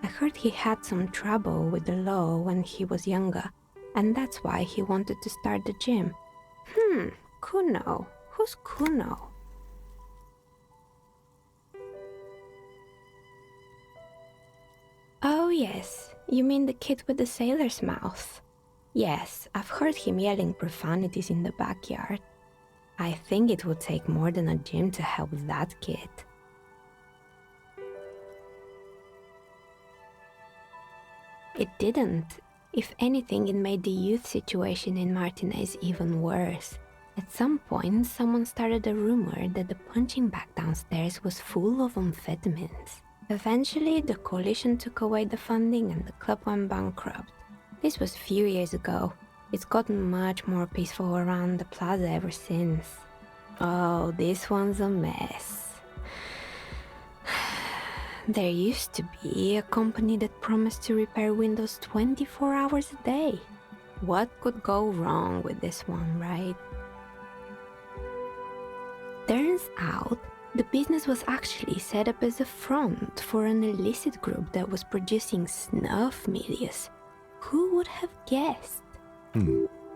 I heard he had some trouble with the law when he was younger, and that's why he wanted to start the gym. Kuno. Who's Kuno? Oh yes, you mean the kid with the sailor's mouth. Yes, I've heard him yelling profanities in the backyard. I think it would take more than a gym to help that kid. It didn't. If anything, it made the youth situation in Martinez even worse. At some point, someone started a rumor that the punching bag downstairs was full of amphetamines. Eventually, the coalition took away the funding and the club went bankrupt. This was a few years ago. It's gotten much more peaceful around the plaza ever since. Oh, this one's a mess. There used to be a company that promised to repair windows 24 hours a day. What could go wrong with this one, right? Turns out, the business was actually set up as a front for an illicit group that was producing snuff milieu. Who would have guessed?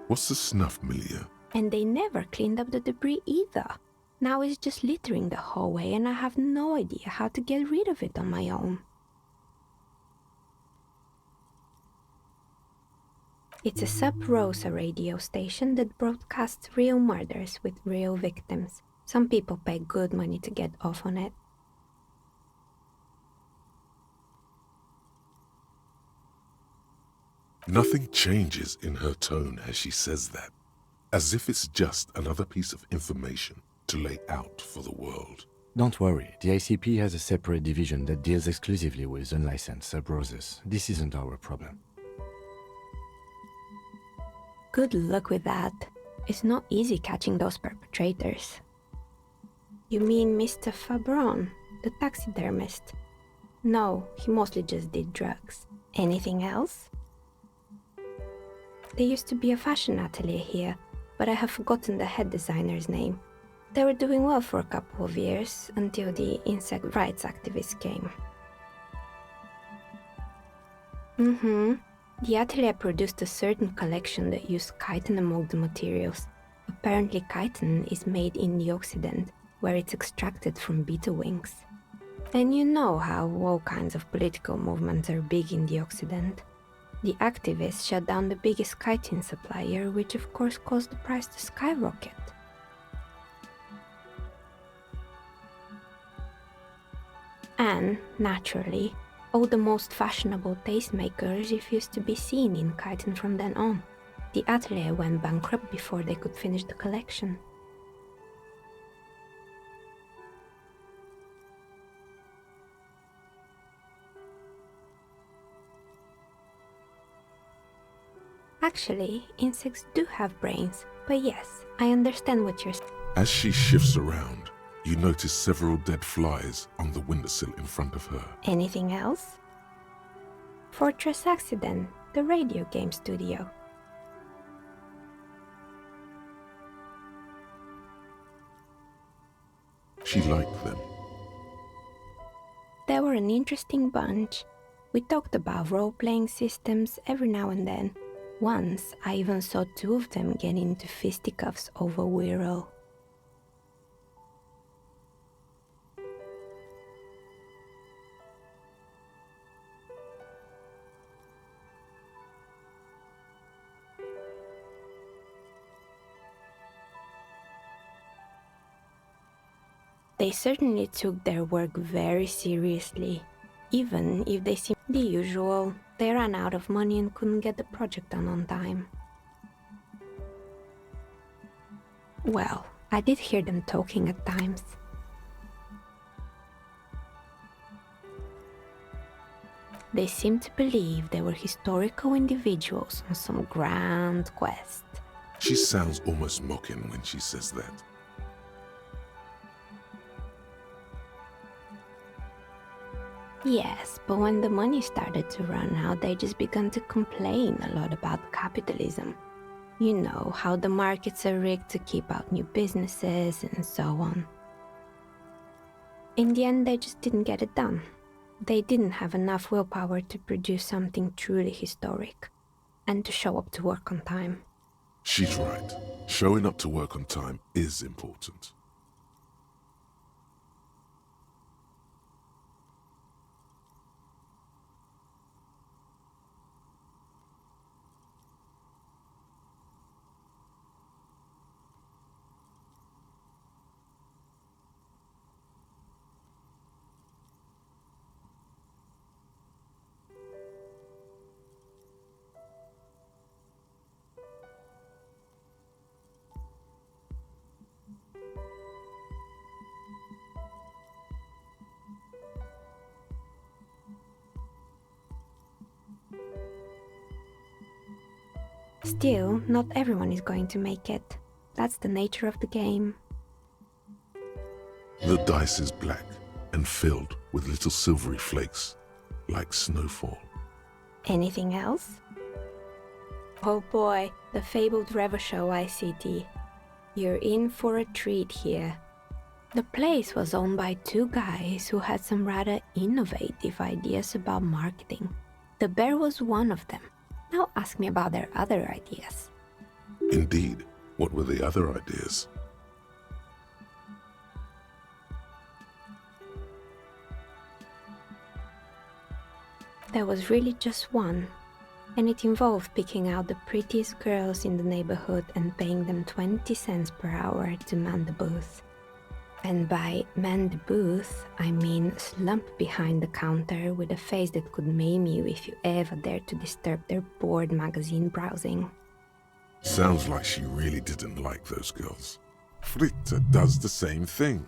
What's the snuff milieu?
And they never cleaned up the debris either. Now it's just littering the hallway and I have no idea how to get rid of it on my own. It's a Sub Rosa radio station that broadcasts real murders with real victims. Some people pay good money to get off on it.
Nothing changes in her tone as she says that, as if it's just another piece of information to lay out for the world.
Don't worry, the ICP has a separate division that deals exclusively with unlicensed sub-roses. This isn't our problem.
Good luck with that. It's not easy catching those perpetrators. You mean Mr. Fabron, the taxidermist? No, he mostly just did drugs. Anything else? There used to be a fashion atelier here, but I have forgotten the head designer's name. They were doing well for a couple of years, until the insect rights activists came. The atelier produced a certain collection that used chitin among the materials. Apparently chitin is made in the Occident, where it's extracted from beetle wings. And you know how all kinds of political movements are big in the Occident. The activists shut down the biggest chitin supplier, which of course caused the price to skyrocket. And, naturally, all the most fashionable tastemakers refused to be seen in chitin from then on. The atelier went bankrupt before they could finish the collection. Actually, insects do have brains, but yes, I understand what you're saying.
As she shifts around, you notice several dead flies on the windowsill in front of her.
Anything else? Fortress Accident, the radio game studio.
She liked them.
They were an interesting bunch. We talked about role-playing systems every now and then. Once, I even saw two of them get into fisticuffs over Wirral. They certainly took their work very seriously, even if they seemed the usual. They ran out of money and couldn't get the project done on time. Well, I did hear them talking at times. They seemed to believe they were historical individuals on some grand quest.
She sounds almost mocking when she says that.
Yes, but when the money started to run out, they just began to complain a lot about capitalism. You know, how the markets are rigged to keep out new businesses and so on. In the end, they just didn't get it done. They didn't have enough willpower to produce something truly historic, and to show up to work on time.
She's right. Showing up to work on time is important.
Still, not everyone is going to make it. That's the nature of the game.
The dice is black and filled with little silvery flakes, like snowfall.
Anything else? Oh boy, the fabled Revo Show ICT. You're in for a treat here. The place was owned by two guys who had some rather innovative ideas about marketing. The bear was one of them. Now ask me about their other ideas.
Indeed. What were the other ideas?
There was really just one, and it involved picking out the prettiest girls in the neighborhood and paying them 20 cents per hour to man the booth. And by man the booth, I mean slump behind the counter with a face that could maim you if you ever dared to disturb their bored magazine browsing.
Sounds like she really didn't like those girls. Fritta does the same thing.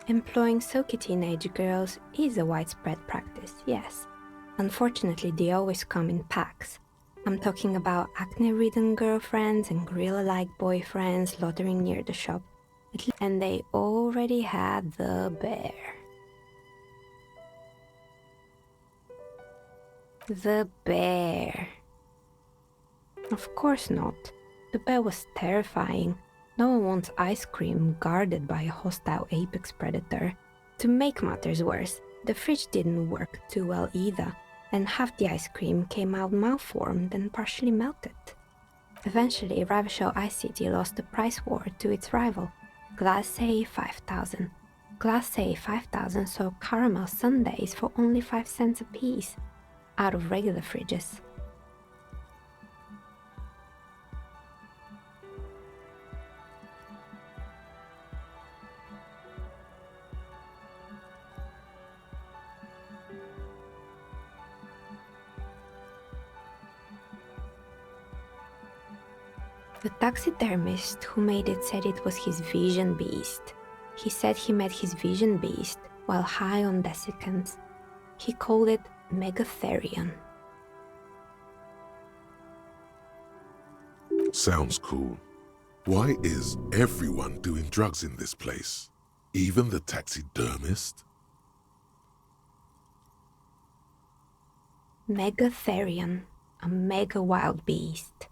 Employing silky teenage girls is a widespread practice, yes. Unfortunately, they always come in packs. I'm talking about acne-ridden girlfriends and gorilla-like boyfriends loitering near the shop. And they already had the bear. The bear. Of course not. The bear was terrifying. No one wants ice cream guarded by a hostile apex predator. To make matters worse, The fridge didn't work too well either, and half the ice cream came out malformed and partially melted. Eventually, Ravishell Ice City lost the price war to its rival, Glacé 5000. Glacé 5000 sold caramel sundaes for only 5 cents a piece, out of regular fridges. The taxidermist who made it said it was his vision beast. He said he met his vision beast while high on desiccants. He called it Megatherion.
Sounds cool. Why is everyone doing drugs in this place? Even the taxidermist?
Megatherion, a mega wild beast.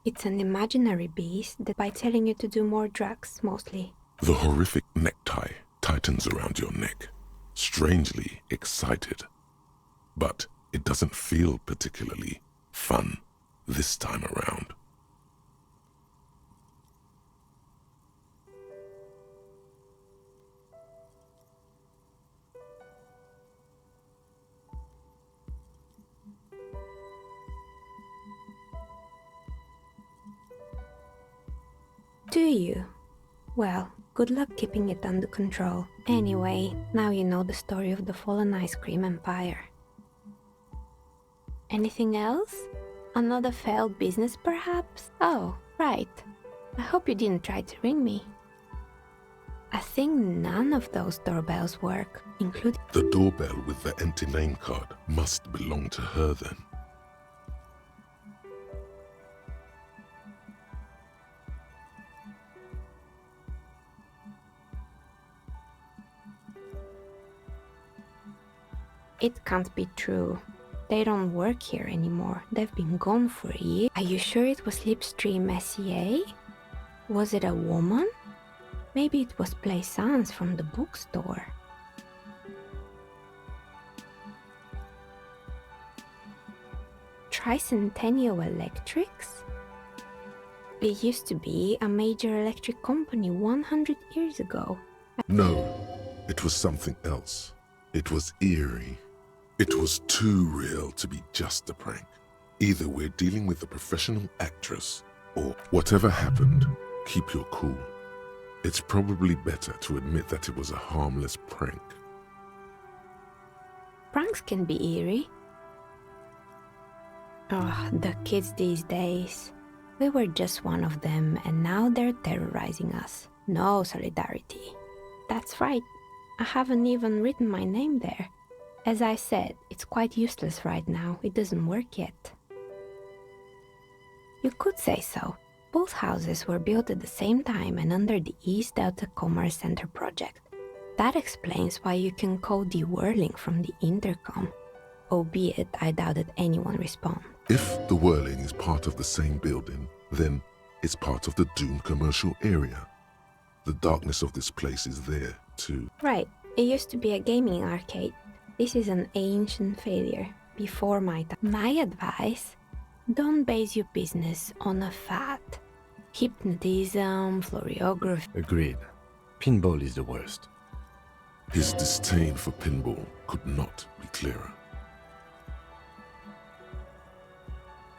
It's an imaginary beast that by telling you to do more drugs, mostly.
The horrific necktie tightens around your neck, strangely excited. But it doesn't feel particularly fun this time around.
Do you? Well, good luck keeping it under control. Anyway, now you know the story of the fallen ice cream empire. Anything else? Another failed business, perhaps? Oh, right. I hope you didn't try to ring me. I think none of those doorbells work, including...
The doorbell with the empty name card must belong to her then.
It can't be true. They don't work here anymore. They've been gone for a year. Are you sure it was Slipstream SEA? Was it a woman? Maybe it was Plaisance from the bookstore. Tricentennial Electrics? It used to be a major electric company 100 years ago.
No, it was something else. It was eerie. It was too real to be just a prank. Either we're dealing with a professional actress, or whatever happened, keep your cool. It's probably better to admit that it was a harmless prank.
Pranks can be eerie. Oh, the kids these days. We were just one of them, and now they're terrorizing us. No solidarity. That's right. I haven't even written my name there. As I said, it's quite useless right now. It doesn't work yet. You could say so. Both houses were built at the same time and under the East Delta Commerce Center project. That explains why you can call the whirling from the intercom. Albeit, I doubt that anyone responds.
If the whirling is part of the same building, then it's part of the doomed commercial area. The darkness of this place is there, too.
Right. It used to be a gaming arcade. This is an ancient failure, before my time. My advice? Don't base your business on a fad. Hypnotism, floriography...
Agreed. Pinball is the worst.
His disdain for pinball could not be clearer.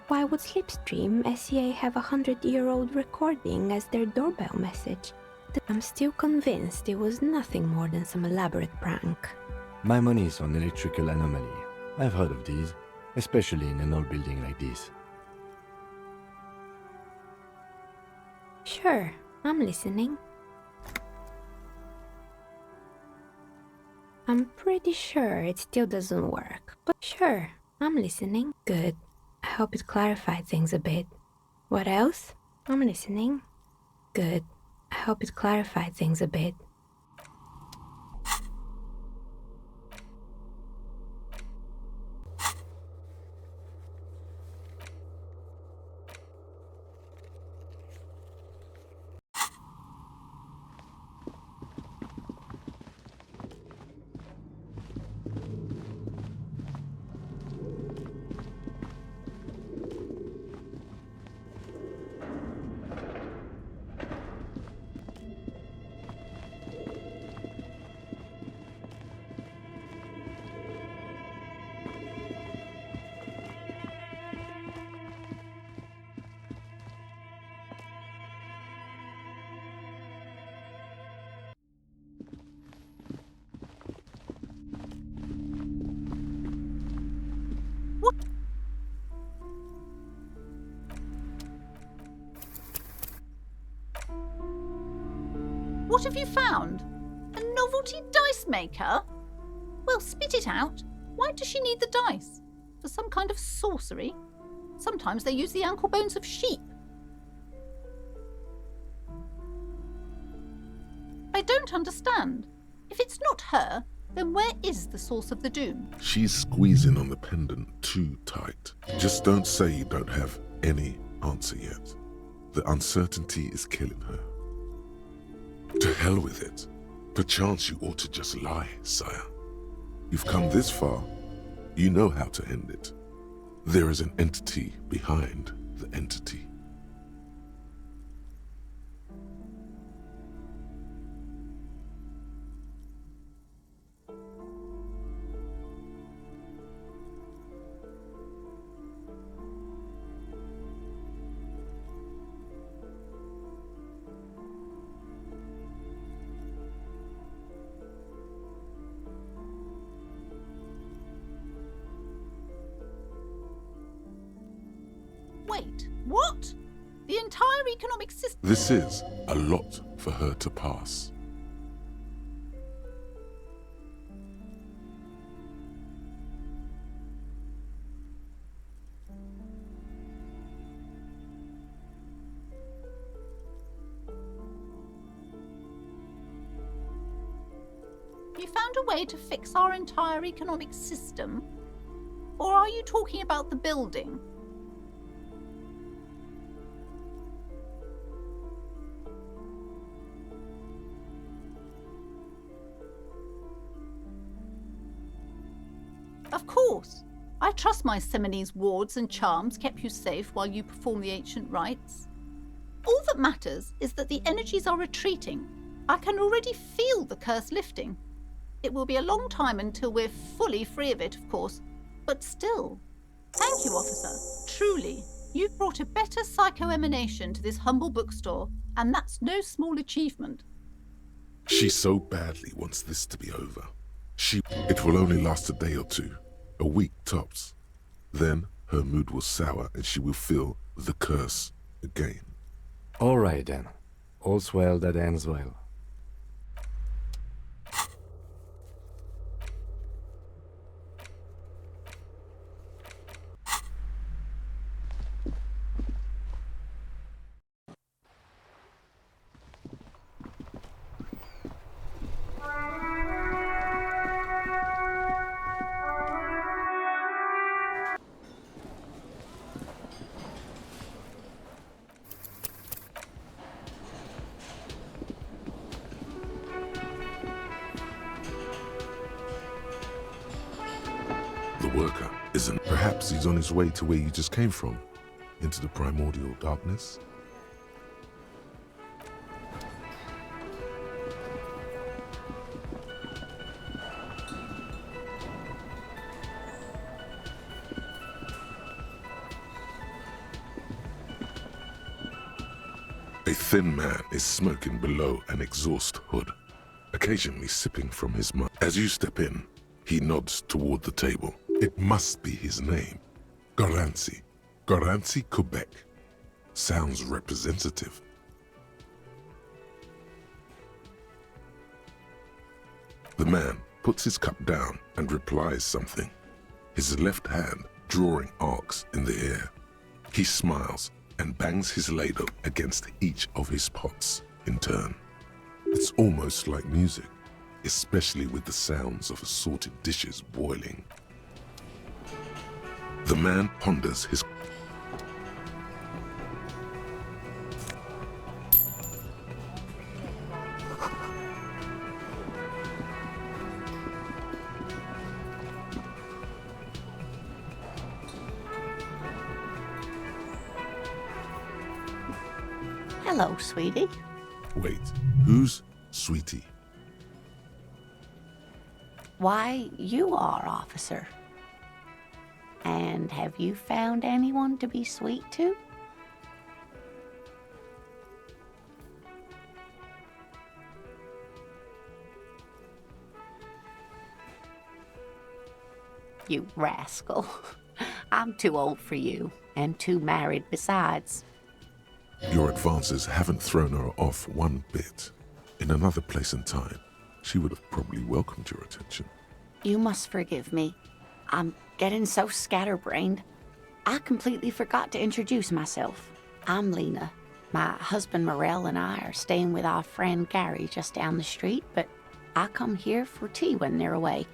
Why would Slipstream SEA have a 100-year-old recording as their doorbell message? I'm still convinced it was nothing more than some elaborate prank.
My money is on electrical anomaly. I've heard of these, especially in an old building like this.
Sure, I'm listening. I'm pretty sure it still doesn't work, but sure, I'm listening. Good. I hope it clarified things a bit. What else? I'm listening. Good. I hope it clarified things a bit.
What have you found? A novelty dice maker? Well, spit it out. Why does she need the dice? For some kind of sorcery? Sometimes they use the ankle bones of sheep. I don't understand. If it's not her, then where is the source of the doom?
She's squeezing on the pendant too tight. Just don't say you don't have any answer yet. The uncertainty is killing her. To hell with it. Perchance you ought to just lie, sire. You've come this far. You know how to end it. There is an entity behind the entity.
Wait, what? The entire economic system?
This is a lot for her to pass.
You found a way to fix our entire economic system? Or are you talking about the building? Of course. I trust my Seminole's wards and charms kept you safe while you perform the ancient rites. All that matters is that the energies are retreating. I can already feel the curse lifting. It will be a long time until we're fully free of it, of course, but still. Thank you, officer. Truly, you've brought a better psycho-emanation to this humble bookstore, and that's no small achievement.
She so badly wants this to be over. It will only last a day or two, a week tops. Then her mood will sour and she will feel the curse again.
All right then. All's well that ends well.
The worker isn't. Perhaps he's on his way to where you just came from, into the primordial darkness. A thin man is smoking below an exhaust hood, occasionally sipping from his mug. As you step in, he nods toward the table. It must be his name. Garanci. Garanci, Quebec. Sounds representative. The man puts his cup down and replies something, his left hand drawing arcs in the air. He smiles and bangs his ladle against each of his pots in turn. It's almost like music, especially with the sounds of assorted dishes boiling. The man ponders his...
Hello, sweetie.
Wait, who's Sweetie?
Why, you are, officer. And have you found anyone to be sweet to? You rascal. I'm too old for you, and too married besides.
Your advances haven't thrown her off one bit. In another place and time, she would have probably welcomed your attention.
You must forgive me. I'm getting so scatterbrained. I completely forgot to introduce myself. I'm Lena. My husband Morel and I are staying with our friend Gary just down the street, but I come here for tea when they're away.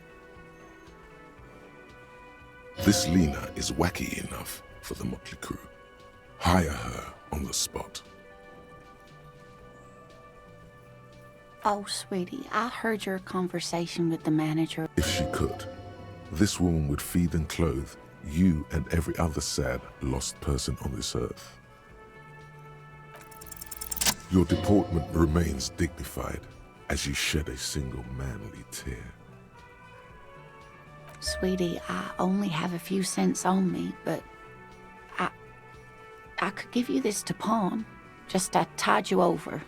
This Lena is wacky enough for the motley crew. Hire her on the spot.
Oh, sweetie, I heard your conversation with the manager.
If she could, this woman would feed and clothe you and every other sad, lost person on this earth. Your deportment remains dignified as you shed a single manly tear.
Sweetie, I only have a few cents on me, but I could give you this to pawn. Just to tide you over.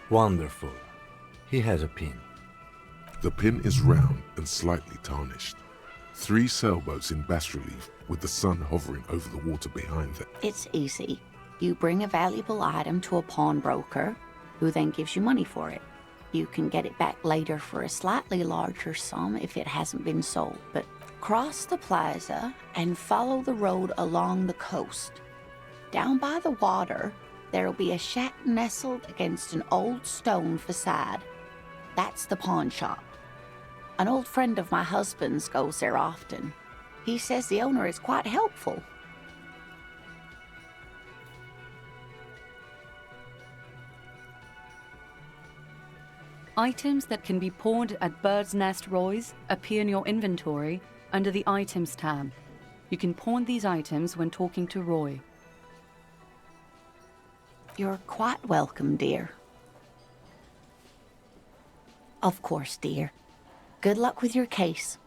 Wonderful. He has a pin.
The pin is round and slightly tarnished. 3 sailboats in bas-relief with the sun hovering over the water behind them.
It's easy. You bring a valuable item to a pawnbroker, who then gives you money for it. You can get it back later for a slightly larger sum if it hasn't been sold, but cross the plaza and follow the road along the coast. Down by the water, there'll be a shack nestled against an old stone facade. That's the pawn shop. An old friend of my husband's goes there often. He says the owner is quite helpful.
Items that can be pawned at Bird's Nest Roy's appear in your inventory under the Items tab. You can pawn these items when talking to Roy.
You're quite welcome, dear. Of course, dear. Good luck with your case.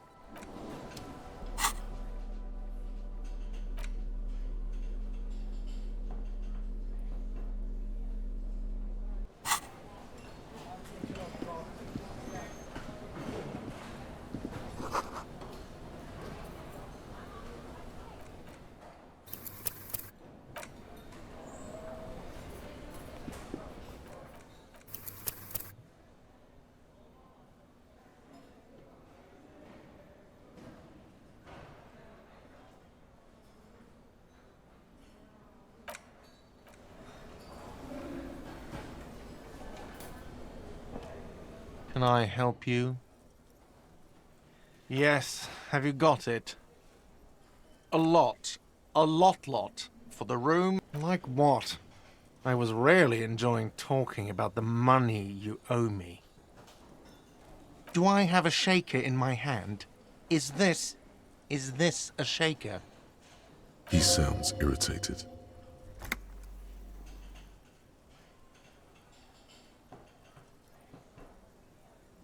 Can I help you? Yes, have you got it? A lot. A lot. For the room? Like what? I was really enjoying talking about the money you owe me. Do I have a shaker in my hand? Is this a shaker?
He sounds irritated.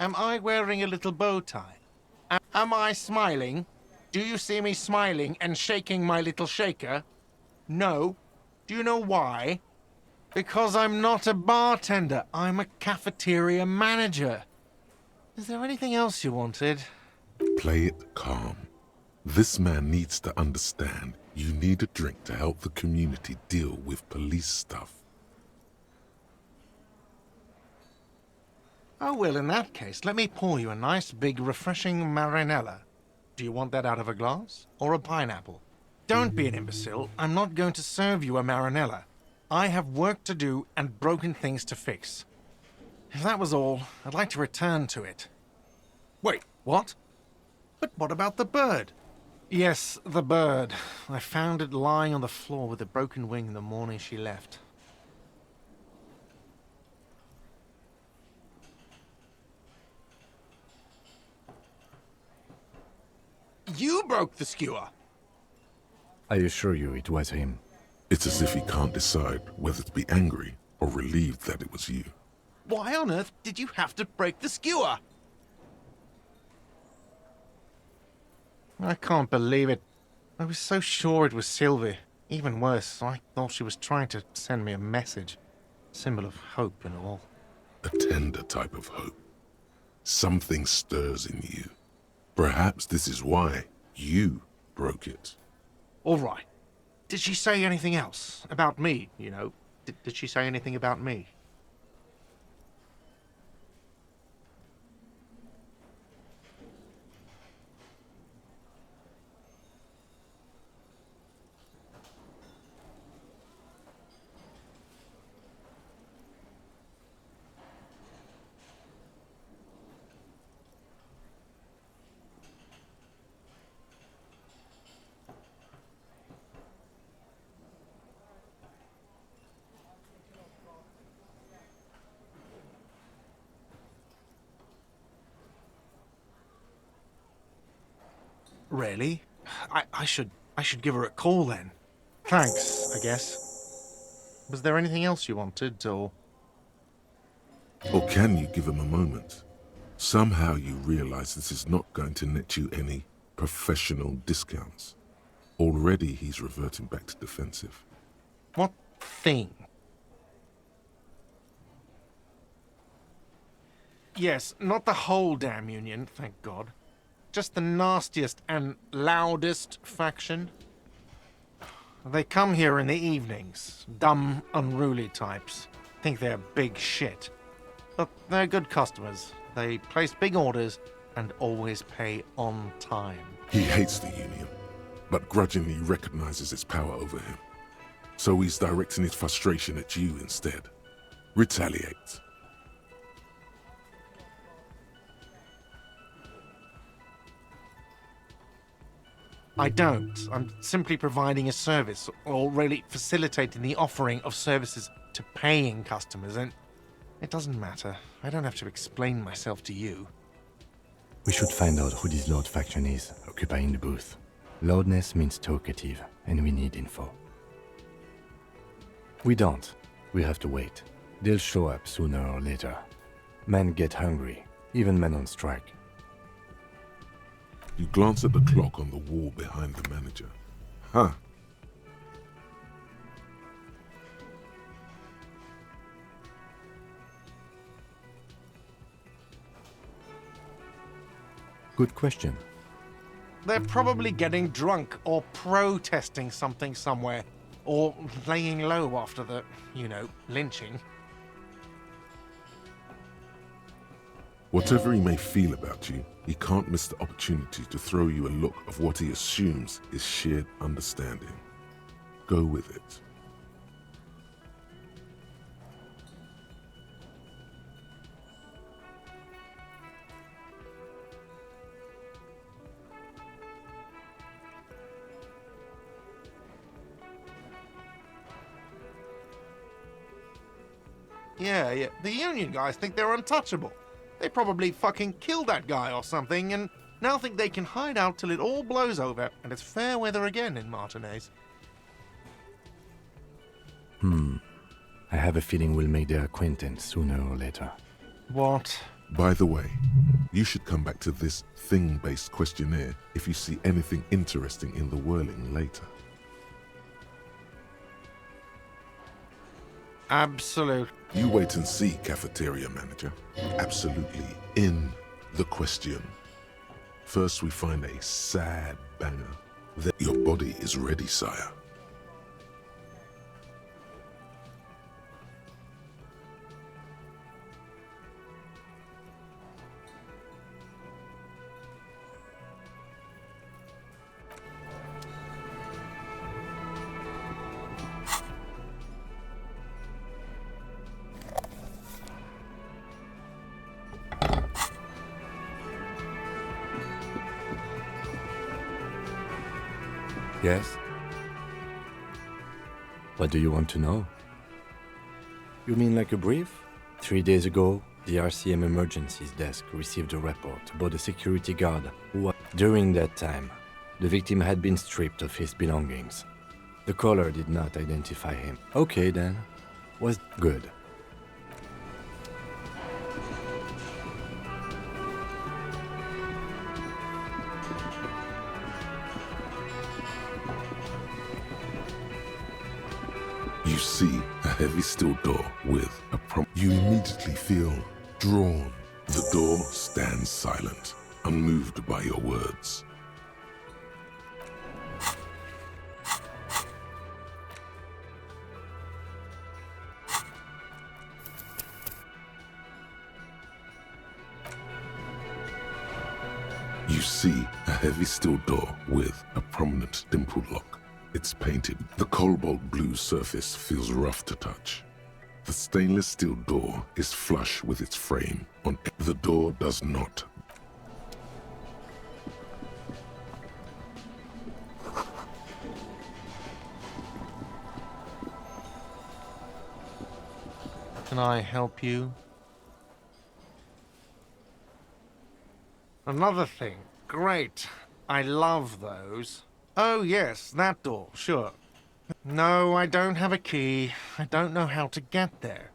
Am I wearing a little bow tie? Am I smiling? Do you see me smiling and shaking my little shaker? No. Do you know why? Because I'm not a bartender. I'm a cafeteria manager. Is there anything else you wanted?
Play it calm. This man needs to understand you need a drink to help the community deal with police stuff.
Oh, well, in that case, let me pour you a nice, big, refreshing marinella. Do you want that out of a glass or a pineapple? Don't be an imbecile. I'm not going to serve you a marinella. I have work to do and broken things to fix. If that was all, I'd like to return to it. Wait, what? But what about the bird? Yes, the bird. I found it lying on the floor with a broken wing the morning she left. You broke the skewer!
I assure you it was him.
It's as if he can't decide whether to be angry or relieved that it was you.
Why on earth did you have to break the skewer? I can't believe it. I was so sure it was Sylvie. Even worse, I thought she was trying to send me a message. Symbol of hope and all.
A tender type of hope. Something stirs in you. Perhaps this is why you broke it.
All right. Did she say anything else? About me, you know? Did she say anything about me? Really? I should give her a call then. Thanks, I guess. Was there anything else you wanted, or...?
Or can you give him a moment? Somehow you realize this is not going to net you any professional discounts. Already he's reverting back to defensive.
What thing? Yes, not the whole damn union, thank God. Just the nastiest and loudest faction. They come here in the evenings. Dumb, unruly types. Think they're big shit. But they're good customers. They place big orders and always pay on time.
He hates the union, but grudgingly recognizes its power over him. So he's directing his frustration at you instead. Retaliate.
I don't. I'm simply providing a service, or really facilitating the offering of services to paying customers, and it doesn't matter. I don't have to explain myself to you.
We should find out who this Lord faction is, occupying the booth. Loudness means talkative, and we need info. We don't. We have to wait. They'll show up sooner or later. Men get hungry, even men on strike.
You glance at the clock on the wall behind the manager. Huh.
Good question.
They're probably getting drunk or protesting something somewhere, or laying low after the, lynching.
Whatever he may feel about you, he can't miss the opportunity to throw you a look of what he assumes is shared understanding. Go with it.
Yeah, the union guys think they're untouchable. They probably fucking killed that guy or something, and now think they can hide out till it all blows over and it's fair weather again in Martinez.
I have a feeling we'll make their acquaintance sooner or later.
What?
By the way, you should come back to this thing-based questionnaire if you see anything interesting in the whirling later.
Absolute.
You wait and see, cafeteria manager. Absolutely in the question. First we find a sad banger. Then your body is ready, sire.
Yes? What do you want to know? You mean like a brief? 3 days ago, the RCM Emergencies Desk received a report about a security guard who, during that time, the victim had been stripped of his belongings. The caller did not identify him. Okay then, was good.
You see a heavy steel door with a prompt. You immediately feel drawn. The door stands silent. unmoved by your words. You see a heavy steel door with a prominent dimpled lock. It's painted. The cobalt blue surface feels rough to touch. The stainless steel door is flush with its frame. The door does not.
Can I help you? Another thing. Great. I love those. Oh, yes, that door, sure. No, I don't have a key. I don't know how to get there.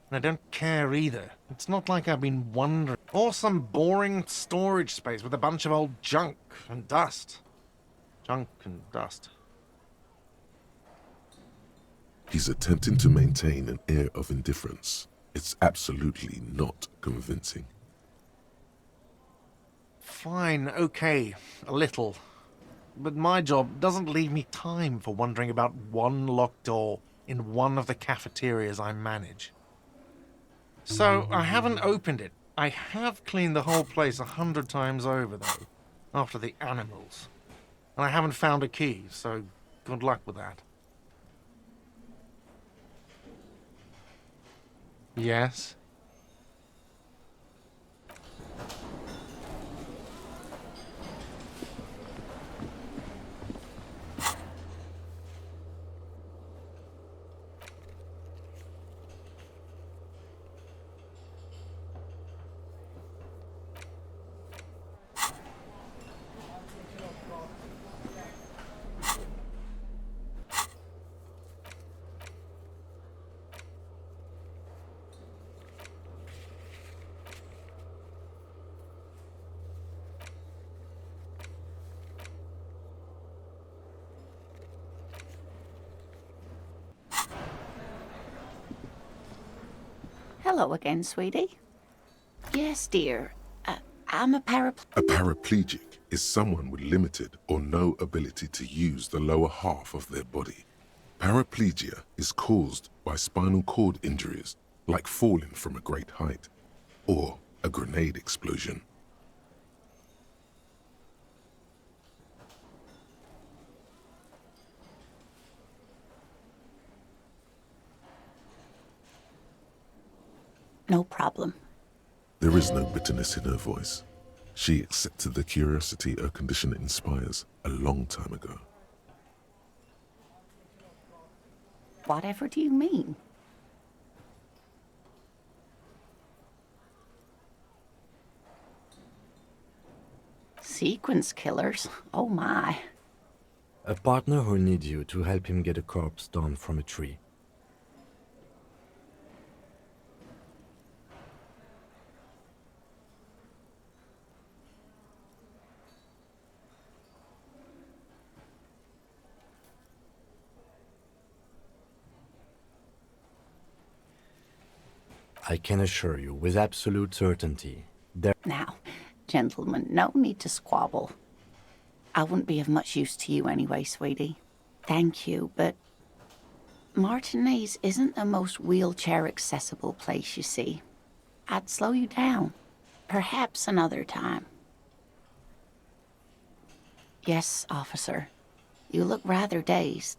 And I don't care either. It's not like I've been wondering. Or some boring storage space with a bunch of old junk and dust. Junk and dust.
He's attempting to maintain an air of indifference. It's absolutely not convincing.
Fine, okay, a little. But my job doesn't leave me time for wondering about one locked door in one of the cafeterias I manage. So, I haven't opened it. I have cleaned the whole place 100 times over, though, after the animals. And I haven't found a key, so good luck with that. Yes?
Hello again, sweetie. Yes, dear. I'm a
paraplegic is someone with limited or no ability to use the lower half of their body. Paraplegia is caused by spinal cord injuries, like falling from a great height, or a grenade explosion.
No problem.
There is no bitterness in her voice. She accepted the curiosity her condition inspires a long time ago.
Whatever do you mean? Sequence killers? Oh my.
A partner who needs you to help him get a corpse down from a tree. I can assure you with absolute certainty, there...
Now, gentlemen, no need to squabble. I wouldn't be of much use to you anyway, sweetie. Thank you, but Martinez isn't the most wheelchair-accessible place, you see. I'd slow you down. Perhaps another time. Yes, officer. You look rather dazed.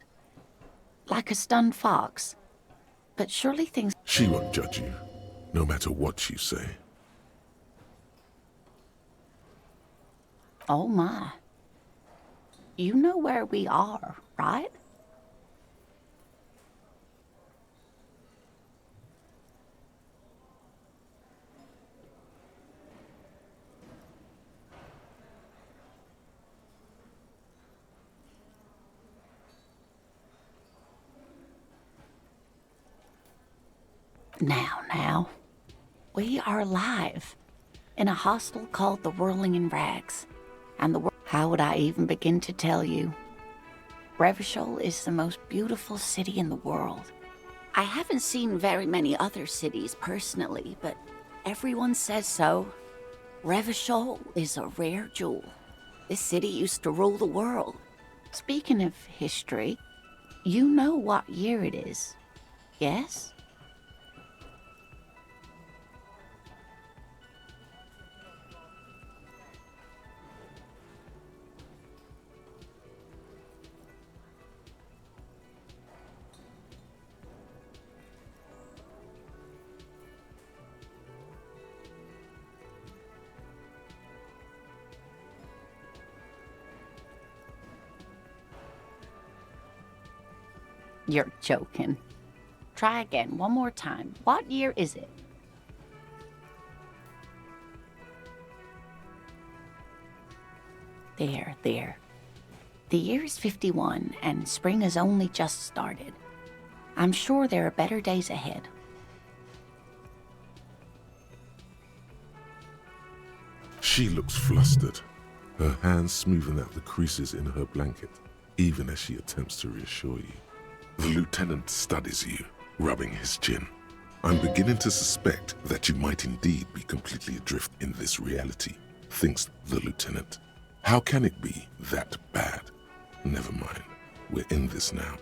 Like a stunned fox. But surely things...
She won't judge you, no matter what you say.
Oh my. You know where we are, right? Now. We are live in a hostel called the Whirling in Rags. And how would I even begin to tell you? Revachol is the most beautiful city in the world. I haven't seen very many other cities personally, but everyone says so. Revachol is a rare jewel. This city used to rule the world. Speaking of history, you know what year it is, yes? You're joking. Try again, one more time. What year is it? There. The year is 51, and spring has only just started. I'm sure there are better days ahead.
She looks flustered, her hands smoothing out the creases in her blanket, even as she attempts to reassure you. The lieutenant studies you, rubbing his chin. I'm beginning to suspect that you might indeed be completely adrift in this reality, thinks the lieutenant. How can it be that bad? Never mind, we're in this now.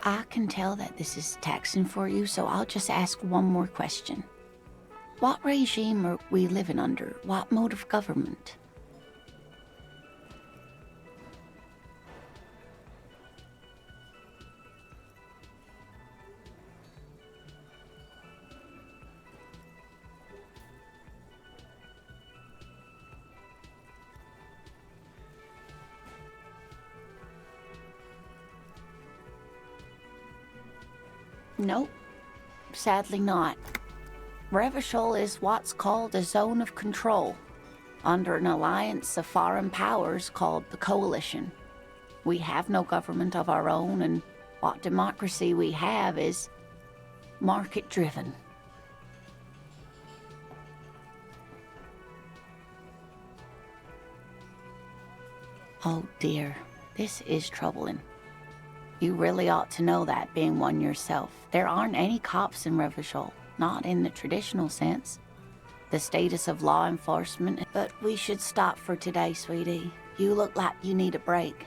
I can tell that this is taxing for you, so I'll just ask one more question. What regime are we living under? What mode of government? Nope, sadly not. Revachol is what's called a zone of control, under an alliance of foreign powers called the Coalition. We have no government of our own, and what democracy we have is market-driven. Oh dear, this is troubling. You really ought to know that, being one yourself. There aren't any cops in Revachol, not in the traditional sense. The status of law enforcement, but we should stop for today, sweetie. You look like you need a break.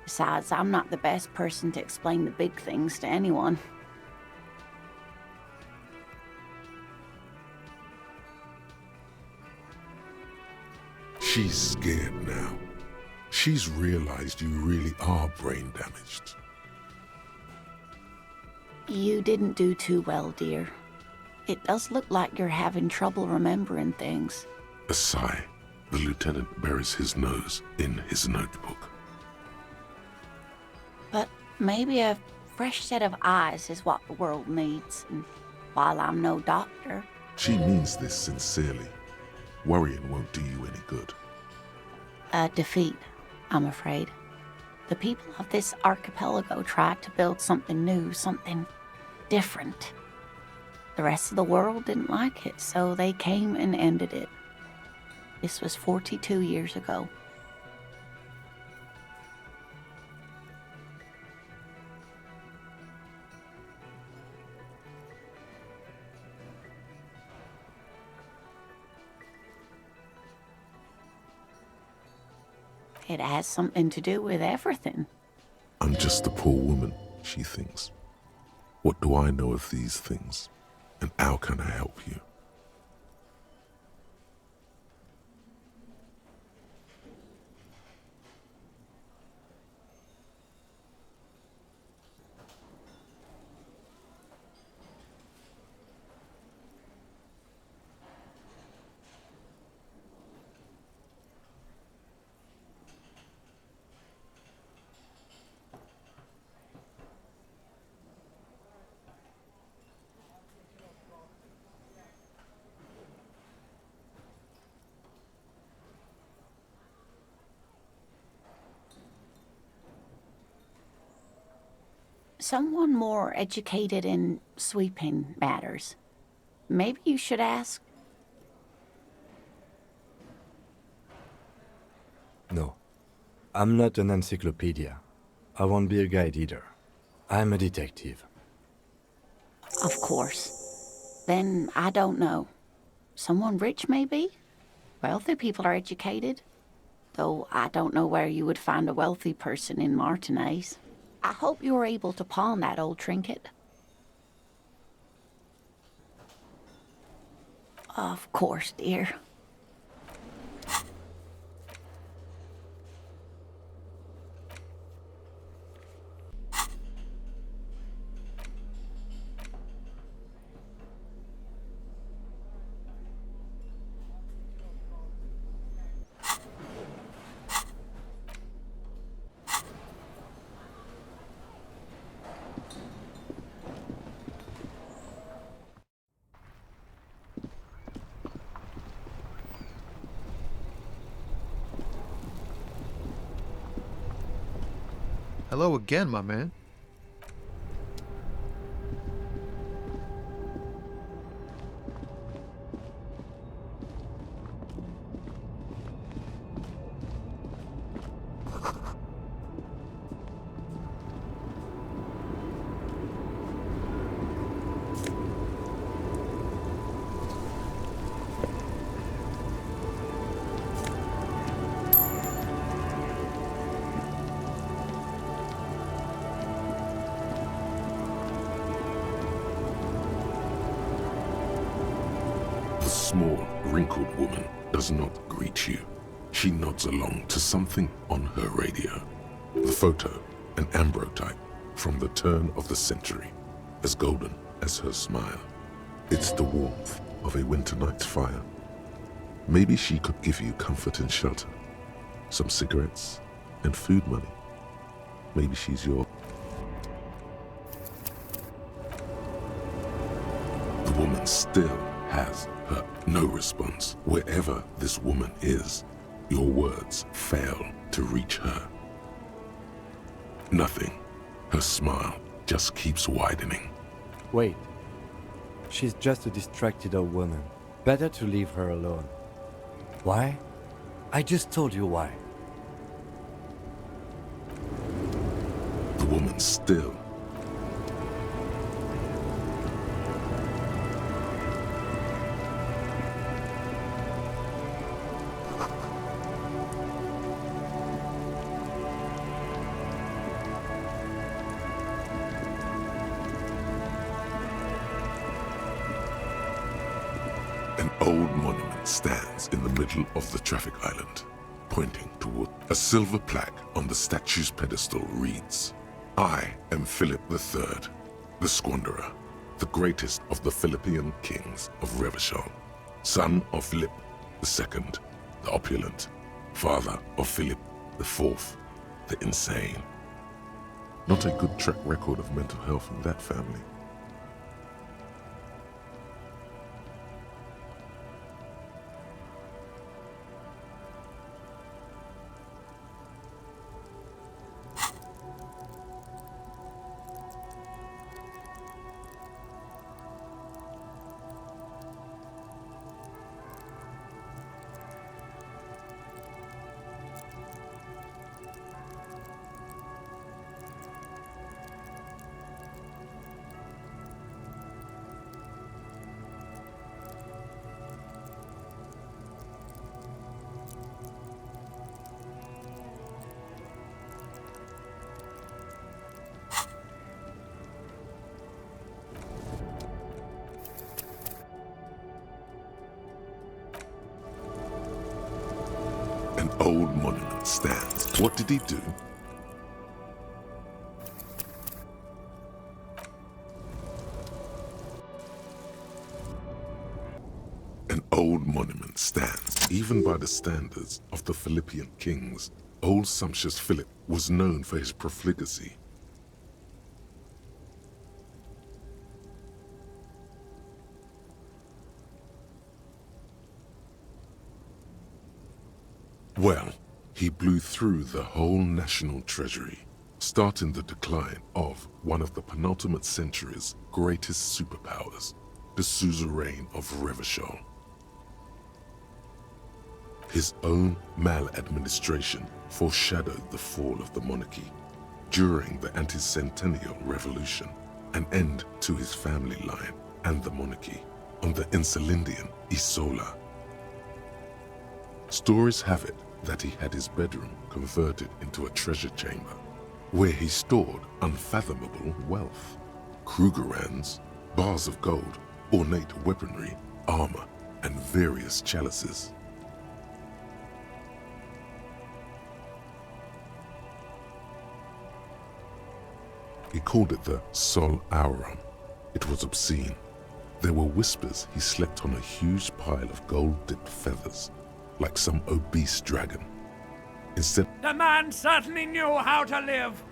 Besides, I'm not the best person to explain the big things to anyone.
She's scared now. She's realized you really are brain damaged.
You didn't do too well, dear. It does look like you're having trouble remembering things.
A sigh. The lieutenant buries his nose in his notebook.
But maybe a fresh set of eyes is what the world needs. And while I'm no doctor...
She means this sincerely. Worrying won't do you any good.
A defeat, I'm afraid. The people of this archipelago tried to build something new, something different. The rest of the world didn't like it, so they came and ended it. This was 42 years ago. It has something to do with everything.
I'm just a poor woman, she thinks. What do I know of these things? And how can I help you?
Someone more educated in sweeping matters. Maybe you should ask.
No, I'm not an encyclopedia. I won't be a guide either. I'm a detective.
Of course. Then I don't know. Someone rich, maybe? Wealthy people are educated. Though I don't know where you would find a wealthy person in Martinez. I hope you were able to pawn that old trinket. Of course, dear.
Hello again, my man.
The small, wrinkled woman does not greet you. She nods along to something on her radio. The photo, an ambrotype from the turn of the century, as golden as her smile. It's the warmth of a winter night's fire. Maybe she could give you comfort and shelter, some cigarettes and food money. Maybe she's your... The woman still has her no response. Wherever this woman is, your words fail to reach her. Nothing. Her smile just keeps widening.
Wait. She's just a distracted old woman. Better to leave her alone. Why? I just told you why.
The woman still. An old monument stands in the middle of the traffic island, pointing toward a silver plaque on the statue's pedestal reads, "I am Philip III, the Squanderer, the greatest of the Philippian kings of Revachol, son of Philip II, the opulent, father of Philip IV, the insane." Not a good track record of mental health in that family. An old monument stands. What did he do? An old monument stands, even by the standards of the Philippian kings. Old sumptuous Philip was known for his profligacy. Well, he blew through the whole national treasury, starting the decline of one of the penultimate century's greatest superpowers, the suzerain of Revachol. His own maladministration foreshadowed the fall of the monarchy. During the anti-centennial revolution, an end to his family line and the monarchy. on the Insulindian Isola. Stories have it that he had his bedroom converted into a treasure chamber, where he stored unfathomable wealth. Krugerrands, bars of gold, ornate weaponry, armor, and various chalices. He called it the Sol Aurum. It was obscene. There were whispers he slept on a huge pile of gold-dipped feathers, like some obese dragon. Instead,
The man certainly knew how to live.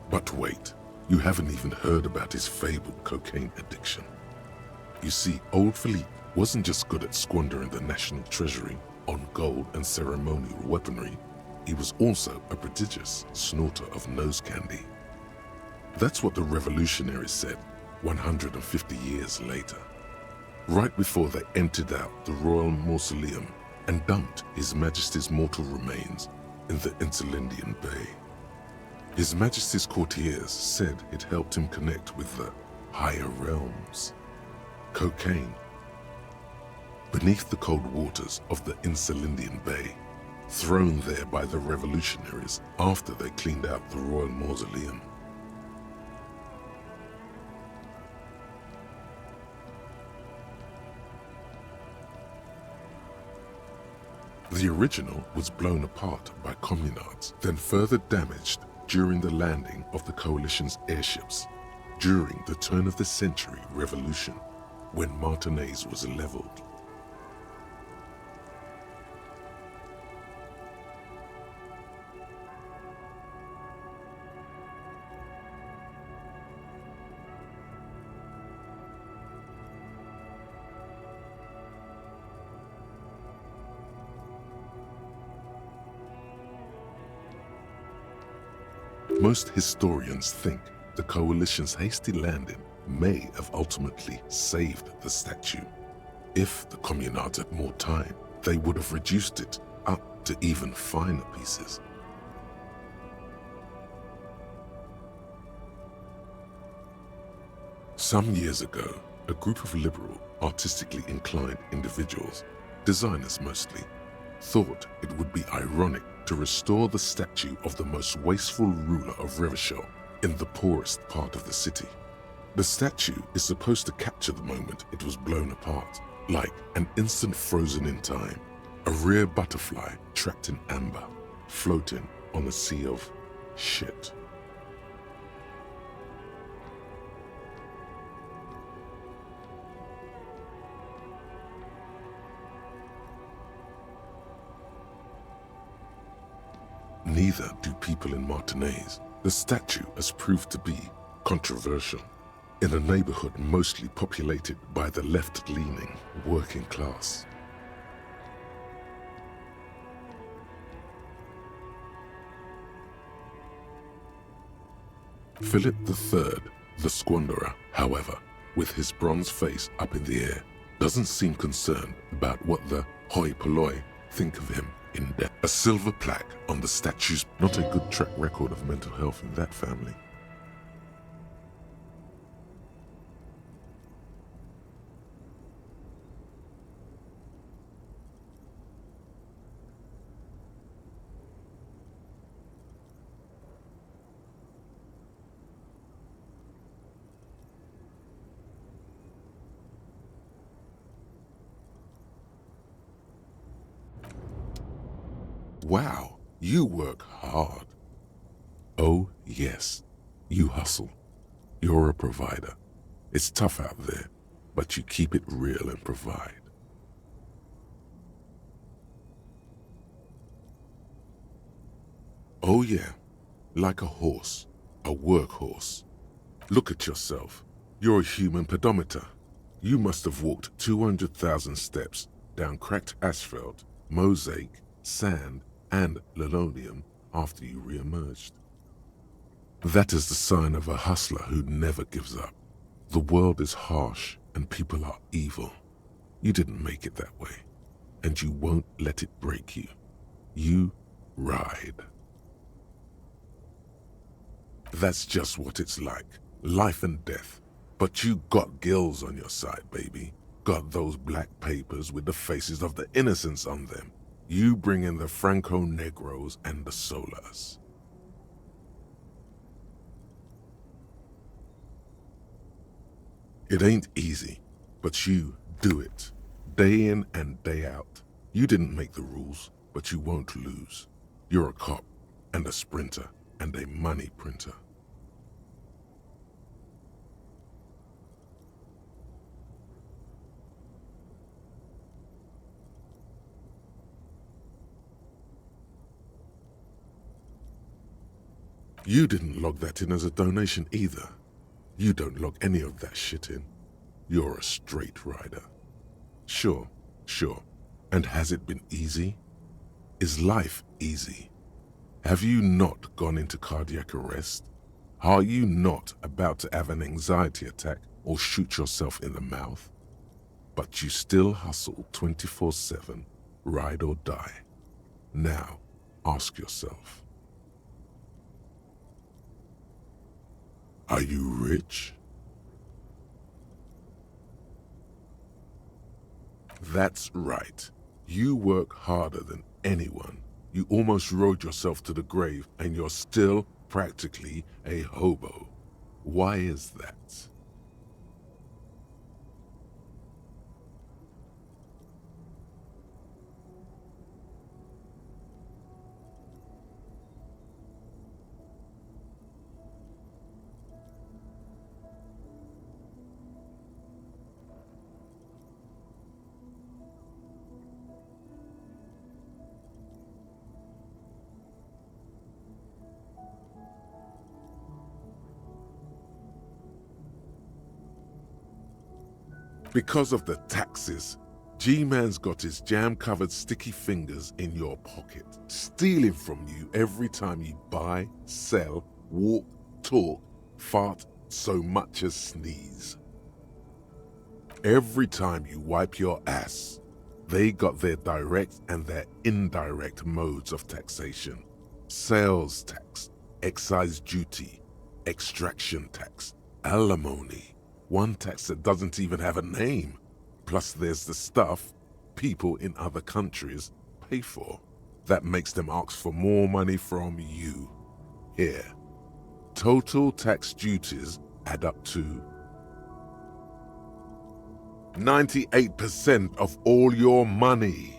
But wait, you haven't even heard about his fabled cocaine addiction. You see, old Philippe wasn't just good at squandering the national treasury on gold and ceremonial weaponry, he was also a prodigious snorter of nose candy. That's what the revolutionaries said 150 years later, right before they emptied out the royal mausoleum and dumped His Majesty's mortal remains in the Insulindian Bay. His Majesty's courtiers said it helped him connect with the higher realms. Cocaine. Beneath the cold waters of the Insulindian Bay, thrown there by the revolutionaries after they cleaned out the royal mausoleum. The original was blown apart by communards, then further damaged during the landing of the coalition's airships during the turn-of-the-century revolution, when Martinaise was leveled. Most historians think the coalition's hasty landing may have ultimately saved the statue. If the communards had more time, they would have reduced it up to even finer pieces. Some years ago, a group of liberal, artistically inclined individuals, designers mostly, thought it would be ironic to restore the statue of the most wasteful ruler of Revachol in the poorest part of the city. The statue is supposed to capture the moment it was blown apart, like an instant frozen in time, a rare butterfly trapped in amber, floating on a sea of shit. Neither do people in Martinaise. The statue has proved to be controversial in a neighborhood mostly populated by the left-leaning working class. Philip III, the squanderer, however, with his bronze face up in the air, doesn't seem concerned about what the hoi polloi think of him in death. A silver plaque on the statue's not a good track record of mental health in that family. Wow, you work hard. Oh, yes, you hustle. You're a provider. It's tough out there, but you keep it real and provide. Oh yeah, like a horse, a workhorse. Look at yourself. You're a human pedometer. You must have walked 200,000 steps down cracked asphalt, mosaic, sand, and linoleum after you re-emerged. That is the sign of a hustler who never gives up. The world is harsh and people are evil. You didn't make it that way, and you won't let it break you. You ride. That's just what it's like, life and death. But you got gills on your side, baby. Got those black papers with the faces of the innocents on them. You bring in the Franco-Negros and the Solas. It ain't easy, but you do it. Day in and day out. You didn't make the rules, but you won't lose. You're a cop, and a sprinter, and a money printer. You didn't log that in as a donation either. You don't log any of that shit in. You're a straight rider. Sure. And has it been easy? Is life easy? Have you not gone into cardiac arrest? Are you not about to have an anxiety attack or shoot yourself in the mouth? But you still hustle 24/7, ride or die. Now, ask yourself, are you rich? That's right. You work harder than anyone. You almost rode yourself to the grave, and you're still practically a hobo. Why is that? Because of the taxes, G-Man's got his jam-covered sticky fingers in your pocket, stealing from you every time you buy, sell, walk, talk, fart, so much as sneeze. Every time you wipe your ass, they got their direct and their indirect modes of taxation. Sales tax, excise duty, extraction tax, alimony. One tax that doesn't even have a name. Plus there's the stuff people in other countries pay for. That makes them ask for more money from you. Here. Total tax duties add up to 98% of all your money.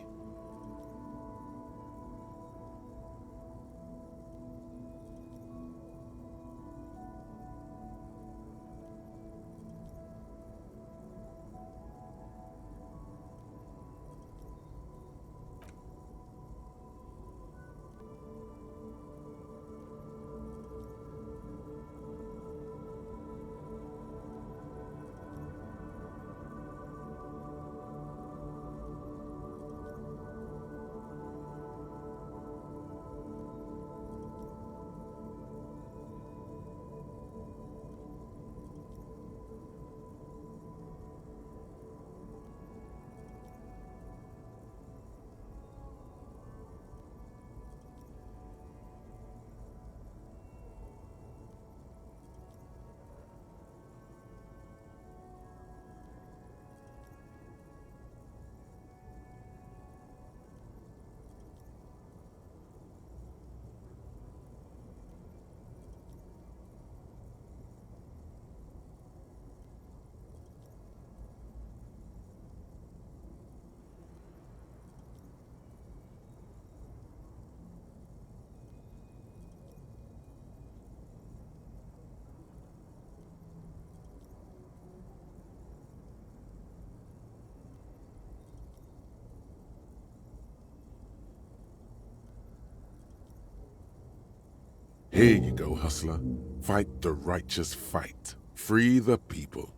Here you go, hustler. Fight the righteous fight. Free the people.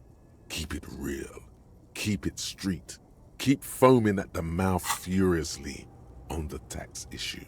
Keep it real. Keep it street. Keep foaming at the mouth furiously on the tax issue.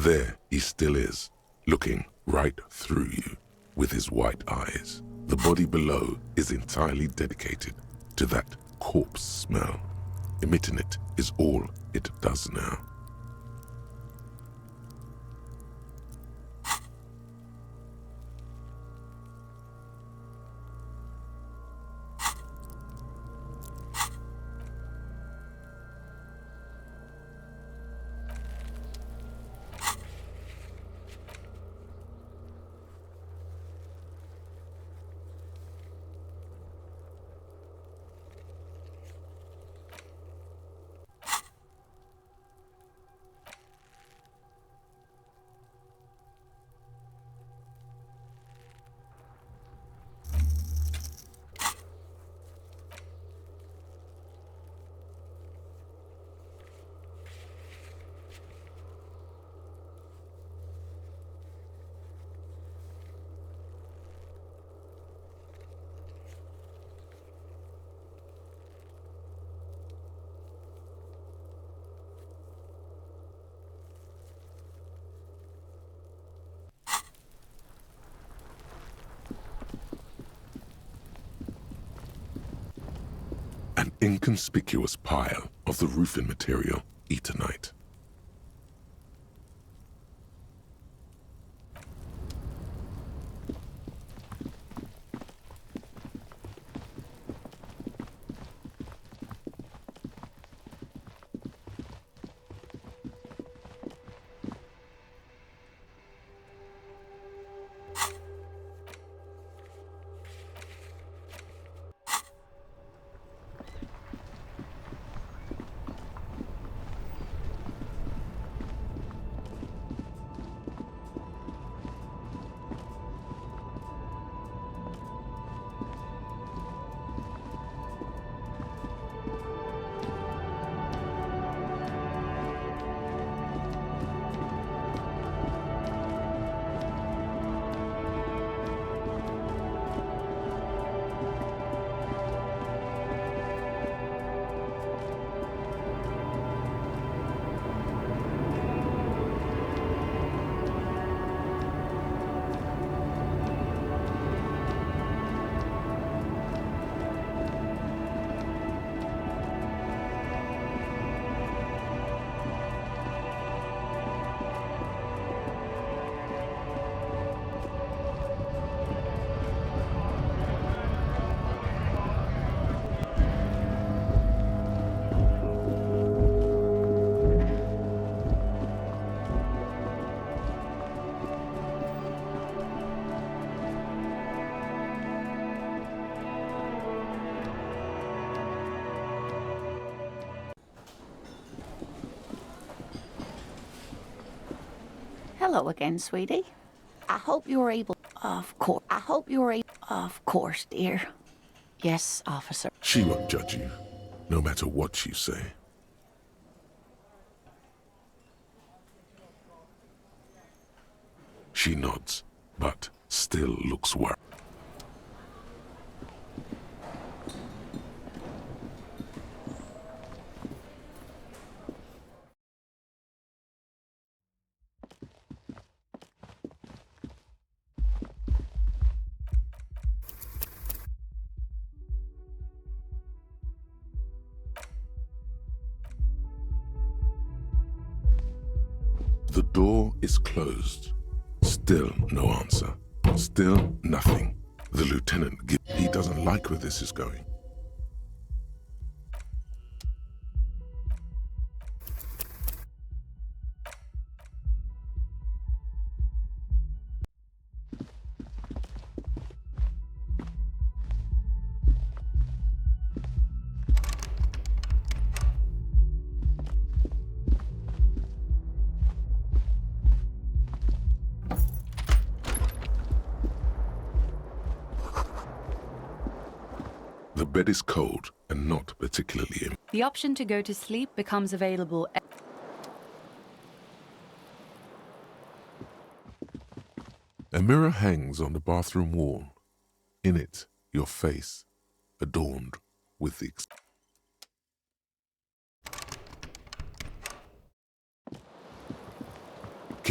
There he still is, looking right through you with his white eyes. The body below is entirely dedicated to that corpse smell. Emitting it is all it does now. An inconspicuous pile of the roofing material, Eternite.
Hello again, sweetie. I hope you're able... Of course, dear. Yes, officer.
She won't judge you, no matter what you say. She nods, but still looks worried. The door is closed. Still no answer. Still nothing. The lieutenant, he doesn't like where this is going. The bed is cold and not particularly empty.
The option to go to sleep becomes available.
A mirror hangs on the bathroom wall. In it, your face, adorned with the...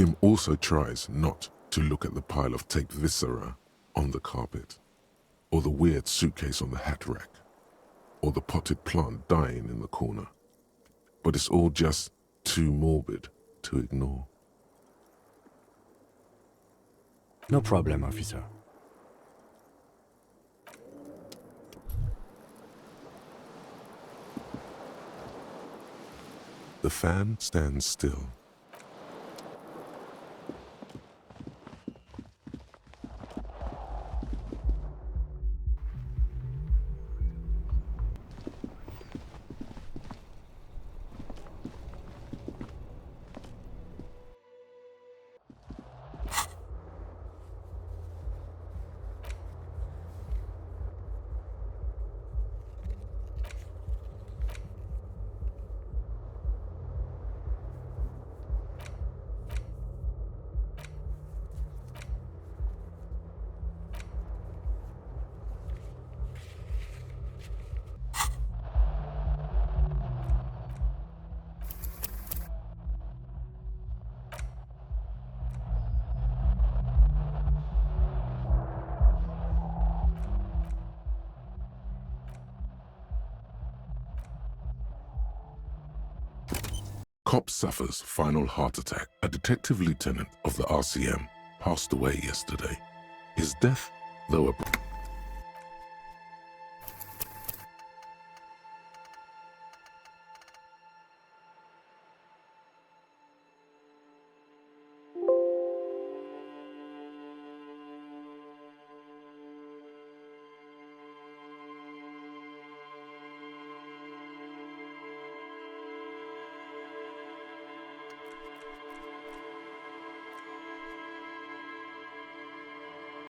Kim also tries not to look at the pile of taped viscera on the carpet, or the weird suitcase on the hat rack, or the potted plant dying in the corner. But it's all just too morbid to ignore.
No problem, officer.
The fan stands still. Cop suffers final heart attack. A detective lieutenant of the RCM passed away yesterday. His death, though a